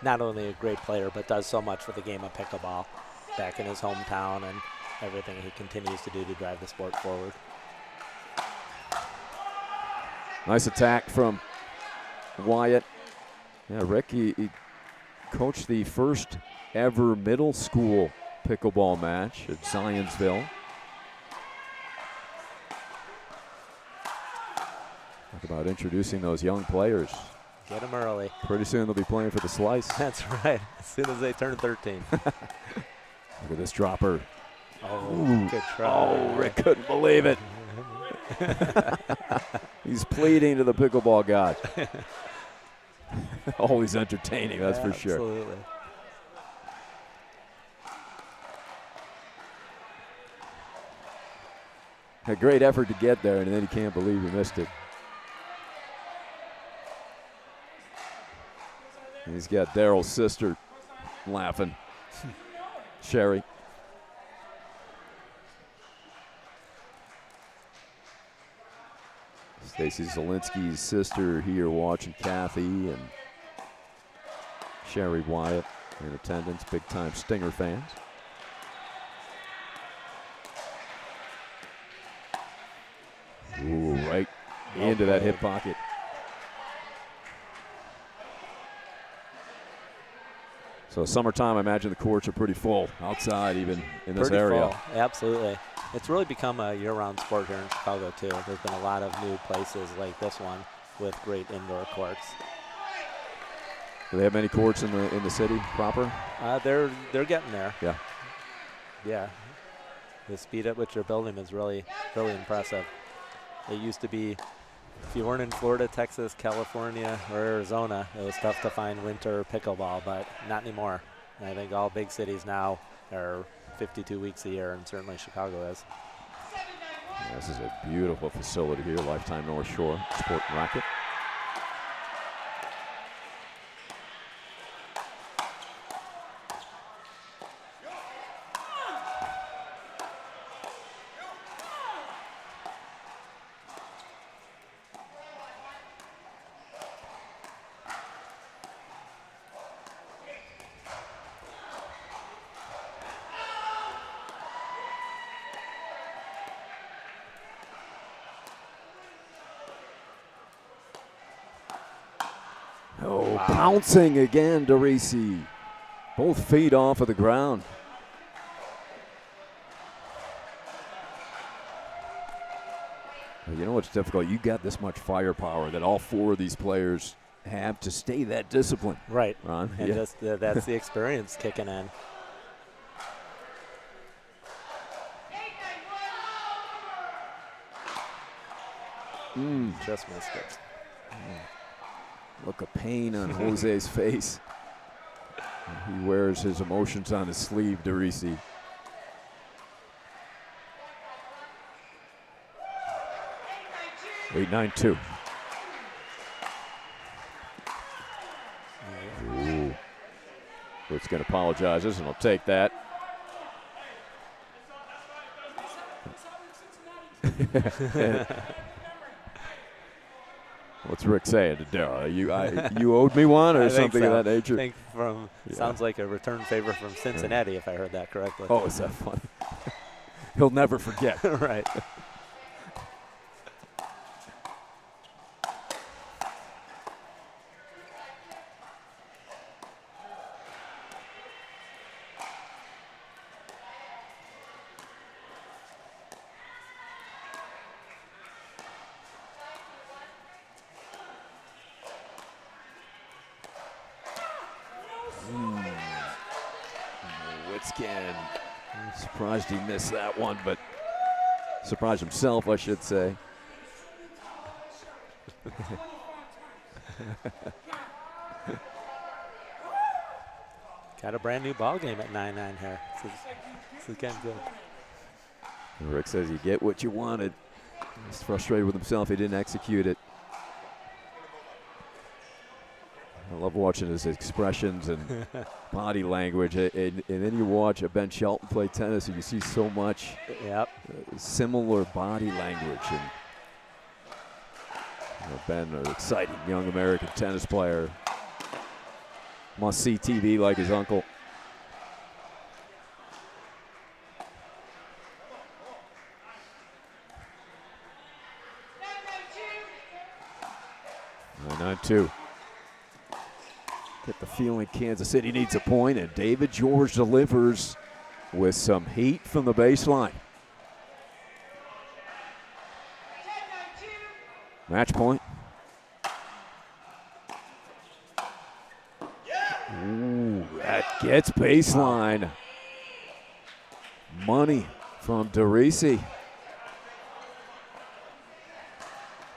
Not only a great player, but does so much for the game of pickleball back in his hometown, and everything he continues to do to drive the sport forward. Nice attack from Wyatt. Yeah, Rick, he coached the first ever middle school pickleball match at Zionsville. Talk about introducing those young players. Get them early. Pretty soon they'll be playing for the slice. That's right, as soon as they turn 13. Look at this dropper. Oh, Ooh. good try. Oh, Rick couldn't believe it. He's pleading to the pickleball god. Always entertaining, that's for sure. Absolutely. A great effort to get there, and then he can't believe he missed it. He's got Daryl's sister laughing. Sherry. Stacy Zielinski's sister here watching Kathy, and Sherry Wyatt in attendance, big-time Stinger fans. Ooh, right into that hip pocket. So summertime, I imagine the courts are pretty full outside, even in this area. Full. Absolutely. It's really become a year-round sport here in Chicago, too. There's been a lot of new places like this one with great indoor courts. Do they have many courts in the city proper? They're getting there. Yeah. Yeah. The speed at which they're building is really, really impressive. It used to be, if you weren't in Florida, Texas, California, or Arizona, it was tough to find winter pickleball, but not anymore. And I think all big cities now are 52 weeks a year, and certainly Chicago is. Yeah, this is a beautiful facility here, Lifetime North Shore Sport and Racket. Oh, wow. Bouncing again, DeRisi. Both feet off of the ground. You know what's difficult? You got this much firepower that all four of these players have to stay that disciplined. Right. Ron? And just, that's the experience kicking in. Just missed it. Look of pain on Jose's face. He wears his emotions on his sleeve, DeRisi. Eight, 9-2. Ooh. It's going to apologize, and he'll take that. What's Rick saying to Dara? You owed me one or something of that nature? I think sounds like a return favor from Cincinnati, if I heard that correctly. Oh, is that funny? He'll never forget. Right. Witzkin. I'm surprised he missed that one, but surprised himself, I should say. Got a brand new ball game at 9-9 here. This is getting good. Rick says you get what you wanted. He's frustrated with himself. He didn't execute it. I love watching his expressions and body language. And then you watch Ben Shelton play tennis, and you see so much similar body language. And Ben, an exciting young American tennis player. Must see TV like his uncle. Nine two. Get the feeling Kansas City needs a point, and David George delivers with some heat from the baseline. Match point. Ooh, that gets baseline. Money from DeRisi.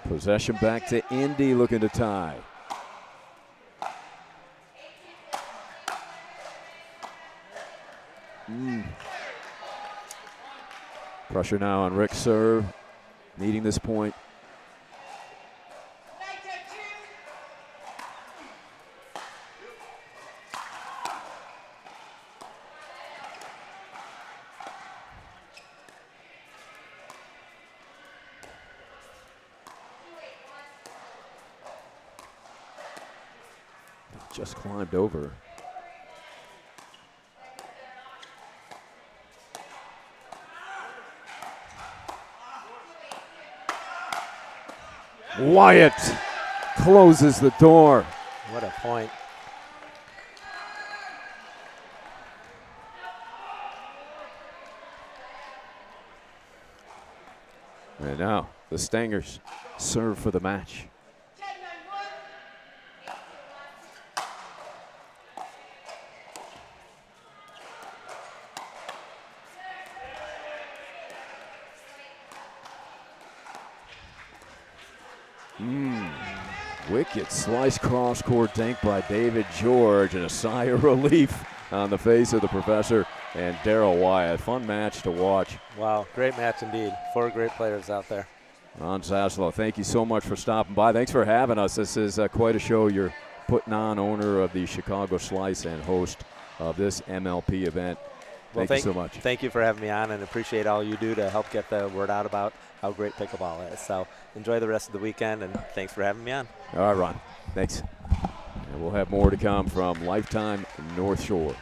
Possession back to Indy, looking to tie. Pressure now on Rick's serve, needing this point. Just climbed over. Wyatt closes the door. What a point. And now the Stangers serve for the match. Wicked slice cross-court dink by David George, and a sigh of relief on the face of the professor and Daryl Wyatt. Fun match to watch. Wow, great match indeed. 4 great players out there. Ron Zaslow, thank you so much for stopping by. Thanks for having us. This is quite a show you're putting on, owner of the Chicago Slice and host of this MLP event. Well, thank you so much. Thank you for having me on, and appreciate all you do to help get the word out about how great pickleball is. So enjoy the rest of the weekend, and thanks for having me on. All right, Ron. Thanks. And we'll have more to come from Lifetime North Shore.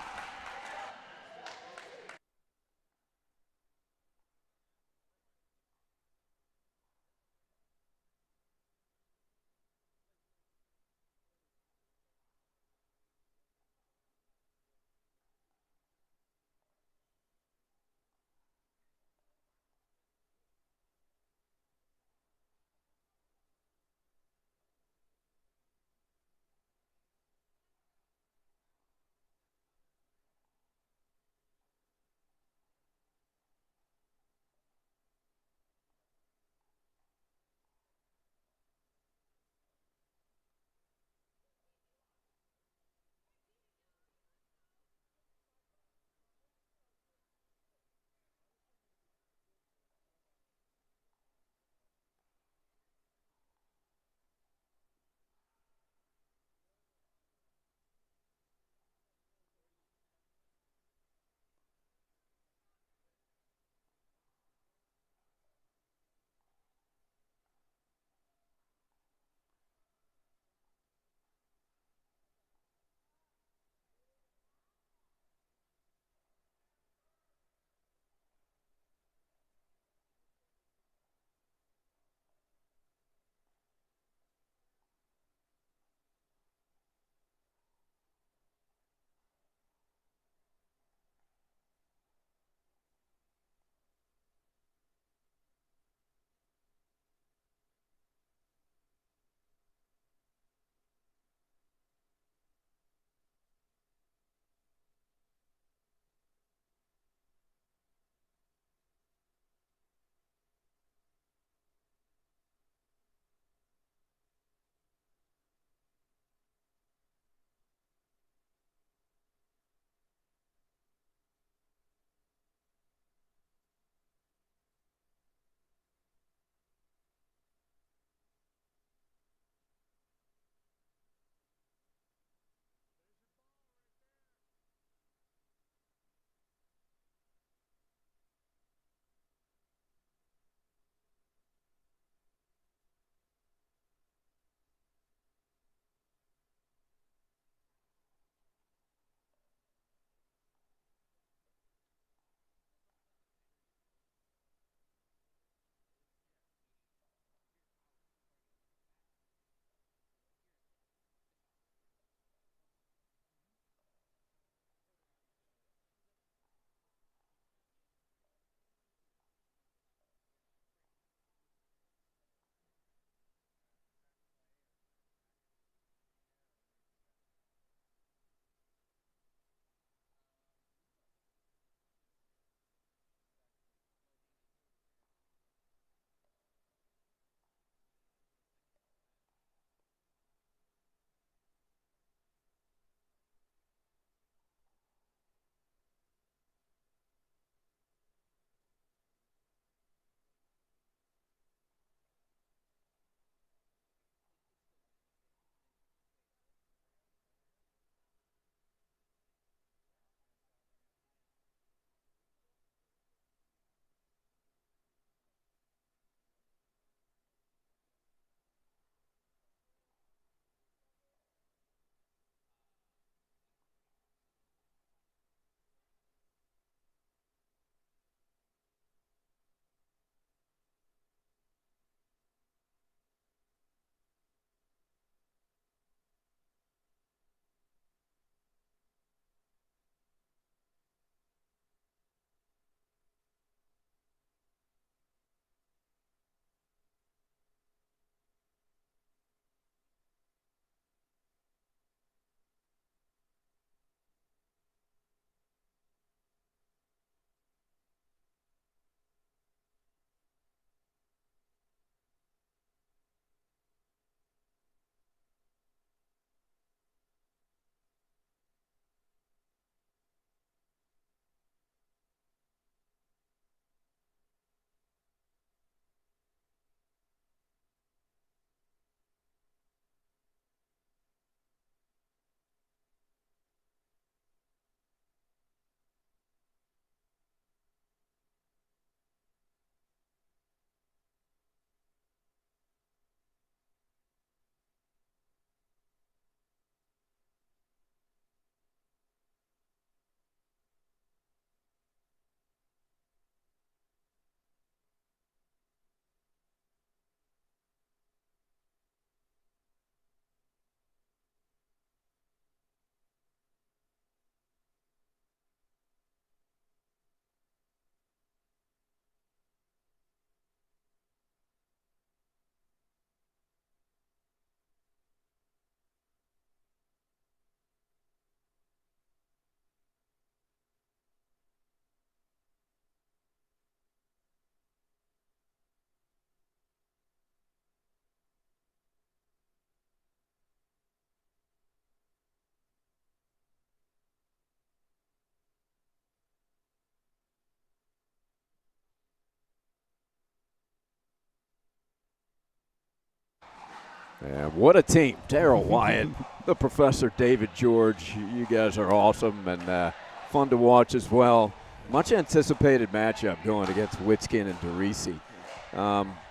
And what a team. Daryl Wyatt, the professor, David George. You guys are awesome and fun to watch as well. Much anticipated matchup going against Witskin and DeRisi.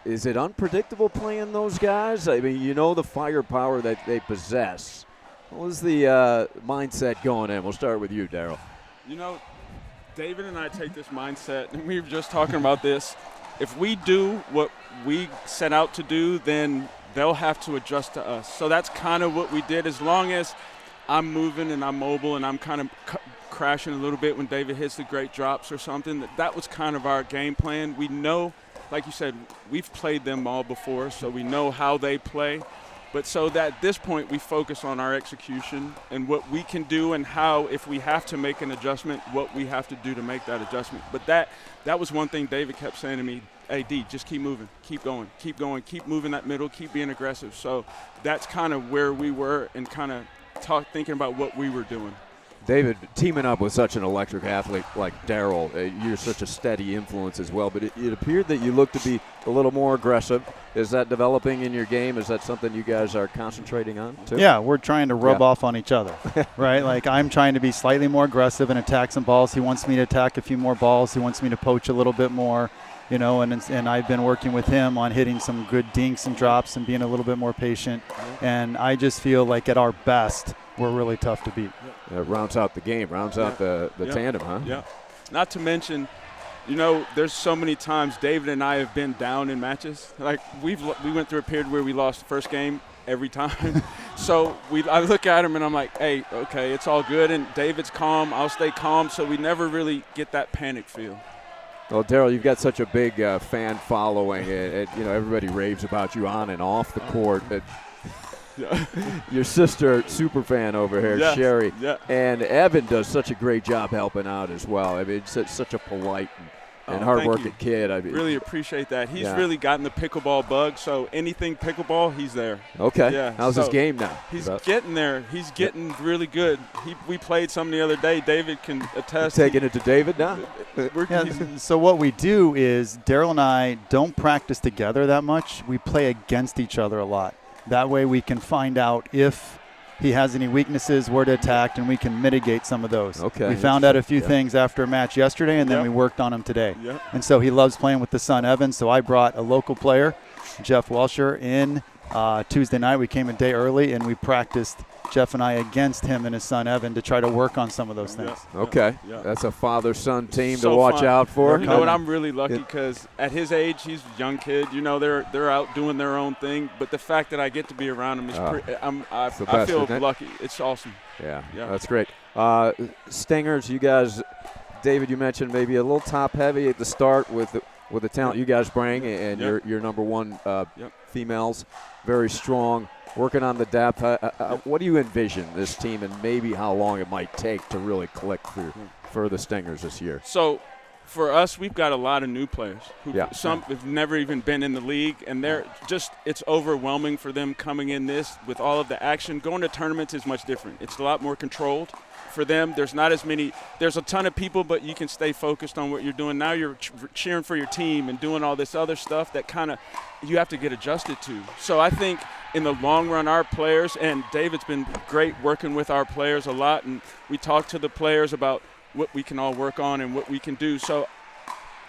Is it unpredictable playing those guys? I mean, you know the firepower that they possess. What was the mindset going in? We'll start with you, Daryl. You know, David and I take this mindset, and we were just talking about this. If we do what we set out to do, then they'll have to adjust to us. So that's kind of what we did. As long as I'm moving and I'm mobile and I'm kind of crashing a little bit when David hits the great drops or something, that was kind of our game plan. We know, like you said, we've played them all before, so we know how they play. But so that at this point we focus on our execution and what we can do and how, if we have to make an adjustment, what we have to do to make that adjustment. But that was one thing David kept saying to me, hey, D, just keep moving, keep going, keep moving that middle, keep being aggressive. So that's kind of where we were and kind of thinking about what we were doing. David, teaming up with such an electric athlete like Daryl, you're such a steady influence as well, but it appeared that you looked to be a little more aggressive. Is that developing in your game? Is that something you guys are concentrating on too? Yeah, we're trying to rub off on each other, right? Like I'm trying to be slightly more aggressive and attack some balls. He wants me to attack a few more balls. He wants me to poach a little bit more, you know, and I've been working with him on hitting some good dinks and drops and being a little bit more patient. And I just feel like at our best, we're really tough to beat. Rounds out the game, rounds out the tandem, huh? Yeah. Not to mention, you know, there's so many times David and I have been down in matches. Like we went through a period where we lost the first game every time. So I look at him and I'm like, hey, okay, it's all good. And David's calm, I'll stay calm. So we never really get that panic feel. Well, Daryl, you've got such a big fan following. You know, everybody raves about you on and off the court. Your sister, super fan over here, Sherry, and Evan does such a great job helping out as well. I mean, it's such a polite and hard-working kid. I mean, really appreciate that. He's really gotten the pickleball bug, so anything pickleball, he's there. Okay. Yeah. How's his game now? He's getting there. He's getting really good. We played some the other day. David can attest. Taking it to David now? So what we do is Daryl and I don't practice together that much. We play against each other a lot. That way we can find out if he has any weaknesses, where to attack, and we can mitigate some of those. Okay. We found out a few things after a match yesterday, and then we worked on them today. And so he loves playing with the son, Evan, so I brought a local player, Jeff Welcher, in Tuesday night. We came a day early, and we practiced, Jeff and I, against him and his son, Evan, to try to work on some of those things. Okay. That's a father-son team so to watch fun. out for. You know what? I'm really lucky because at his age, he's a young kid. You know, they're out doing their own thing. But the fact that I get to be around him is I feel lucky. It's awesome. Yeah, that's great. Stingers, you guys, David, you mentioned maybe a little top-heavy at the start with the talent you guys bring, and your number one females, very strong. Working on the depth, what do you envision this team and maybe how long it might take to really click for the Stingers this year? So for us, we've got a lot of new players. Some have never even been in the league, and it's overwhelming for them coming in this with all of the action. Going to tournaments is much different. It's a lot more controlled. For them, there's not as many. There's a ton of people, but you can stay focused on what you're doing. Now you're cheering for your team and doing all this other stuff that kind of you have to get adjusted to. So I think in the long run, our players, and David's been great working with our players a lot, and we talk to the players about what we can all work on and what we can do. So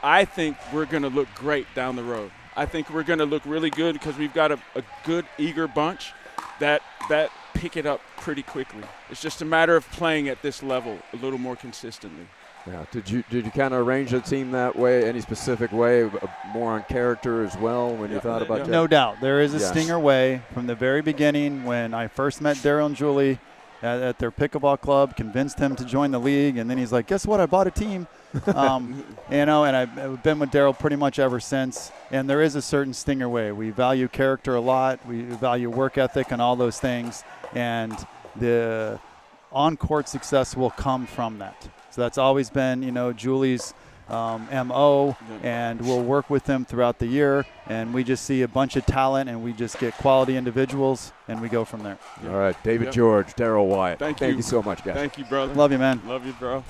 I think we're going to look great down the road. I think we're going to look really good because we've got a good, eager bunch that pick it up pretty quickly. It's just a matter of playing at this level a little more consistently. Yeah. Did you kind of arrange the team that way, any specific way, more on character as well when you thought about that? No doubt. There is a Stinger way from the very beginning when I first met Daryl and Julie at their pickleball club, convinced him to join the league, and then he's like, guess what, I bought a team. You know, and I've been with Daryl pretty much ever since, and there is a certain Stinger way. We value character a lot. We value work ethic and all those things, and the on-court success will come from that. So that's always been, you know, Julie's MO, and we'll work with them throughout the year, and we just see a bunch of talent, and we just get quality individuals, and we go from there. All right, David George, Daryl Wyatt. Thank you so much, guys. Thank you, brother. Love you, man. Love you, bro.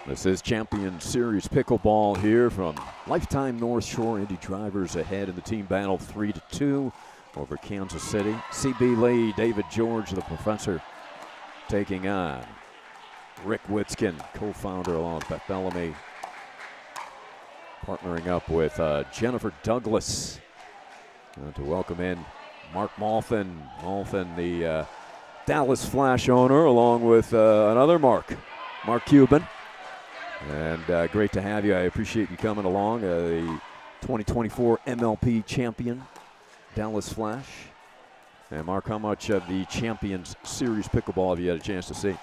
This is Champions Series Pickleball here from Lifetime North Shore. Indy Drivers ahead in the team battle 3-2 over Kansas City. CB Lee, David George, the professor, taking on Rick Witzkin, co-founder along with Beth Bellamy, partnering up with Jennifer Douglas to welcome in Mark Malthan. Malthan, the Dallas Flash owner, along with another Mark Cuban. And great to have you. I appreciate you coming along. The 2024 MLP champion, Dallas Flash. And Mark, how much of the Champions Series Pickleball have you had a chance to see?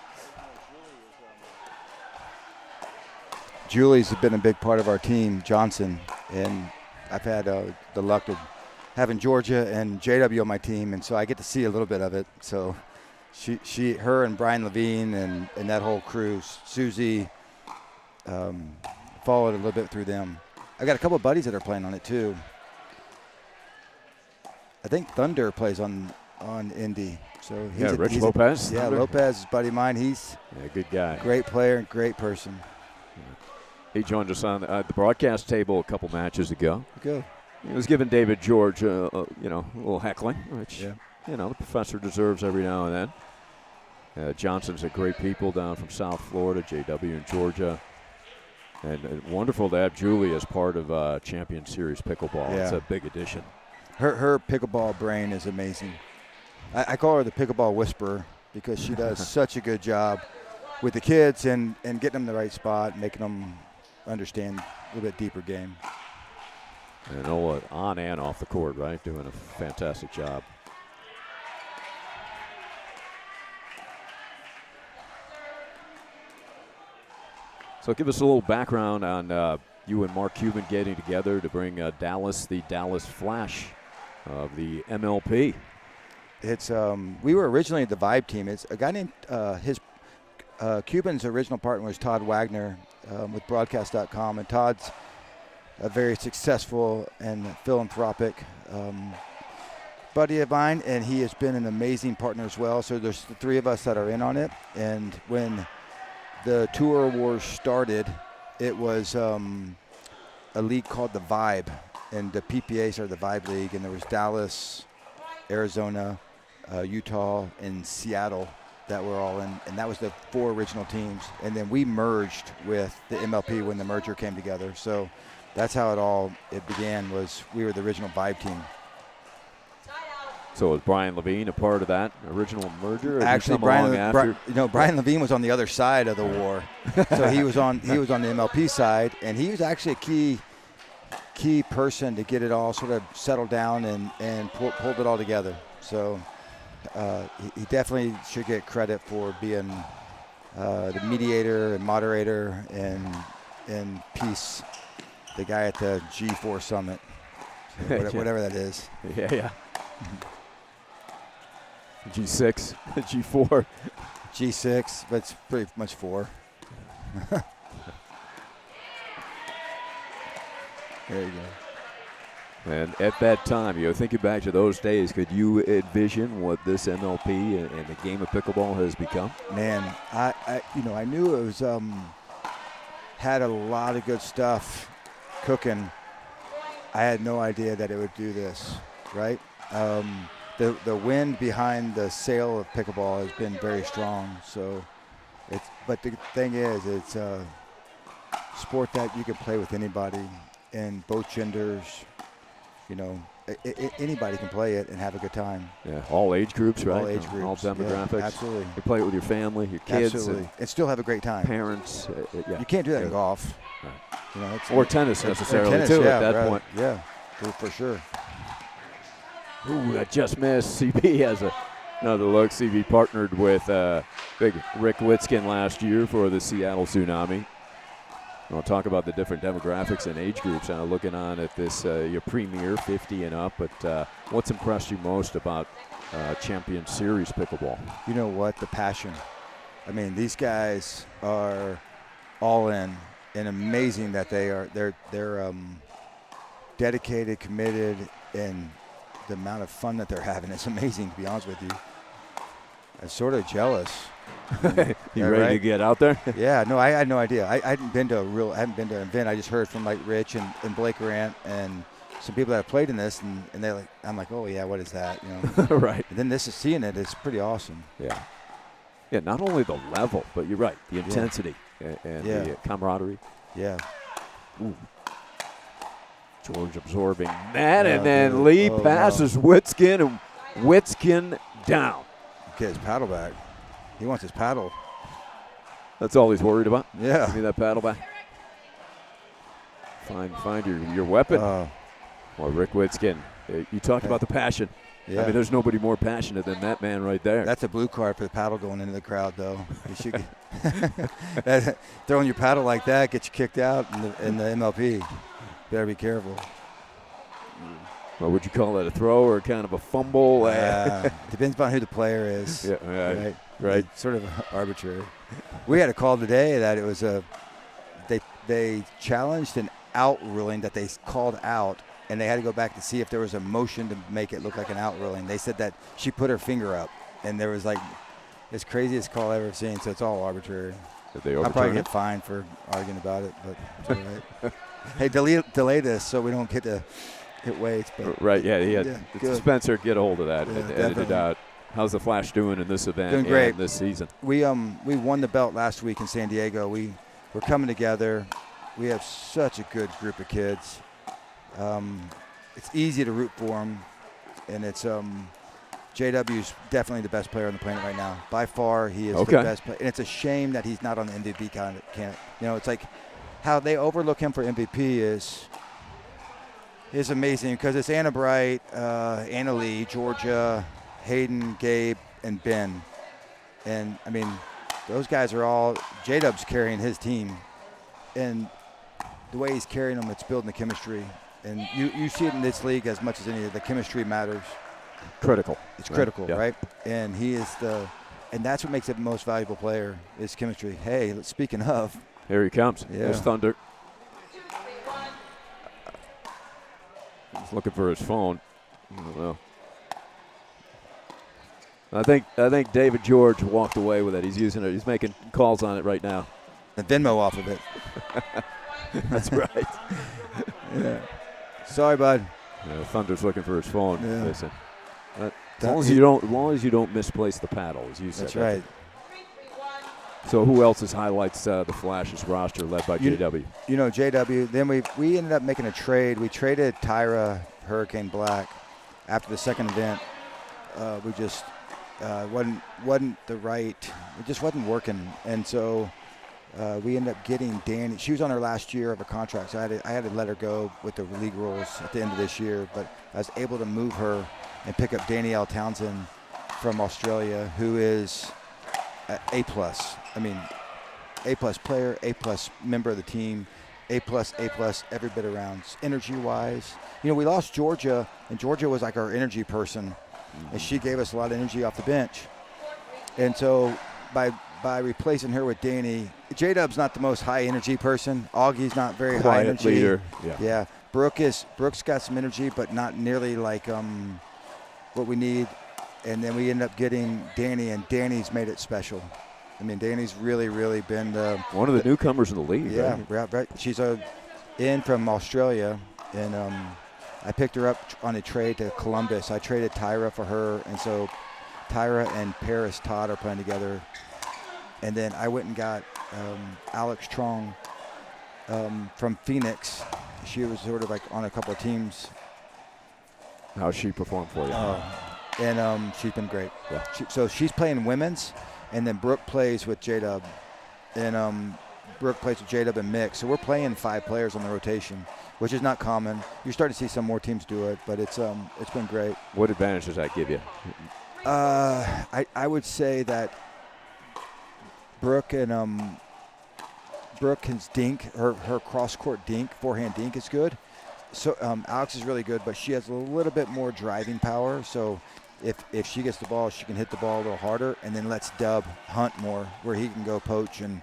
Julie's been a big part of our team, Johnson, and I've had the luck of having Georgia and JW on my team, and so I get to see a little bit of it. So her and Brian Levine and that whole crew, Susie, followed a little bit through them. I got a couple of buddies that are playing on it too. I think Thunder plays on Indy. So he's Rich Lopez. Yeah, Lopez is a buddy of mine. He's a good guy. Great player and great person. He joined us on the broadcast table a couple matches ago. Good. He was giving David George, a little heckling, which the professor deserves every now and then. Johnson's a great people down from South Florida, JW in Georgia. And wonderful to have Julie as part of Champions Series Pickleball. Yeah. It's a big addition. Her pickleball brain is amazing. I call her the pickleball whisperer because she does such a good job with the kids and getting them in the right spot, making them understand a little bit deeper game. And Ola on and off the court, right? Doing a fantastic job. So give us a little background on you and Mark Cuban getting together to bring Dallas, the Dallas Flash of the MLP. It's we were originally the Vibe team. It's a guy named Cuban's original partner was Todd Wagner with Broadcast.com, and Todd's a very successful and philanthropic buddy of mine, and he has been an amazing partner as well. So there's the three of us that are in on it, and when the Tour Wars started, it was a league called the Vibe, and the PPAs are the Vibe League, and there was Dallas, Arizona, Utah, and Seattle that were all in, and that was the four original teams. And then we merged with the MLP when the merger came together. So that's how it began, was we were the original Vibe team. So was Brian Levine a part of that original merger? Actually, Brian Levine was on the other side of the war. So he was on the MLP side, and he was actually a key person to get it all sort of settled down and pulled it all together. So he definitely should get credit for being the mediator and moderator and peace, the guy at the G4 Summit, so whatever that is. Yeah. G6, G4. G6, but it's pretty much 4. There you go. And at that time, thinking back to those days, could you envision what this MLP and the game of pickleball has become? Man, I knew it was had a lot of good stuff cooking. I had no idea that it would do this, right? The wind behind the sail of pickleball has been very strong. So, but the thing is, it's a sport that you can play with anybody and both genders. Anybody can play it and have a good time. Yeah, all age groups, right? All age groups, all demographics. Yeah, absolutely. You play it with your family, your kids, absolutely, and still have a great time. Parents, You can't do that in golf. Right. Or tennis necessarily tennis, too. Yeah, at that right. point. Yeah, for sure. Ooh, I just missed. CB has another look. CB partnered with big Rick Witzkin last year for the Seattle Tsunami. I'll talk about the different demographics and age groups. Looking on at this, your premier 50 and up. But what's impressed you most about Champions Series Pickleball? You know what? The passion. I mean, these guys are all in, and amazing that they're dedicated, committed, and the amount of fun that they're having is amazing, to be honest with you. I'm sort of jealous. You ready to get out there? Yeah, no, I had no idea. I hadn't been to I haven't been to an event. I just heard from like Rich and Blake Grant and some people that have played in this, and they're like, I'm like, oh yeah, what is that? You know, Right. And then seeing it is pretty awesome. Yeah. Yeah, not only the level, but you're right, the intensity and the camaraderie. Yeah. Ooh. George absorbing that, and then Lee passes Witskin, and Witskin down. Get his paddle back. He wants his paddle. That's all he's worried about? Yeah. Give me that paddle back. Find your weapon. Well, Rick Witskin, you talked about the passion. Yeah. I mean, there's nobody more passionate than that man right there. That's a blue card for the paddle going into the crowd, though. You should throwing your paddle like that gets you kicked out in the MLP. Better be careful. Well, would you call that a throw or kind of a fumble? Depends on who the player is. Yeah, right. It's sort of arbitrary. We had a call today that it was they challenged an out ruling that they called out, and they had to go back to see if there was a motion to make it look like an out ruling. They said that she put her finger up, and there was like this craziest call I've ever seen, so it's all arbitrary. Did they I'll overturn probably it? get fined for arguing about it, but it's all right. Hey, delay this so we don't get to hit weights. But Right, yeah. Good. Spencer, get a hold of that Yeah, and edit it definitely. out. How's the Flash doing in this event Doing great. and this season? We won the belt last week in San Diego. We're coming together. We have such a good group of kids. It's easy to root for them, and it's JW's definitely the best player on the planet right now. By far, he is the best player. And it's a shame that he's not on the MVP candidate. You know, it's like how they overlook him for MVP is amazing because it's Anna Bright, Anna Lee, Georgia, Hayden, Gabe, and Ben. And, I mean, those guys are all – J-Dub's carrying his team. And the way he's carrying them, it's building the chemistry. And you see it in this league as much as any of the chemistry matters. Critical. It's critical, Yeah. right? And he is and that's what makes it the most valuable player is chemistry. Hey, speaking of. Here he comes. Yeah. There's Thunder. He's looking for his phone. I don't know. I think David George walked away with it. He's using it. He's making calls on it right now. The Venmo off of it. That's right. Yeah. Sorry, bud. Yeah, Thunder's looking for his phone. Yeah. Listen, as long as you don't misplace the paddle, as you said. That's right. So who else's highlights the Flash's roster led by JW? You know, JW. Then we ended up making a trade. We traded Tyra Hurricane Black after the second event. We just wasn't the right. It just wasn't working, and so we ended up getting Danny. She was on her last year of her contract, so I had to let her go with the league rules at the end of this year. But I was able to move her and pick up Danielle Townsend from Australia, who is A+. I mean, A+ player, A+ member of the team, A+, every bit around. Energy-wise, you know, we lost Georgia, and Georgia was like our energy person, and she gave us a lot of energy off the bench. And so by replacing her with Danny, J-Dub's not the most high-energy person. Augie's not very high Quiet energy. leader. Yeah. Brooke's got some energy, but not nearly like what we need. And then we end up getting Danny, and Danny's made it special. I mean, Danny's really, really been one of the newcomers in the league. Yeah, right? right. She's in from Australia, and I picked her up on a trade to Columbus. I traded Tyra for her, and so Tyra and Paris Todd are playing together. And then I went and got Alex Trong from Phoenix. She was sort of like on a couple of teams. How's she performed for you? And she's been great. Yeah. So she's playing women's, and then Brooke plays with J-Dub. And Brooke plays with J-Dub and mix. So we're playing 5 players on the rotation, which is not common. You're starting to see some more teams do it, but it's been great. What advantage does that give you? I would say that Brooke and dink, her cross-court dink, forehand dink is good. So Alex is really good, but she has a little bit more driving power. So if she gets the ball, she can hit the ball a little harder, and then lets Dub hunt more, where he can go poach and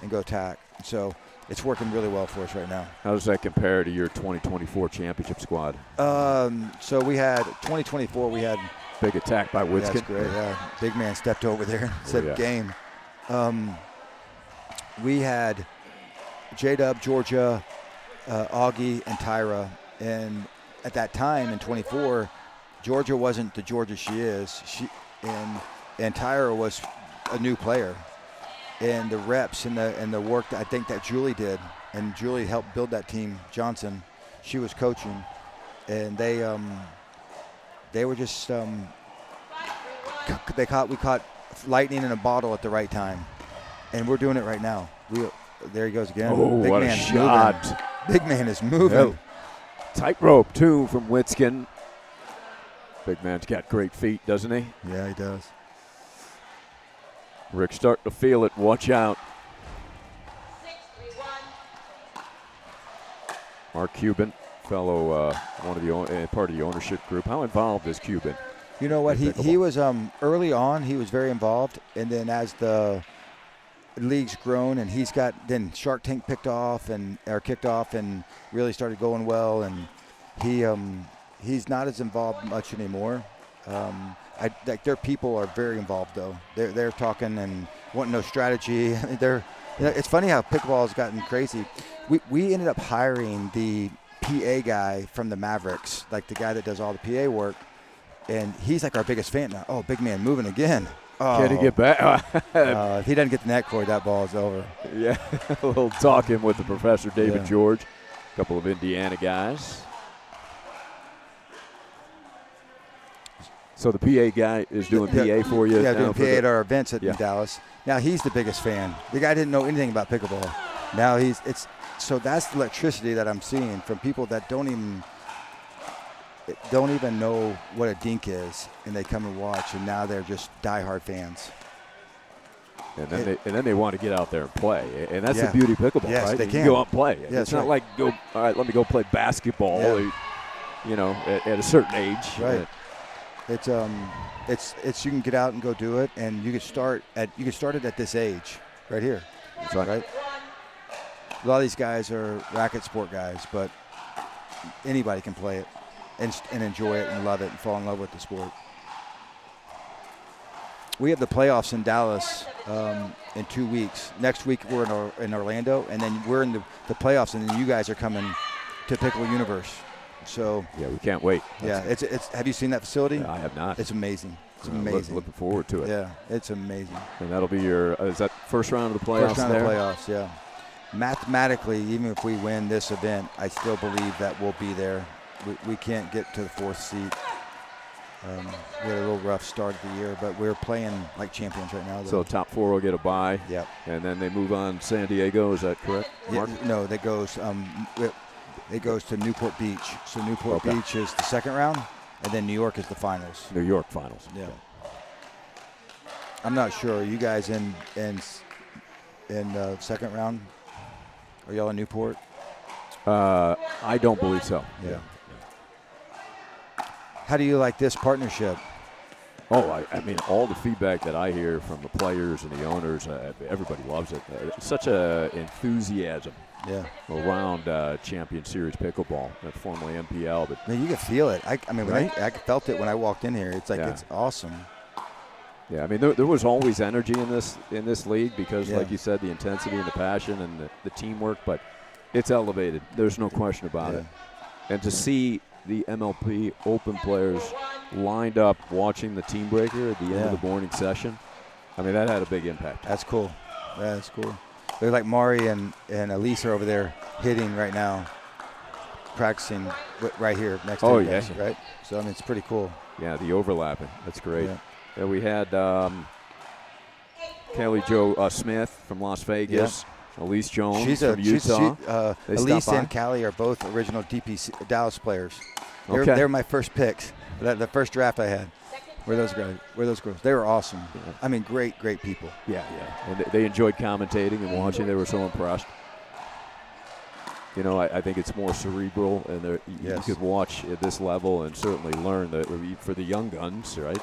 go attack. So it's working really well for us right now. How does that compare to your 2024 championship squad? So we had 2024. We had big attack by Witskin. That's great. Yeah, big man stepped over there and said game. we had J-Dub, Georgia, Augie, and Tyra. And at that time in 24, Georgia wasn't the Georgia she is. And Tyra was a new player. And the reps and the work that I think that Julie did, and Julie helped build that team, Johnson, she was coaching. And they were just we caught lightning in a bottle at the right time, and we're doing it right now. There he goes again. Oh, Big what a man shot! Moving. Big man is moving. Oh. Tightrope too from Witskin. Big man's got great feet, doesn't he? Yeah, he does. Rick's starting to feel it. Watch out. Mark Cuban, fellow part of the ownership group. How involved is Cuban? You know what? He was early on. He was very involved, and then as the league's grown, and then Shark Tank kicked off and really started going well, and he's not as involved much anymore. Their people are very involved though. They're talking and wanting to know strategy. It's funny how pickleball has gotten crazy. We ended up hiring the PA guy from the Mavericks, like the guy that does all the PA work. And he's like our biggest fan now. Oh, big man moving again. Oh. Can he get back? If he doesn't get the net cord, that ball is over. Yeah, a little talking with the professor, David George. A couple of Indiana guys. So the PA guy is doing PA for you? Yeah, doing PA at our events in Dallas. Now he's the biggest fan. The guy didn't know anything about pickleball. Now so that's the electricity that I'm seeing from people that don't even know what a dink is, and they come and watch, and now they're just diehard fans. And then they want to get out there and play, and that's the beauty of pickleball, yes, right? They can go out and play. Yeah, it's not like all right, let me go play basketball. At a certain age. Right. It's you can get out and go do it, and you can start it at this age, right here. That's right. A lot of these guys are racket sport guys, but anybody can play it and enjoy it and love it and fall in love with the sport. We have the playoffs in Dallas in 2 weeks. Next week we're in Orlando, and then we're in the playoffs, and then you guys are coming to Pickle Universe. So yeah, we can't wait. It's have you seen that facility? No, I have not. It's amazing. It's amazing. Looking forward to it. Yeah, it's amazing. And that'll be your is that first round of the playoffs? First round of the playoffs, yeah. Mathematically, even if we win this event, I still believe that we'll be there. We can't get to the fourth seed. We had a little rough start of the year, but we're playing like champions right now. So top four will get a bye. Yep. And then they move on to San Diego. Is that correct, Mark? No, that goes. It goes to Newport Beach. So Newport Beach is the second round, and then New York is the finals. New York finals. Yeah. I'm not sure. Are you guys in second round? Are y'all in Newport? I don't believe so. Yeah. How do you like this partnership? Oh, I mean, all the feedback that I hear from the players and the owners, everybody loves it. Such a enthusiasm around Champions Series Pickleball, formerly MPL. But man, you can feel it. I mean, I felt it when I walked in here. It's like it's awesome. Yeah, I mean, there was always energy in this league because, like you said, the intensity and the passion and the teamwork. But it's elevated. There's no question about it. And to see the MLP Open players lined up watching the team breaker at the end of the morning session, I mean, that had a big impact. That's cool. That's cool. They're like Mari and Elise are over there hitting right now, practicing right here next to you guys, right? So, I mean, it's pretty cool. Yeah, the overlapping. That's great. Yeah, we had Kelly Jo Smith from Las Vegas. Yeah. Elise Jones from Utah. Elise and Callie are both original DPC Dallas players. They're my first picks. The first draft I had. Were those girls? They were awesome. Yeah. I mean, great people. Yeah. And they enjoyed commentating and watching. They were so impressed. You know, I think it's more cerebral, and you could watch at this level and certainly learn that for the young guns, right?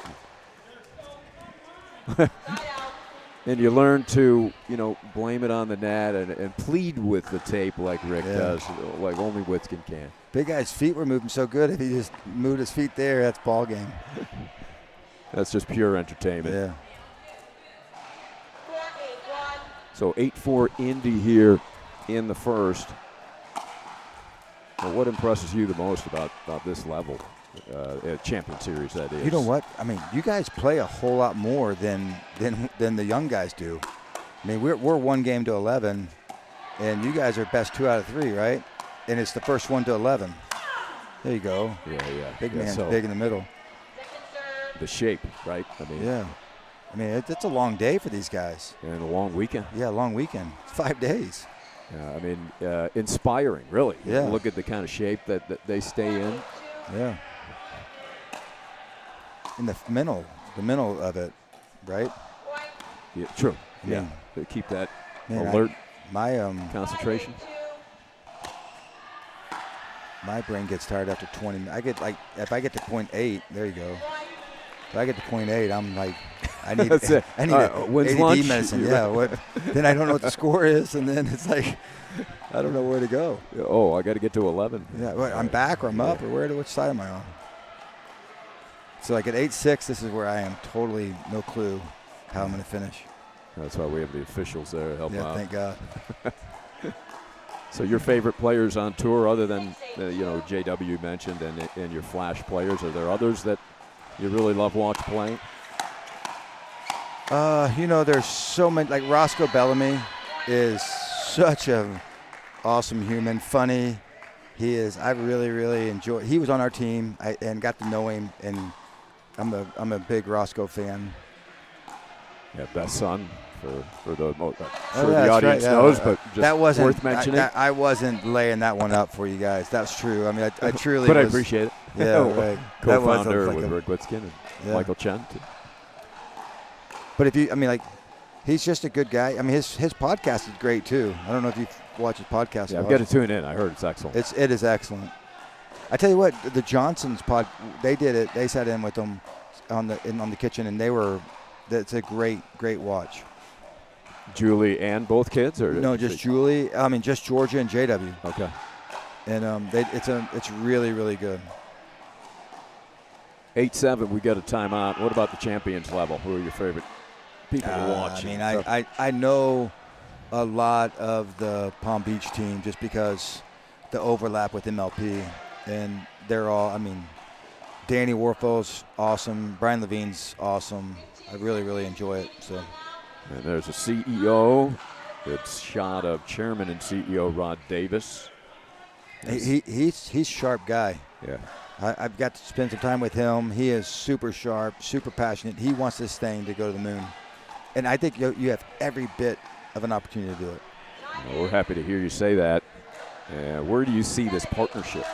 And you learn to, blame it on the net and plead with the tape like Rick does, like only Witskin can. Big guy's feet were moving so good. If he just moved his feet there, that's ball game. That's just pure entertainment. Yeah. So 8-4 Indy here in the first. Well, what impresses you the most about this level, Champions Series, that is? You know what? I mean, you guys play a whole lot more than the young guys do. I mean, we're 1 game to 11, and you guys are best 2 out of 3, right? And it's the first 1 to 11. There you go. Yeah. Big man, so big in the middle. the shape, right? I mean, yeah. I mean, it's a long day for these guys. And a long weekend. Yeah, long weekend. 5 days. I mean, inspiring, really. Yeah. Look at the kind of shape that they stay in. Yeah. In the middle of it, right? Yeah, true. I mean, They keep that man, alert. My concentration. My brain gets tired after 20. I get like, if I get to 0.8, there you go. If I get to 0.8, I'm like, I need That's it. I need when's ADD lunch? medicine. Yeah. What? Then I don't know what the score is, and then it's like, I don't know where to go. Oh, I got to get to 11. Yeah. What, I'm back or I'm up or which side am I on? So like at 8-6, this is where I am totally no clue how I'm going to finish. That's why we have the officials there to help Yeah, out. thank God. So your favorite players on tour, other than JW you mentioned and your Flash players, are there others that you really love watch playing? There's so many. Like Roscoe Bellamy is such an awesome human, funny. He is. I really, really enjoy. He was on our team and got to know him, and I'm a big Roscoe fan. Yeah, best son for the The audience knows, but just that wasn't worth mentioning. I wasn't laying that one up for you guys. That's true. I mean, I truly. But I was, appreciate it. Yeah, right. Co-founder with Rick Witzkin and Michael Chen. But he's just a good guy. I mean, his podcast is great too. I don't know if you watch his podcast. Yeah, I've got to tune in. I heard it's excellent. It is excellent. I tell you what, the Johnsons they did it. They sat in with them on the kitchen, and that's a great watch. Julie and both kids, or no, just Julie. I mean, just Georgia and JW. Okay. And it's really, really good. 8-7. We got a timeout. What about the champions level? Who are your favorite people to watch? I mean, I know a lot of the Palm Beach team just because the overlap with MLP, and they're all. I mean, Danny Warfel's awesome. Brian Levine's awesome. I really, really enjoy it. So. And there's a CEO. Good shot of Chairman and CEO Rod Davis. He's a sharp guy. Yeah. I've got to spend some time with him. He is super sharp, super passionate. He wants this thing to go to the moon. And I think you have every bit of an opportunity to do it. Well, we're happy to hear you say that. Where do you see this partnership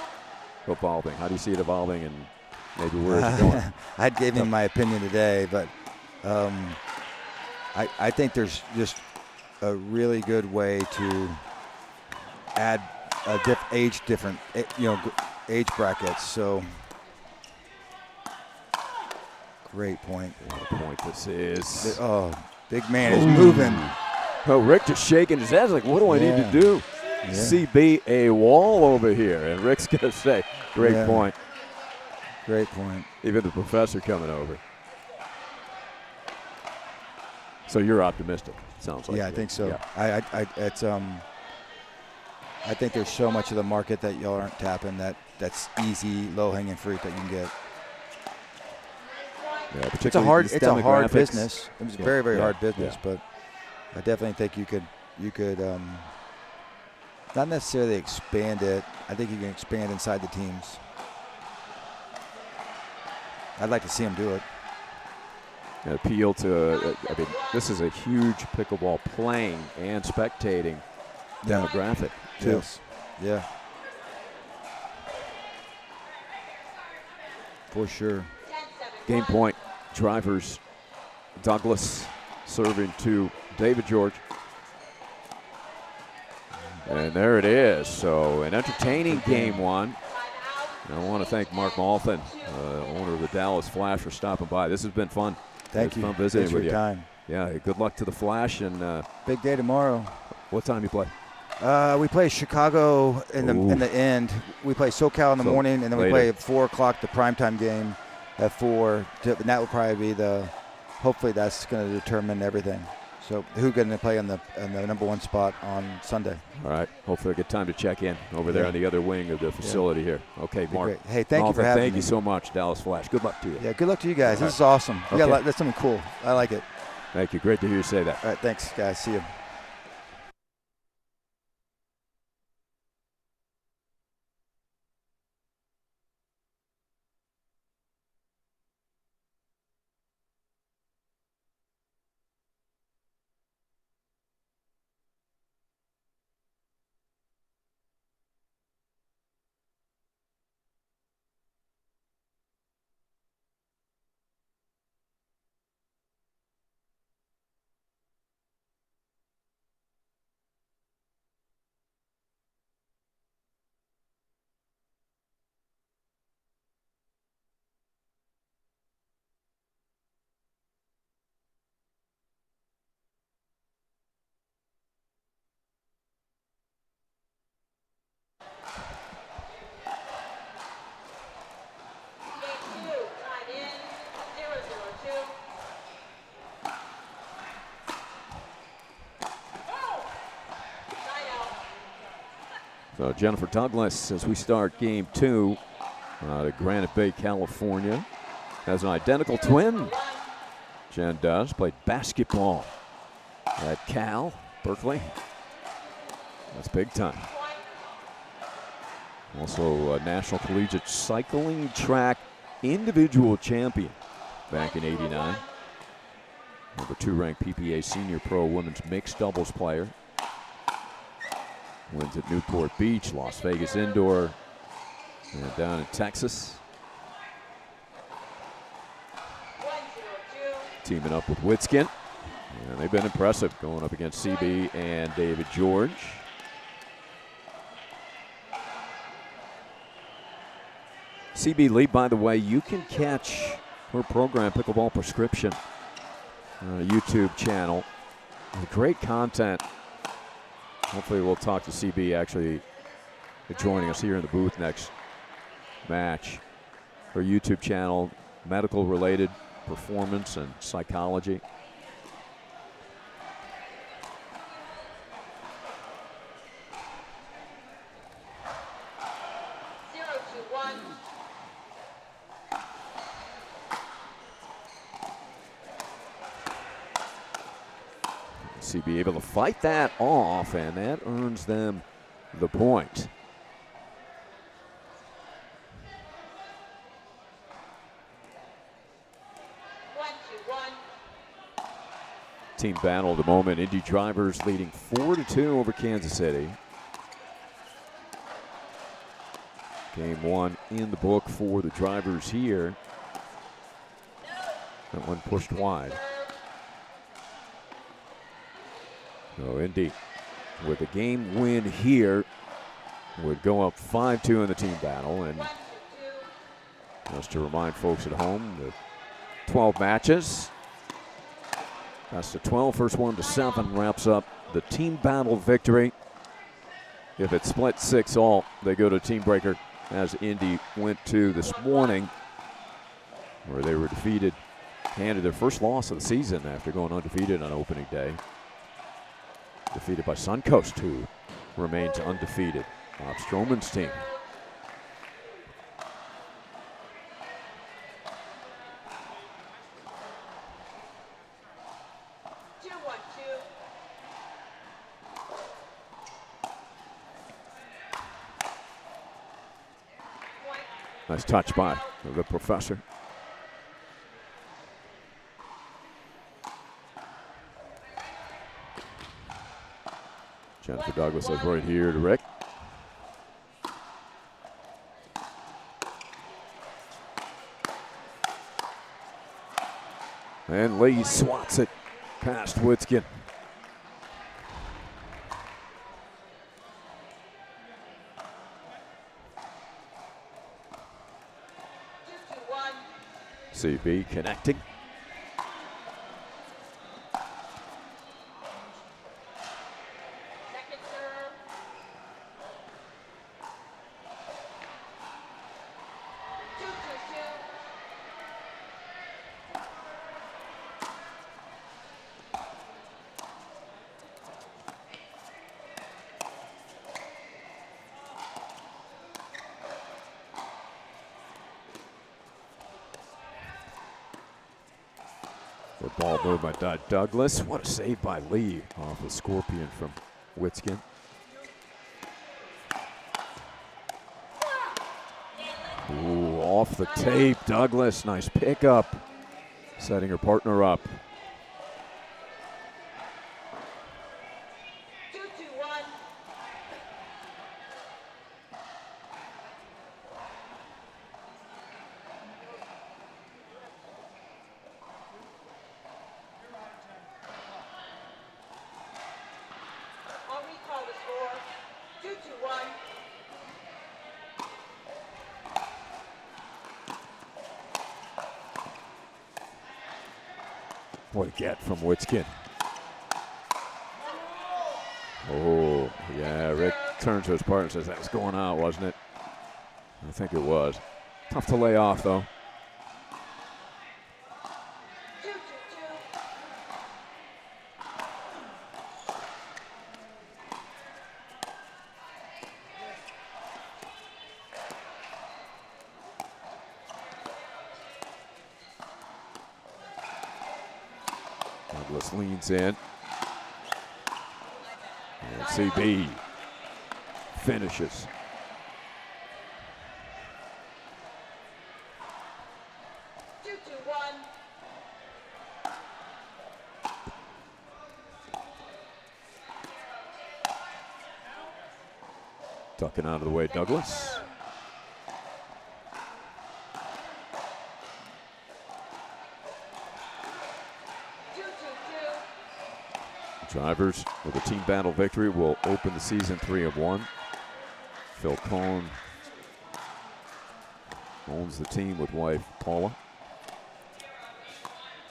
evolving? How do you see it evolving, and maybe where is it going? I gave him my opinion today, but I think there's just a really good way to add different age brackets. So great point. What a point this is. Oh, big man is moving. Oh, Rick just shaking his head like, what do I need to do? Yeah. CB a wall over here, and Rick's gonna say, great point. Great point. Even the professor coming over. So you're optimistic, sounds like. Yeah, I think so. Yeah. I think there's so much of the market that y'all aren't tapping that's easy, low-hanging fruit that you can get. Yeah, it's a hard business. It's a very, very hard business, but I definitely think you could not necessarily expand it. I think you can expand inside the teams. I'd like to see them do it. Appeal to, this is a huge pickleball playing and spectating demographic, too. Yes. Yeah. For sure. Game point, drivers, Douglas serving to David George. And there it is. So an entertaining game one. And I want to thank Mark Malthan, owner of the Dallas Flash, for stopping by. This has been fun. Thank you. Fun visiting Thanks for with your you. time. Yeah, good luck to the Flash. And big day tomorrow. What time you play? We play Chicago in the end. We play SoCal in the morning, and then we play at 4 o'clock the primetime game at 4. And that will probably be hopefully that's going to determine everything. So who going to play on the number 1 spot on Sunday? All right. Hopefully, I get time to check in over there on the other wing of the facility here. Okay, Mark. Great. Hey, thank you for having me. Thank you so much, Dallas Flash. Good luck to you. Yeah, good luck to you guys. This is awesome. That's something cool. I like it. Thank you. Great to hear you say that. All right, thanks, guys. See you. So Jennifer Douglas, as we start game 2 at Granite Bay, California, has an identical twin. Jen does. Played basketball at Cal, Berkeley. That's big time. Also a National Collegiate Cycling Track individual champion back in '89. Number 2 ranked PPA Senior Pro Women's Mixed Doubles player. Wins at Newport Beach, Las Vegas Indoor, and down in Texas. Teaming up with Witskin. And they've been impressive going up against CB and David George. CB Lee, by the way, you can catch her program, Pickleball Prescription, on a YouTube channel. Great content. Hopefully we'll talk to CB actually joining us here in the booth next match. Her YouTube channel, medical-related performance and psychology. CB able to fight that off, and that earns them the point. Team battle at the moment. Indy Drivers leading 4-2 over Kansas City. Game 1 in the book for the Drivers here. That one pushed wide. So Indy, with a game win here, would go up 5-2 in the team battle. And just to remind folks at home, the 12 matches. That's the 12. First one to 7 wraps up the team battle victory. If it's split 6-all, they go to team breaker, as Indy went to this morning, where they were defeated, handed their first loss of the season after going undefeated on opening day. Defeated by Suncoast, who remains undefeated. Bob Stroman's team. Nice touch by the professor. Jennifer Douglas is right here to Rick. And Lee swats it past Witskin. CB connecting. The ball moved by Douglas. What a save by Lee off the scorpion from Witskin. Ooh, off the tape, Douglas. Nice pickup. Setting her partner up. What a get from Witskin. Oh, yeah, Rick turns to his partner and says, that was going out, wasn't it? I think it was. Tough to lay off, though. Douglas leans in. And CB finishes. Ducking out of the way, Douglas. Drivers with a team battle victory will open the season 3-1. Phil Cohn owns the team with wife Paula.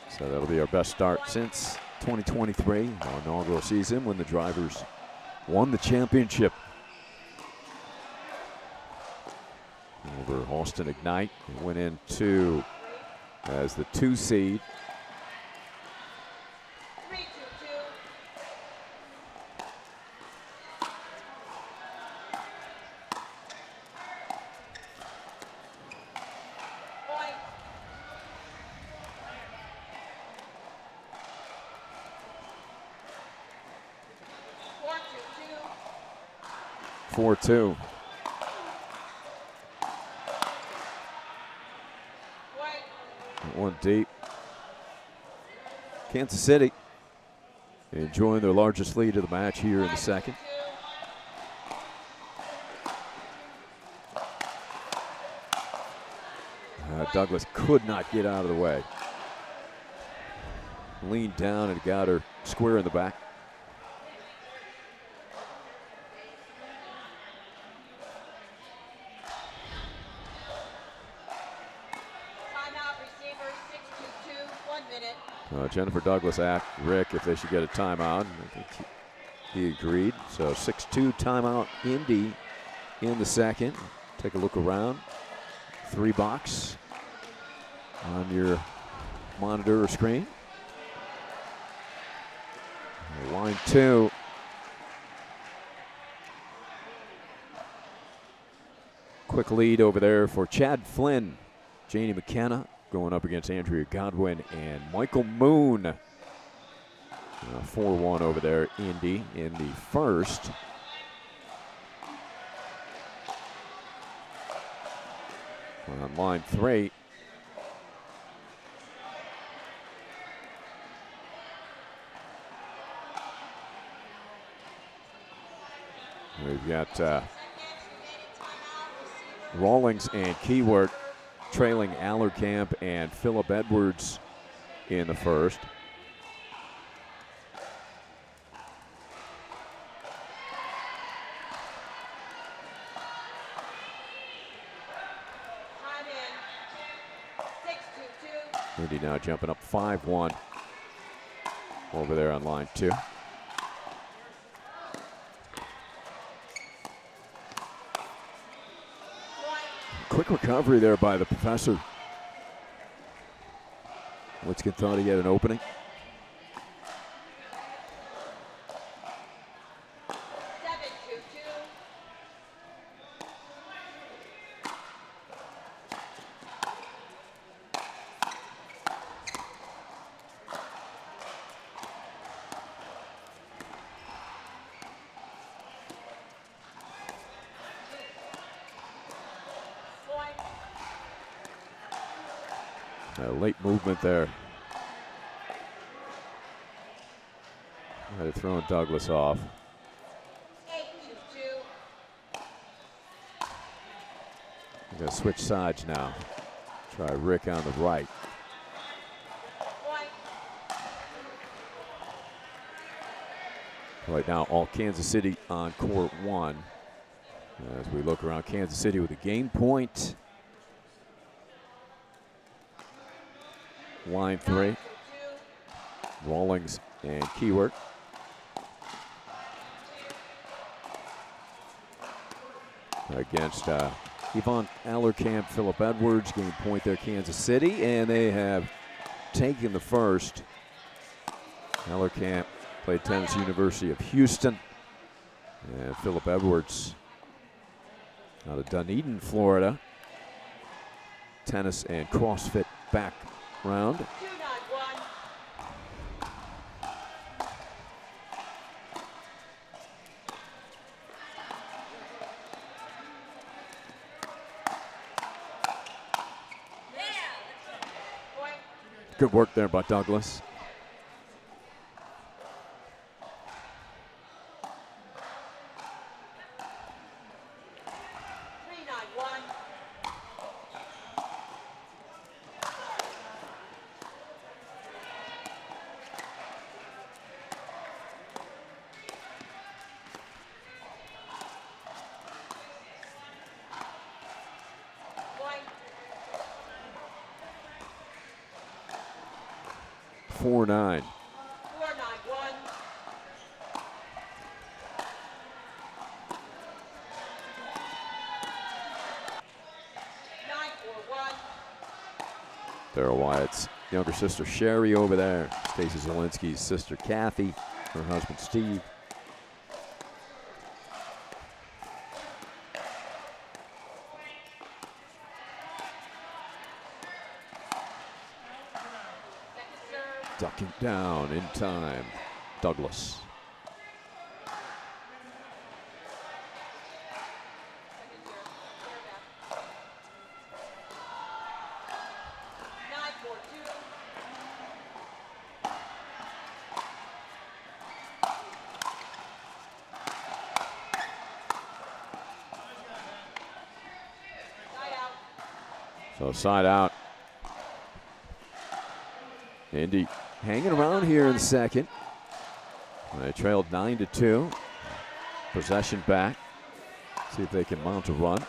So that'll be our best start since 2023, our inaugural season when the drivers won the championship over Austin Ignite. They went into as the 2 seed. Two. One deep. Kansas City enjoying their largest lead of the match here in the second. Douglas could not get out of the way. Leaned down and got her square in the back. Jennifer Douglas asked Rick if they should get a timeout. I think he agreed. So 6-2 timeout, Indy in the second. Take a look around. 3 box on your monitor or screen. Line 2. Quick lead over there for Chad Flynn. Janie McKenna going up against Andrea Godwin and Michael Moon. 4-1 over there, Indy in the first. On line 3. We've got Rawlings and Keyword trailing Allerkamp and Phillip Edwards in the first. Indy now jumping up 5-1 over there on line 2. Quick recovery there by the professor. Witskin thought he had an opening. Late movement there. Might have thrown Douglas off. 8-2. We're going to switch sides now. Try Rick on the right. Right now, all Kansas City on court 1. As we look around Kansas City with a game point. Line 3. Rawlings and Keyword. Against Yvonne Allerkamp, Phillip Edwards, game point there, Kansas City, and they have taken the first. Allerkamp played tennis, University of Houston, and Phillip Edwards out of Dunedin, Florida. Tennis and CrossFit background. Good work there by Douglas. Four nine. 4-9-1. Daryl Wyatt's younger sister Sherry over there. Stacy Zielinski's sister Kathy, her husband Steve. Ducking down in time, Douglas. So side out. Indy hanging around here in the second. They trailed 9-2. Possession back. See if they can mount a run.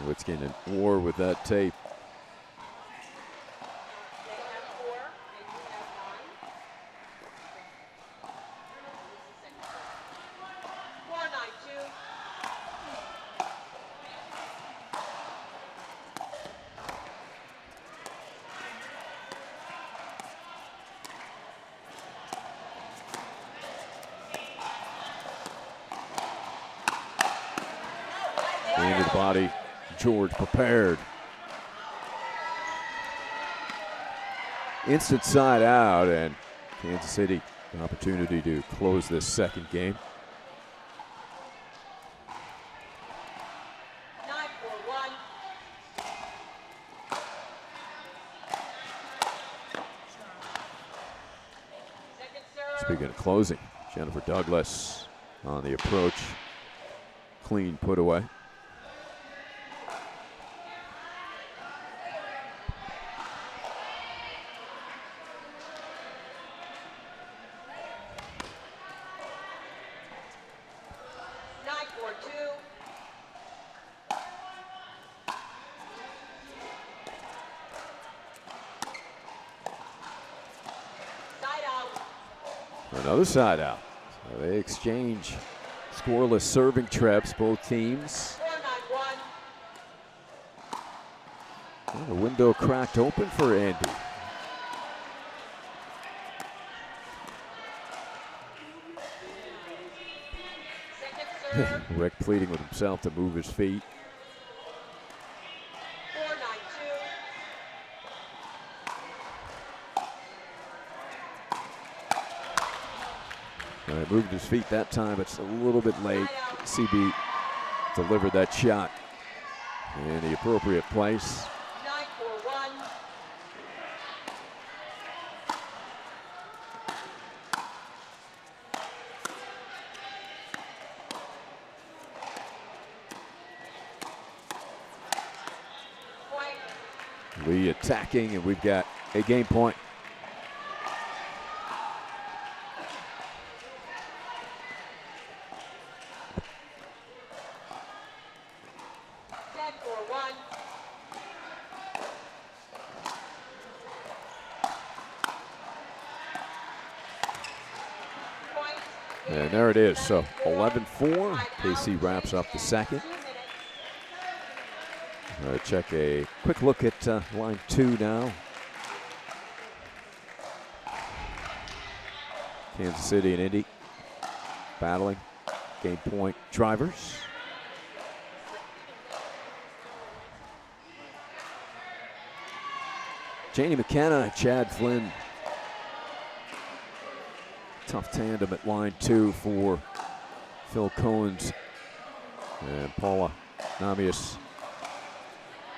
Nowitzki in war with that tape. Into the body, George prepared. Instant side out, and Kansas City an opportunity to close this second game. 9-4-1. Speaking of closing, Jennifer Douglas on the approach. Clean put away. Another side out. So they exchange scoreless serving trips, both teams. Well, the window cracked open for Indy. Rick pleading with himself to move his feet. 4-9-2. moved his feet that time. It's a little bit late. CB delivered that shot in the appropriate place. Lee attacking, and we've got a game point. And there it is. So 11-4. KC wraps up the second. Check a quick look at line 2 now. Kansas City and Indy battling game point drivers. Janie McKenna, Chad Flynn. Tough tandem at line 2 for Phil Cohen's and Paula Namias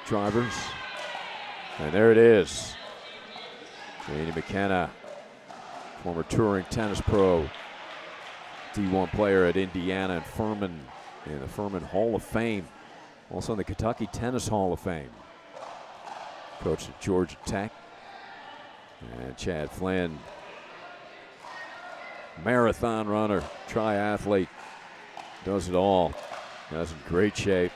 drivers. And there it is. Janie McKenna, former touring tennis pro, D1 player at Indiana and Furman in the Furman Hall of Fame. Also in the Kentucky Tennis Hall of Fame. Coached at Georgia Tech. And Chad Flynn, marathon runner, triathlete, does it all. That's in great shape.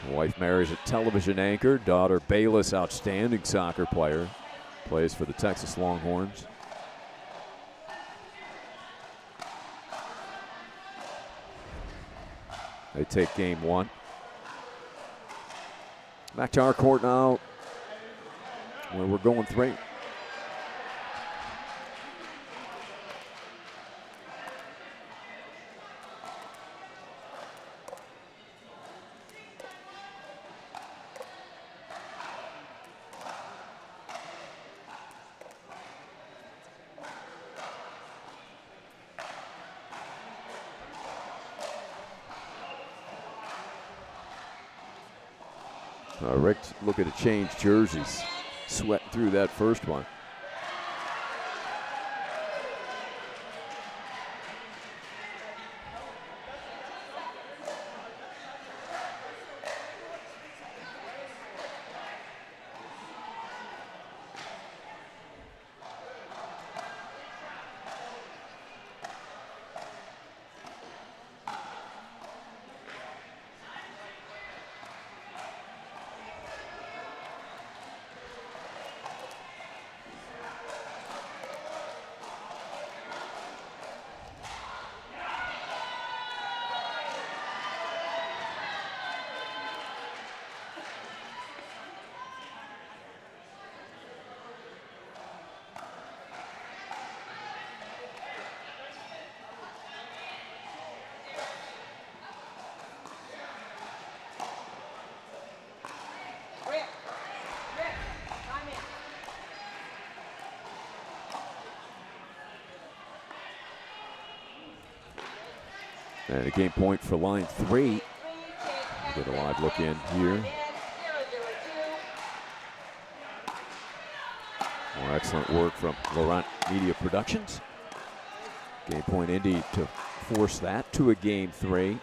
Wife marries a television anchor. Daughter Bayless, outstanding soccer player, plays for the Texas Longhorns. They take game 1. Back to our court now, where we're going 3. Rick looking to change jerseys. Sweating through that first one. And a game point for line 3. Get a live look in here. More excellent work from Laurent Media Productions. Game point Indy to force that to a game 3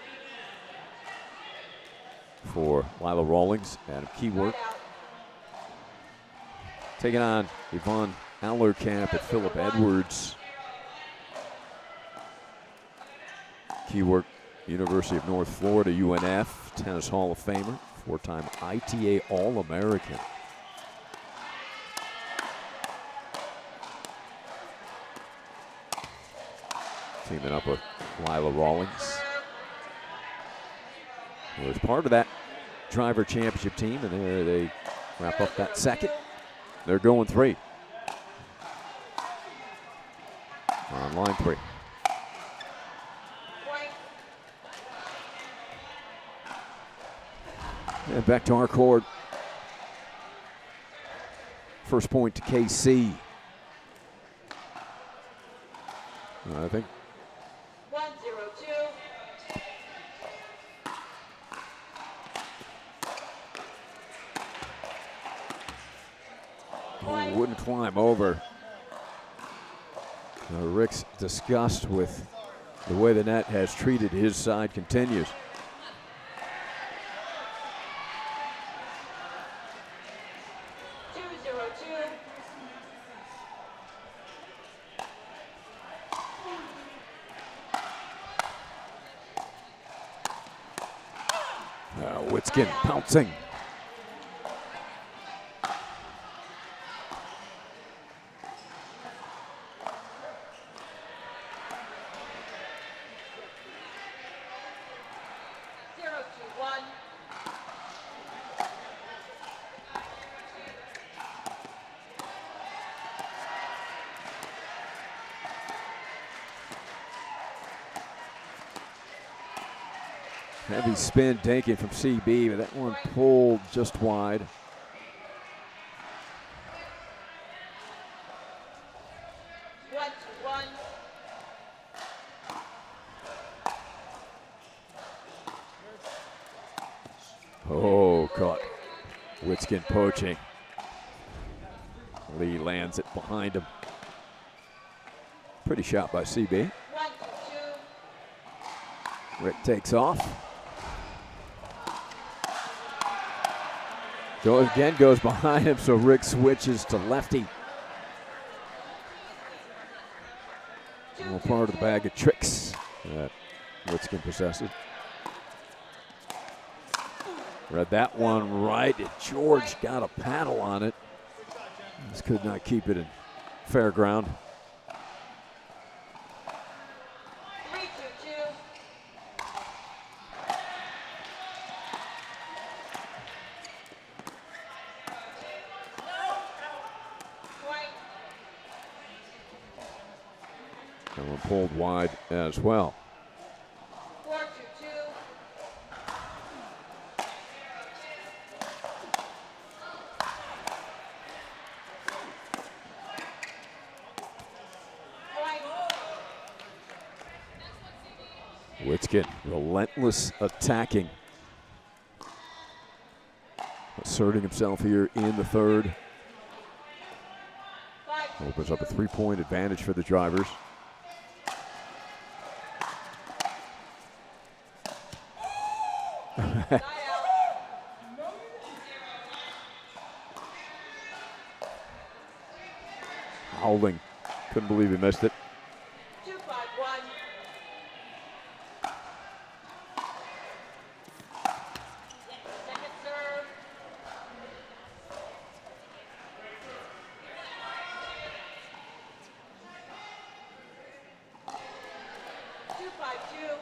for Lila Rawlings. Adam Keywork taking on Yvonne Allerkamp at Philip Edwards. Keywork, University of North Florida, UNF, Tennis Hall of Famer, 4-time ITA All-American. Teaming up with Lila Rawlings, who was part of that driver championship team, and there they wrap up that second. They're going 3 on line 3. And back to our court. First point to KC. I think. 1-0-2. Oh, wouldn't climb over. Rick's disgust with the way the net has treated his side continues. Witskin pouncing. Heavy spin taken from CB, but that one pulled just wide. Oh, caught. Witskin poaching. Lee lands it behind him. Pretty shot by CB. Rick takes off. Goes behind him, so Rick switches to lefty. All part of the bag of tricks that Witskin possesses. Read that one right, and George got a paddle on it. Just could not keep it in fair ground. That one pulled wide as well. 4-2-2. Witskin, relentless attacking. Asserting himself here in the third. Opens up a 3-point advantage for the drivers. Howling. Couldn't believe he missed it. 2-5-1. Second serve. 2-5-2.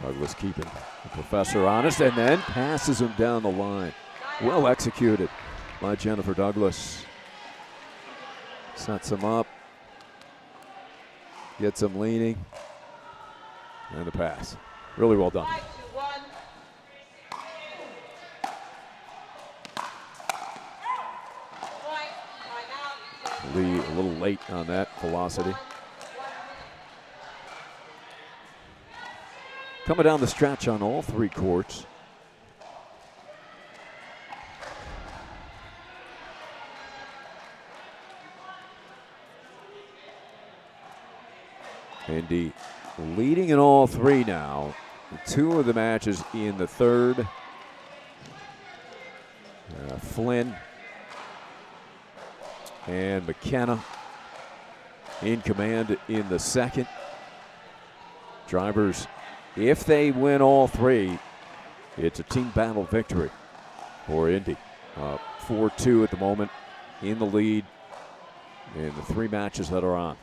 Douglas keeping the professor honest and then passes him down the line. Well executed by Jennifer Douglas. Sets him up. Gets him leaning. And the pass. Really well done. 5-2-1. Point. Timeout. Lee a little late on that velocity. Coming down the stretch on all three courts. Indy leading in all three now. Two of the matches in the third. Flynn and McKenna in command in the second. Drivers, if they win all three, it's a team battle victory for Indy. 4-2 at the moment in the lead in the three matches that are on.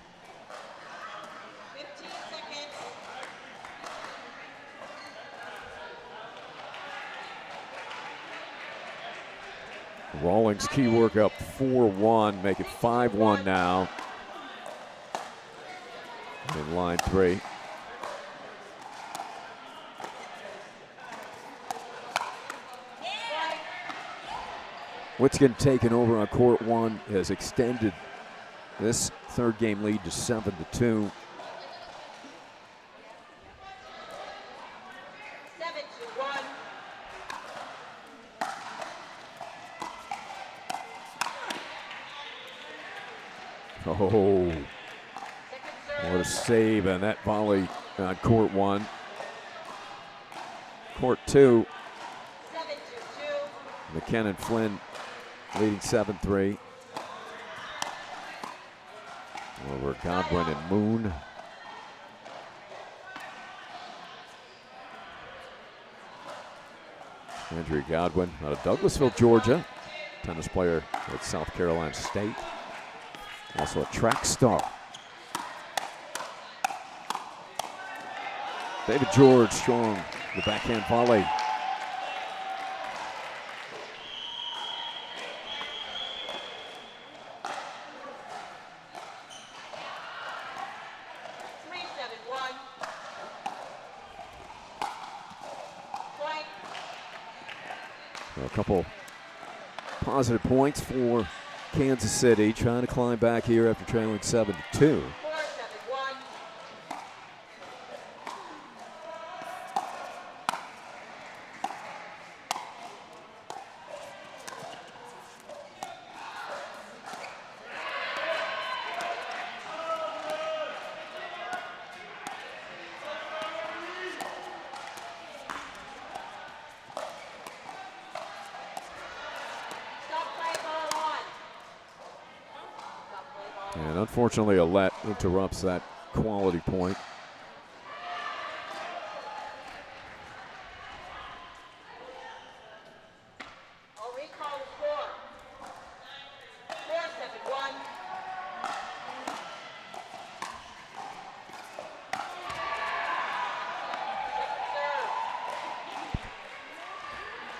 15 seconds. Rawlings key work up 4-1, make it 5-1 now in line 3. Witskin taking over on court 1 has extended this third game lead to 7-2. Oh, what a save on that volley on court 1. Court 2, McKenna and Flynn leading 7-3. Over Godwin and Moon. Andrea Godwin out of Douglasville, Georgia. Tennis player at South Carolina State. Also a track star. David George strong, the backhand volley. A couple positive points for Kansas City, trying to climb back here after trailing 7-2. And unfortunately, a let interrupts that quality point.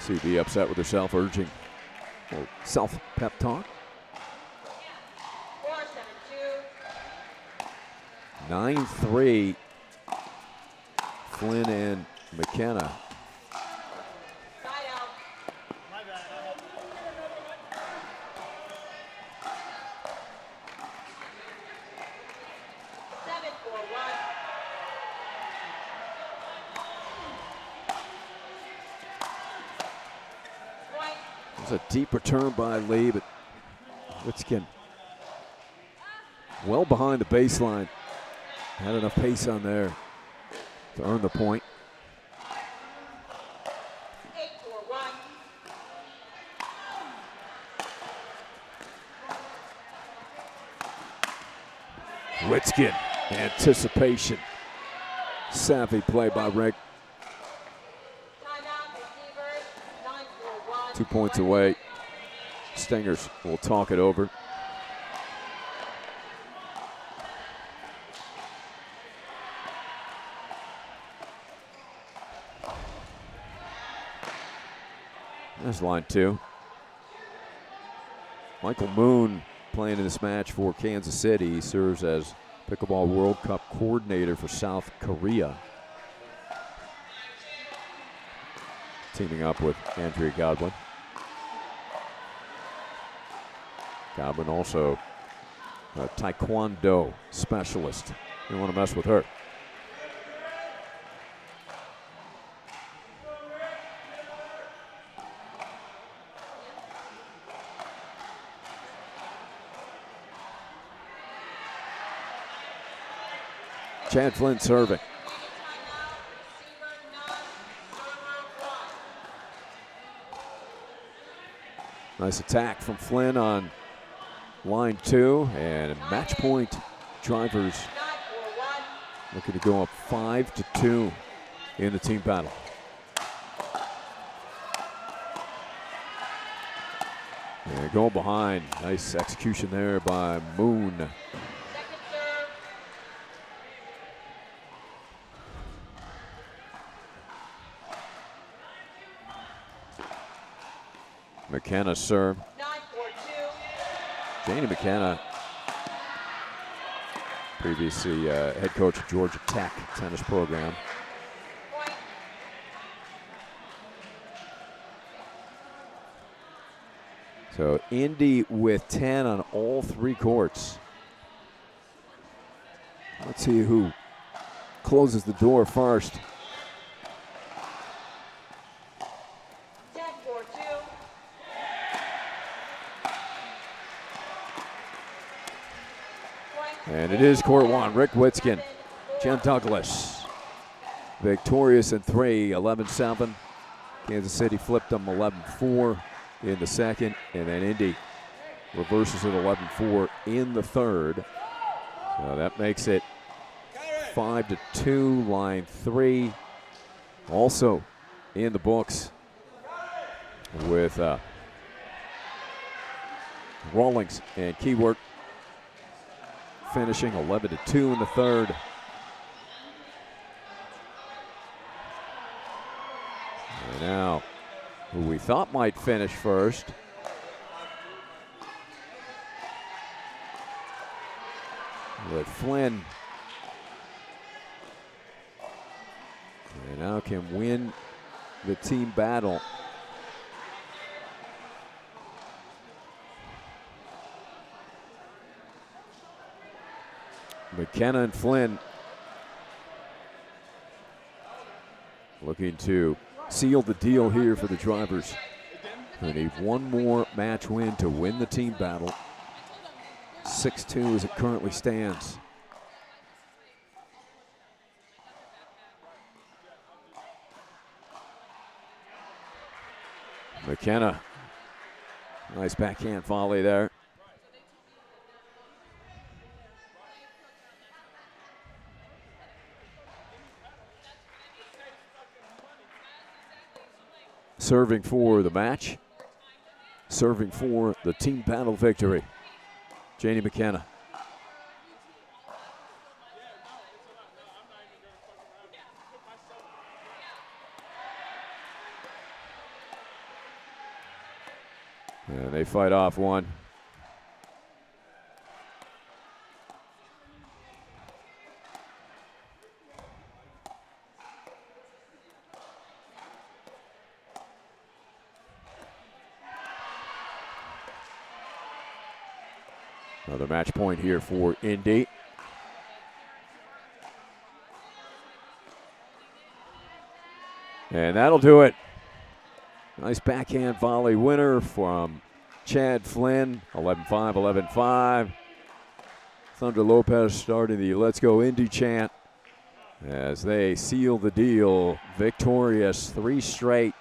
CB upset with herself, urging self-pep talk. 9-3, Flynn and McKenna. There's a deep return by Lee, but Witskin well behind the baseline. Had enough pace on there to earn the point. Witskin, anticipation. Savvy play by Rick. 2 points away. Stingers will talk it over. There's line 2. Michael Moon playing in this match for Kansas City. He serves as Pickleball World Cup coordinator for South Korea. Teaming up with Andrea Godwin. Godwin also a Taekwondo specialist. You don't want to mess with her. Chad Flynn serving. Nice attack from Flynn on line 2, and match point drivers looking to go up 5-2 in the team battle. And going behind, nice execution there by Moon. McKenna serve. Janie McKenna, previously head coach of Georgia Tech tennis program. So Indy with 10 on all 3 courts. Let's see who closes the door first. And it is court 1, Rick Witzkin, Jen Douglas. Victorious in 3, 11-7. Kansas City flipped them 11-4 in the second, and then Indy reverses it 11-4 in the third. So that makes it 5-2, line 3. Also in the books with Rawlings and Keywork finishing 11-2 in the third. And now, who we thought might finish first. With Flynn. And now can win the team battle. McKenna and Flynn looking to seal the deal here for the drivers. They need one more match win to win the team battle. 6-2 as it currently stands. McKenna, nice backhand volley there. Serving for the match, serving for the team battle victory. Janie McKenna. And they fight off one. Another match point here for Indy. And that'll do it. Nice backhand volley winner from Chad Flynn, 11-5, 11-5. Thunder Lopez starting the Let's Go Indy chant as they seal the deal. Victorious, 3 straight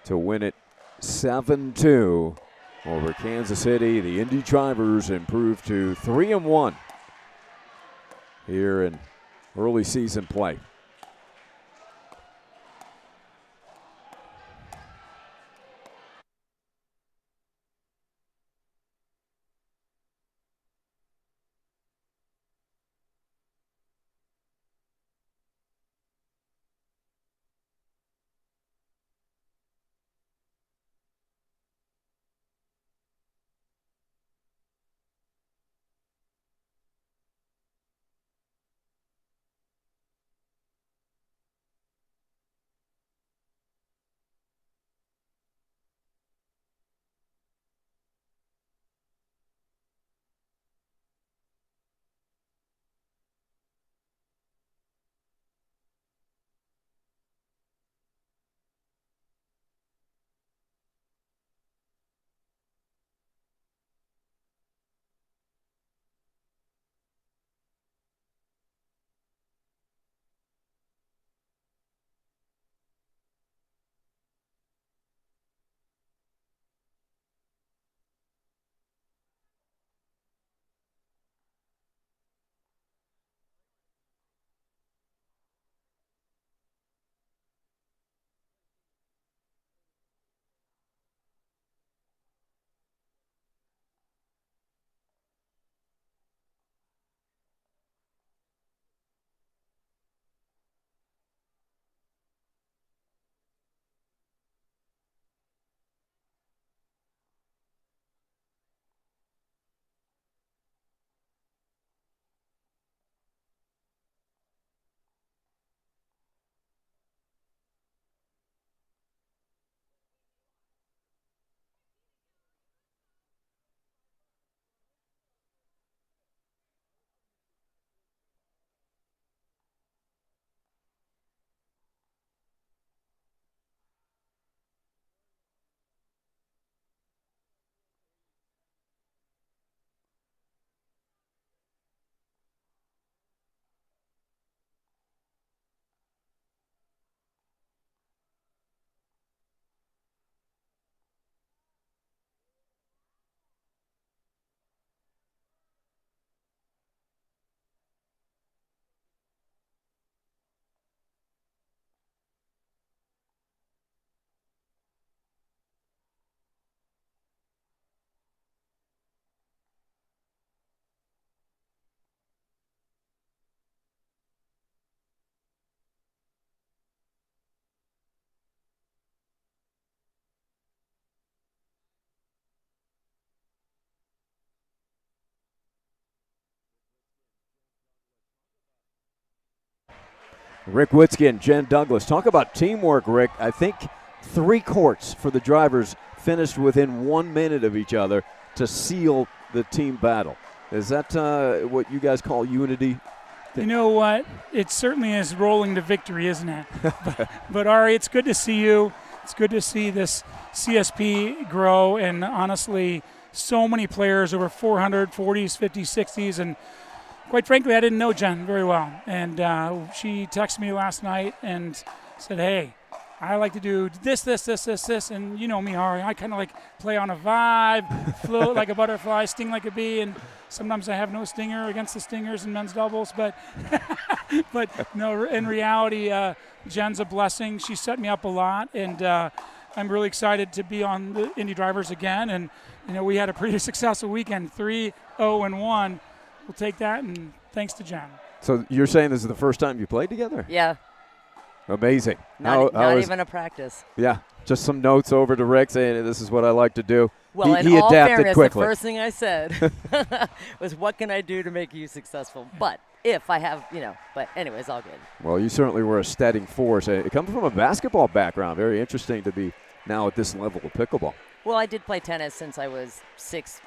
to win it 7-2 over Kansas City. The Indy drivers improved to 3-1 here in early season play. Rick Witzke and Jen Douglas. Talk about teamwork, Rick. I think 3 courts for the drivers finished within 1 minute of each other to seal the team battle. Is that what you guys call unity? You know what? It certainly is rolling to victory, isn't it? but Ari, it's good to see you. It's good to see this CSP grow, and honestly, so many players, over 400, 40s, 50s, 60s, and quite frankly, I didn't know Jen very well. And she texted me last night and said, hey, I like to do this, and you know me, Ari. I kind of like play on a vibe, float like a butterfly, sting like a bee, and sometimes I have no stinger against the stingers in men's doubles. But no, in reality, Jen's a blessing. She set me up a lot, and I'm really excited to be on the Indy Drivers again. And we had a pretty successful weekend, 3-0-1. We'll take that, and thanks to Jen. So you're saying this is the first time you played together? Yeah. Amazing. Not even a practice. Yeah, just some notes over to Rick saying this is what I like to do. Well, he in all adapted fairness, quickly. the first thing I said was, what can I do to make you successful? But if I have, but anyways, all good. Well, you certainly were a steadying force. It comes from a basketball background. Very interesting to be now at this level of pickleball. Well, I did play tennis since I was 6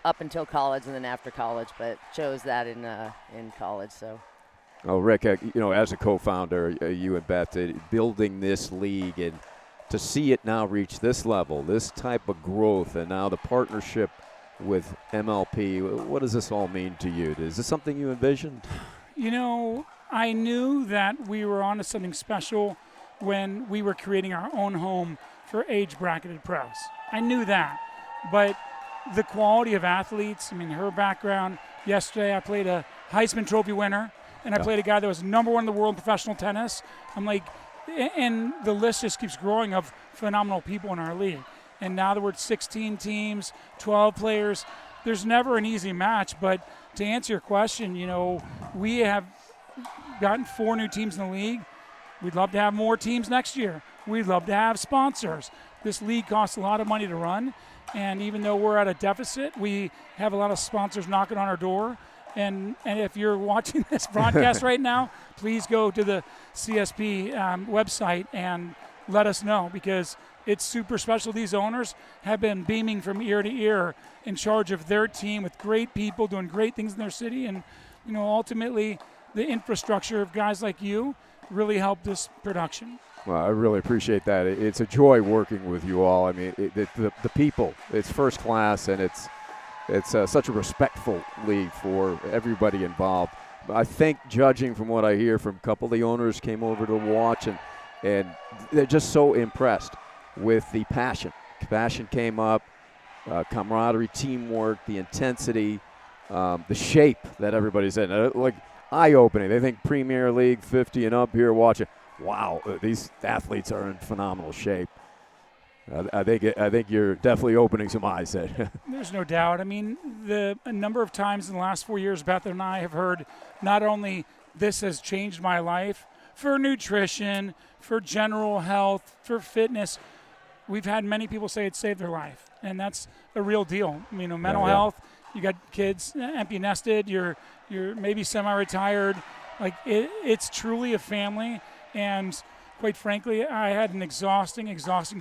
up until college and then after college, but chose that in college, so. Oh, Rick, as a co-founder, you and Beth, building this league and to see it now reach this level, this type of growth, and now the partnership with MLP, what does this all mean to you? Is this something you envisioned? I knew that we were onto something special when we were creating our own home for age-bracketed pros. I knew that. But the quality of athletes, her background, yesterday I played a Heisman Trophy winner, and I played a guy that was #1 in the world in professional tennis. I'm like, and the list just keeps growing of phenomenal people in our league. And now that we're at 16 teams, 12 players, there's never an easy match. But to answer your question, we have gotten 4 new teams in the league. We'd love to have more teams next year. We'd love to have sponsors. This league costs a lot of money to run. And even though we're at a deficit, we have a lot of sponsors knocking on our door. And if you're watching this broadcast right now, please go to the CSP website and let us know, because it's super special. These owners have been beaming from ear to ear in charge of their team with great people doing great things in their city. And, ultimately the infrastructure of guys like you really helped this production. Well, I really appreciate that. It's a joy working with you all. The people, it's first class, and it's such a respectful league for everybody involved. I think, judging from what I hear from a couple of the owners came over to watch, and they're just so impressed with the passion. Passion came up, camaraderie, teamwork, the intensity, the shape that everybody's in. Like eye-opening. They think Premier League 50 and up here watching. Wow, these athletes are in phenomenal shape. I think you're definitely opening some eyes there. There's no doubt. A number of times in the last 4 years, Beth and I have heard not only this has changed my life for nutrition, for general health, for fitness. We've had many people say it saved their life, and that's a real deal. Mental health. You got kids empty nested. You're maybe semi-retired. Like it's truly a family. And quite frankly, I had an exhausting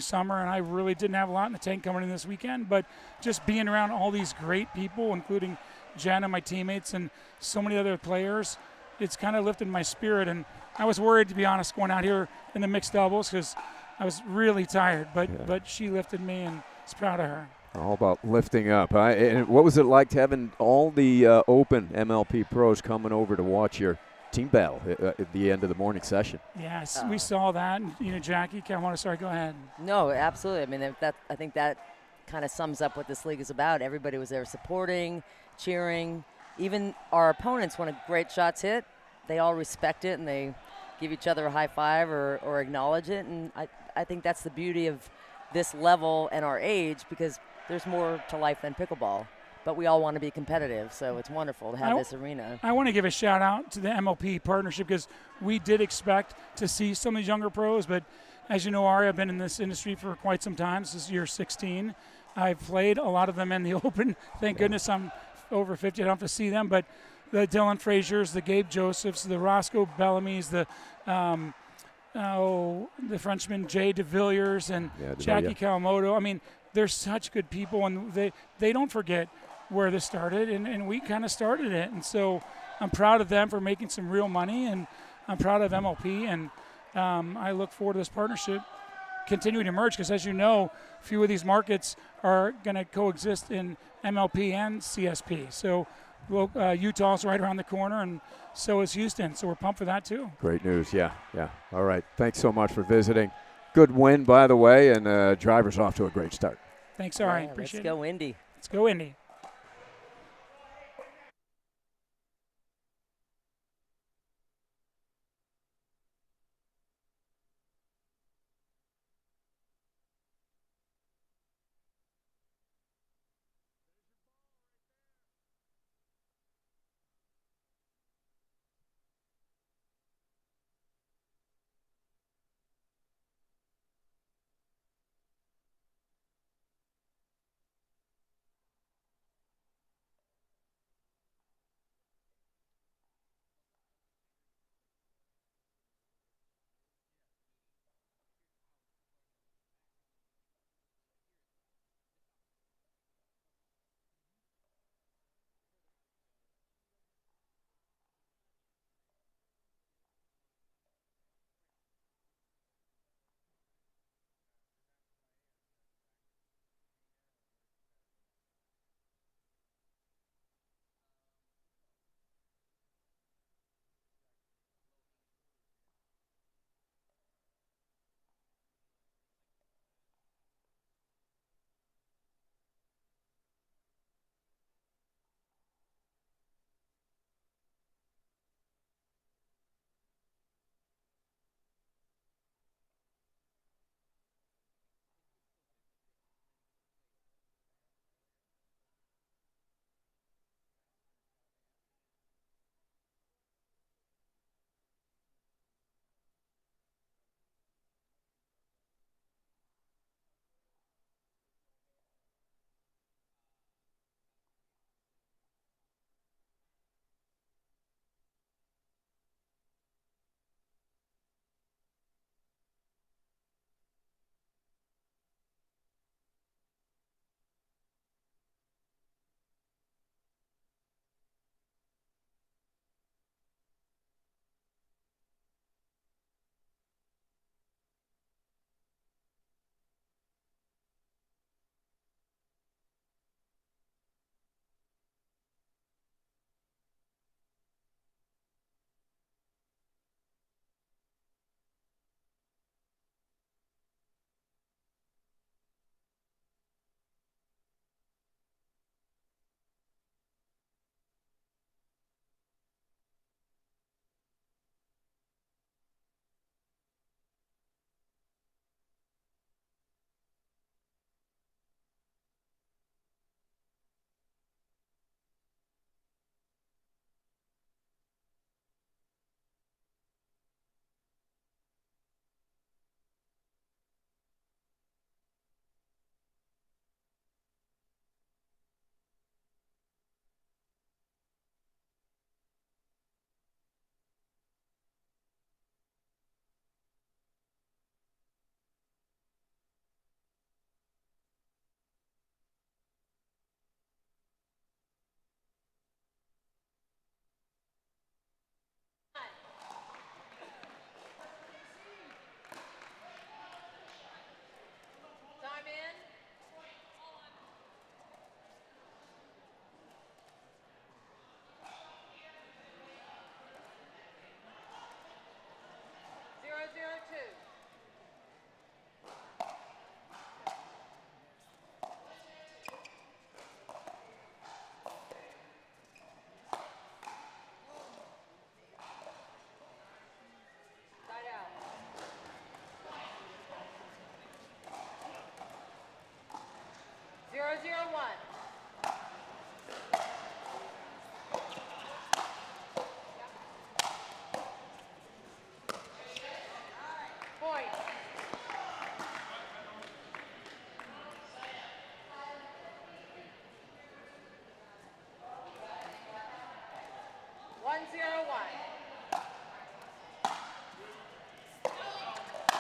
summer, and I really didn't have a lot in the tank coming in this weekend. But just being around all these great people, including Jen and my teammates and so many other players, it's kind of lifted my spirit. And I was worried, to be honest, going out here in the mixed doubles because I was really tired. But she lifted me, and I was proud of her. All about lifting up. And what was it like having all the open MLP pros coming over to watch your team battle at the end of the morning session? Yes, we saw that. And, Jackie, go ahead. No, absolutely. I think that kind of sums up what this league is about. Everybody was there supporting, cheering. Even our opponents, when a great shot's hit, they all respect it and they give each other a high five or acknowledge it. And I think that's the beauty of this level and our age, because there's more to life than pickleball. But we all want to be competitive, so it's wonderful to have this arena. I want to give a shout out to the MLP partnership, because we did expect to see some of these younger pros, but as you know, Ari, I've been in this industry for quite some time. This is year 16. I've played a lot of them in the open. Thank goodness I'm over 50. I don't have to see them, but the Dylan Frazier's, the Gabe Josephs, the Roscoe Bellamy's, the Frenchman Jay de Villiers and Jackie Kawamoto. I mean, they're such good people, and they don't forget where this started, and we kind of started it. And so I'm proud of them for making some real money, and I'm proud of MLP, and I look forward to this partnership continuing to emerge because, as you know, a few of these markets are going to coexist in MLP and CSP. So Utah's right around the corner, and so is Houston. So we're pumped for that too. Great news, yeah. All right, thanks so much for visiting. Good win, by the way, and driver's off to a great start. Thanks, Ari. Appreciate it. Let's go, Indy. Let's go, Indy.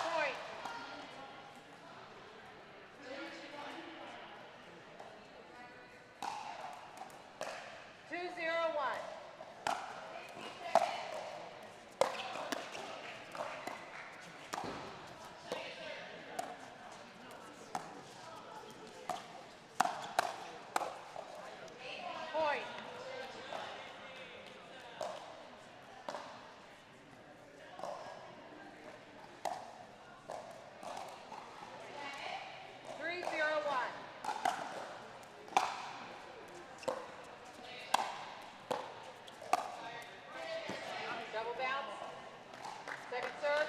Point. 2-0-1. Point. 3-0-1. Double bounce. Second serve.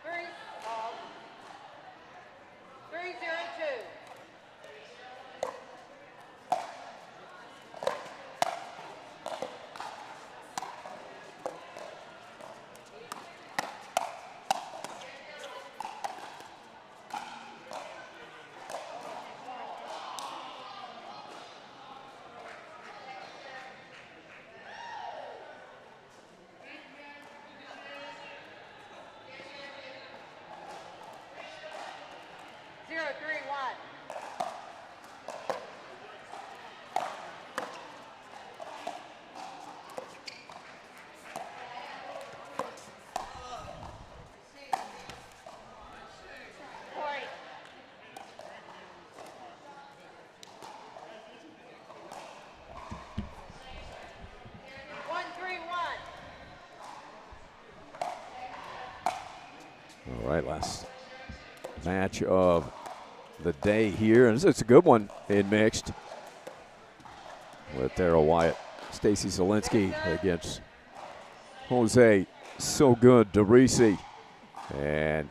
Three. 3-0-2. Zero, 3-1. Point. 1-3-1. All right, last match of the day here, and it's a good one in mixed with Daryl Wyatt, Stacy Zielinski against Jose So Good DeRisi and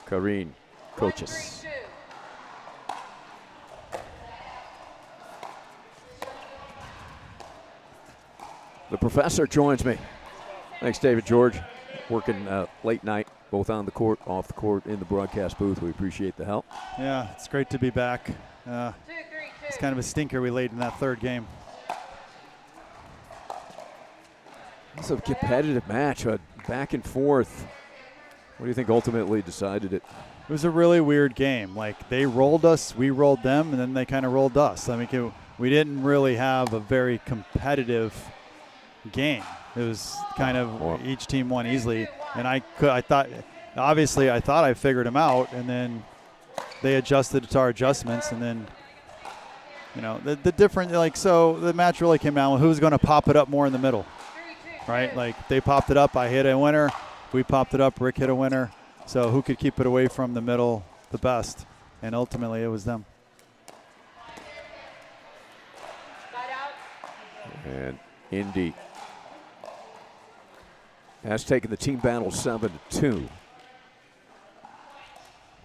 Karine Coaches. The professor joins me. Thanks, David George. Working late night, both on the court, off the court, in the broadcast booth. We appreciate the help. Yeah, it's great to be back. It's kind of a stinker we laid in that third game. It's a competitive match, back and forth. What do you think ultimately decided it? It was a really weird game. Like, they rolled us, we rolled them, and then they kind of rolled us. I mean, we didn't really have a very competitive game. It was kind of each team won easily, and I thought I figured them out, and then they adjusted to our adjustments, and then the different, like, so the match really came down with who's going to pop it up more in the middle, right? Like, they popped it up, I hit a winner. We popped it up, Rick hit a winner. So who could keep it away from the middle the best? And ultimately it was them. And Indy has taken the team battle 7-2.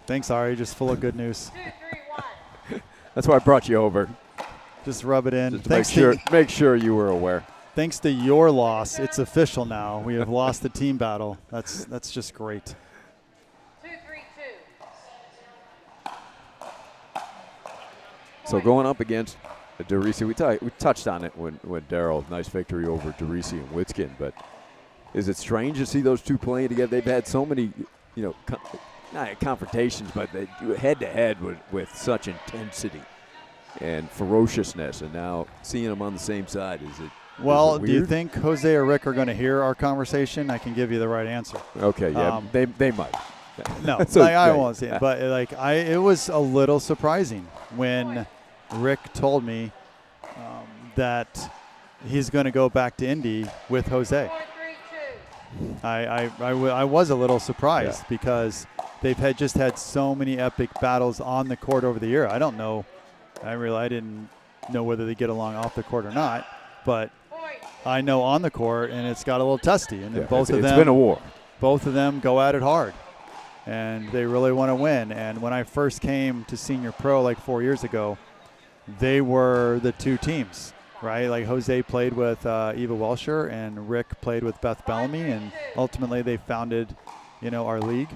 Thanks, Ari. Just full of good news. That's why I brought you over. Just rub it in. Just to make sure you were aware. Thanks to your loss, it's official now. We have lost the team battle. That's just great. 2-3-2. So going up against DeRisi, we touched on it when Daryl, nice victory over DeRisi and Witskin, but is it strange to see those two playing together? They've had so many, not confrontations, but they do head-to-head with such intensity and ferociousness, and now seeing them on the same side, is it? Well, do you think Jose or Rick are going to hear our conversation? I can give you the right answer. Okay, yeah, they might. No, I won't say it. But it was a little surprising when Rick told me that he's going to go back to Indy with Jose. I was a little surprised because they've just had so many epic battles on the court over the year. I don't know. I didn't know whether they get along off the court or not, but I know on the court, and it's got a little testy. And it's been a war. Both of them go at it hard, and they really want to win. And when I first came to Senior Pro like 4 years ago, they were the two teams, right? Like Jose played with Eva Welsher, and Rick played with Beth Bellamy, and ultimately they founded, our league.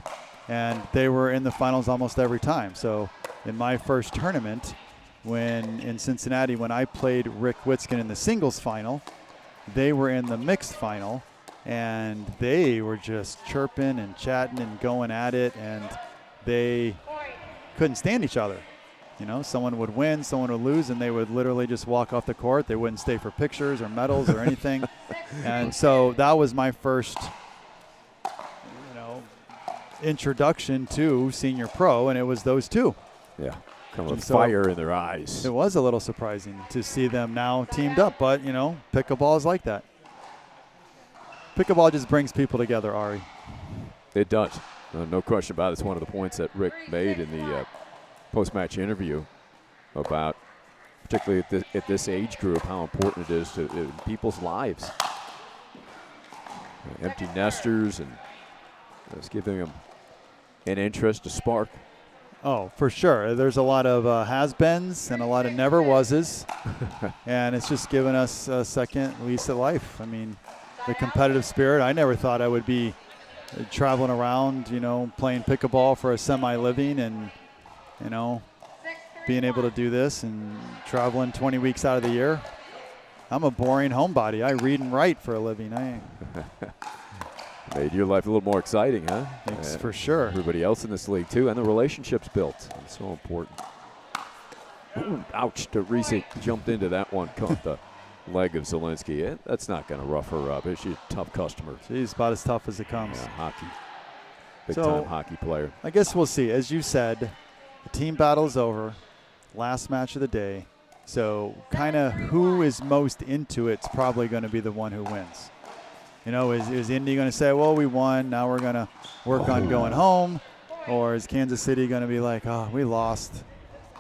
and they were in the finals almost every time. So in my first tournament, in Cincinnati, when I played Rick Witzkin in the singles final, they were in the mixed final, and they were just chirping and chatting and going at it, and they couldn't stand each other. You know, someone would win, someone would lose, and they would literally just walk off the court. They wouldn't stay for pictures or medals or anything. And so that was my first, introduction to senior pro, and it was those two. Yeah, kind of fire in their eyes. It was a little surprising to see them now teamed up, but, pickleball is like that. Pickleball just brings people together, Ari. It does. No question about it. It's one of the points that Rick made in the post-match interview about, particularly at this age group, how important it is to people's lives. Empty nesters, and it's giving them an interest, a spark. Oh, for sure. There's a lot of has-beens and a lot of never-wases, and it's just given us a second lease at life. I mean, the competitive spirit, I never thought I would be traveling around, playing pickleball for a semi-living and, being able to do this and traveling 20 weeks out of the year. I'm a boring homebody. I read and write for a living. Made your life a little more exciting, huh? Thanks, for sure. Everybody else in this league, too, and the relationships built. It's so important. Ooh, ouch, Teresi jumped into that one, caught the leg of Zielinski. That's not going to rough her up. She's a tough customer. She's about as tough as it comes. Yeah, hockey. Big-time hockey player. I guess we'll see. As you said, the team battle is over. Last match of the day. So kind of who is most into it's probably going to be the one who wins. Is Indy going to say, well, we won, now we're going to work on going home? Or is Kansas City going to be like, oh, we lost.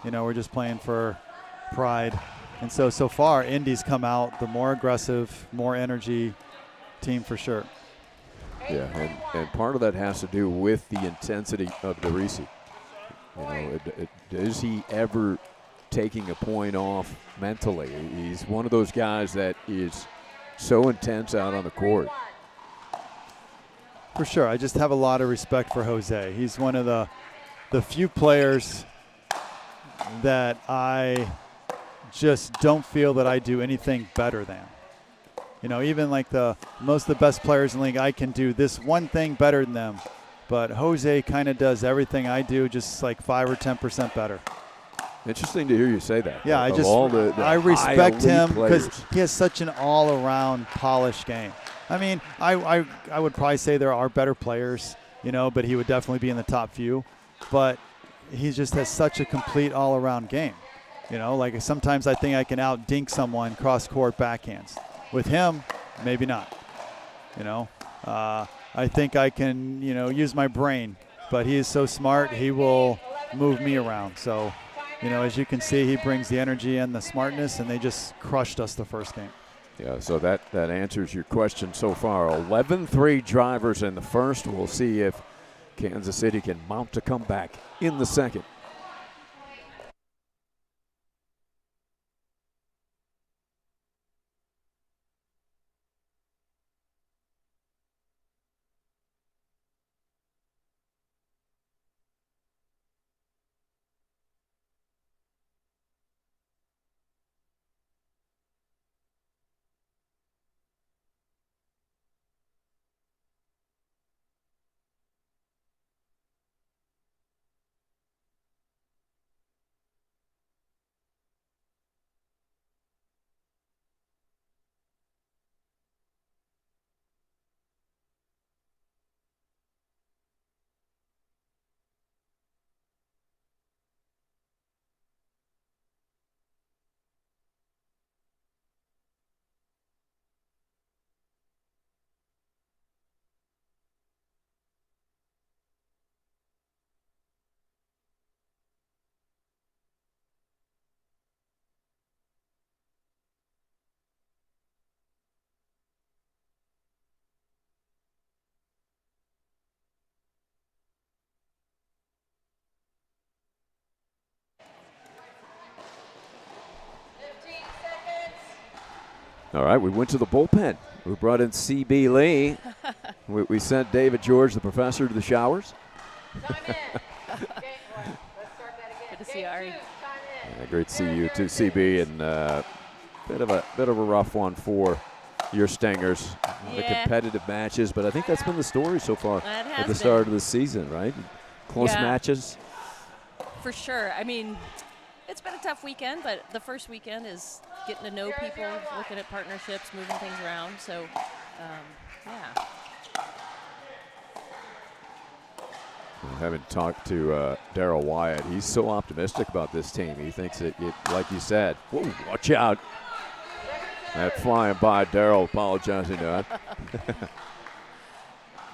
We're just playing for pride. And so far, Indy's come out the more aggressive, more energy team for sure. Yeah, and part of that has to do with the intensity of Teresi. Is he ever taking a point off mentally? He's one of those guys that is so intense out on the court. For sure. I just have a lot of respect for Jose. He's one of the few players that I just don't feel that I do anything better than. Even like most of the best players in the league, I can do this one thing better than them. But Jose kind of does everything I do just like 5 or 10% better. Interesting to hear you say that. Yeah, I respect him because he has such an all-around polished game. I mean, I would probably say there are better players, but he would definitely be in the top few. But he just has such a complete all-around game. Like sometimes I think I can out-dink someone cross-court backhands. With him, maybe not. I think I can, use my brain. But he is so smart, he will move me around. So, as you can see, he brings the energy and the smartness, and they just crushed us the first game. Yeah, so that answers your question so far. 11-3 drivers in the first. We'll see if Kansas City can mount a comeback in the second. All right, we went to the bullpen. We brought in C.B. Lee. we sent David George, the professor, to the showers. Good to see Ari. Yeah, great to see you too, CB, and bit of a rough one for your Stingers. The Yeah. competitive matches, but I think that's been the story so far That at has the start of the season, right? Close Yeah. matches. For sure. I mean, it's been a tough weekend, but the first weekend is getting to know people, looking at partnerships, moving things around. So, yeah. Having talked to Daryl Wyatt, he's so optimistic about this team. He thinks that, like you said, whoa, watch out. That flying by, Daryl apologizing to that.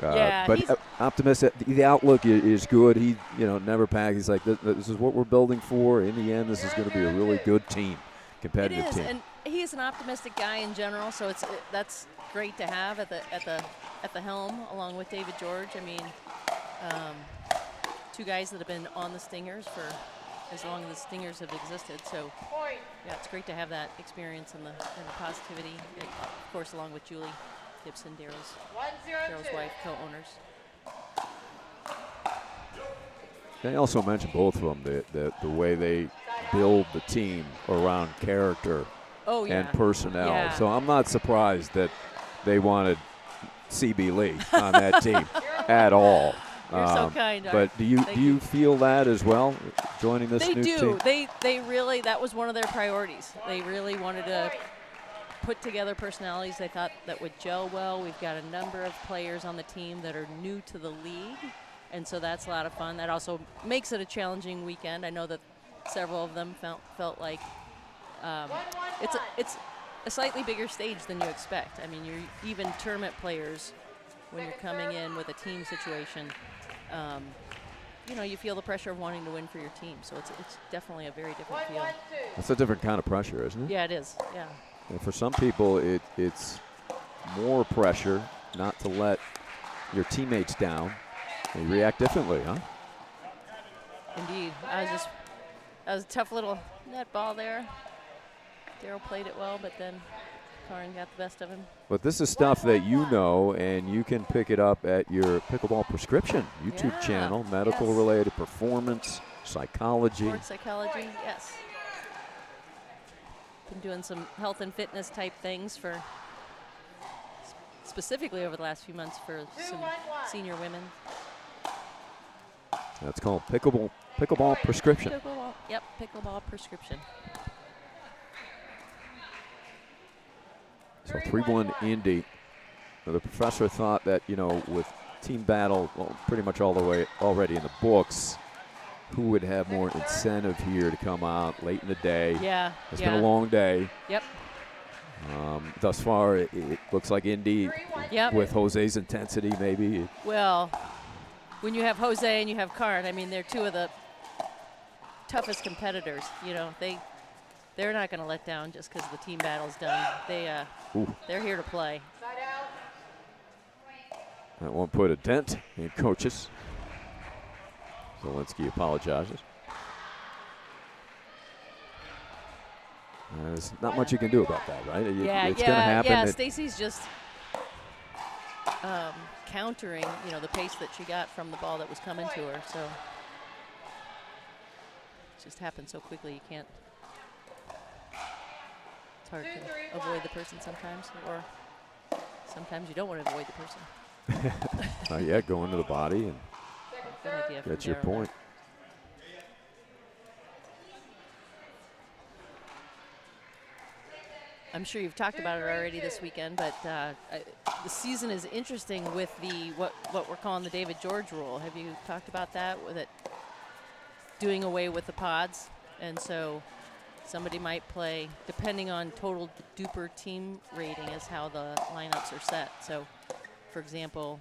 Yeah, but optimistic. The outlook is good. He, never pack. He's like, this is what we're building for. In the end, this is going to be a really good team, competitive It is, team. and he's an optimistic guy in general, so that's great to have at the helm along with David George. I mean, two guys that have been on the Stingers for as long as the Stingers have existed. So, yeah, it's great to have that experience and the positivity, and of course, along with Julie Gibson, Daryl's wife, co-owners. They also mentioned, both of them, the way they build the team around character and personnel. Yeah. So I'm not surprised that they wanted CB Lee on that team at all. You're so kind, Art. But do you feel that as well, joining this new team? They really, that was one of their priorities. They really wanted to put together personalities they thought that would gel well. We've got a number of players on the team that are new to the league, and so that's a lot of fun. That also makes it a challenging weekend. I know that several of them felt like it's a slightly bigger stage than you expect. I mean, you're even tournament players, when you're coming in with a team situation, you feel the pressure of wanting to win for your team. So it's definitely a very different feel. It's a different kind of pressure, isn't it? Yeah, it is. Yeah. And for some people, it's more pressure not to let your teammates down. They react differently, huh? Indeed. That was a tough little net ball there. Daryl played it well, but then Karin got the best of him. But this is stuff that you know, and you can pick it up at your Pickleball Prescription YouTube channel, medical-related performance, psychology. Sports psychology, yes. Been doing some health and fitness type things for specifically over the last few months for some senior women. That's called Pickleball Prescription. Pickleball, yep, Pickleball Prescription. So 3-1 Indy. Now the professor thought that, with team battle, pretty much all the way already in the books, who would have more incentive here to come out late in the day. Yeah. It's been a long day. Yep. Thus far, it looks like Indy, with Jose's intensity, maybe. Well, when you have Jose and you have Karin, I mean, they're two of the toughest competitors. They're not going to let down just because the team battle's done. They're here to play. That won't put a dent in coaches. Zelensky apologizes. There's not much you can do about that, right? It's going to happen. Yeah, Stacy's just countering, the pace that she got from the ball that was coming to her. So it just happened so quickly you can't. It's hard to avoid the person sometimes, or sometimes you don't want to avoid the person. Not yet, go into the body and Good idea from that's your Darryl point. I'm sure you've talked about it already this weekend, but the season is interesting with what we're calling the David George rule. Have you talked about that, with it doing away with the pods? And so somebody might play, depending on total duper team rating, is how the lineups are set. So, for example,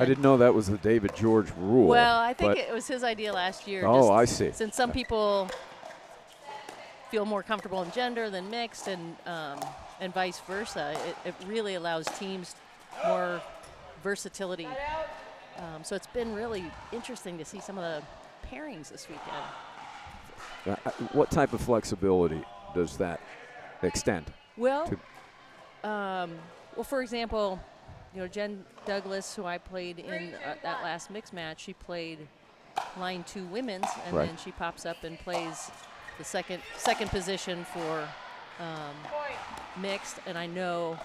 I didn't know that was the David George rule. well, I think it was his idea last year. Oh, I see. Since some people feel more comfortable in gender than mixed, and vice versa, it really allows teams more versatility. So it's been really interesting to see some of the pairings this weekend. What type of flexibility does that extend? Well, for example, Jen Douglas, who I played in that last mixed match, she played line 2 women's, and Right. then she pops up and plays the second position for mixed. And I know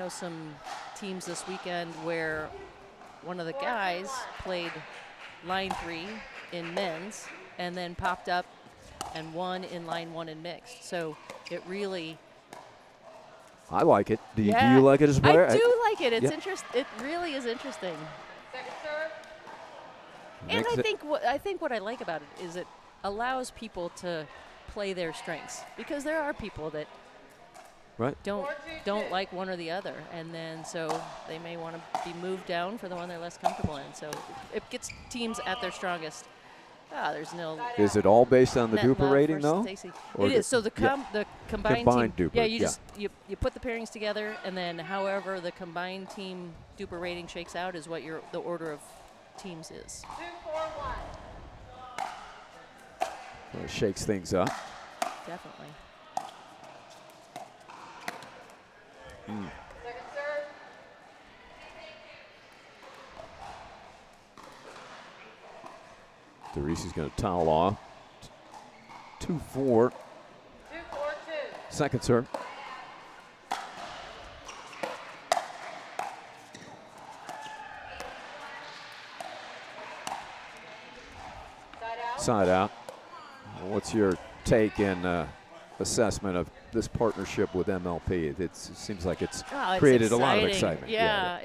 some teams this weekend where one of the guys played line 3 in men's and then popped up and won in line 1 in mixed. So it really. I like it. Do you Yeah, like it as a player? I do like it. It's Yeah. It really is interesting. Second serve. And Makes I think what I like about it is it allows people to play their strengths, because there are people that Right. don't like one or the other, and then so they may want to be moved down for the one they're less comfortable in. So it gets teams at their strongest. There's no. Is it all based on the net Duper love rating, for though? Stacey. Or It is. So the combined team. Duper. Yeah, you just you put the pairings together, and then however the combined team Duper rating shakes out is what the order of teams is. 2, 4, 1. Well, it shakes things up. Definitely. Mm. Second serve. DeRisi's going to towel off. 2-4. 2, 4, 2. Second serve. Side out. What's your take and assessment of this partnership with MLP? It seems like it's created a lot of excitement. Yeah,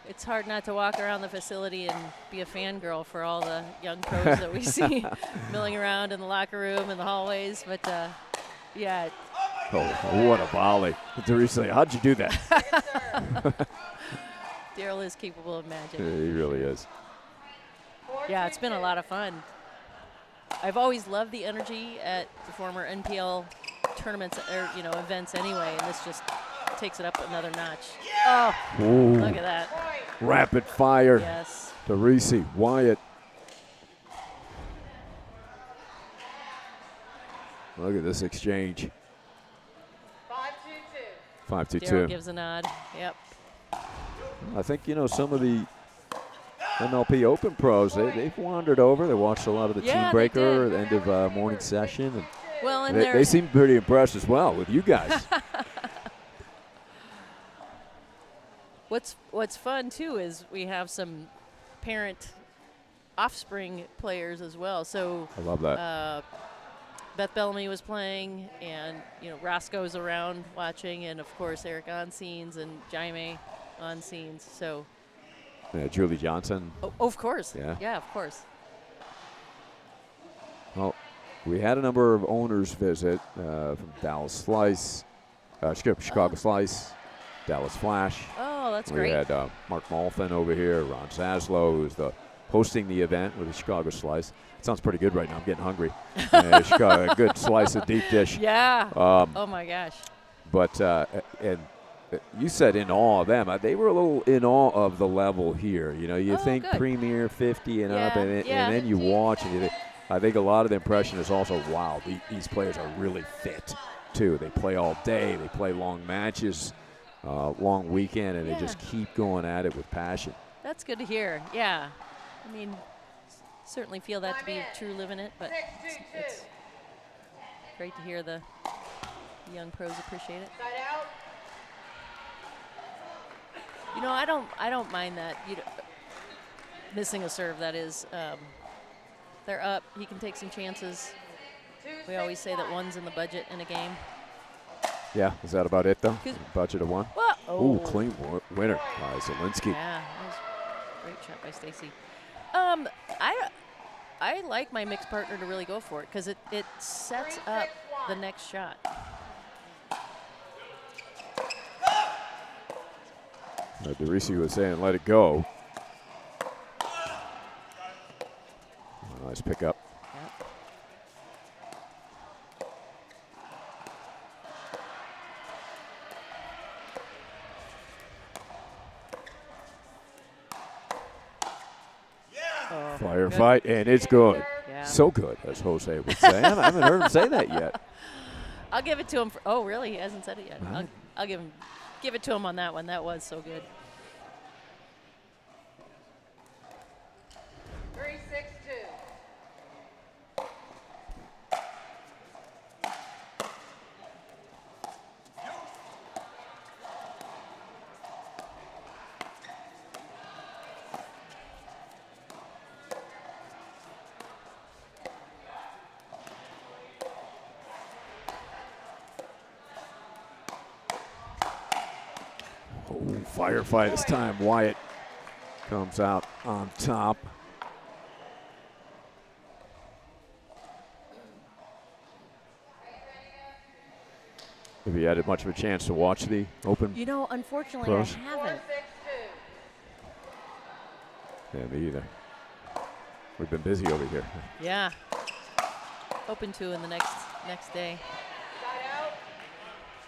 it's hard not to walk around the facility and be a fangirl for all the young pros that we see milling around in the locker room and the hallways. But yeah. Oh, what a volley. DeRisi, how'd you do that? Daryl is capable of magic. Yeah, he really is. Yeah, it's been a lot of fun. I've always loved the energy at the former NPL tournaments or events anyway, and this just takes it up another notch. Oh, Ooh. look at that. Rapid fire. Yes. DeRisi, Wyatt. Look at this exchange. 5-2-2. 5-2-2. Daryl gives a nod. Yep. I think, some of the MLP Open pros, they've wandered over. They watched a lot of the Team Breaker at the end of morning session. And well, and they seem pretty impressed as well with you guys. What's fun, too, is we have some parent offspring players as well. So I love that. Beth Bellamy was playing, and, Roscoe's around watching, and, of course, Eric on scenes and Jaime on scenes. So. Yeah, Julie Johnson. Oh, of course. Yeah. Yeah, of course. Well, we had a number of owners visit from Dallas Slice, Chicago Slice, Dallas Flash. Oh, that's we great. We had Mark Malfin over here, Ron Zaslow, who's hosting the event with the Chicago Slice. It sounds pretty good right now. I'm getting hungry. Chicago, a good slice of deep dish. Yeah. Oh, my gosh. But, and you said in awe of them. They were a little in awe of the level here. You think good. Premier 50 and up, and then you watch, and you think, I think a lot of the impression is also, wow, these players are really fit, too. They play all day. They play long matches, long weekend, and they just keep going at it with passion. That's good to hear. Yeah. I mean, certainly feel that to be true living it, but it's great to hear the young pros appreciate it. Side out. I don't mind that. Missing a serve, that is. They're up. He can take some chances. We always say that one's in the budget in a game. Yeah, is that about it, though? Budget of one? Well, Ooh, clean winner by Zielinski. Yeah, that was a great shot by Stacey. I like my mixed partner to really go for it because it sets up the next shot. DeRisi was saying, let it go. Nice pickup. Firefight, and it's good. Yeah. So good, as Jose would say. I haven't heard him say that yet. I'll give it to him. Oh, really? He hasn't said it yet. I'll give Give it to him on that one. That was so good. 3-6-2. Oh, firefight this time. Wyatt comes out on top. Have you had much of a chance to watch the Open? You know, unfortunately, pros? I haven't. Yeah, me either. We've been busy over here. Yeah. Open 2 in the next day.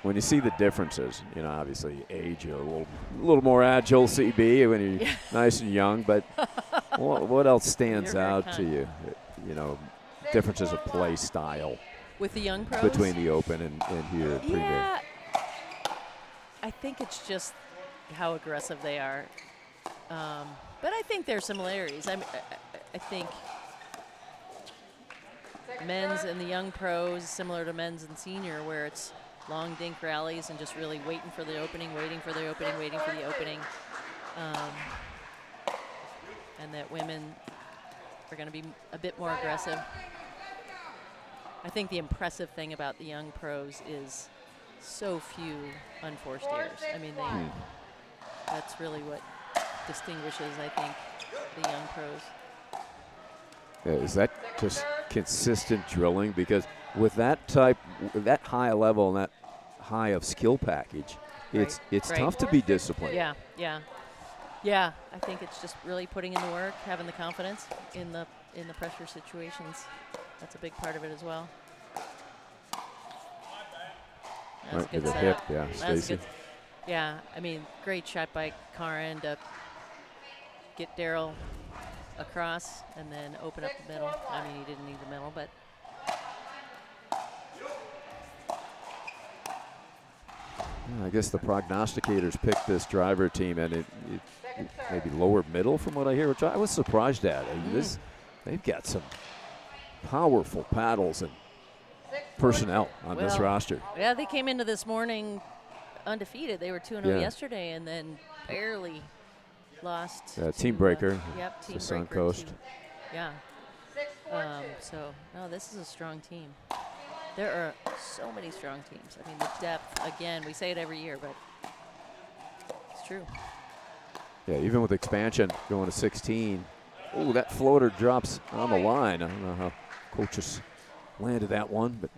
When you see the differences, you know, obviously age, you're a little more agile, CB, when you're nice and young, but what else stands out to you? You know, differences of play style. With the young pros? Between the Open and here at Premier. Yeah. I think it's just how aggressive they are. But I think there are similarities. I think men's and the young pros similar to men's and senior, where it's long dink rallies and just really waiting for the opening, waiting for the opening, waiting for the opening. And that women are going to be a bit more aggressive. I think the impressive thing about the young pros is so few unforced errors. I mean, that's really what distinguishes, I think, the young pros. Yeah, is that just consistent drilling? Because with that high level and that high of skill package, it's tough to be disciplined. Yeah. I think it's just really putting in the work, having the confidence in the pressure situations. That's a big part of it as well. That's right, a good with the setup. hip, yeah, That's Stacy. good. Yeah, I mean, great shot by Karin to get Daryl across and then open up the middle. I mean, he didn't need the middle, but I guess the prognosticators picked this driver team, and it maybe lower middle from what I hear, which I was surprised at. I mean, they've got some powerful paddles and personnel on this roster. Yeah, they came into this morning undefeated. They were 2-0 yesterday and then barely lost. Team breaker. Yep, team to breaker. Suncoast. Yeah. So, no, this is a strong team. There are so many strong teams. I mean, the depth, again, we say it every year, but it's true. Yeah, even with expansion going to 16. Oh, that floater drops on the line. I don't know how coaches landed that one,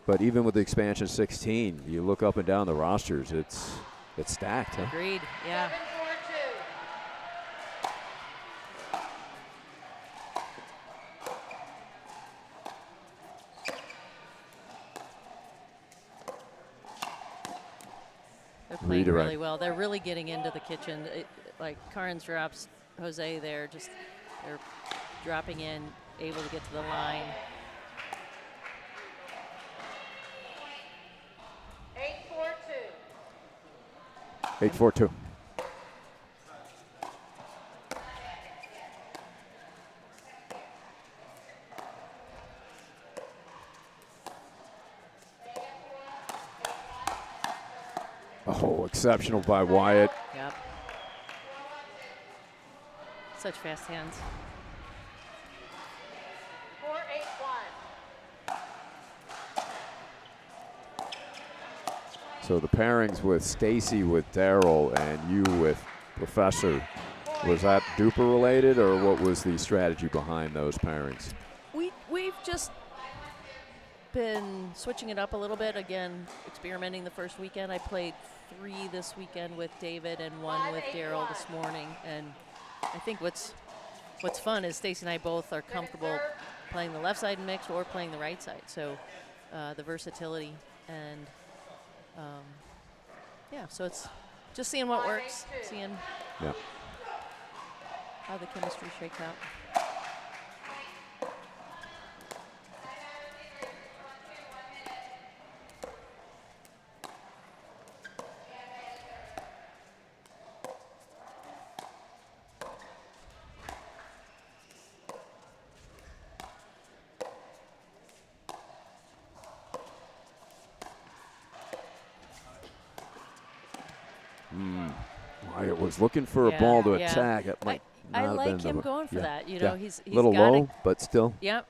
but even with the expansion 16, you look up and down the rosters, it's stacked. Huh? Agreed. Yeah. They're playing really well. They're really getting into the kitchen. Like Karin's drops, Jose there, they're dropping in, able to get to the line. 8-4-2. Oh, exceptional by Wyatt. Yep. Such fast hands. 4-8-1. So the pairings with Stacy with Daryl and you with Professor, was that Duper related, or what was the strategy behind those pairings? We've just been switching it up a little bit. Again, experimenting the first weekend. I played 3 this weekend with David and 1 with Daryl this morning. And I think what's fun is Stacy and I both are comfortable playing the left side mix or playing the right side. So the versatility and so it's just seeing what works, seeing how the chemistry shakes out. was looking for a ball to attack. It might I not have like been him the- going for yeah. that. You Yeah. know, he's a little gotta, low, but still. Yep.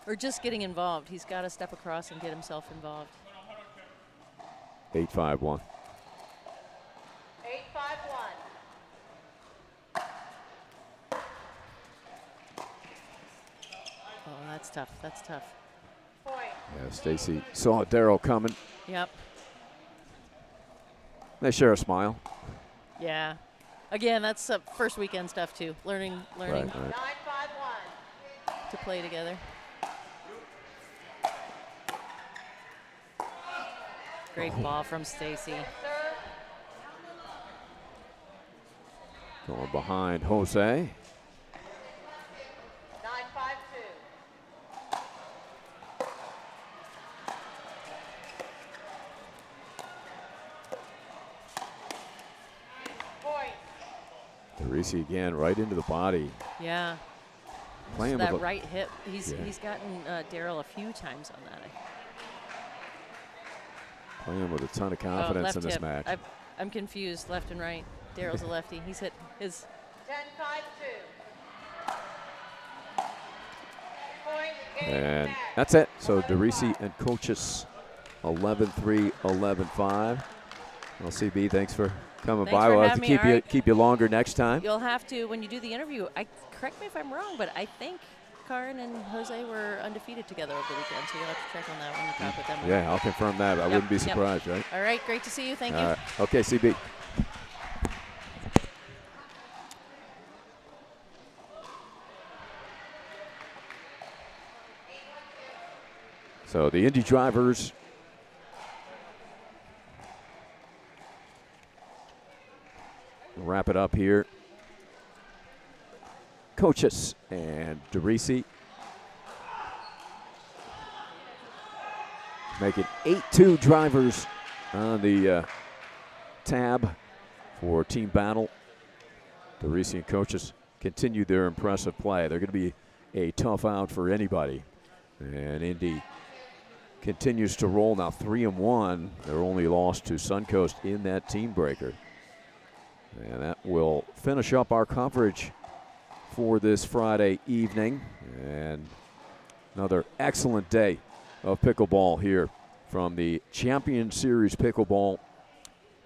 Or just getting involved. He's got to step across and get himself involved. 8-5-1. 8-5-1. Oh, that's tough. That's tough. Point. Yeah, Stacy saw Daryl coming. Yep. They share a smile. Yeah. Again, that's first weekend stuff too. Learning Right, right. 9-5-1. to play together. Great ball from Stacy. Going behind Jose. 9-5-2. Point. DeRisi again right into the body. Yeah. Playing So that with a- right hip, he's Yeah. gotten Daryl a few times on that. Playing with a ton of Oh, confidence left in this hip. match. I'm confused, left and right. Daryl's a lefty. He's hit his. 10-5-2. Point. And that's it. So DeRisi and Coaches 11-3, 11-5. Well, CB, thanks for coming Thanks by. for We'll have having to me. keep All you right. keep you longer next time. You'll have to, when you do the interview, correct me if I'm wrong, but I think Karin and Jose were undefeated together over the weekend, so you'll have to check on that when you talk with them. Yeah, I'll confirm that. I Yep, wouldn't be yep. surprised, right? All right, great to see you. Thank All you. right. Okay, CB. So the Indy drivers wrap it up here. Coaches and DeRisi make it 8-2 drivers on the tab for Team Battle. DeRisi and Coaches continue their impressive play. They're going to be a tough out for anybody. And Indy continues to roll now 3-1. Their only loss to Suncoast in that team breaker. And that will finish up our coverage for this Friday evening. And another excellent day of pickleball here from the Champions Series Pickleball.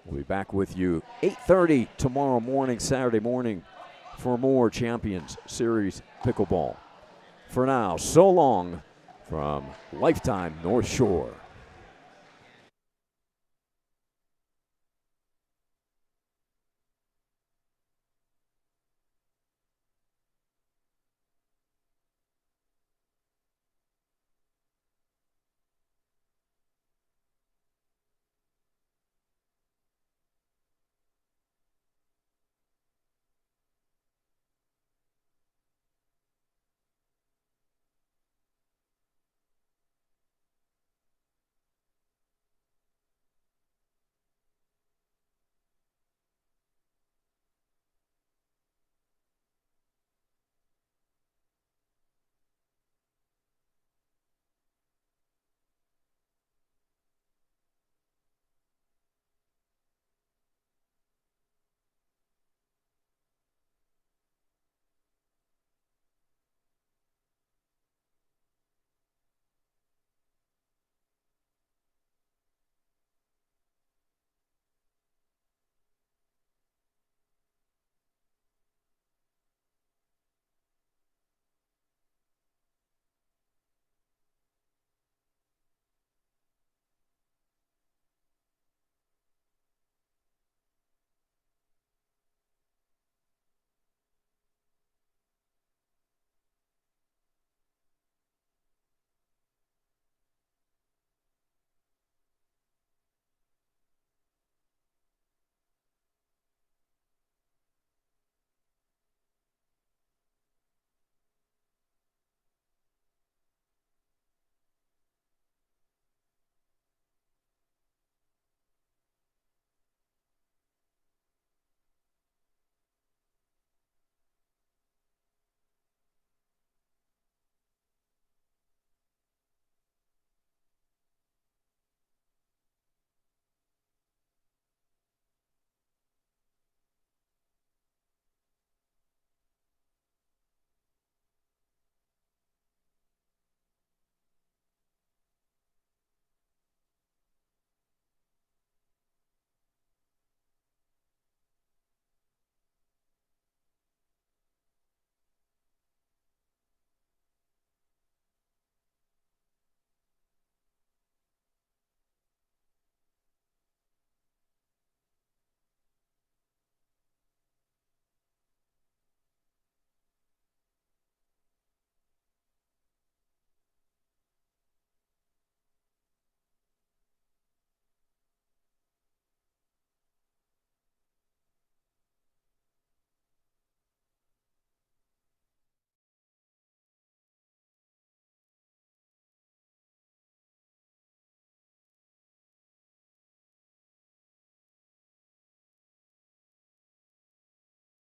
We'll be back with you 8:30 tomorrow morning, Saturday morning, for more Champions Series Pickleball. For now, so long from Lifetime North Shore.